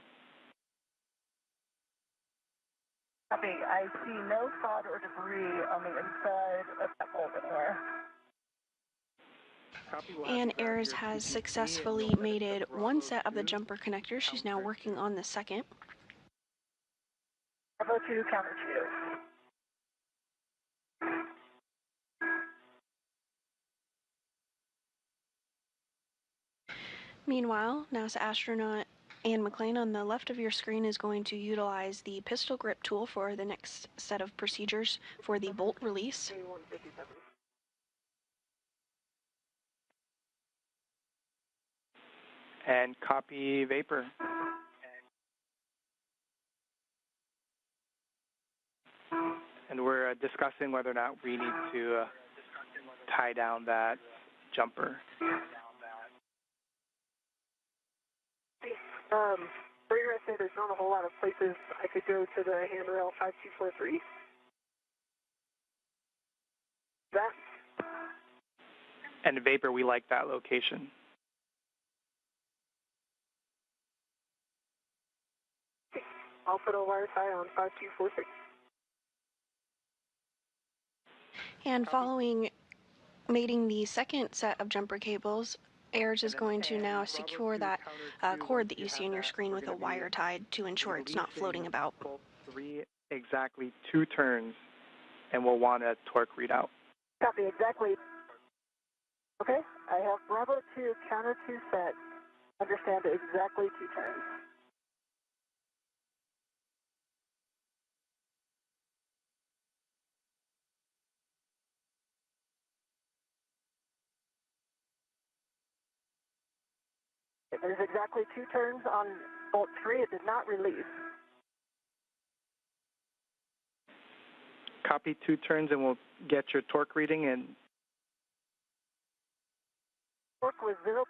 Copy. I see no FOD or debris on the inside of that bolt anywhere. And Ayers has successfully mated one set of the jumper connectors. She's now working on the second. Bravo 2, counter 2. Meanwhile, NASA astronaut Anne McClain on the left of your screen is going to utilize the pistol grip tool for the next set of procedures for the bolt release. And copy vapor. And we're discussing whether or not we need to tie down that jumper. For your essay, there's not a whole lot of places I could go to the handrail 5243. That. And vapor, we like that location. I'll put a wire tie on 5243. And following mating the second set of jumper cables, Ayers is going to now secure that cord that you see on your screen with a wire tied to ensure it's not floating about. 3 exactly 2 turns, and we'll want a torque readout. Copy, exactly. Okay, I have Bravo 2, counter 2 set. Understand exactly 2 turns. There's exactly 2 turns on bolt 3. It did not release. Copy 2 turns, and we'll get your torque reading. And torque was 0.5.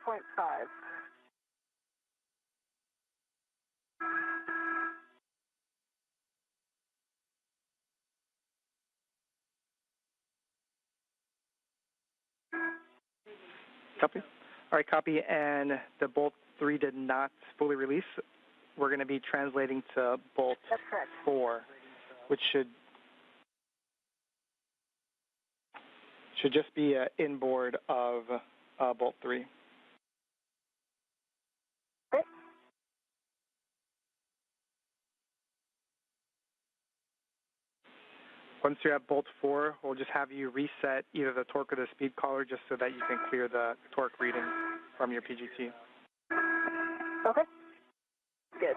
Copy. All right, copy. And the bolt 3 did not fully release. We're going to be translating to bolt 4, which should just be inboard of bolt 3. Okay. Once you're at bolt 4, we'll just have you reset either the torque or the speed collar just so that you can clear the torque reading from your PGT. Okay. Good.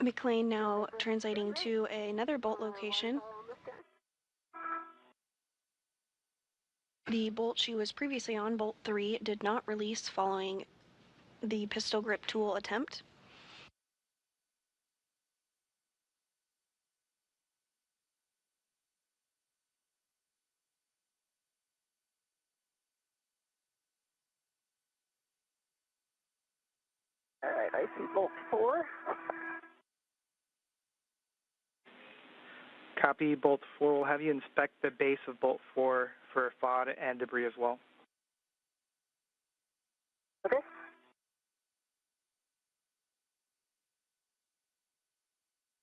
McClain now translating to another bolt location. The bolt she was previously on, bolt 3, did not release following the pistol grip tool attempt. All right, I see bolt 4. Copy bolt 4. We'll have you inspect the base of bolt 4 for FOD and debris as well. Okay.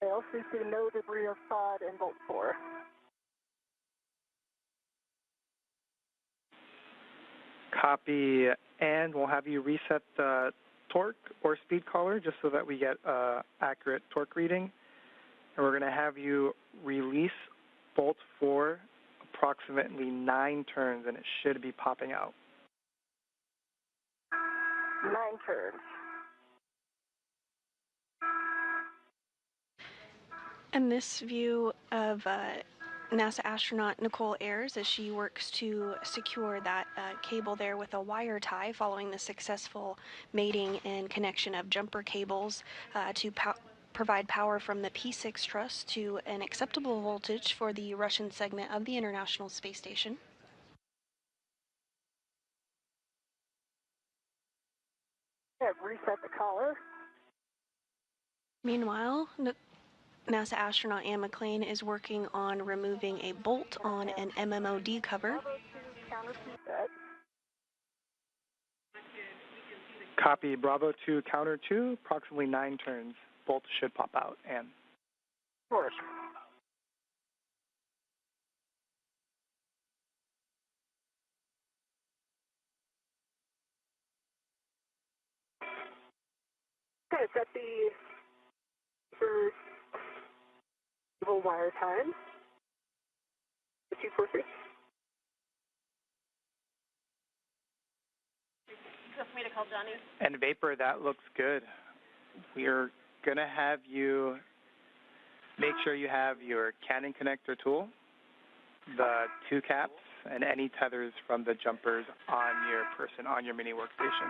I also see no debris of FOD in bolt 4. Copy, and we'll have you reset the torque or speed collar just so that we get accurate torque reading. And we're going to have you release bolt 4 approximately 9 turns, and it should be popping out. 9 turns. And this view of NASA astronaut Nicole Ayers as she works to secure that cable there with a wire tie following the successful mating and connection of jumper cables to provide power from the P6 truss to an acceptable voltage for the Russian segment of the International Space Station. Have reset the collar. Meanwhile, NASA astronaut Anne McClain is working on removing a bolt on an MMOD cover. Copy Bravo 2, counter 2, approximately 9 turns. Bolts should pop out, and. Of course. Okay, I've got the for wire time. The 243. Feel free to call Johnny. And Vapor, that looks good. We're going to have you make sure you have your Canon connector tool, the 2 caps, and any tethers from the jumpers on your person, on your mini workstation.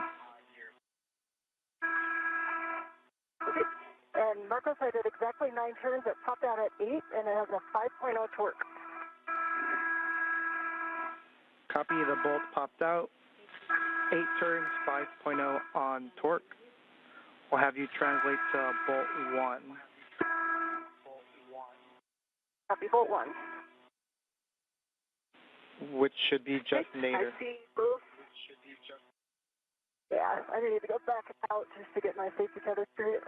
Okay. And Marcos, I did exactly 9 turns. It popped out at 8, and it has a 5.0 torque. Copy, the bolt popped out. 8 turns, 5.0 on torque. We'll have you translate to bolt 1. Copy, bolt 1. Which should be just nadir. I see both. Yeah, I need to go back out just to get my safety tether straight.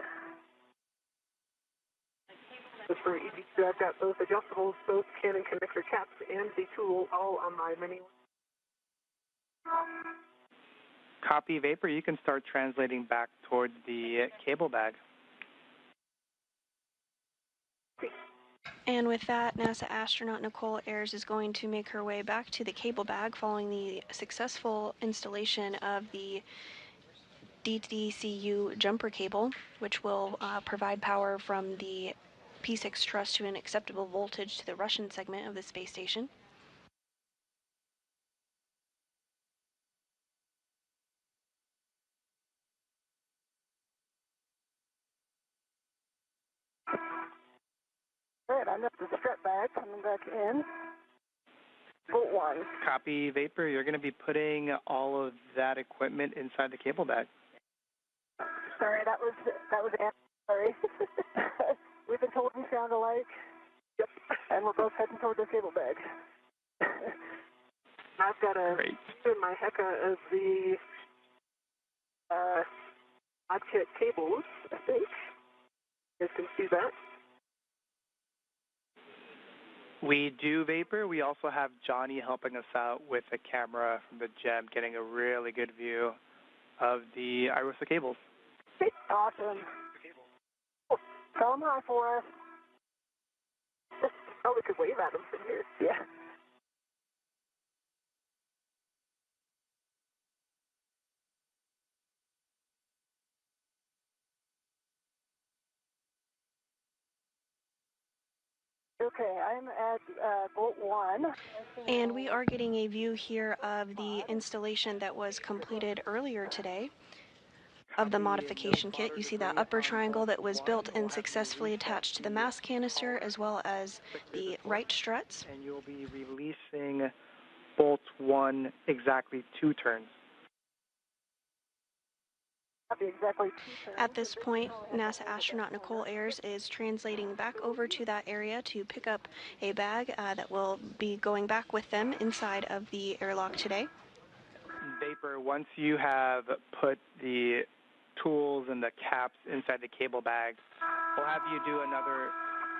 Just for EV2, I've got both adjustables, both Canon connector caps, and the tool all on my mini. Copy, Vapor, you can start translating back towards the cable bag. And with that, NASA astronaut Nicole Ayers is going to make her way back to the cable bag following the successful installation of the DDCU jumper cable, which will provide power from the P6 truss to an acceptable voltage to the Russian segment of the space station. All right, I'm at the strap bag, coming back in. Bolt 1. Copy, Vapor, you're going to be putting all of that equipment inside the cable bag. Sorry, that was sorry. We've been told we sound alike. Yep. And we're both heading toward the cable bag. I've got a in my Heka of the odd kit cables, I think. You guys can see that. We do, Vapor. We also have Johnny helping us out with a camera from the GEM, getting a really good view of the IROSA cables. Awesome. Tell them hi for us. Oh, we could wave at them from here. Yeah. Okay, I'm at bolt 1. And we are getting a view here of the installation that was completed earlier today of the modification kit. You see the upper triangle that was built and successfully attached to the mass canister, as well as the right struts. And you'll be releasing bolt 1 exactly 2 turns. At this point, NASA astronaut Nicole Ayers is translating back over to that area to pick up a bag that will be going back with them inside of the airlock today. Vapor, once you have put the tools and the caps inside the cable bag, we'll have you do another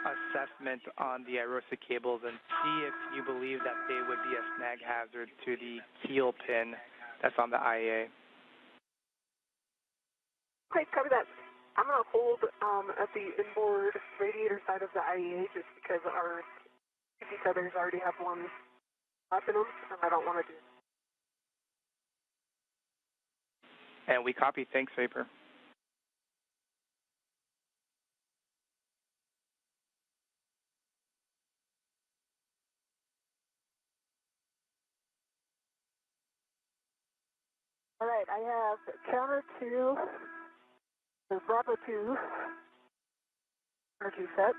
assessment on the IROSA cables and see if you believe that they would be a snag hazard to the keel pin that's on the IAA. Okay, copy that. I'm going to hold at the inboard radiator side of the IEA just because our safety tethers already have one up in them, and I don't want to do it. And we copy. Thanks, Vapor. All right, I have counter 2, the Bravo 2, counter 2 set.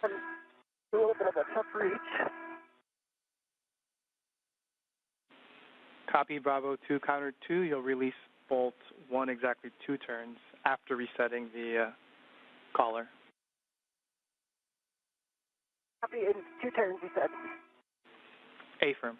And a little bit of a tough reach. Copy Bravo 2, counter 2. You'll release bolt 1 exactly 2 turns after resetting the collar. Copy in 2 turns, you said. A-firm.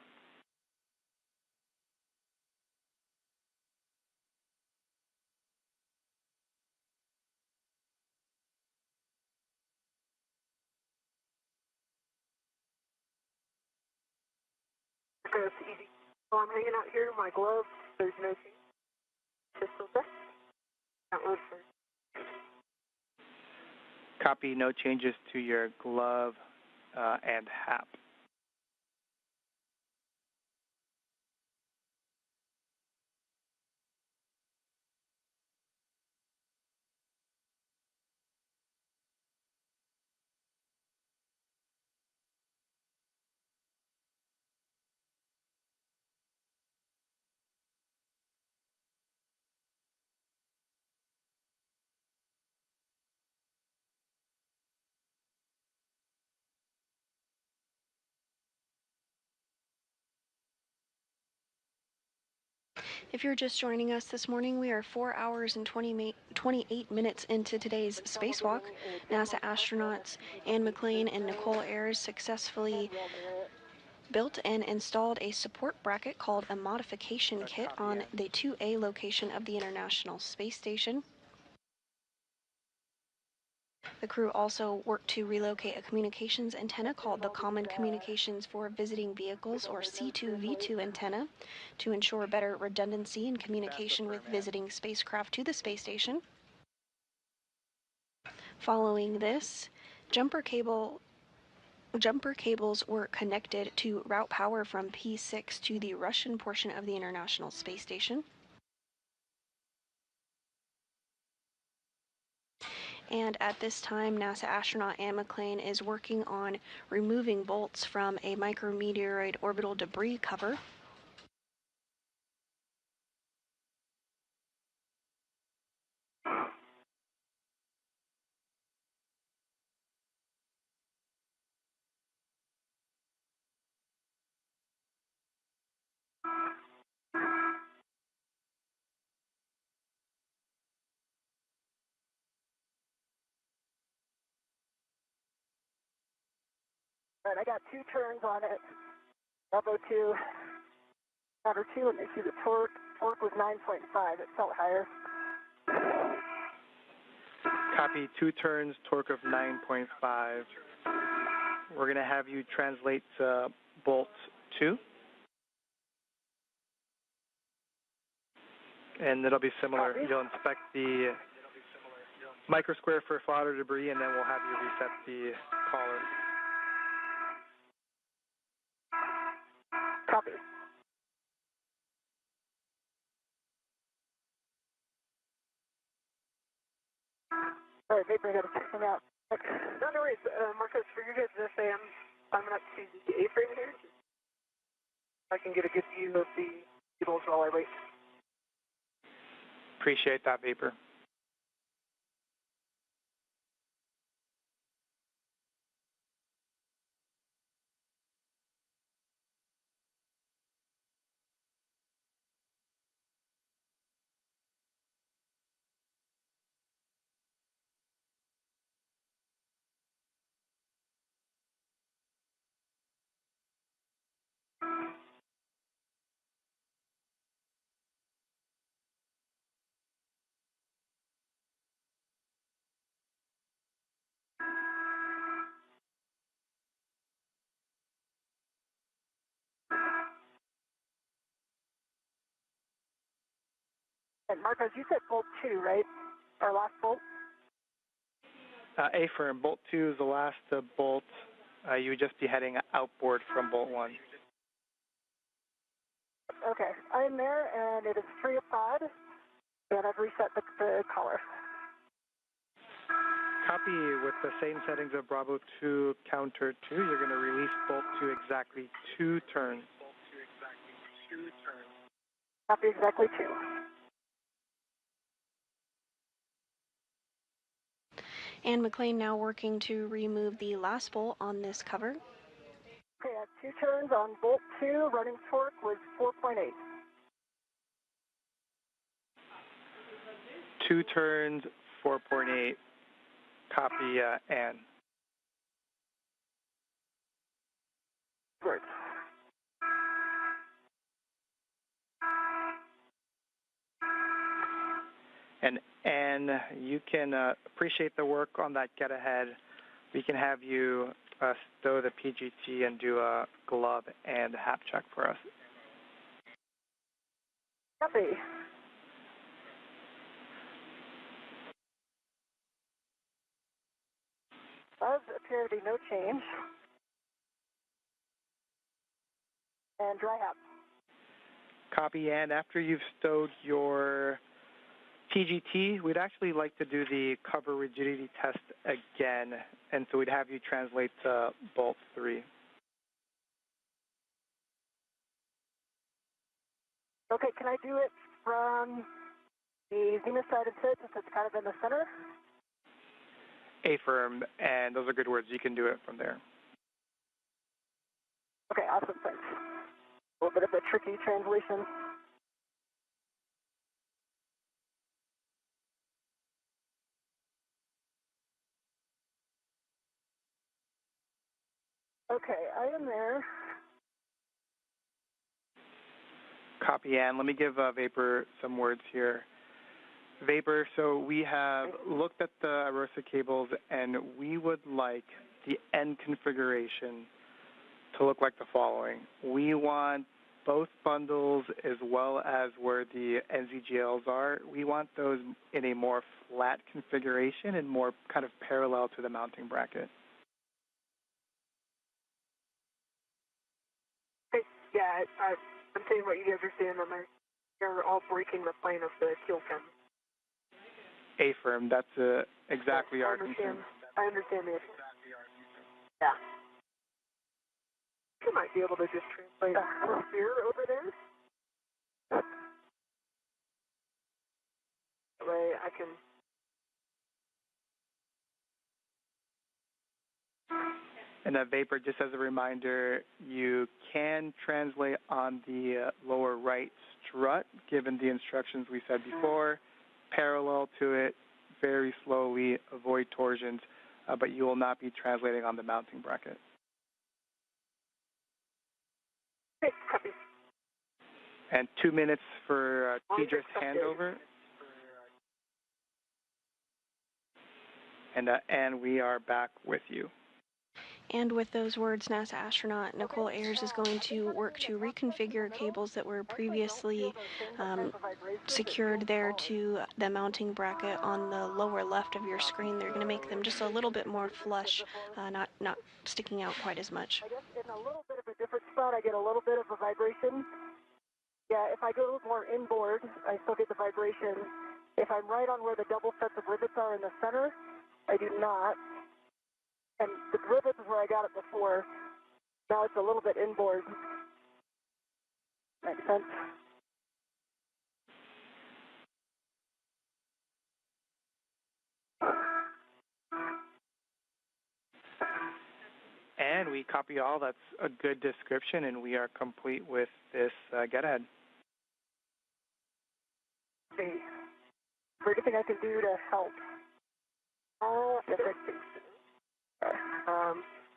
Marcos, easy. So I'm hanging out here in my glove. There's no change. Pistol set. Download first. Copy, no changes to your glove and hap. If you're just joining us this morning, we are 4 hours and 28 minutes into today's spacewalk. NASA astronauts Anne McClain and Nicole Ayers successfully built and installed a support bracket called a modification kit on the 2A location of the International Space Station. The crew also worked to relocate a communications antenna called the Common Communications for Visiting Vehicles, or C2V2 antenna, to ensure better redundancy in communication with visiting spacecraft to the space station. Following this, jumper cables were connected to route power from P6 to the Russian portion of the International Space Station. And at this time, NASA astronaut Anne McClain is working on removing bolts from a micrometeoroid orbital debris cover. All right, I got 2 turns on it. Bravo 2, Matter 2, and you see the torque. Torque was 9.5. It felt higher. Copy, 2 turns, torque of 9.5. We're going to have you translate bolt 2. And it'll be similar. Copy. You'll inspect the microsquare for fodder debris, and then we'll have you reset the collar. Copy. All right, Vapor, I got to check them out. No worries. Marcos, for you guys to say, I'm climbing up to the A-frame here. I can get a good view of the cables while I wait. Appreciate that, Vapor. And Marcos, you said bolt 2, right? Our last bolt? A-firm, bolt 2 is the last bolt. You would just be heading outboard from bolt 1. Okay, I'm there, and it is 3 of 5, and I've reset the collar. Copy, with the same settings of Bravo 2, counter 2, you're going to release bolt 2 exactly 2 turns. Copy, exactly 2. Anne McClain now working to remove the last bolt on this cover. Okay, I have 2 turns on bolt 2. Running torque was 4.8. 2 turns, 4.8. Copy, Ann. Great. And you can appreciate the work on that get ahead we can have you stow the PGT and do a glove and hap check for us. Copy. Does appear to be no change. And dry hap. Copy, and after you've stowed your PGT, we'd actually like to do the cover rigidity test again, and so we'd have you translate to bolt 3. Okay, can I do it from the zenith side instead, since it's kind of in the center? Affirm, and those are good words. You can do it from there. Okay, awesome, thanks. A little bit of a tricky translation. Okay, I am there. Copy, and let me give Vapor some words here. Vapor, so we have looked at the Arosa cables, and we would like the end configuration to look like the following. We want both bundles as well as where the NZGLs are. We want those in a more flat configuration and more kind of parallel to the mounting bracket. Yeah, I'm saying what you guys are saying. They're all breaking the plane of the keel pin. Affirm, that's exactly our concern. I understand the issue. Yeah. You might be able to just translate here over there. That way I can... And Vapor, just as a reminder, you can translate on the lower right strut, given the instructions we said before, parallel to it, very slowly, avoid torsions, but you will not be translating on the mounting bracket. Okay, copy. And 2 minutes for Tedra's handover. And we are back with you. And with those words, NASA astronaut Nicole Ayers is going to work to reconfigure cables that were previously secured there to the mounting bracket on the lower left of your screen. They're going to make them just a little bit more flush, not sticking out quite as much. I guess in a little bit of a different spot, I get a little bit of a vibration. Yeah, if I go more inboard, I still get the vibration. If I'm right on where the double sets of rivets are in the center, I do not. And the rivets is where I got it before. Now it's a little bit inboard. Makes sense? And we copy all. That's a good description, and we are complete with this get ahead. Okay. Is there anything I can do to help?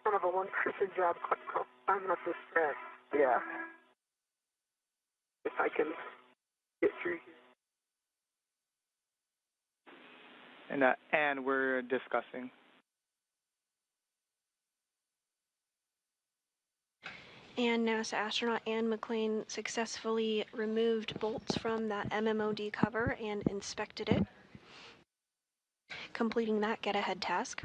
Kind of a one-person job. I'm not distressed. Yeah. If I can get through here. And we're discussing. And NASA astronaut Ann McLean successfully removed bolts from that MMOD cover and inspected it, completing that get-ahead task.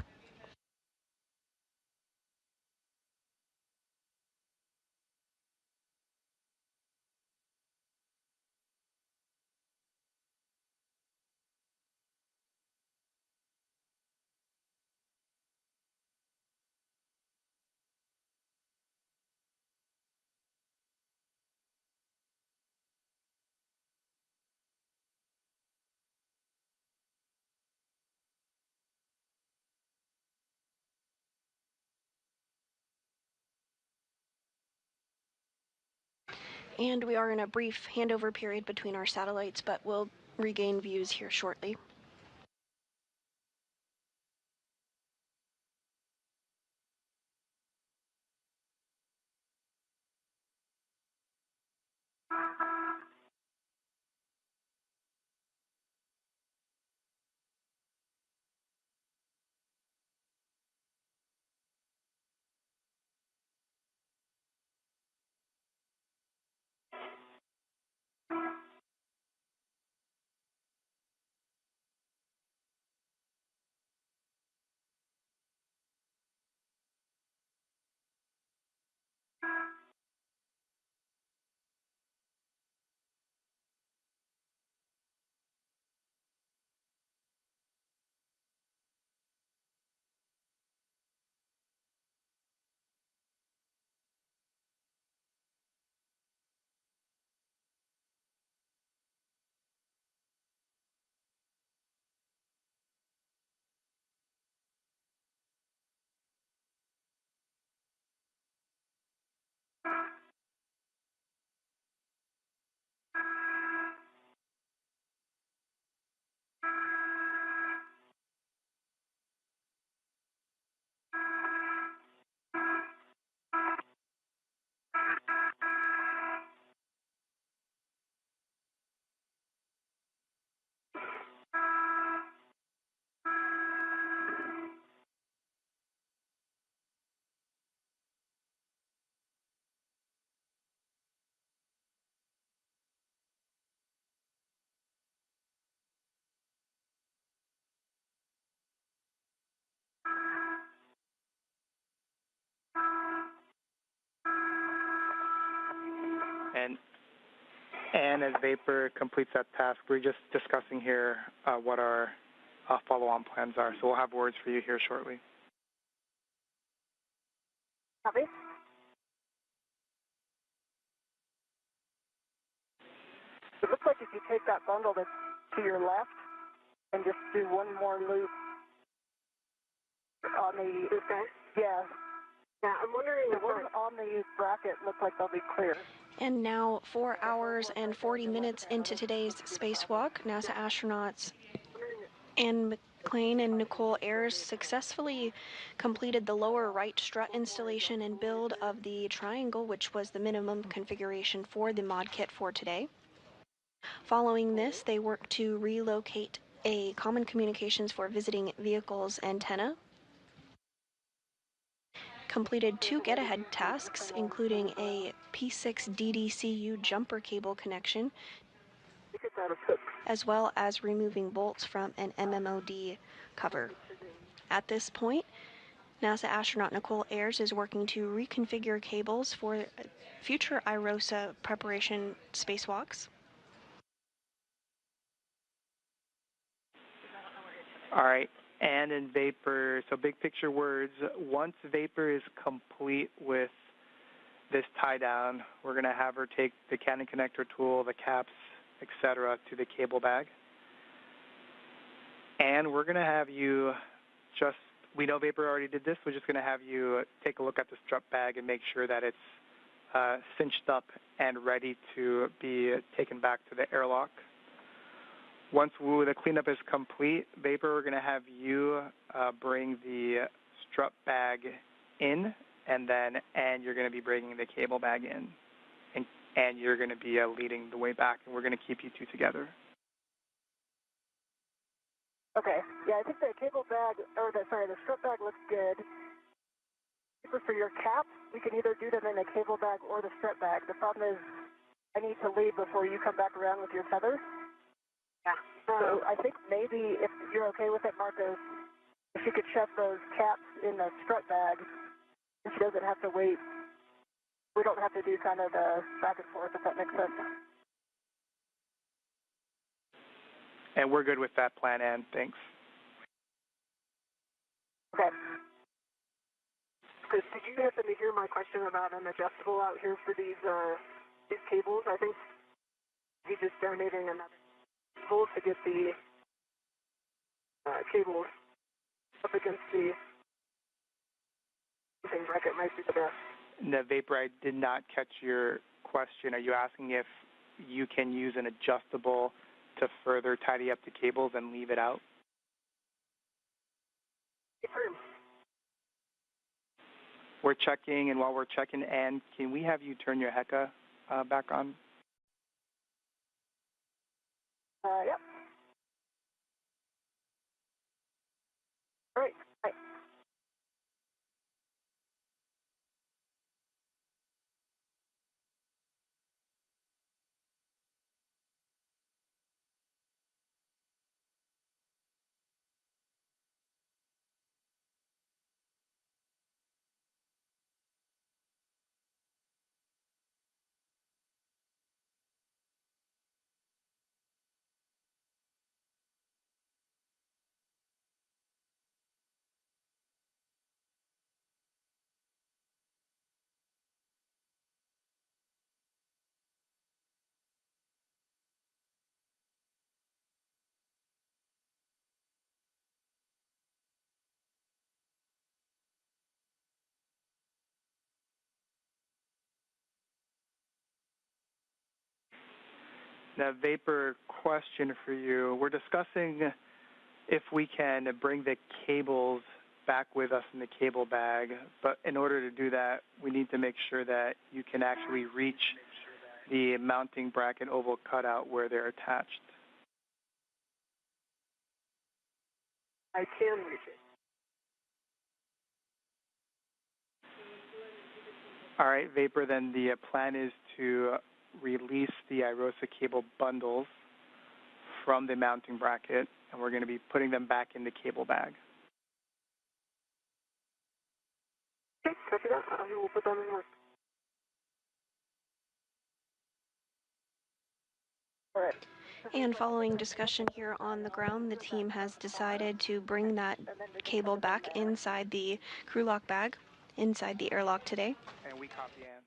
And we are in a brief handover period between our satellites, but we'll regain views here shortly. And as Vapor completes that task, we're just discussing here what our follow-on plans are. So we'll have words for you here shortly. Copy. It looks like if you take that bundle that's to your left and just do one more loop on the... Okay. Yeah. Yeah, I'm wondering if the ones on the bracket look like they'll be clear. And now, 4 hours and 40 minutes into today's spacewalk, NASA astronauts Anne McClain and Nicole Ayers successfully completed the lower right strut installation and build of the triangle, which was the minimum configuration for the mod kit for today. Following this, they worked to relocate a common communications for visiting vehicles antenna, completed 2 get-ahead tasks, including a P6 DDCU jumper cable connection, as well as removing bolts from an MMOD cover. At this point, NASA astronaut Nicole Ayers is working to reconfigure cables for future IROSA preparation spacewalks. All right. And in Vapor, so big picture words, once Vapor is complete with this tie down, we're going to have her take the Canon connector tool, the caps, etc., to the cable bag. And we're going to have you just, we know Vapor already did this, we're just going to have you take a look at the strut bag and make sure that it's cinched up and ready to be taken back to the airlock. Once the cleanup is complete, Vapor, we're going to have you bring the strut bag in, and you're going to be bringing the cable bag in, and you're going to be leading the way back, and we're going to keep you two together. Okay. Yeah, I think the cable bag, the strut bag looks good. For your caps, we can either do them in a cable bag or the strut bag. The problem is I need to leave before you come back around with your feathers. Yeah. So I think maybe if you're okay with it, Marcos, if you could shove those caps in the strut bag, and she doesn't have to wait. We don't have to do kind of the back and forth, if that makes sense. And we're good with that plan, Ann. Thanks. Okay. Chris, did you happen to hear my question about an adjustable out here for these cables? I think he's just donating another cable to get the cables up against the bracket might be the best. No, Vapor, I did not catch your question. Are you asking if you can use an adjustable to further tidy up the cables and leave it out? We're checking, and while we're checking, Ann, can we have you turn your HECA back on? Yep. All right. Bye. Now, Vapor, question for you. We're discussing if we can bring the cables back with us in the cable bag, but in order to do that, we need to make sure that you can actually reach the mounting bracket oval cutout where they're attached. I can reach it. All right, Vapor, then the plan is to release the IROSA cable bundles from the mounting bracket, and we're going to be putting them back in the cable bag. Okay, copy that. I will put them in work. Right. And following discussion here on the ground, the team has decided to bring that cable back inside the crew lock bag, inside the airlock today. And we copy Ann.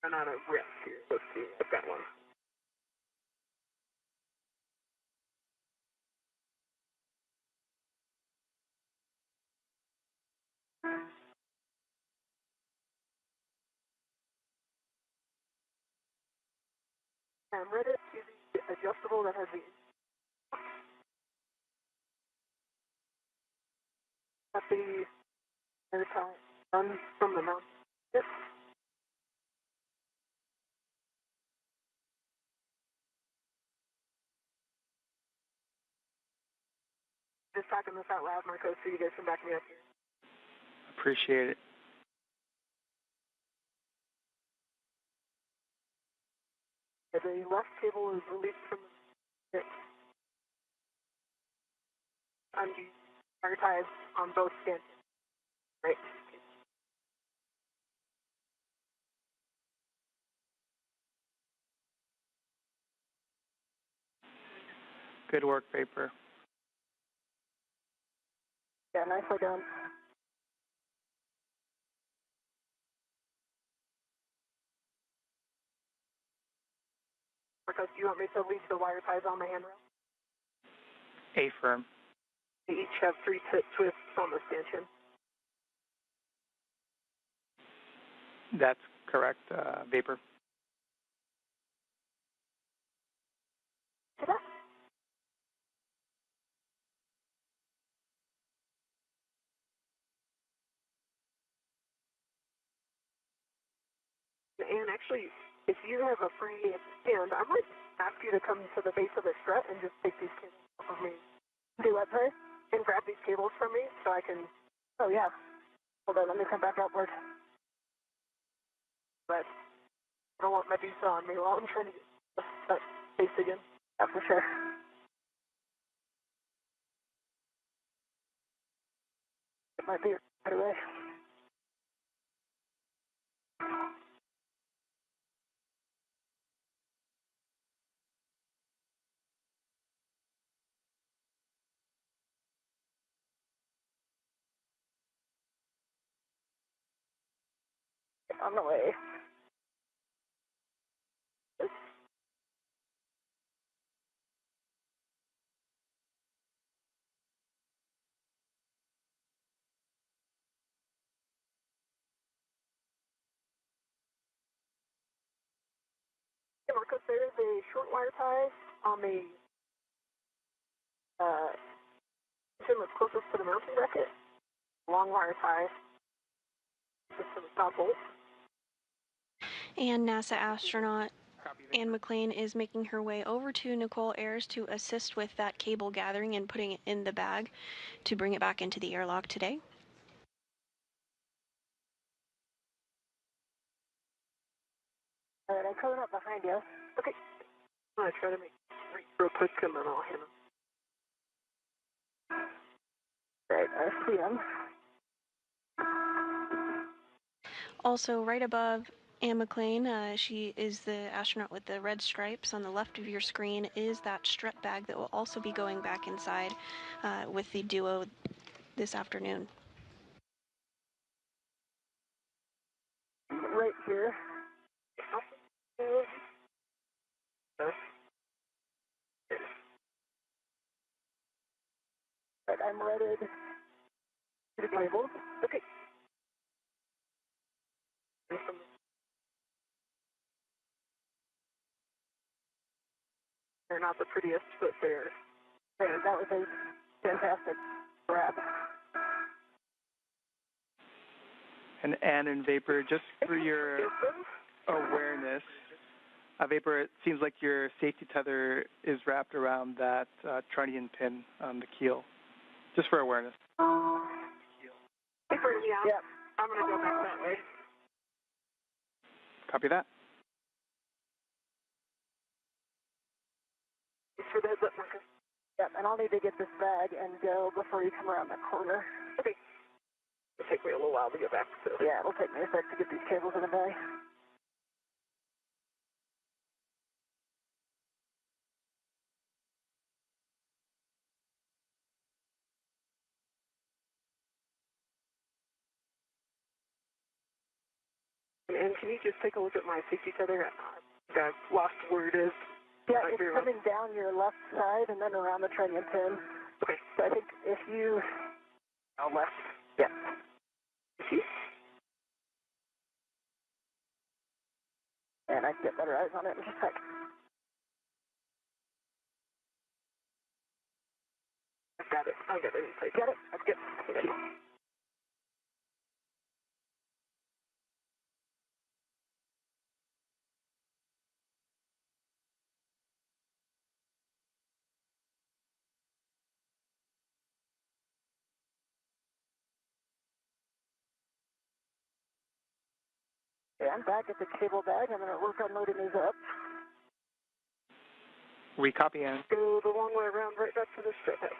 Run out of risk here. Let's see. I've got one. I'm ready to the adjustable that has the airtime done from the mount. Yep. Just talking this out loud, Marco, so you guys can back me up here. Appreciate it. The left cable is released from the prioritized on both stanchions. Right. Good work, Vapor. Yeah, nicely done. Marcos, do you want me to leave the wire ties on the handrail? A-firm. They each have 3 twists on the stanchion. That's correct, Vapor. And actually, if you have a free hand, I might ask you to come to the base of the strut and just take these cables off of me. Do what, sorry? And grab these cables from me so I can... Oh, yeah. Hold on, let me come back outward. But I don't want Medusa on me while I'm trying to get that base again. Yeah, for sure. It might be right away. On the way. Hey, Marcos, there is a short wire tie on the pin that's closest to the mounting bracket. Long wire tie just to the top bolt. And NASA astronaut Ann McClain is making her way over to Nicole Ayers to assist with that cable gathering and putting it in the bag to bring it back into the airlock today. All right, I'm coming up behind you. Okay. I'm going to try to make it real quick and then I'll hand them. All right, I see them. Also, right above Ann McClain, she is the astronaut with the red stripes. On the left of your screen is that strut bag that will also be going back inside with the duo this afternoon. Right here. Right, I'm ready to the label. Okay. They're not the prettiest, but they're there. That was a fantastic grab. And Ann and Vapor, just for your awareness, Vapor, it seems like your safety tether is wrapped around that trunnion pin on the keel, just for awareness. Vapor, yeah. Yep. I'm going to go back that way. Copy that. Thanks for the heads up, Marcus. Yep, and I'll need to get this bag and go before you come around that corner. Okay. It'll take me a little while to get back. So. Yeah, it'll take me a sec to get these cables in the bag. And can you just take a look at my safety tether? I've lost where it is. Yeah, it's coming down your left side and then around the training pin. Okay. So I think if you... Now left. Yeah. See? And I can get better eyes on it in just a sec. I've got it. I got it. Got it? That's good. Thank you. Okay, I'm back at the cable bag. I'm going to work on loading these up. We copy, Ann. Go the long way around right back to the strip house.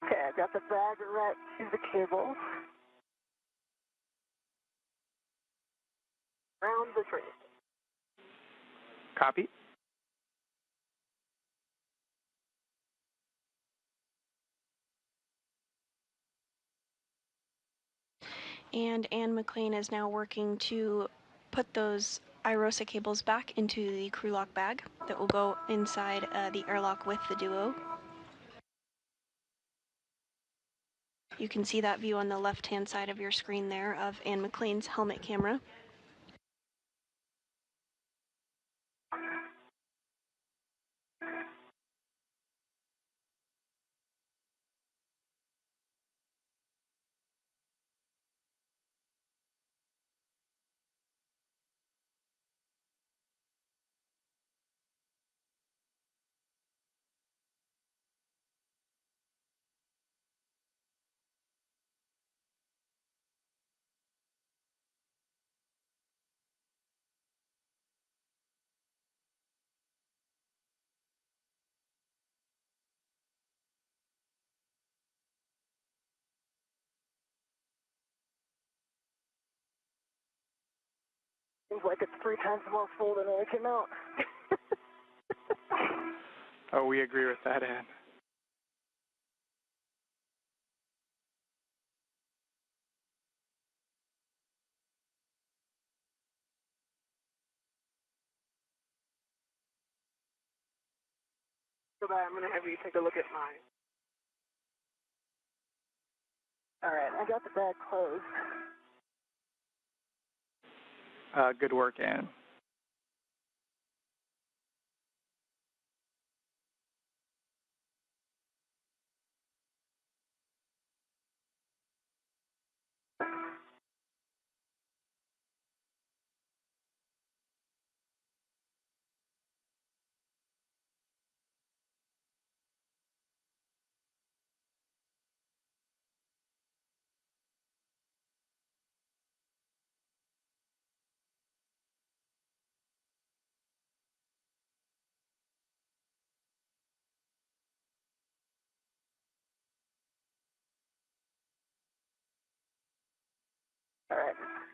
Okay, I got the bag right to the cable. Around the training. Copy. And Ann McLean is now working to put those IROSA cables back into the crew lock bag that will go inside the airlock with the Duo. You can see that view on the left-hand side of your screen there of Ann McLean's helmet camera. Seems like it's 3 times more full than when it came out. Oh, we agree with that, Ann. So that I'm going to have you take a look at mine. All right, I got the bag closed. Good work, Ann.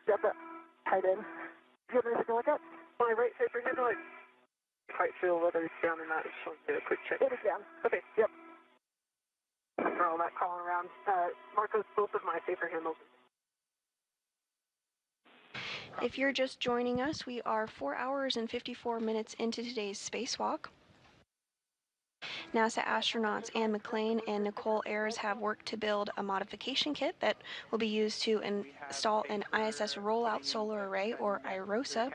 got that tied in. Do you have anything to look at? My right paper handle, I quite feel whether it's down or not. I just want to do a quick check. It is down. Okay, yep. For all that calling around, mark those both of my paper handles. If you're just joining us, we are 4 hours and 54 minutes into today's spacewalk. NASA astronauts Anne McClain and Nicole Ayers have worked to build a modification kit that will be used to install an ISS rollout solar array, or IROSA.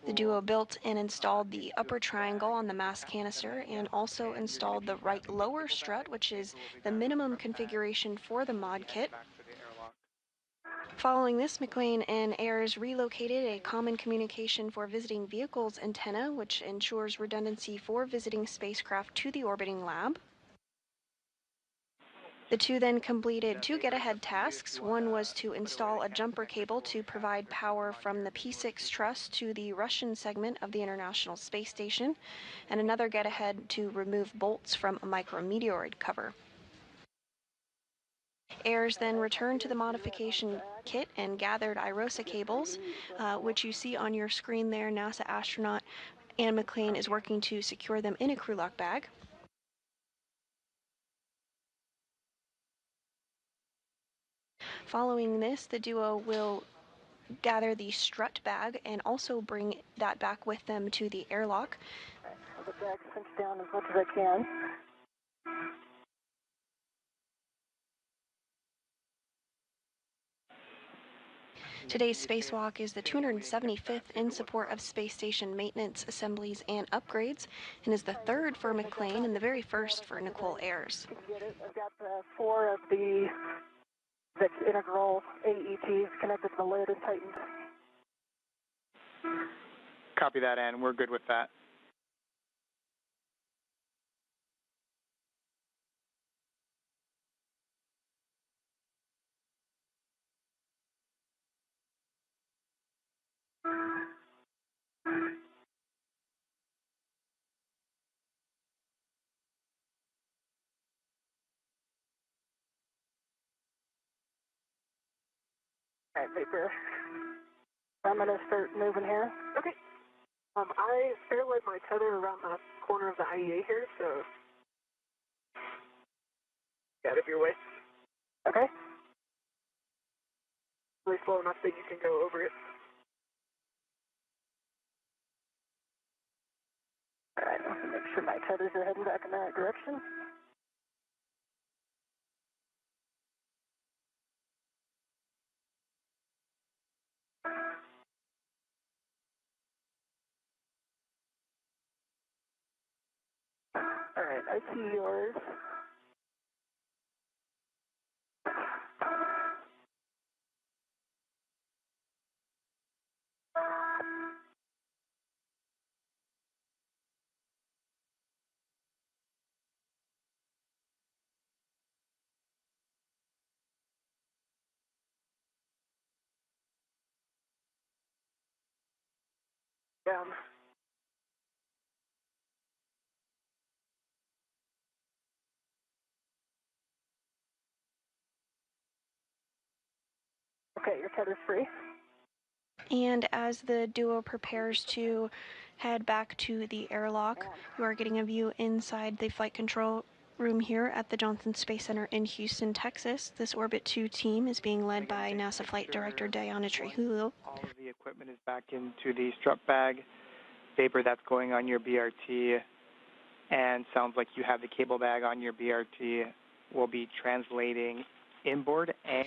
The duo built and installed the upper triangle on the mass canister and also installed the right lower strut, which is the minimum configuration for the mod kit. Following this, McClain and Ayers relocated a common communication for visiting vehicles antenna, which ensures redundancy for visiting spacecraft to the orbiting lab. The two then completed 2 get-ahead tasks. One was to install a jumper cable to provide power from the P6 truss to the Russian segment of the International Space Station, and another get-ahead to remove bolts from a micrometeoroid cover. Ayers then returned to the modification kit and gathered IROSA cables, which you see on your screen there. NASA astronaut Anne McClain is working to secure them in a crew lock bag. Following this, the duo will gather the strut bag and also bring that back with them to the airlock. I'll get the bag cinched down as much as I can. Today's spacewalk is the 275th in support of space station maintenance, assemblies, and upgrades, and is the third for McClain and the very first for Nicole Ayers. I've got 4 of the integral AETs connected to the lid and tightened. Copy that, Ann. We're good with that. All right, paper. I'm going to start moving here. Okay. I fairway my tether around the corner of the IEA here, so out of your way. Okay. Really slow enough that you can go over it. All right, let me make sure my tethers are heading back in the right direction. All right, I see yours. Down. Okay, your tether's free. And as the duo prepares to head back to the airlock, you are getting a view inside the flight control room here at the Johnson Space Center in Houston, Texas. This Orbit 2 team is being led by NASA Flight Director Diana Trujillo. All of the equipment is back into the strut bag. Vapor, that's going on your BRT, and sounds like you have the cable bag on your BRT. We'll be translating inboard, and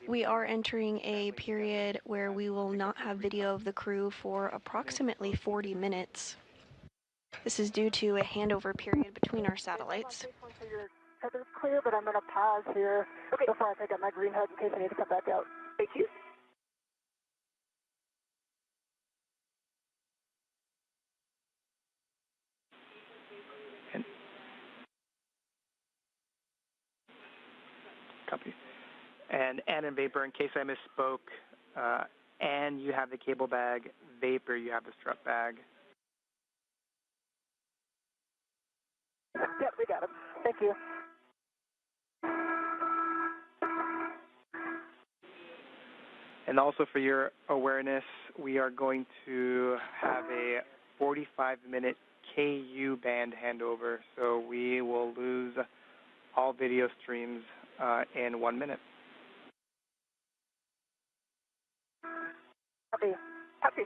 we are entering a period where we will not have video of the crew for approximately 40 minutes. This is due to a handover period between our satellites. Your tether's clear, but I'm going to pause here before I pick up my green HUD in case I need to come back out. Thank you. Copy. And Ann and Vapor, in case I misspoke, Ann, you have the cable bag. Vapor, you have the strut bag. Yep, we got him. Thank you. And also for your awareness, we are going to have a 45-minute KU band handover, so we will lose all video streams in 1 minute. Copy. Copy.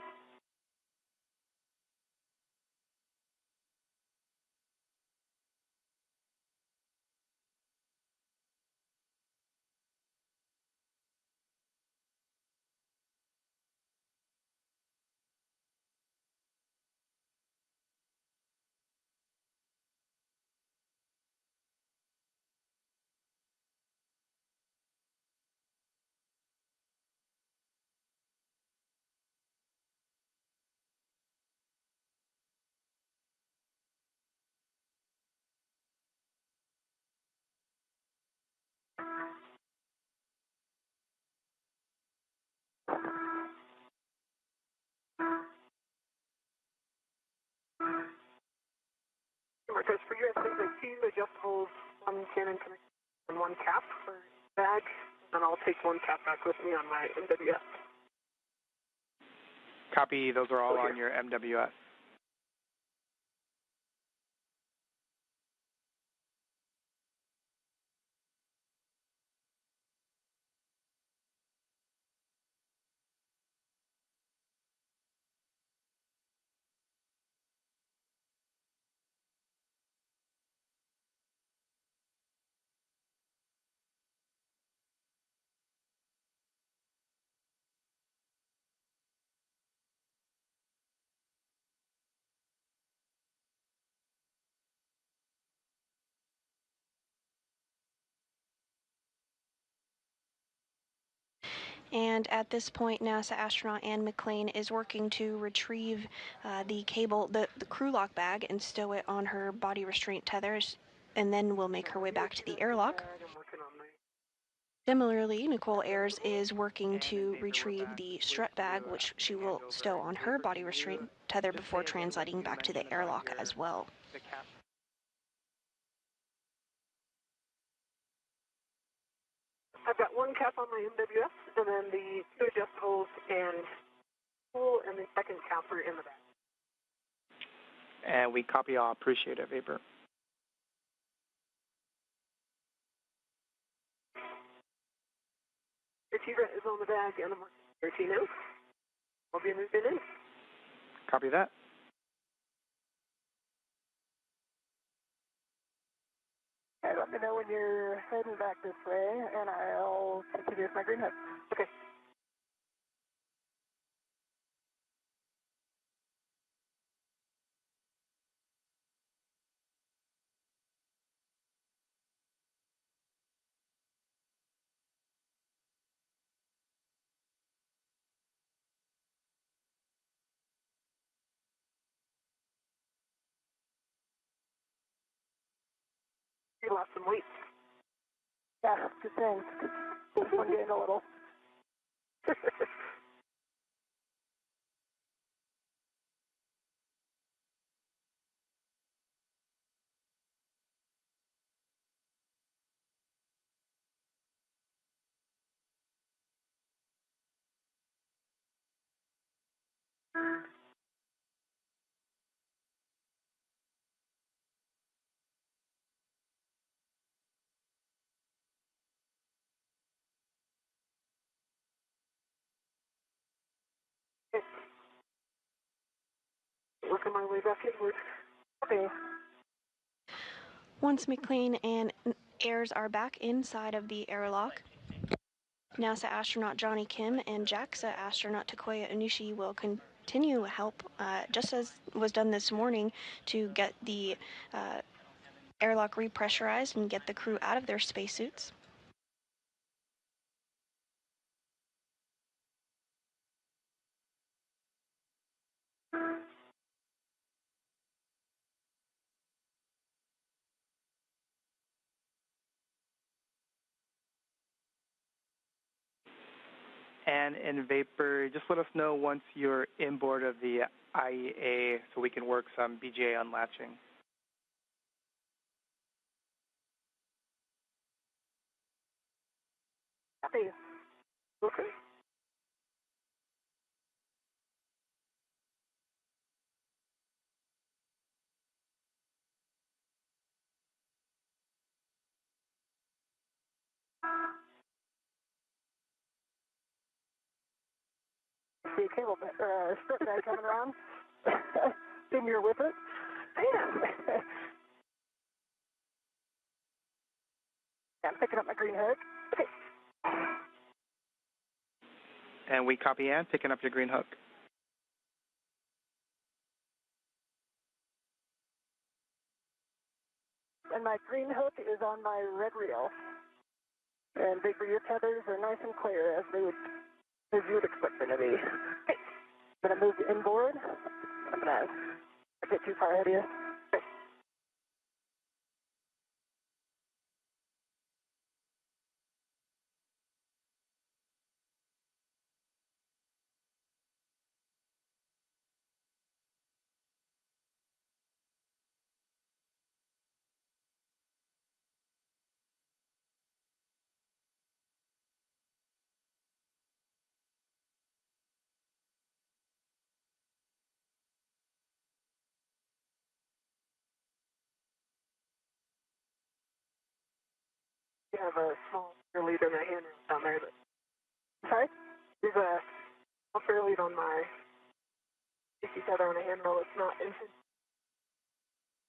Marcos, for you, I think the 2 adjustables, 1 Canon connector, and 1 cap for bag, and I'll take 1 cap back with me on my MWS. Copy, those are all on your MWS. And at this point, NASA astronaut Ann McClain is working to retrieve the cable, the crew lock bag, and stow it on her body restraint tethers, and then will make her way back to the airlock. Similarly, Nicole Ayers is working to retrieve the strut bag, which she will stow on her body restraint tether before translating back to the airlock as well. I've got 1 cap on my MWS, and then the 2 adjustables and spool, and the second capper in the back. And we copy all. Appreciate it, Vapor. The T-Ret is on the bag, and I'm working 13 now. I'll be moving in. Copy that. Okay, let me know when you're heading back this way, and I'll continue with my green hook. Okay. You lost some weight. Yeah, just saying. This one getting a little. Working my way back inward. Okay. Once McClain and Ayers are back inside of the airlock, NASA astronaut Johnny Kim and JAXA astronaut Takoya Onishi will continue help, just as was done this morning, to get the airlock repressurized and get the crew out of their spacesuits. And in Vapor, just let us know once you're inboard of the IEA so we can work some BGA unlatching. Copy. Okay. see a cable or a strip bag coming around. Then you're with it. Damn. I'm picking up my green hook. Okay. And we copy Ann, picking up your green hook. And my green hook is on my red reel. And big your tethers are nice and clear as you would expect them to be. Okay. I'm gonna move inboard. I'm gonna get too far ahead of you. Okay. You have a small lead on my handrail down there. But... Sorry? There's a small lead on my DC tether on a handrail. It's not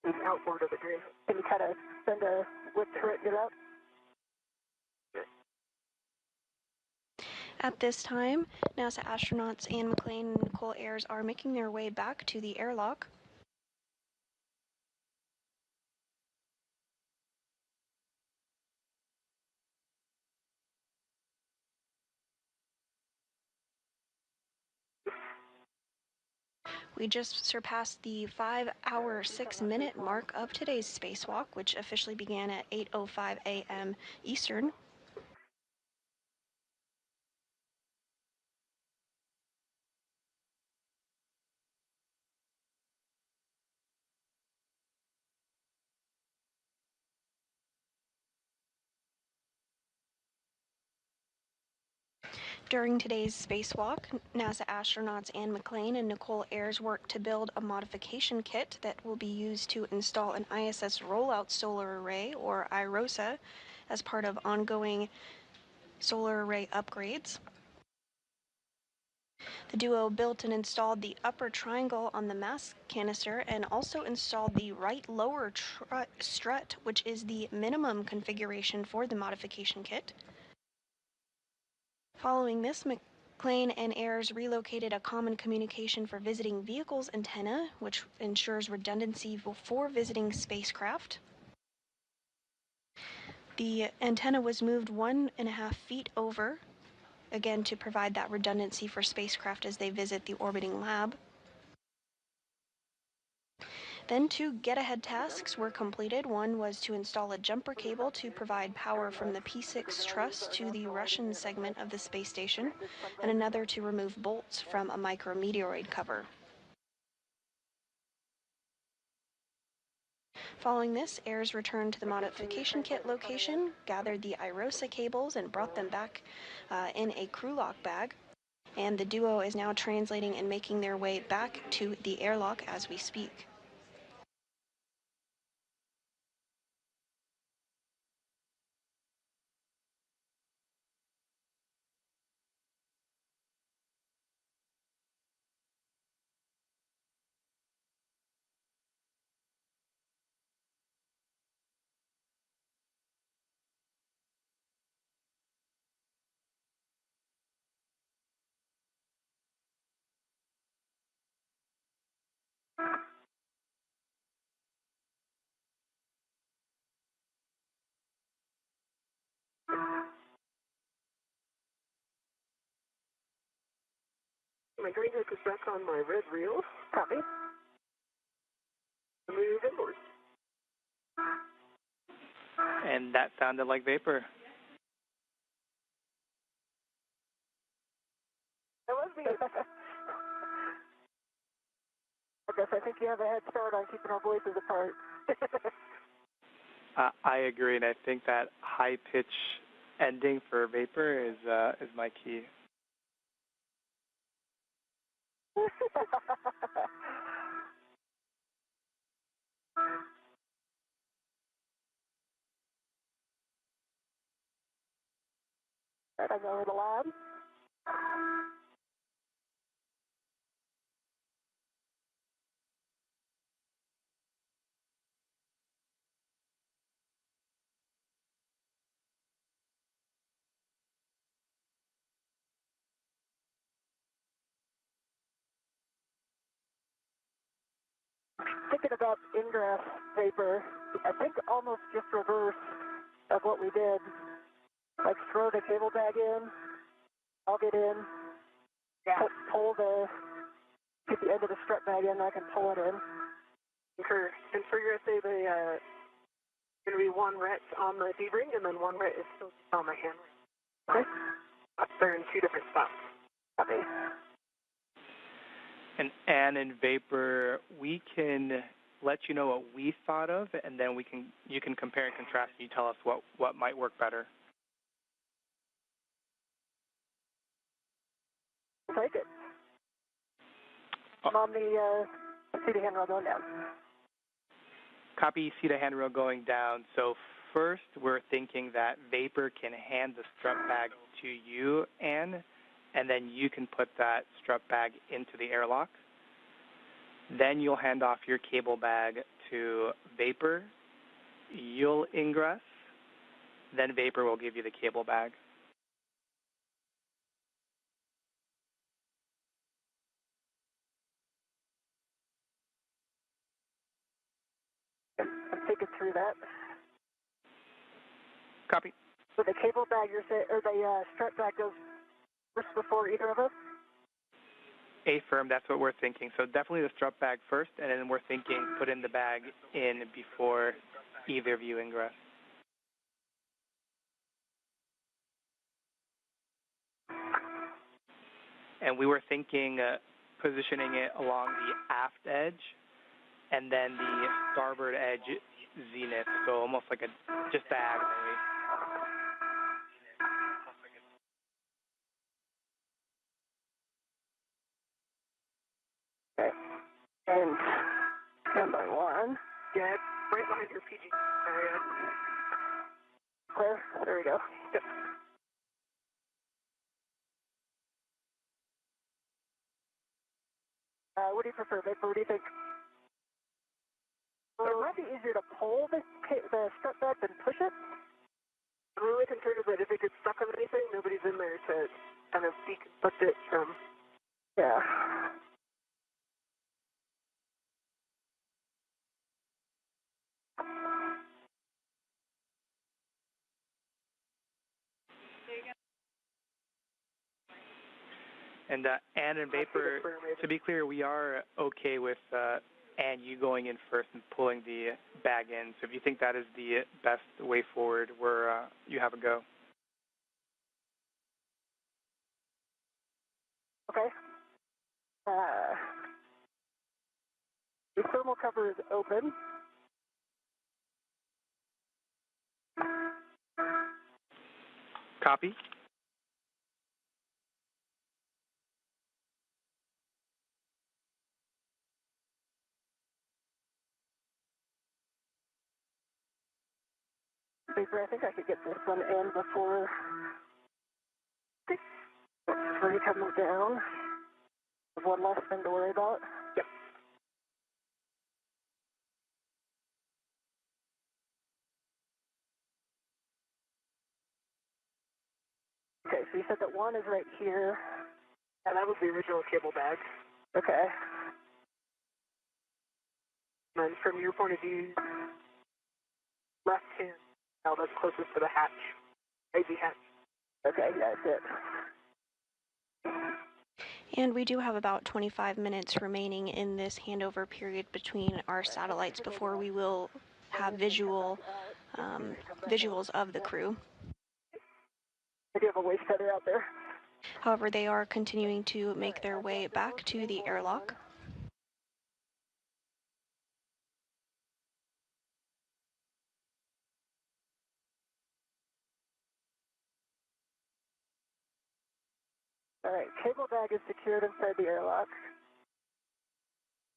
it's outboard of the green. Can you kind of send a whip to it, get up? At this time, NASA astronauts Anne McClain and Nicole Ayers are making their way back to the airlock. We just surpassed the 5-hour, 6-minute mark of today's spacewalk, which officially began at 8:05 a.m. Eastern. During today's spacewalk, NASA astronauts Anne McClain and Nicole Ayers worked to build a modification kit that will be used to install an ISS rollout solar array, or IROSA, as part of ongoing solar array upgrades. The duo built and installed the upper triangle on the mass canister and also installed the right lower strut, which is the minimum configuration for the modification kit. Following this, McClain and Ayers relocated a common communication for visiting vehicles antenna, which ensures redundancy for visiting spacecraft. The antenna was moved 1.5 feet over, again to provide that redundancy for spacecraft as they visit the orbiting lab. Then 2 get-ahead tasks were completed. One was to install a jumper cable to provide power from the P6 truss to the Russian segment of the space station, and another to remove bolts from a micrometeoroid cover. Following this, Ayers returned to the modification kit location, gathered the IROSA cables, and brought them back in a crew lock bag. And the duo is now translating and making their way back to the airlock as we speak. My green hook is back on my red reel. Copy. Move inboard. And that sounded like vapor. That was me. I guess I think you have a head start on keeping our voices apart. I agree, and I think that high pitch ending for vapor is my key. Right, I go over the lab. thinking about ingress vapor. I think almost just reverse of what we did. Like throw the cable bag in, I'll get in, pull get the end of the strut bag in, I can pull it in. Sure. And for your say, the going to be one ret on the D-ring, and then one ret is still on my hand. Okay. They're in two different spots. Copy. And in vapor, we can let you know what we thought of, and then you can compare and contrast, and you tell us what might work better. Take it. I'm on the seat handrail going down. Copy seat handrail going down. So first, we're thinking that vapor can hand the strut bag to you, Anne, and then you can put that strut bag into the airlock. Then you'll hand off your cable bag to vapor. You'll ingress. Then vapor will give you the cable bag. I'm thinking through that. Copy. So the cable bag, or the strut bag goes first before either of us? Affirm, that's what we're thinking. So definitely the strut bag first, and then we're thinking put in the bag in before either of you ingress. And we were thinking positioning it along the aft edge, and then the starboard edge zenith, so almost like just diagonally. Okay. And number one. Yeah, right behind your PG area. Clear? There we go. Yep. What do you prefer, Vapor? What do you think? It might be easier to pull the strut bag than push it. I'm really concerned that if it gets stuck on anything, nobody's in there to kind of deconstruct it from. Yeah. And Anne and Vapor, to be clear, we are okay with Anne, you going in first and pulling the bag in. So if you think that is the best way forward, you have a go. Okay. The thermal cover is open. Copy. Vapor, I think I could get this one in before you come down. There's one less thing to worry about. Yep. Okay, so you said that one is right here. Yeah, that was the original cable bag. Okay. And from your point of view, left hand, now that's closest to the hatch, AV hatch. Okay, that's it. And we do have about 25 minutes remaining in this handover period between our satellites before we will have visuals of the crew. I do have a waste feather out there. However, they are continuing to make their way back to the airlock. All right, cable bag is secured inside the airlock.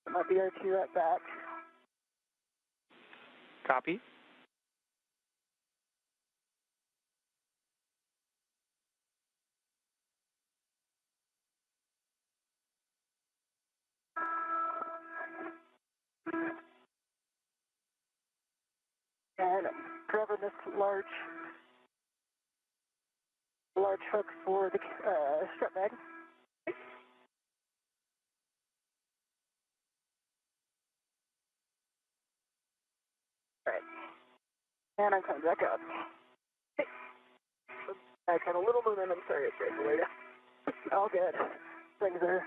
My BR2 at back. Copy. And grabbing this large hook for the strut bag. And I'm coming back up. Hey. I had a little momentum. Sorry, it's right away. All good. Things are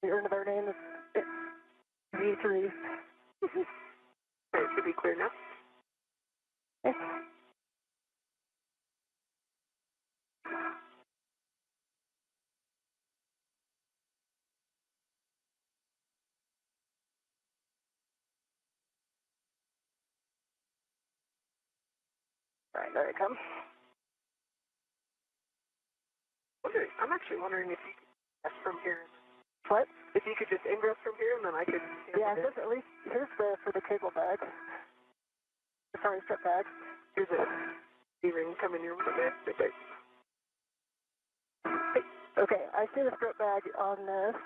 earned their name. V3. It should be clear now. Okay. All right, there it comes. Okay, I'm actually wondering if you could ingress from here. What? If you could just ingress from here, and then I could. Yeah, at least here's for the cable bag. Sorry, strip bag. Here's a D-ring coming your way. Okay, I see the strip bag on this.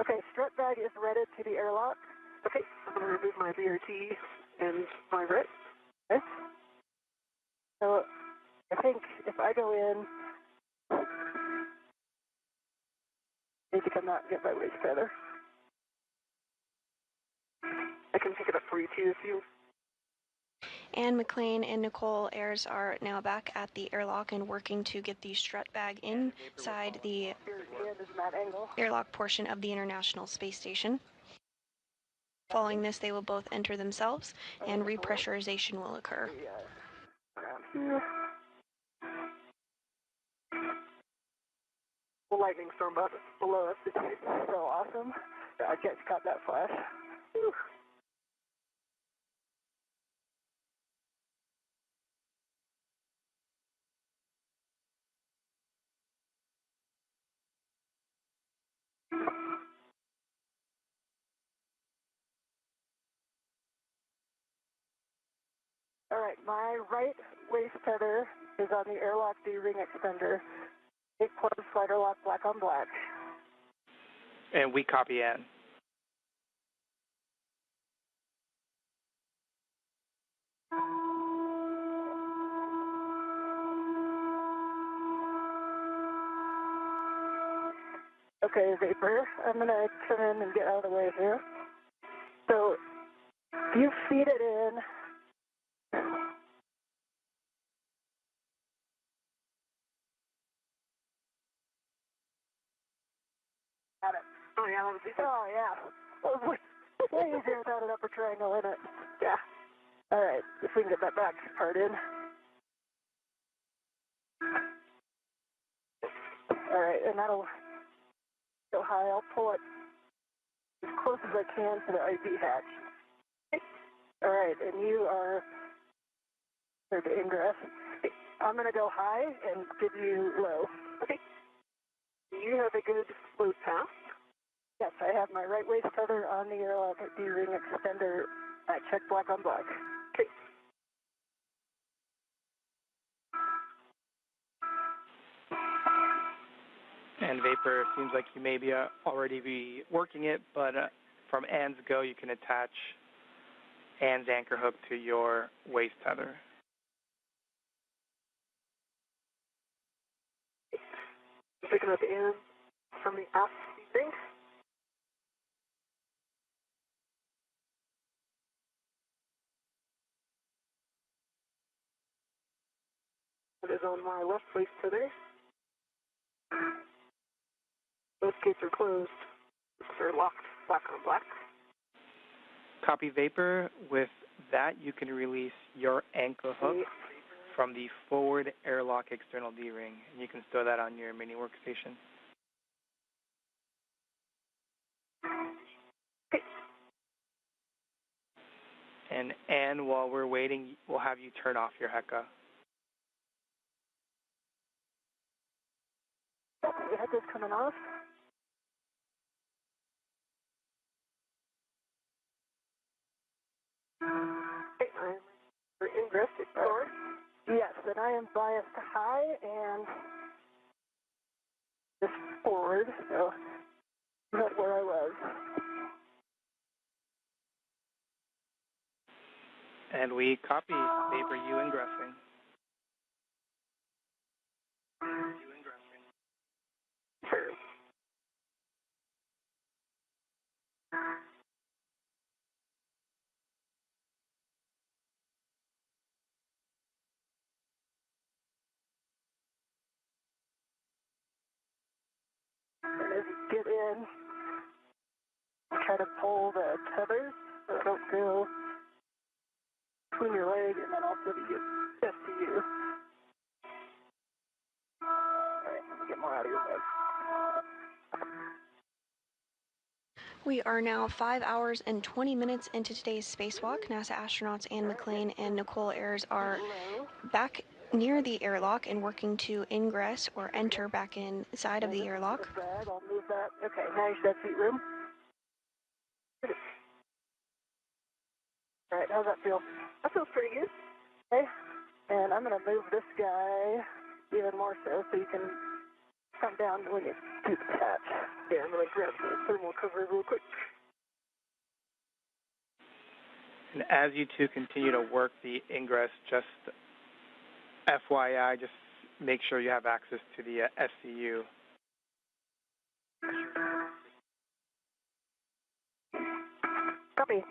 Okay, strip bag is redded to the airlock. Okay, I'm going to remove my BRT and my RIT. Okay. So I think if I go in, I need to come out and get my waist feather. I can pick it up for you too if you. Anne McLean and Nicole Ayers are now back at the airlock and working to get the strut bag inside the airlock portion of the International Space Station. Following this, they will both enter themselves and repressurization will occur. The lightning storm below us is so awesome. I just caught that flash. Whew. All right, my right waist tether is on the airlock D-ring extender. Big closed slider lock, black on black. And we copy Ann. Okay, Vapor, I'm going to come in and get out of the way here. So, you feed it in. Got it. Oh, yeah, that was easy. Oh, yeah. That was way easier without an upper triangle in it. Yeah. All right, if we can get that back part in. All right, and that'll go high. I'll pull it as close as I can to the IV hatch. All right, and you are there to ingress. I'm going to go high and give you low. Okay. You have a good float path. Yes, I have my right waist tether on the airlock at D-ring extender. I check black on black. Okay. And Vapor, seems like you may be already be working it, but from Ann's go, you can attach Ann's anchor hook to your waist tether. Picking up Ann from the aft thing. It is on my left waist tether. Both gates are closed. They're locked, black on black. Copy Vapor. With that, you can release your anchor hook from the forward airlock external D-ring, and you can store that on your mini workstation. Okay. And Ann, while we're waiting, we'll have you turn off your HECA. The HECA's coming off. Okay, I'm ingress forward. Yes, and I am biased high and just forward, so not where I was. And we copy Vapor, you ingressing. Sure. as you get in, try to pull the tethers so they don't go between your leg and then also the SCU. Alright, let me get more out of your leg. We are now 5 hours and 20 minutes into today's spacewalk. NASA astronauts Anne McClain and Nicole Ayers are back near the airlock and working to ingress or enter back inside of the airlock. I'll move that. Okay, now you should have seat room. Alright, how's that feel? That feels pretty good. Okay, and I'm going to move this guy even more so you can come down when you do the hatch. Yeah, I'm going to grab the thermal cover real quick. And as you two continue to work the ingress, just FYI, just make sure you have access to the SCU. Copy.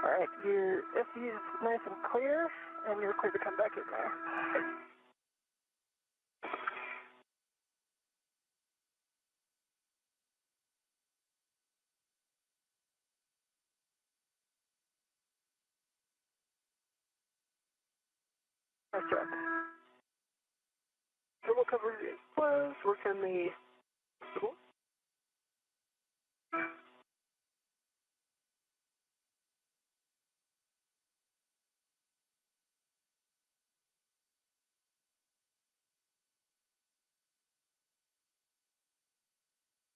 Alright, your SCU is nice and clear, and you're clear to come back in there. Nice job. Thermal cover is closed. Work on the tool.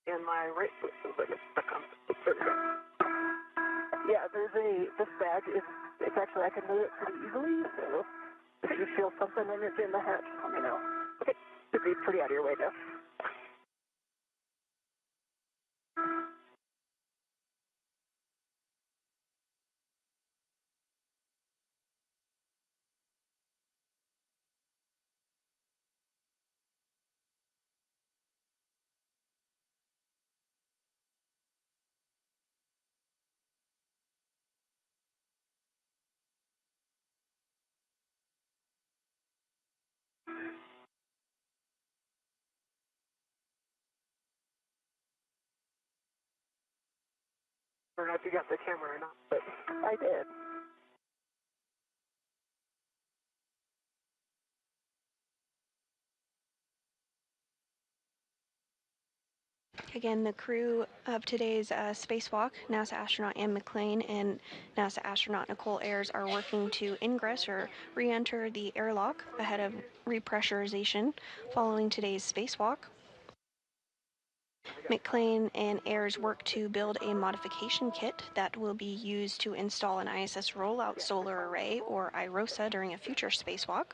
And my right foot feels like it's stuck on. There we go. Yeah, this bag it's actually, I can move it pretty easily, so if you feel something and it's in the hatch, let me know. Okay, should be pretty out of your way now. I don't know if you got the camera or not, but I did. Again, the crew of today's spacewalk, NASA astronaut Anne McClain and NASA astronaut Nicole Ayers, are working to ingress or re-enter the airlock ahead of repressurization following today's spacewalk. McClain and Ayers work to build a modification kit that will be used to install an ISS rollout solar array, or IROSA, during a future spacewalk.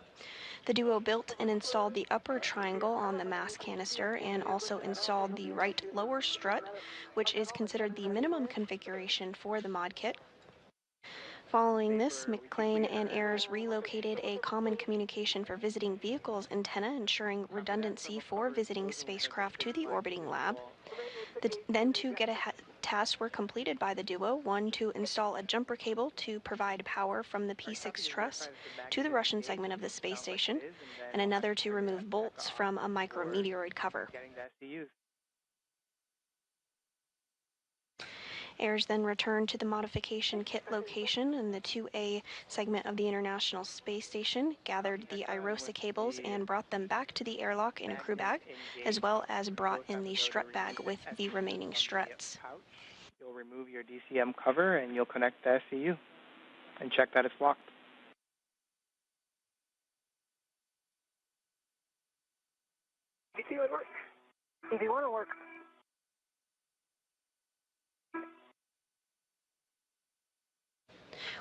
The duo built and installed the upper triangle on the mass canister and also installed the right lower strut, which is considered the minimum configuration for the mod kit. Following this, McClain and Ayers relocated a common communication for visiting vehicles antenna, ensuring redundancy for visiting spacecraft to the orbiting lab. Then two tasks were completed by the duo, one to install a jumper cable to provide power from the P6 truss to the Russian segment of the space station, and another to remove bolts from a micrometeoroid cover. Ayers then returned to the modification kit location in the 2A segment of the International Space Station, gathered the IROSA cables, and brought them back to the airlock in a crew bag, as well as brought in the strut bag with the remaining struts. You'll remove your DCM cover and you'll connect the SCU and check that it's locked. EV would work. EV1 will work.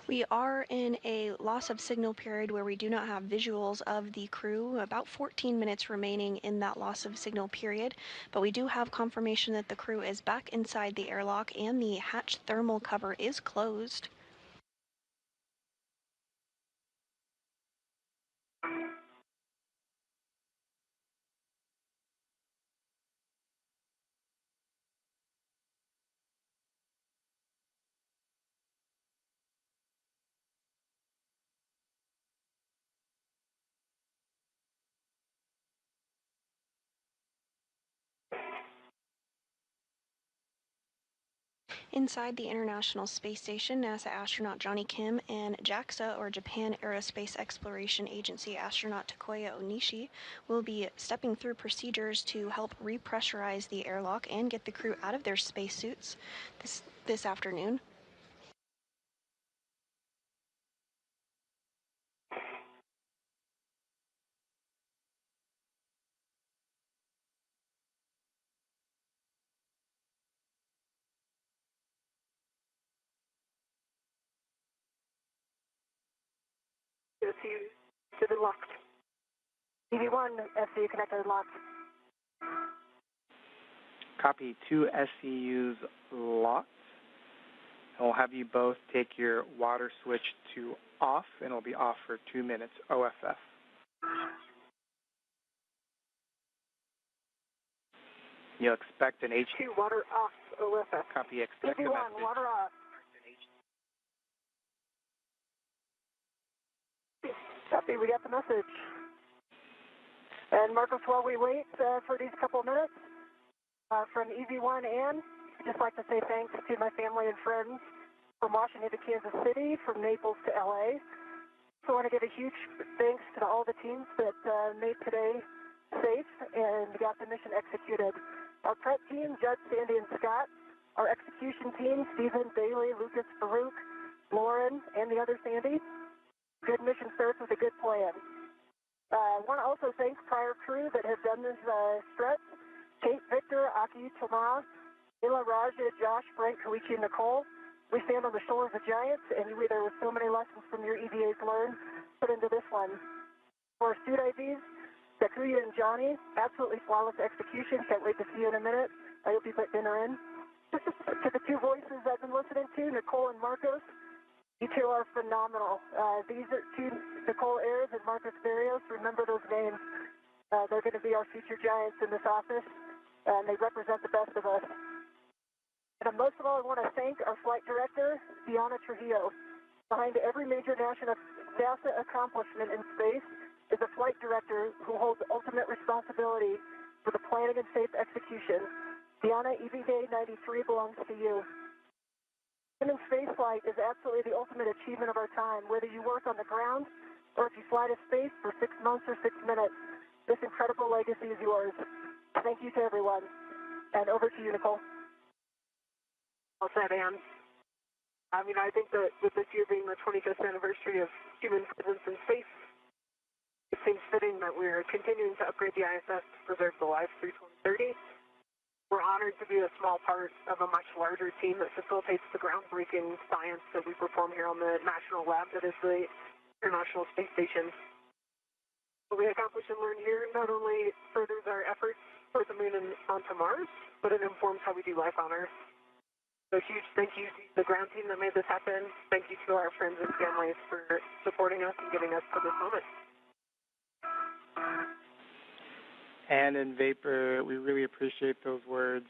We are in a loss of signal period where we do not have visuals of the crew, about 14 minutes remaining in that loss of signal period, but we do have confirmation that the crew is back inside the airlock and the hatch thermal cover is closed. Inside the International Space Station, NASA astronaut Johnny Kim and JAXA, or Japan Aerospace Exploration Agency astronaut Takuya Onishi, will be stepping through procedures to help repressurize the airlock and get the crew out of their spacesuits this afternoon. SCU to the locked. EV1, SCU connected locked. Copy. 2 SCUs locked. And we'll have you both take your water switch to off, and it'll be off for 2 minutes, OFF. You'll expect an H2 water off, OFF. Copy. Expect EV1, a message. water off. Copy, we got the message. And Marcos, while we wait for these couple of minutes, from EV1 and I'd just like to say thanks to my family and friends from Washington to Kansas City, from Naples to LA. So I want to give a huge thanks to all the teams that made today safe and got the mission executed. Our prep team, Judd, Sandy, and Scott. Our execution team, Stephen, Bailey, Lucas, Farouk, Lauren, and the other Sandy. Good mission starts with a good plan. I want to also thank prior crew that have done this stretch. Kate, Victor, Aki, Tomas, Ila, Raja, Josh, Frank, Koichi, and Nicole. We stand on the shoulders of giants, and there were so many lessons from your EVAs learned put into this one. For our suit IVs, Takuya and Johnny, absolutely flawless execution. Can't wait to see you in a minute. I hope you put dinner in. To the two voices I've been listening to, Nicole and Marcos, you two are phenomenal. These are two, Nicole Ayers and Marcos Barrios. Remember those names. They're going to be our future giants in this office, and they represent the best of us. And most of all, I want to thank our flight director, Diana Trujillo. Behind every major NASA accomplishment in space is a flight director who holds ultimate responsibility for the planning and safe execution. Diana, EVA 93 belongs to you. Human spaceflight is absolutely the ultimate achievement of our time, whether you work on the ground or if you fly to space for 6 months or 6 minutes. This incredible legacy is yours. Thank you to everyone. And over to you, Nicole. Well said, Anne. I mean, I think that with this year being the 25th anniversary of human presence in space, it seems fitting that we're continuing to upgrade the ISS to preserve the lives through 2030. We're honored to be a small part of a much larger team that facilitates the groundbreaking science that we perform here on the national lab that is the International Space Station. What we accomplish and learn here not only furthers our efforts toward the moon and onto Mars, but it informs how we do life on Earth. So huge thank you to the ground team that made this happen. Thank you to our friends and families for supporting us and getting us to this moment. And in Vapor, we really appreciate those words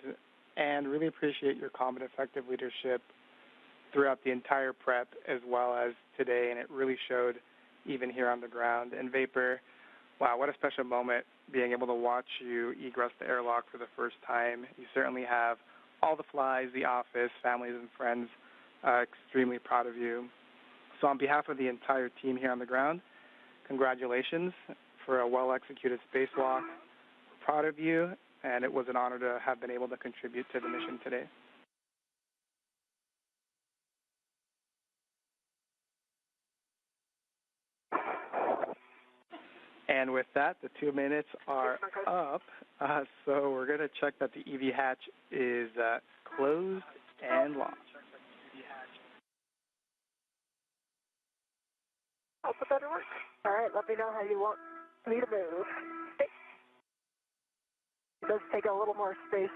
and really appreciate your calm and effective leadership throughout the entire prep as well as today, and it really showed even here on the ground. And Vapor, wow, what a special moment being able to watch you egress the airlock for the first time. You certainly have all the flies, the office, families and friends extremely proud of you. So on behalf of the entire team here on the ground, congratulations for a well-executed spacewalk. We're proud of you, and it was an honor to have been able to contribute to the mission today. And with that, the 2 minutes are up, so we're going to check that the EV hatch is closed and locked. put that to work. All right, let me know how you want me to move. Hey. It does take a little more space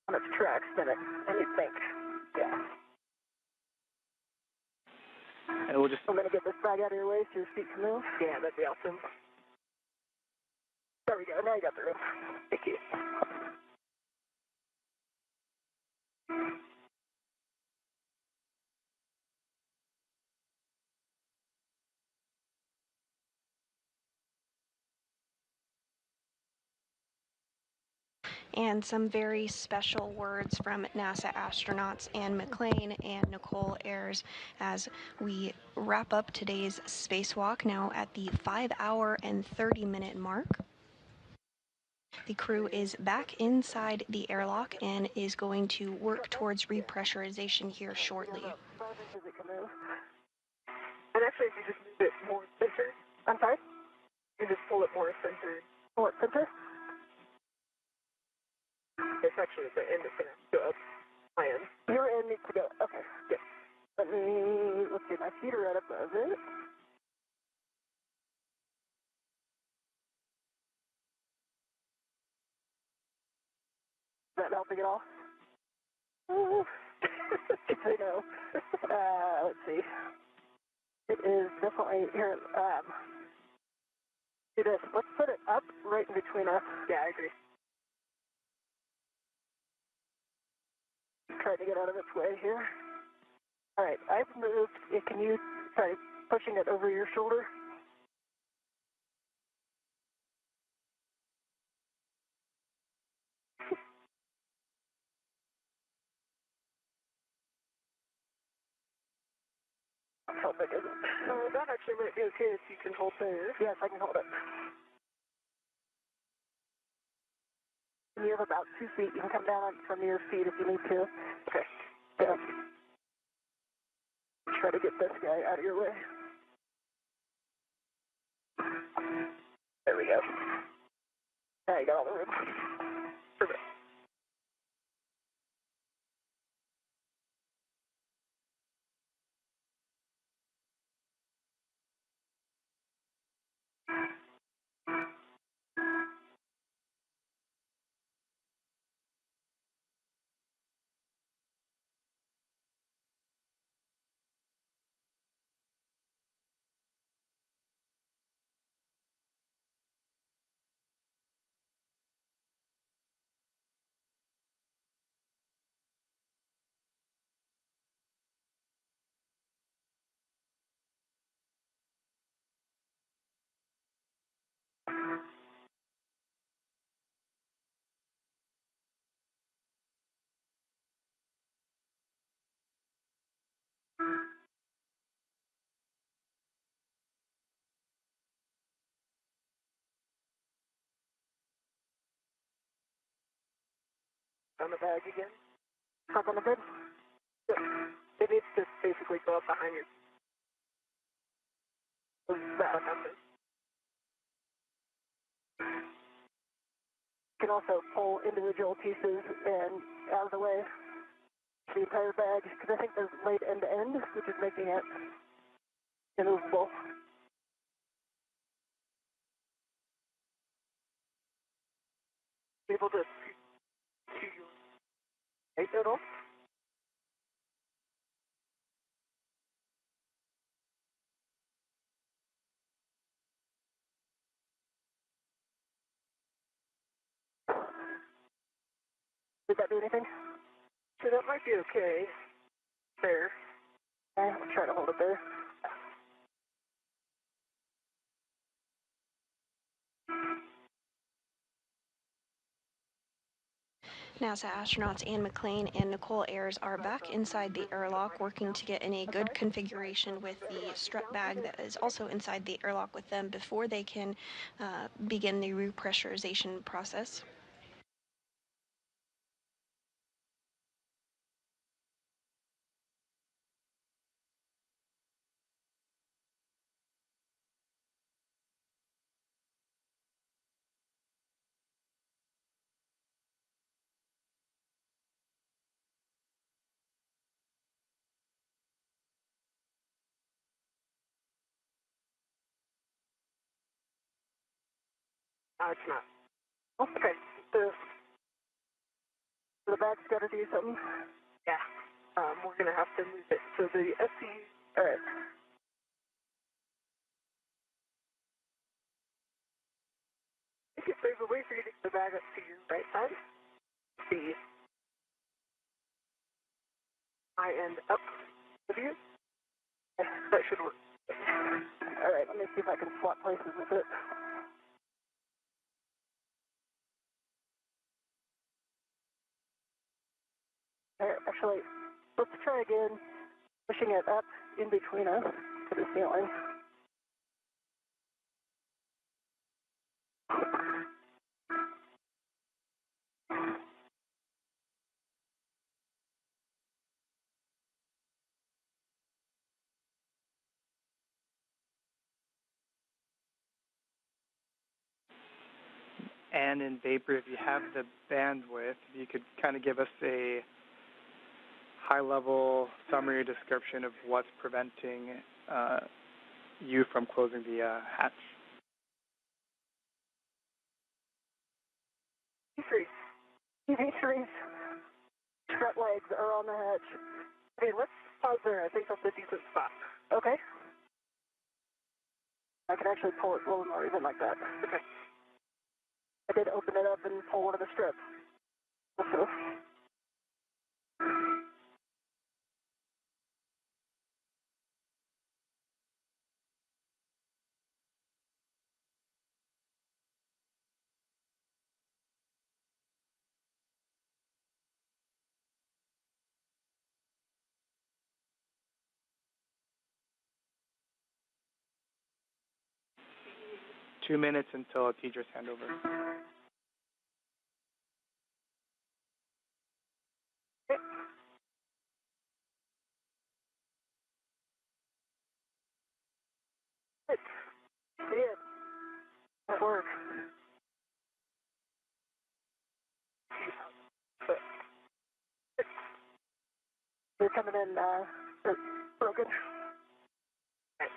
on its tracks than you think. Yeah. And we'll just... I'm going to get this bag out of your way so your feet can move. Yeah, that'd be awesome. There we go. Now you got the room. Thank you. And some very special words from NASA astronauts Anne McClain and Nicole Ayers as we wrap up today's spacewalk now at the 5-hour and 30-minute mark. The crew is back inside the airlock and is going to work towards repressurization here shortly. And actually, if you just move it more centered, I'm sorry? You just pull it more centered. Pull it center? It's actually at the end it's going to go up my end. Your end needs to go. Okay, good. Let's see, my feet are right above it. Is that helping at all? I know. Let's see. It is definitely here. Do this. Let's put it up right in between us. Yeah, I agree. Trying to get out of its way here. All right, I've moved. Can you try pushing it over your shoulder? How big is it? That actually might be okay if you can hold there. Yes, I can hold it. You have about 2 feet. You can come down from your feet if you need to. Okay. Yeah. Try to get this guy out of your way. There we go. Now you got all the room. Perfect. On the bag again. Up on the bed. Good. It needs to basically go up behind you. That happens. You can also pull individual pieces and out of the way the entire bag, because I think there's laid end to end, which is making it immovable. Able to see your height at all? Did that do anything? So that might be okay. There. Okay, I'll try to hold it there. NASA astronauts Anne McClain and Nicole Ayers are back inside the airlock working to get in a good configuration with the strut bag that is also inside the airlock with them before they can begin the repressurization process. It's not. Okay. The bag's got to do something. Yeah. We're going to have to move it. So the SC, all right. I think if there's a way for you to get the bag up to your right side, the high end up with you. That should work. All right, let me see if I can swap places with it. All right, actually, let's try again, pushing it up in between us to the ceiling. And in Vapor, if you have the bandwidth, you could kind of give us a high-level summary description of what's preventing you from closing the hatch. TV3's strut legs are on the hatch. Okay, let's pause there. I think that's a decent spot. Okay. I can actually pull it a little more even like that. Okay. I did open it up and pull one of the strips. Let's go. 2 minutes until a teacher's handover. That works. They're coming in broken. I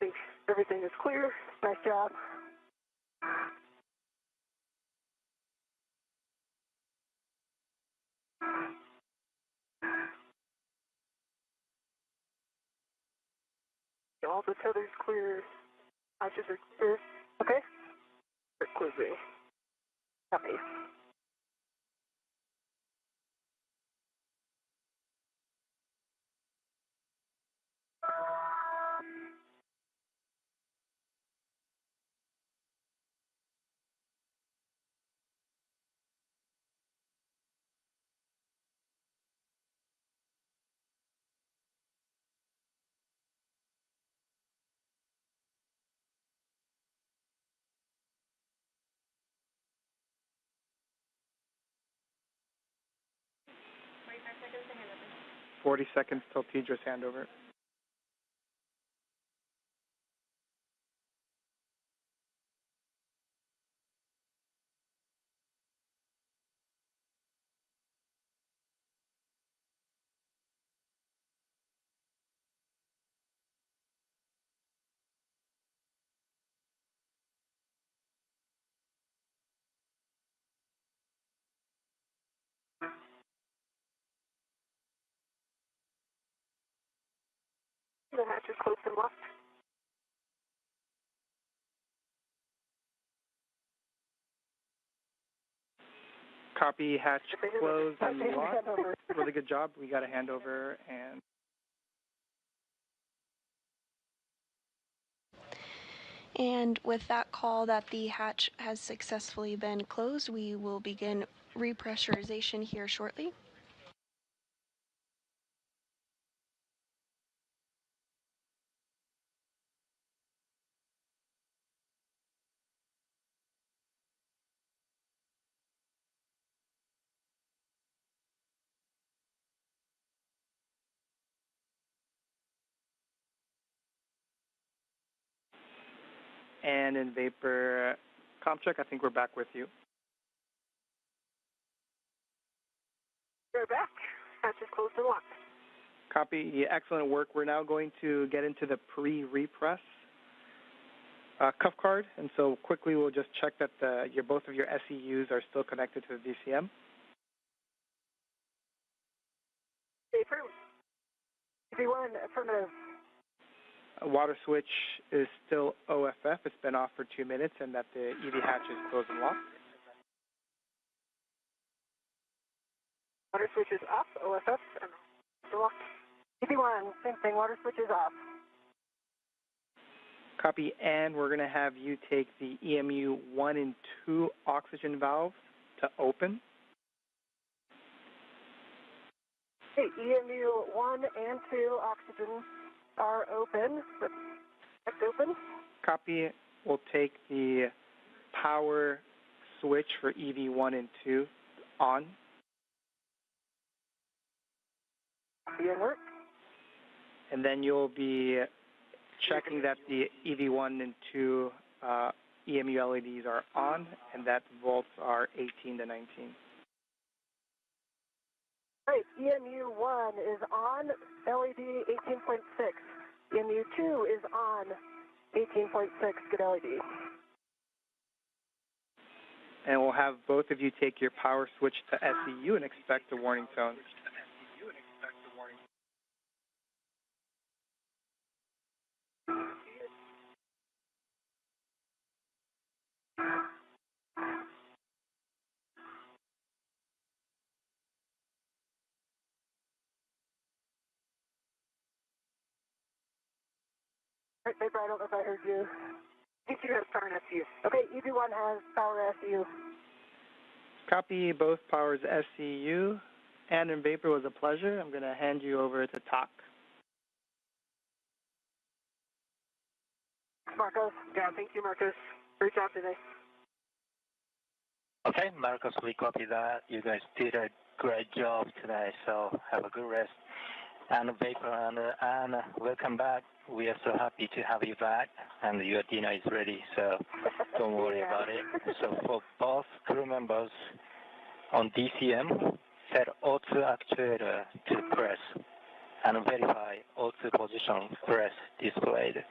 think everything is clear. Nice job. All the tethers clear. Hatches are clear. Okay? They're closing. Copy. Seconds to handover. 40 seconds till teacher's handover. The hatch is closed and locked. Copy, hatch closed and locked. Really good job. We got a handover and And with that call that the hatch has successfully been closed, we will begin repressurization here shortly. in Vapor ComCheck, I think we're back with you. We're back. Hatch is closed and locked. Copy. Excellent work. We're now going to get into the pre-repress cuff card, and so quickly we'll just check that both of your SEUs are still connected to the DCM. EV1, affirmative. Water switch is still OFF. It's been off for 2 minutes, and that the EV hatch is closed and locked. Water switch is off, OFF, and locked. EV1, same thing, water switch is off. Copy, and we're going to have you take the EMU 1 and 2 oxygen valves to open. Okay, EMU 1 and 2 oxygen are open. That's open. Copy, we'll take the power switch for EV 1 and 2 on. Be in work. And then you'll be checking that the EV 1 and 2 EMU LEDs are on and that volts are 18 to 19. All right, EMU 1 is on, LED 18.6. EMU 2 is on, 18.6, good LED. And we'll have both of you take your power switch to SEU and expect a warning tone. All right, paper, I don't know if I heard you. EV2 has power and SU. Okay, EV1 has power SU. Copy both powers SEU. And in Vapor, was a pleasure. I'm going to hand you over to TOC. Marcos. Yeah, thank you, Marcos. Great job today. Okay, Marcos, we copy that. You guys did a great job today, so have a good rest. And Vapor and Anna, welcome back. We are so happy to have you back, and your dinner is ready, so don't worry about it. So for both crew members on DCM, set O2 actuator to press and verify O2 position press displayed.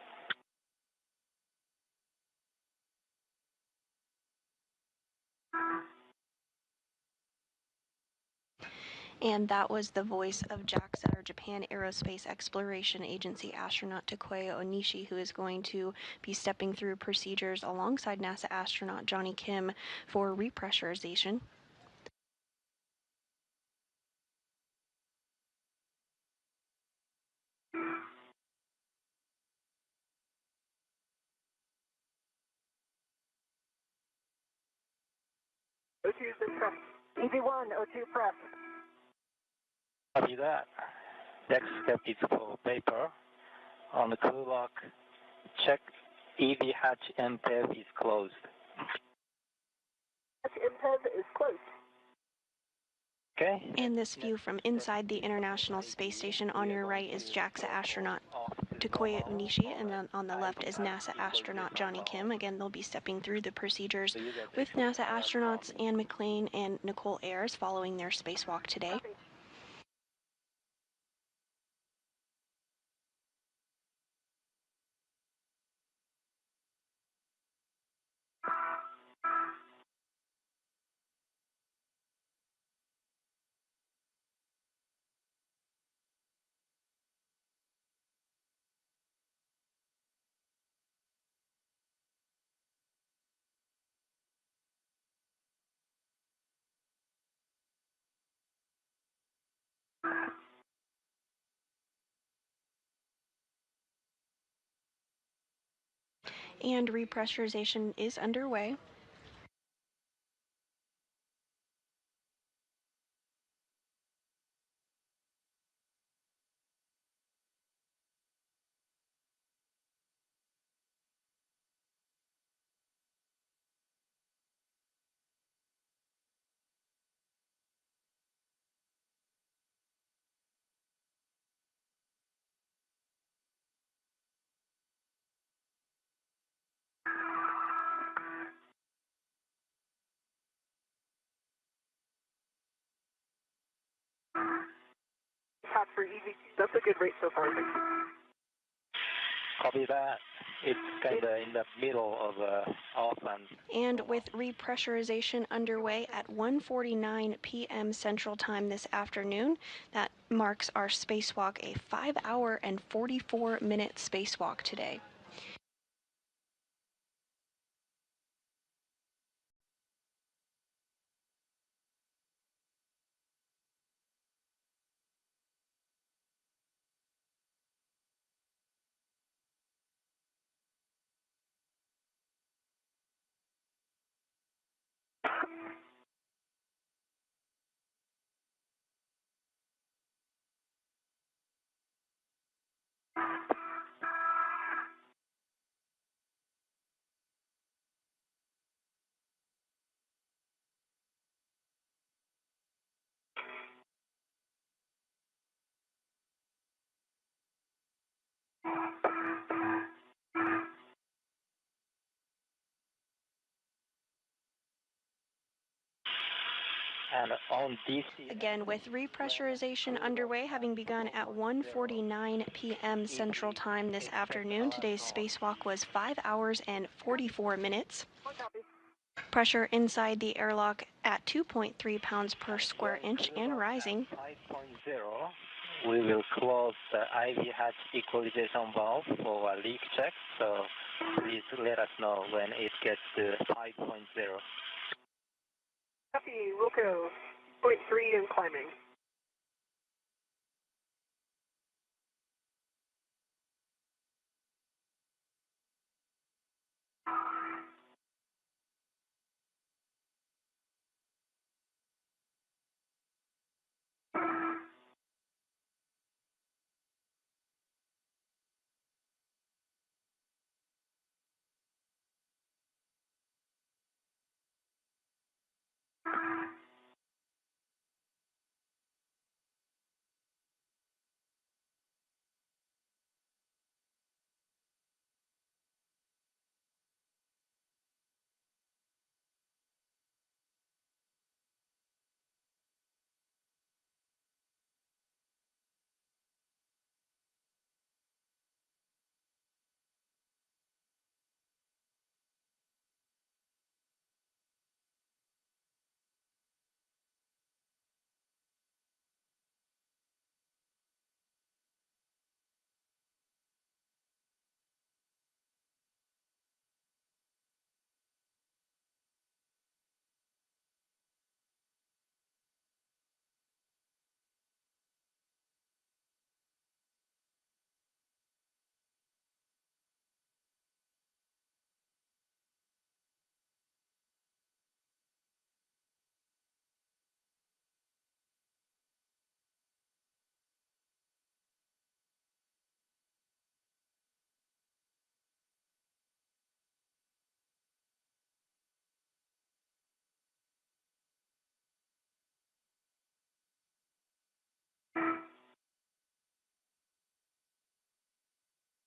And that was the voice of JAXA, or Japan Aerospace Exploration Agency astronaut Takuya Onishi, who is going to be stepping through procedures alongside NASA astronaut Johnny Kim for repressurization. O2's been pressed. EV1, O2 press. Copy that. Next step is for Vapor. On the crew lock, check EV hatch MPEV is closed. Hatch MPEV is closed. Okay. And this view from inside the International Space Station on your right is JAXA astronaut Takuya Onishi, and then on the left is NASA astronaut Johnny Kim. Again, they'll be stepping through the procedures with NASA astronauts Anne McClain and Nicole Ayers following their spacewalk today. And repressurization is underway. Hot for EV. That's a good rate so far. Copy that. It's kind of in the middle of Auckland. And with repressurization underway at 1:49 p.m. Central Time this afternoon, that marks our spacewalk a 5-hour and 44-minute spacewalk today. And on DC... Again, with repressurization underway, having begun at 1:49 p.m. Central Time this afternoon, today's spacewalk was 5 hours and 44 minutes. Pressure inside the airlock at 2.3 pounds per square inch and rising. 5.0, we will close the IV hatch equalization valve for a leak check, so please let us know when it gets to 5.0. Copy, Wilco, 0.3 and climbing.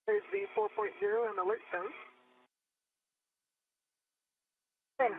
There's the 4.0 and alert tone. Thanks.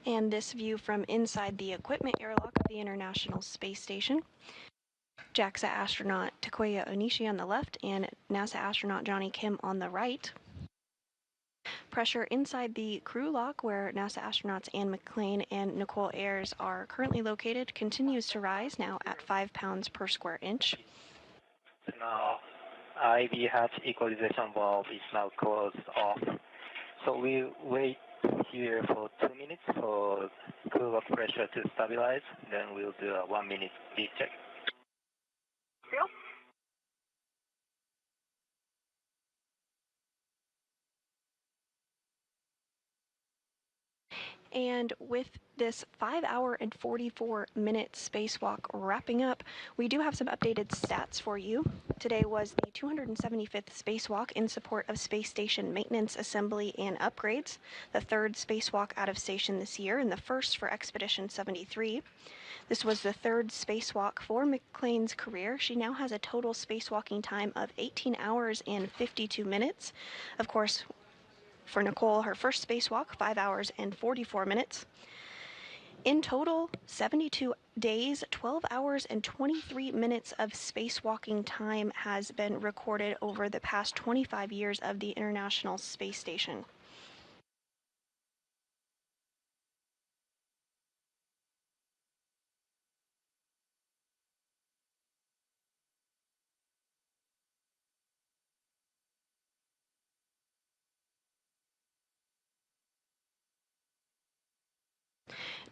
And this view from inside the equipment airlock of the International Space Station. JAXA astronaut Takuya Onishi on the left and NASA astronaut Johnny Kim on the right. Pressure inside the crew lock, where NASA astronauts Anne McClain and Nicole Ayers are currently located, continues to rise, now at 5 pounds per square inch. Now, IV hatch equalization valve is now closed off. So we wait here for 2 minutes for crew lock pressure to stabilize, then we'll do a 1 minute speed check. Feel? And with this 5-hour and 44-minute spacewalk wrapping up, we do have some updated stats for you. Today was the 275th spacewalk in support of space station maintenance, assembly, and upgrades, the third spacewalk out of station this year, and the first for Expedition 73. This was the third spacewalk for McClain's career. She now has a total spacewalking time of 18 hours and 52 minutes. Of course, for Nicole, her first spacewalk, 5 hours and 44 minutes. In total, 72 days, 12 hours, and 23 minutes of spacewalking time has been recorded over the past 25 years of the International Space Station.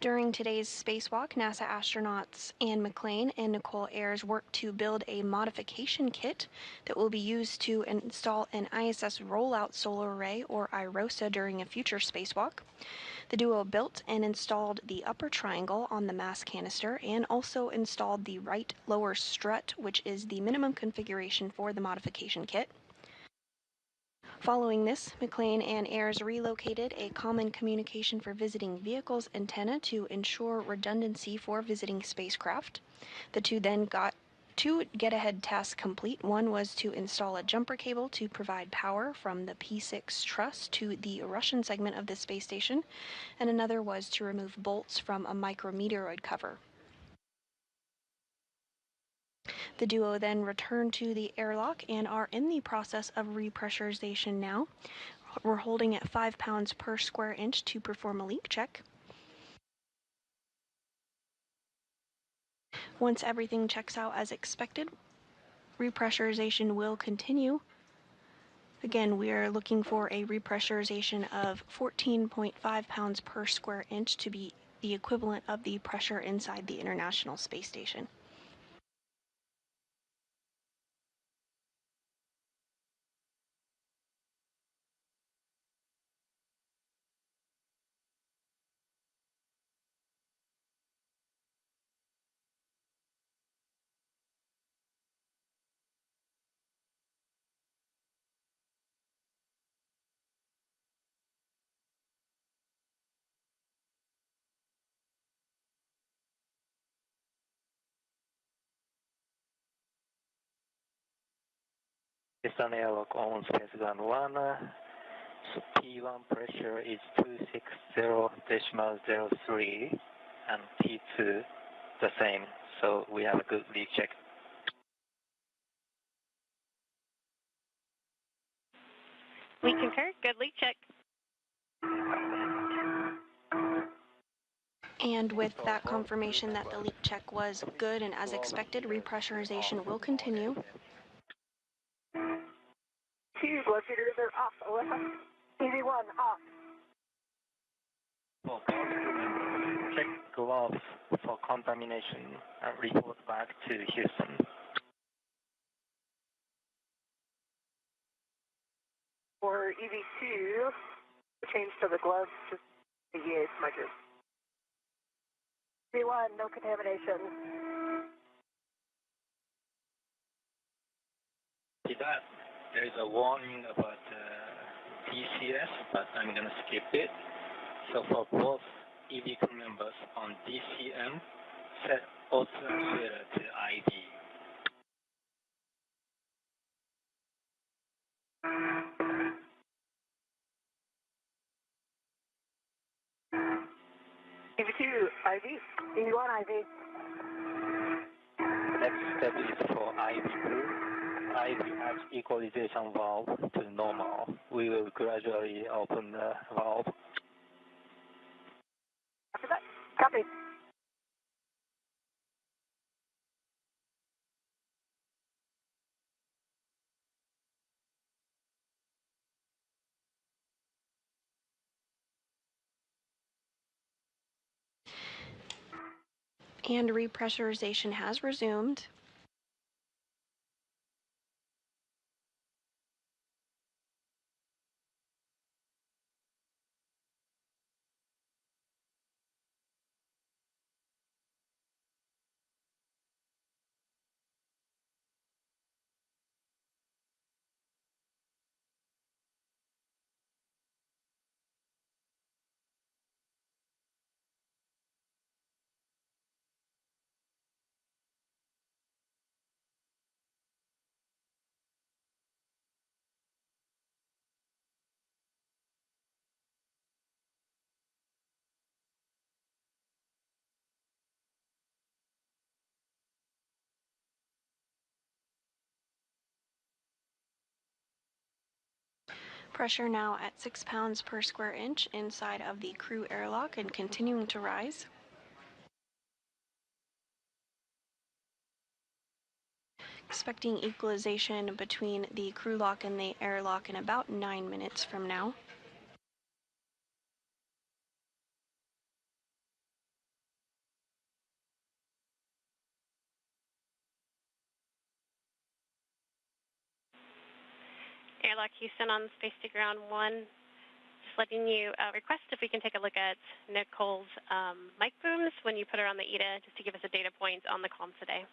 During today's spacewalk, NASA astronauts Anne McClain and Nicole Ayers worked to build a modification kit that will be used to install an ISS rollout solar array, or IROSA, during a future spacewalk. The duo built and installed the upper triangle on the mass canister and also installed the right lower strut, which is the minimum configuration for the modification kit. Following this, McClain and Ayers relocated a common communication for visiting vehicles antenna to ensure redundancy for visiting spacecraft. The two then got two get-ahead tasks complete. One was to install a jumper cable to provide power from the P6 truss to the Russian segment of the space station, and another was to remove bolts from a micrometeoroid cover. The duo then returned to the airlock and are in the process of repressurization now. We're holding at 5 pounds per square inch to perform a leak check. Once everything checks out as expected, repressurization will continue. Again, we are looking for a repressurization of 14.5 pounds per square inch to be the equivalent of the pressure inside the International Space Station. It's an airlock on Space Ground 1. So P1 pressure is 260.03 and P2 the same. So we have a good leak check. We concur. Good leak check. And with that confirmation that the leak check was good and as expected, repressurization will continue. Two blood feeders are off, Alyssa. EV1 off. Check gloves for contamination and report back to Houston. For EV2, change to the gloves, just the EA smudges. EV1, no contamination. See that? There is a warning about DCS, but I'm going to skip it. So for both EV crew members on DCM, set auto actuator to IV. EV2, IV. EV1, IV. Next step is for IV crew. IV adds equalization valve to normal. We will gradually open the valve. After that, copy. And repressurization has resumed. Pressure now at 6 pounds per square inch inside of the crew airlock and continuing to rise. Expecting equalization between the crew lock and the airlock in about 9 minutes from now. Airlock Houston on Space to Ground 1. Just letting you request if we can take a look at Nicole's mic booms when you put her on the ETA, just to give us a data point on the comms today.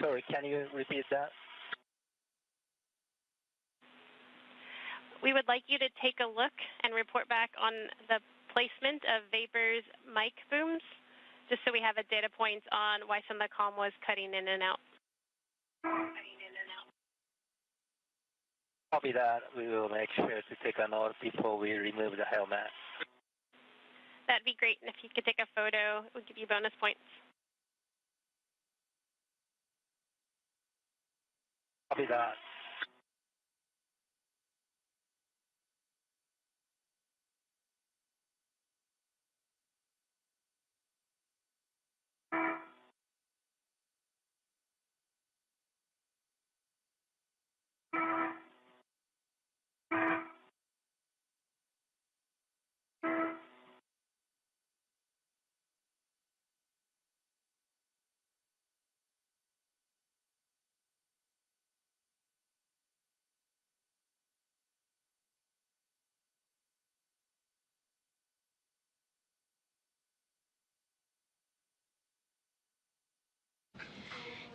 Sorry, can you repeat that? We would like you to take a look and report back on the placement of Vapor's mic booms, just so we have a data point on why some of the comm was cutting in and out. Copy that. We will make sure to take a note before we remove the helmet. That'd be great. And if you could take a photo, we'll give you bonus points. Copy that.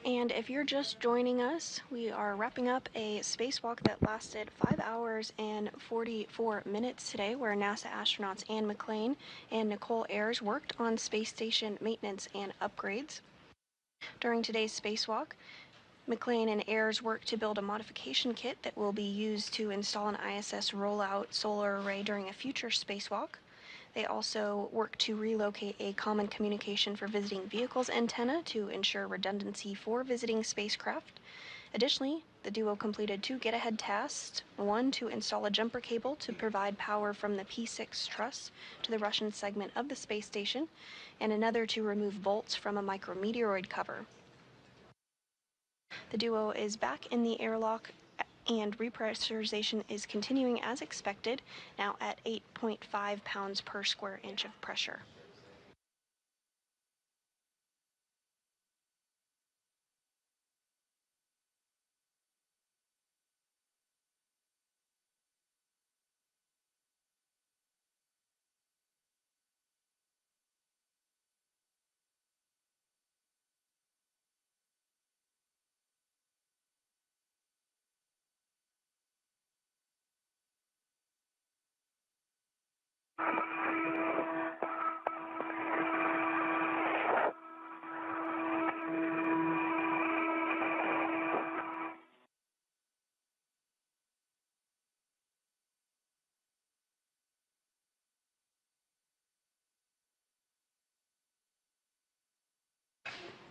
And if you're just joining us, we are wrapping up a spacewalk that lasted 5 hours and 44 minutes today, where NASA astronauts Anne McClain and Nicole Ayers worked on space station maintenance and upgrades. During today's spacewalk, McClain and Ayers worked to build a modification kit that will be used to install an ISS rollout solar array during a future spacewalk. They also worked to relocate a common communication for visiting vehicles antenna to ensure redundancy for visiting spacecraft. Additionally, the duo completed 2 get-ahead tasks, one to install a jumper cable to provide power from the P6 truss to the Russian segment of the space station, and another to remove bolts from a micrometeoroid cover. The duo is back in the airlock, and repressurization is continuing as expected, now at 8.5 pounds per square inch of pressure.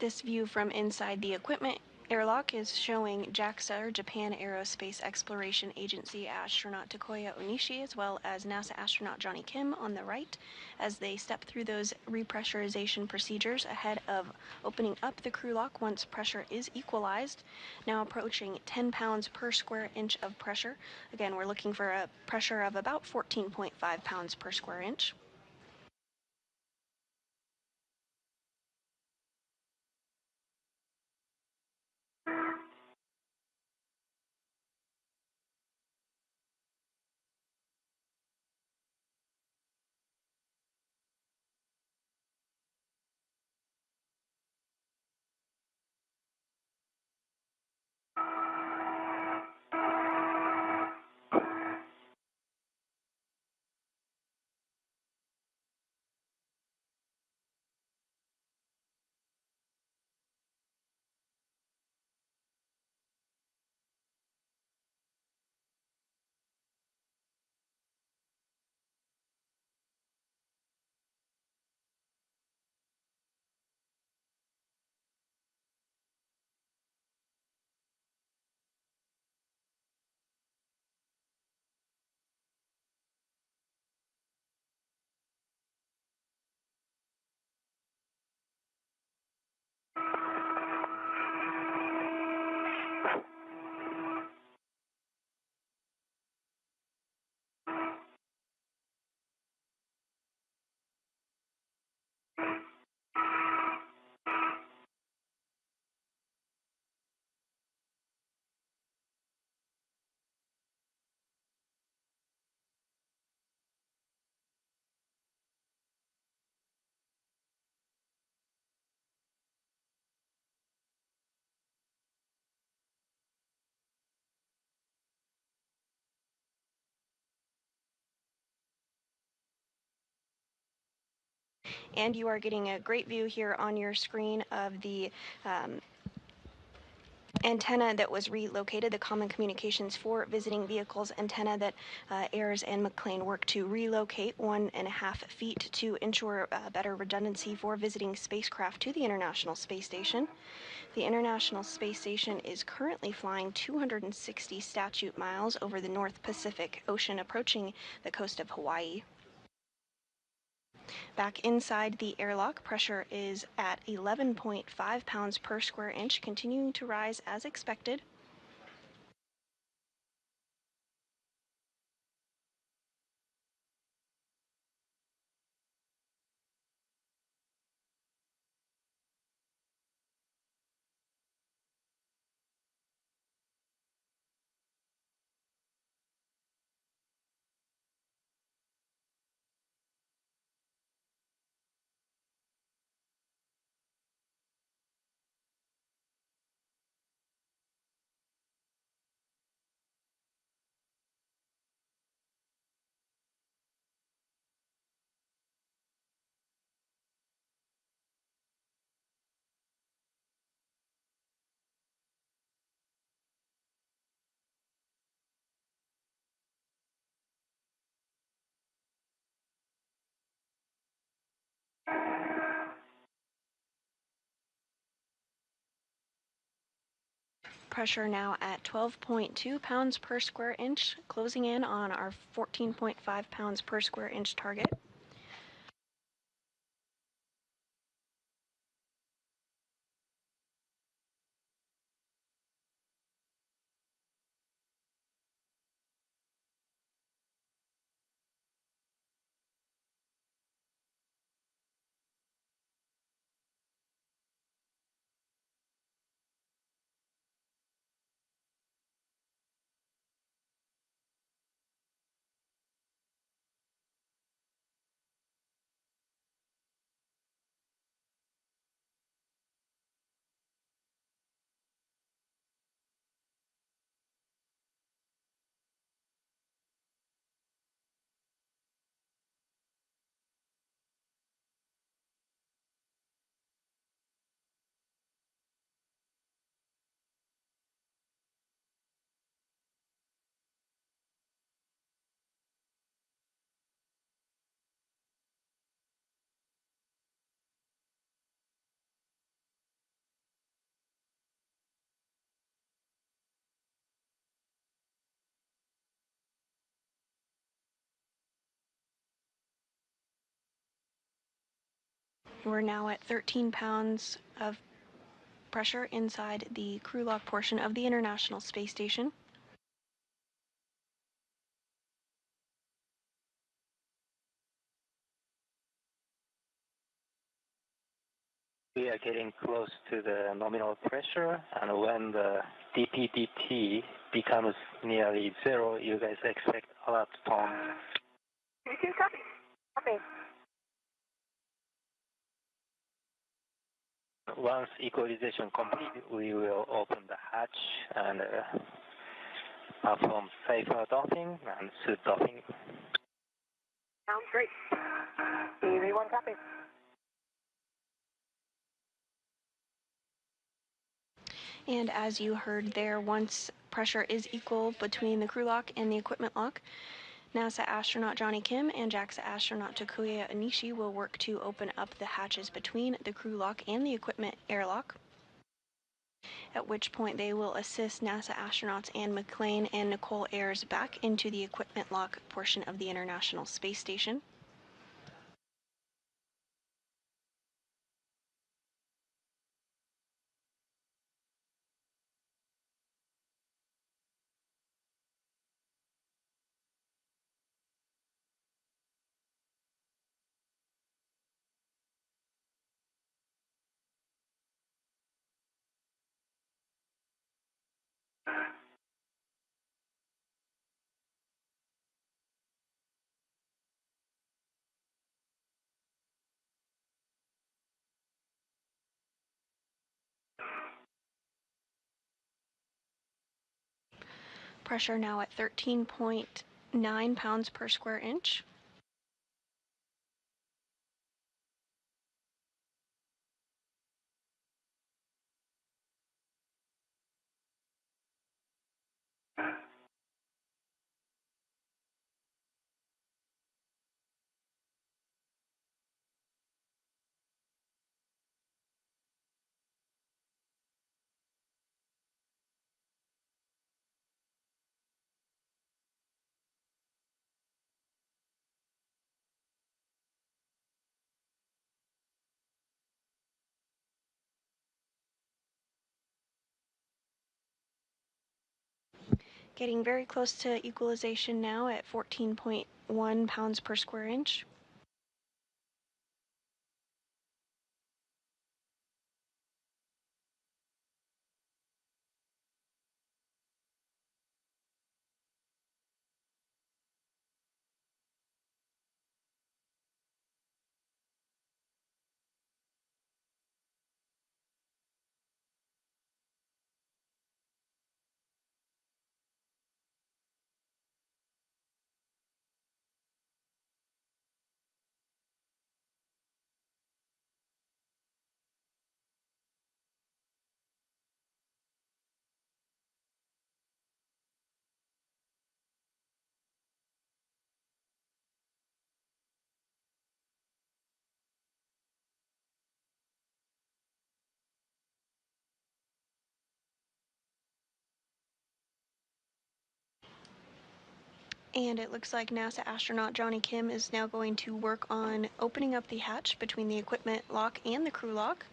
This view from inside the equipment airlock is showing JAXA, or Japan Aerospace Exploration Agency astronaut Takuya Onishi, as well as NASA astronaut Johnny Kim on the right, as they step through those repressurization procedures ahead of opening up the crew lock once pressure is equalized, now approaching 10 pounds per square inch of pressure. Again, we're looking for a pressure of about 14.5 pounds per square inch. And you are getting a great view here on your screen of the antenna that was relocated, the Common Communications for Visiting Vehicles antenna that Ayers and McLean worked to relocate 1.5 feet to ensure better redundancy for visiting spacecraft to the International Space Station. The International Space Station is currently flying 260 statute miles over the North Pacific Ocean, approaching the coast of Hawaii. Back inside the airlock, pressure is at 11.5 pounds per square inch, continuing to rise as expected. Pressure now at 12.2 pounds per square inch, closing in on our 14.5 pounds per square inch target. We're now at 13 pounds of pressure inside the crew lock portion of the International Space Station. We are getting close to the nominal pressure, and when the dPdt becomes nearly zero, you guys expect alert tone. You can copy. Copy. Once equalization complete, we will open the hatch and perform safer doffing and suit doffing. Sounds great. EV1 copy. And as you heard there, once pressure is equal between the crew lock and the equipment lock, NASA astronaut Johnny Kim and JAXA astronaut Takuya Onishi will work to open up the hatches between the crew lock and the equipment airlock, at which point they will assist NASA astronauts Ann McLean and Nicole Ayers back into the equipment lock portion of the International Space Station. Pressure now at 13.9 pounds per square inch. Getting very close to equalization now at 14.1 pounds per square inch. And it looks like NASA astronaut Johnny Kim is now going to work on opening up the hatch between the equipment lock and the crew lock.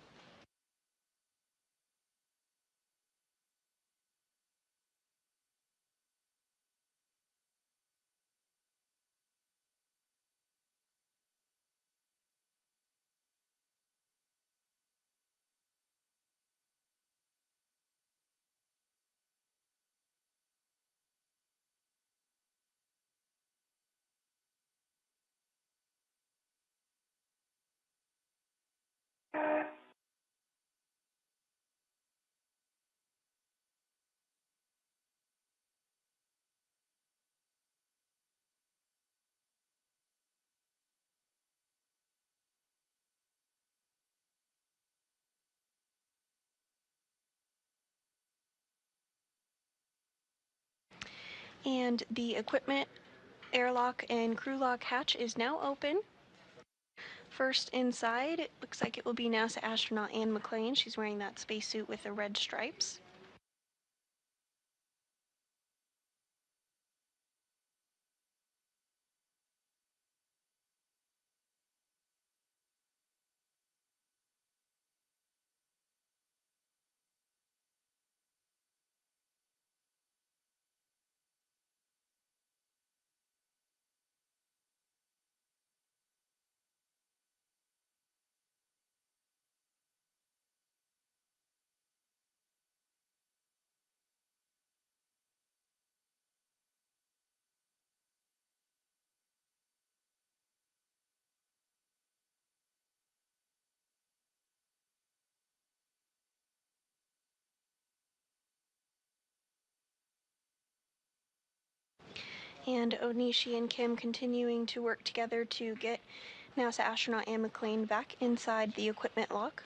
And the equipment airlock and crew lock hatch is now open. First inside, it looks like it will be NASA astronaut Anne McClain. She's wearing that spacesuit with the red stripes. And Onishi and Kim continuing to work together to get NASA astronaut Anne McClain back inside the equipment lock.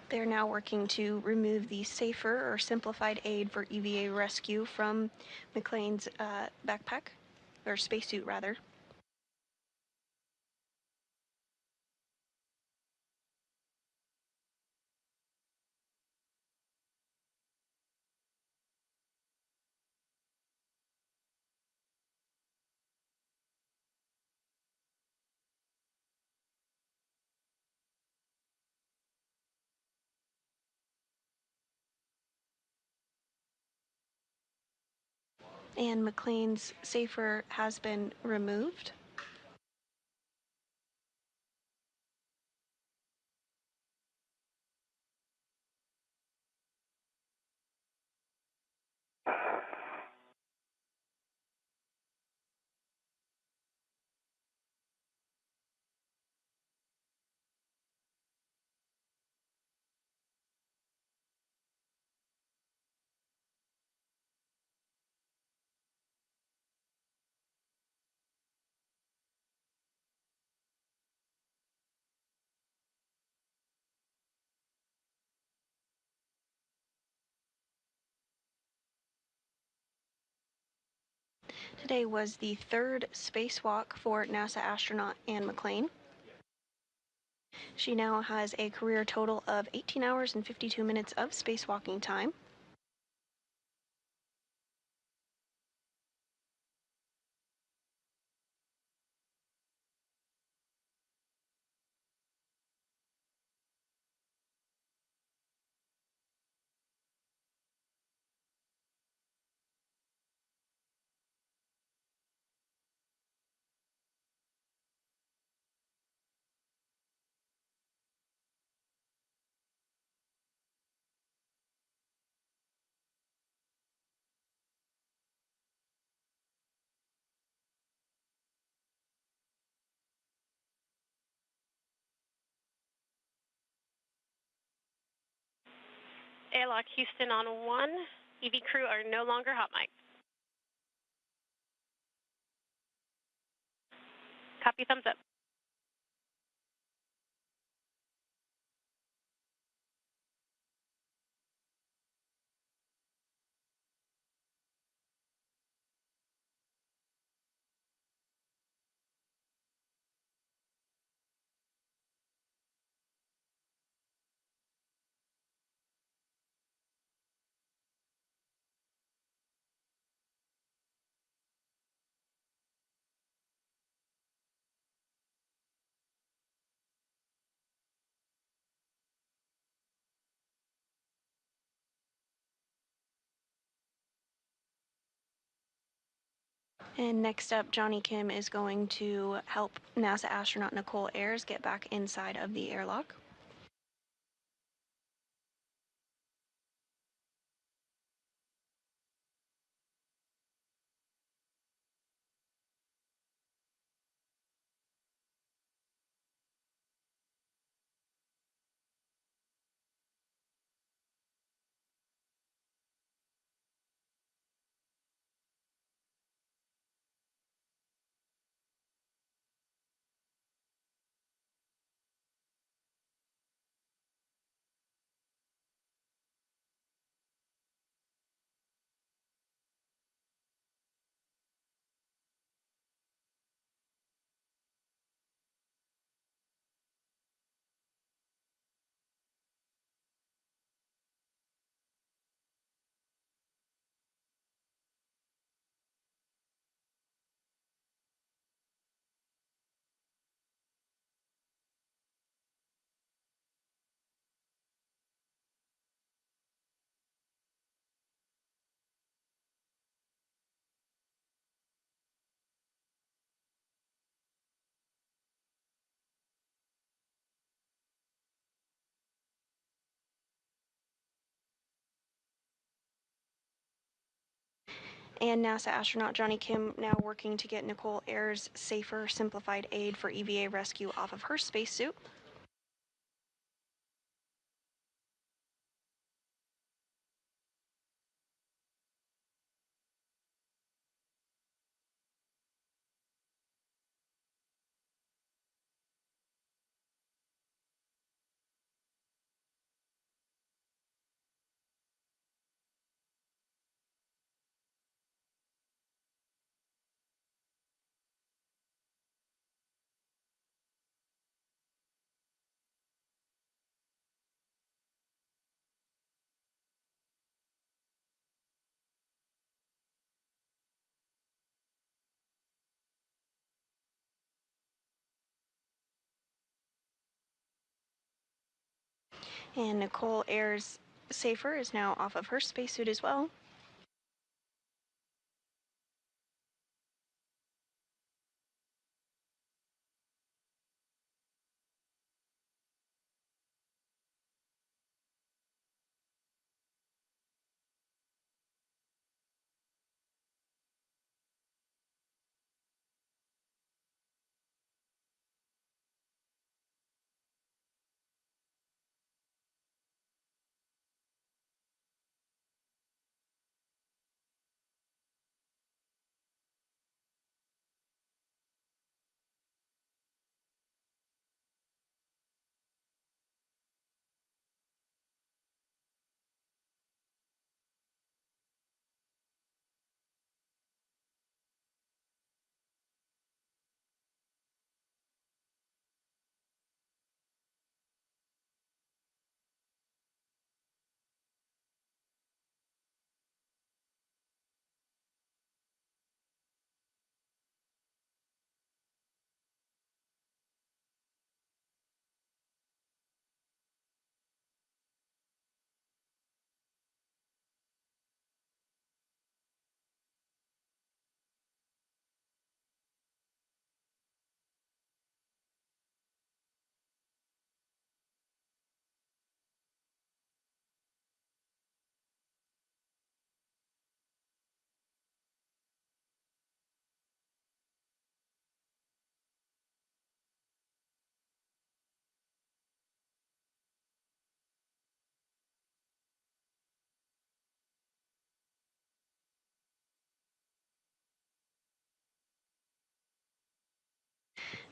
They're now working to remove the safer or simplified aid for EVA rescue from McClain's backpack, or spacesuit rather. And McClain's safer has been removed. today was the third spacewalk for NASA astronaut Anne McClain. She now has a career total of 18 hours and 52 minutes of spacewalking time. Airlock Houston on 1. EV crew are no longer hot mic. Copy, thumbs up. And next up, Johnny Kim is going to help NASA astronaut Nicole Ayers get back inside of the airlock. And NASA astronaut Johnny Kim now working to get Nicole Ayers' safer, simplified aid for EVA rescue off of her spacesuit. And Nicole Ayers' safer is now off of her spacesuit as well.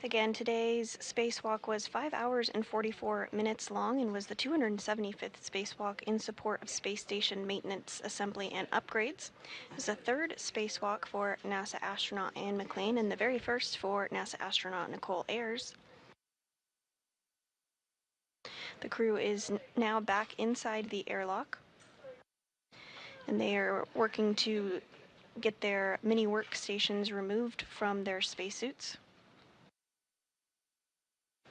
Again, today's spacewalk was 5 hours and 44 minutes long and was the 275th spacewalk in support of space station maintenance, assembly, and upgrades. It was the third spacewalk for NASA astronaut Anne McClain and the very first for NASA astronaut Nicole Ayers. The crew is now back inside the airlock, and they are working to get their mini workstations removed from their spacesuits.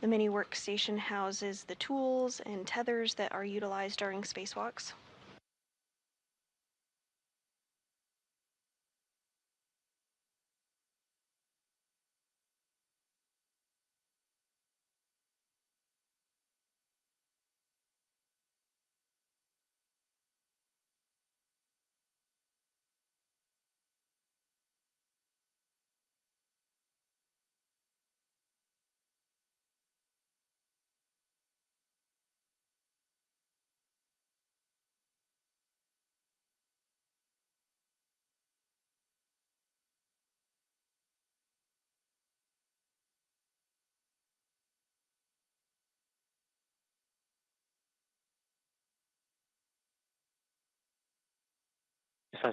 The mini workstation houses the tools and tethers that are utilized during spacewalks.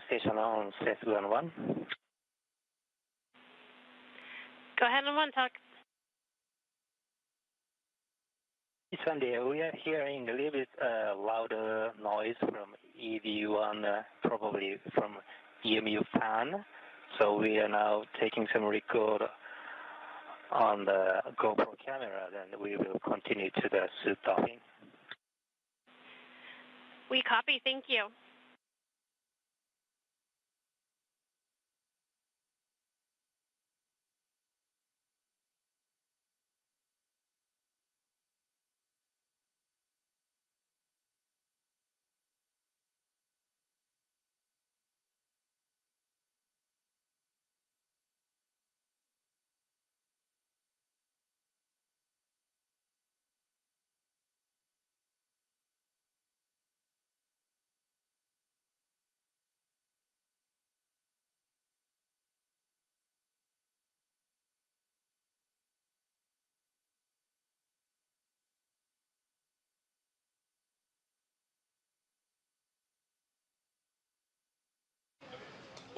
Station on set 1. Go ahead and one talk. Sunday, we are hearing a little bit louder noise from EV1, probably from EMU fan. So we are now taking some record on the GoPro camera, then we will continue to the suit docking. We copy, thank you.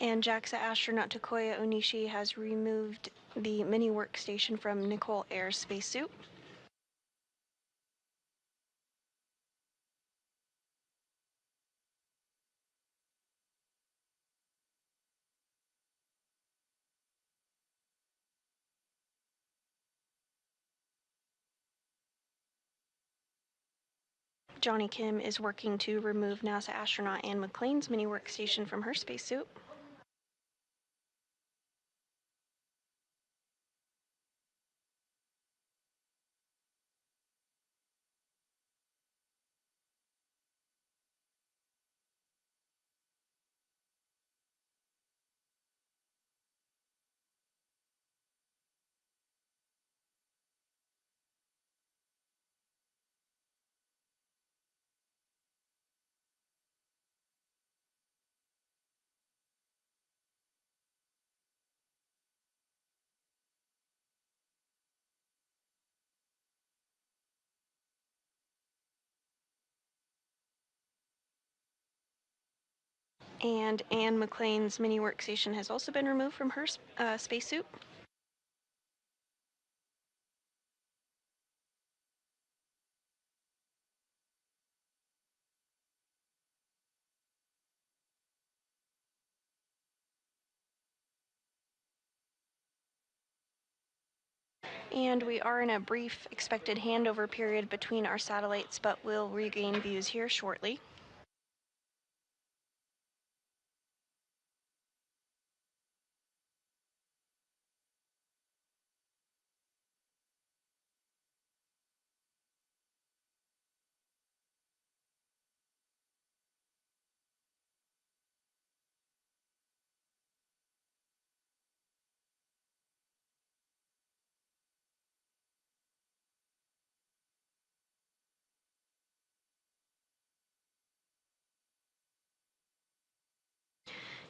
And JAXA astronaut Takuya Onishi has removed the mini workstation from Nicole Ayers' spacesuit. Johnny Kim is working to remove NASA astronaut Anne McClain's mini workstation from her spacesuit. And Anne McClain's mini workstation has also been removed from her spacesuit. And we are in a brief expected handover period between our satellites, but we'll regain views here shortly.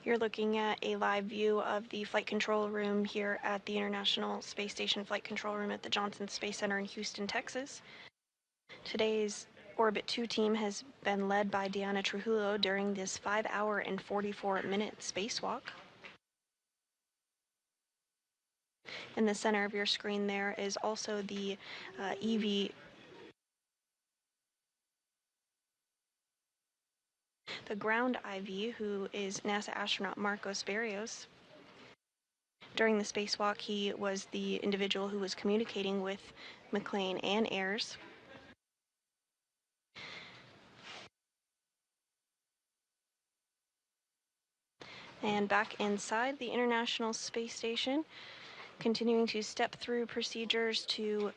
You're looking at a live view of the flight control room here at the International Space Station Flight Control Room at the Johnson Space Center in Houston, Texas. Today's Orbit 2 team has been led by Diana Trujillo during this 5-hour and 44-minute spacewalk. In the center of your screen there is also the the ground IV, who is NASA astronaut Marcos Berrios. During the spacewalk, he was the individual who was communicating with McLean and Ayers. And back inside the International Space Station, continuing to step through procedures to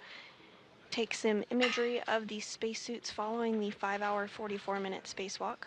take some imagery of the spacesuits following the 5-hour, 44-minute spacewalk.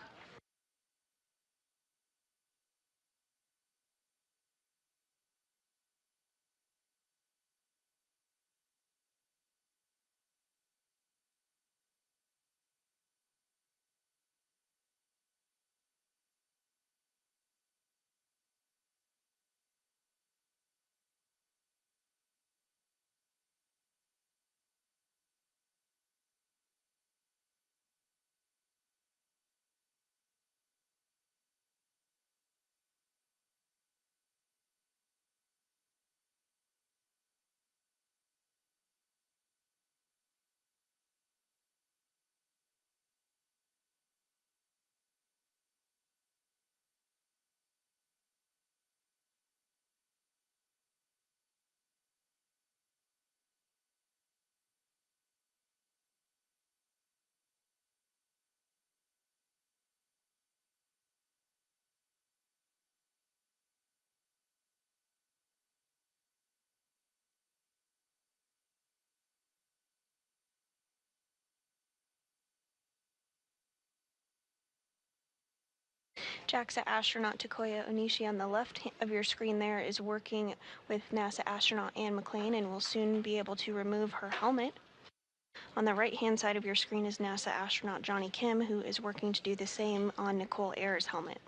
JAXA astronaut Takoya Onishi on the left of your screen there is working with NASA astronaut Anne McLean and will soon be able to remove her helmet. On the right-hand side of your screen is NASA astronaut Johnny Kim, who is working to do the same on Nicole Ayers' helmet.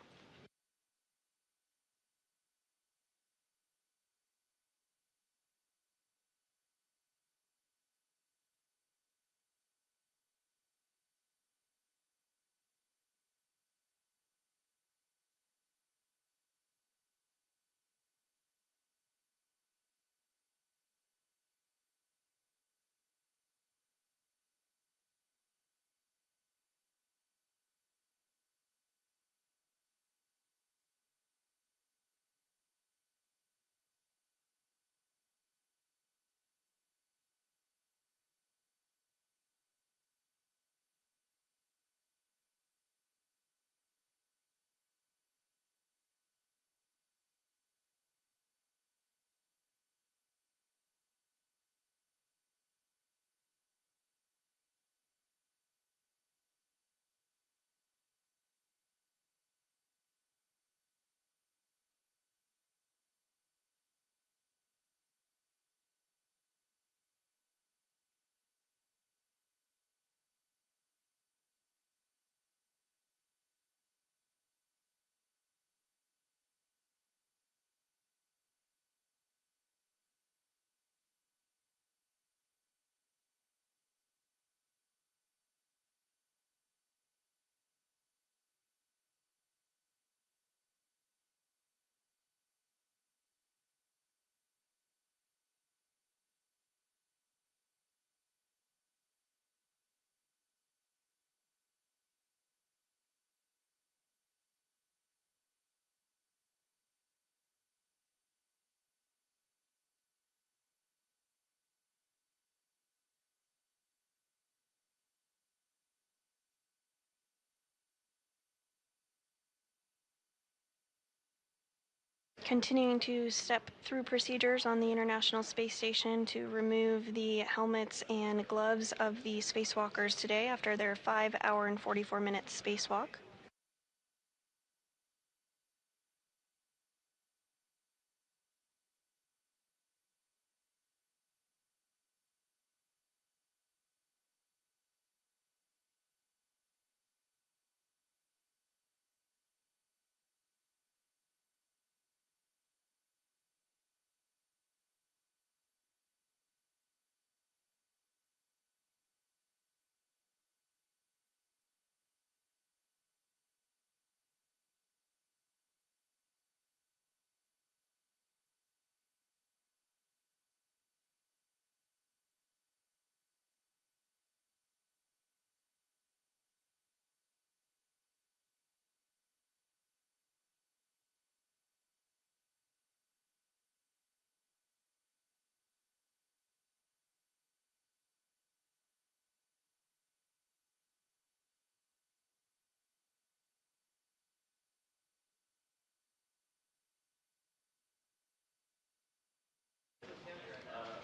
Continuing to step through procedures on the International Space Station to remove the helmets and gloves of the spacewalkers today after their 5-hour and 44-minute spacewalk.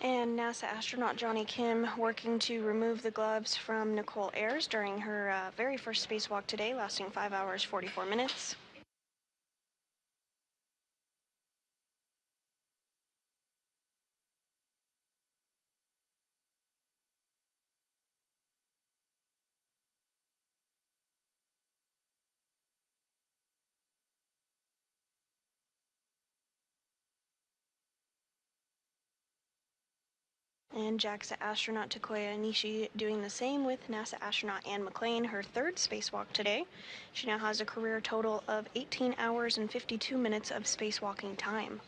And NASA astronaut Johnny Kim working to remove the gloves from Nicole Ayers during her very first spacewalk today, lasting 5 hours, 44 minutes. And JAXA astronaut Takoya Nishi doing the same with NASA astronaut Anne McClain, her third spacewalk today. She now has a career total of 18 hours and 52 minutes of spacewalking time.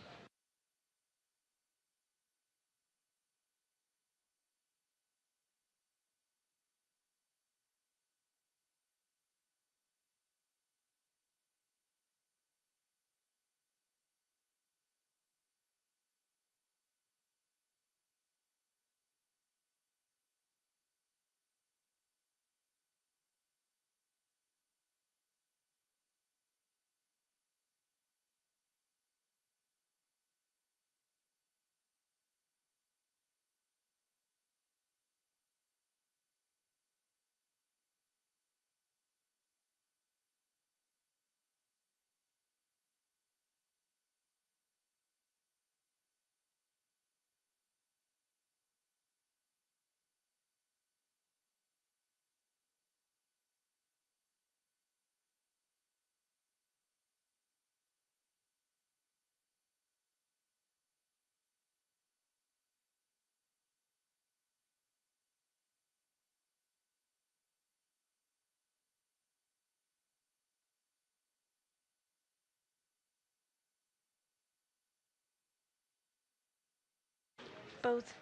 Both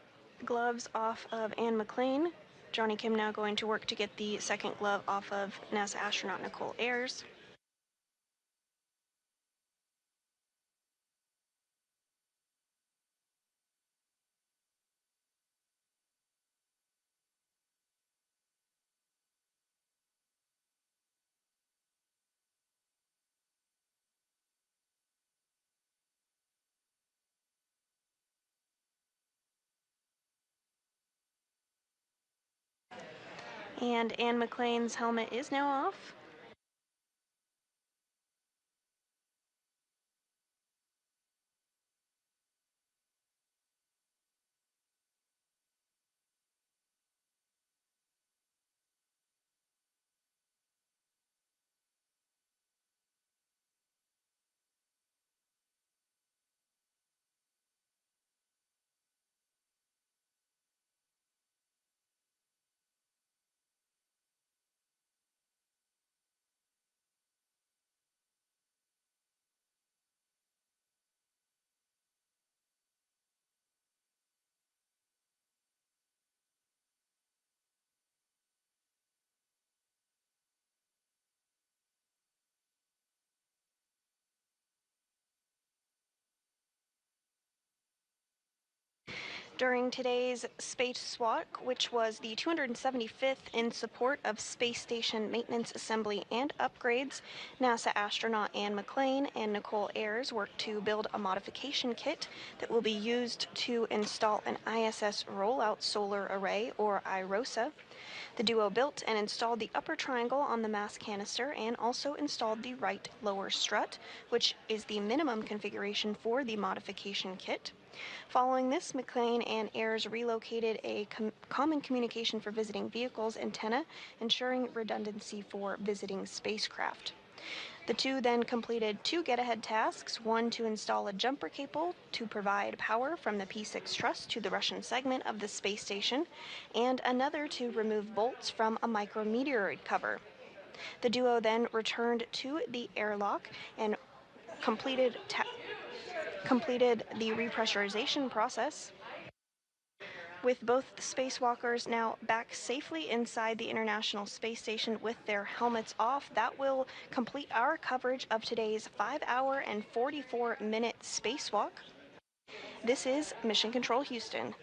gloves off of Anne McClain. Johnny Kim now going to work to get the second glove off of NASA astronaut Nicole Ayers. And Anne McClain's helmet is now off. During today's spacewalk, which was the 275th in support of space station maintenance, assembly, and upgrades, NASA astronaut Anne McClain and Nicole Ayers worked to build a modification kit that will be used to install an ISS rollout solar array, or IROSA. The duo built and installed the upper triangle on the mass canister and also installed the right lower strut, which is the minimum configuration for the modification kit. Following this, McClain and Ayers relocated a common communication for visiting vehicles antenna, ensuring redundancy for visiting spacecraft. The two then completed two get-ahead tasks, one to install a jumper cable to provide power from the P6 truss to the Russian segment of the space station, and another to remove bolts from a micrometeoroid cover. The duo then returned to the airlock and completed the repressurization process. With both spacewalkers now back safely inside the International Space Station with their helmets off, that will complete our coverage of today's 5-hour and 44-minute spacewalk. This is Mission Control Houston.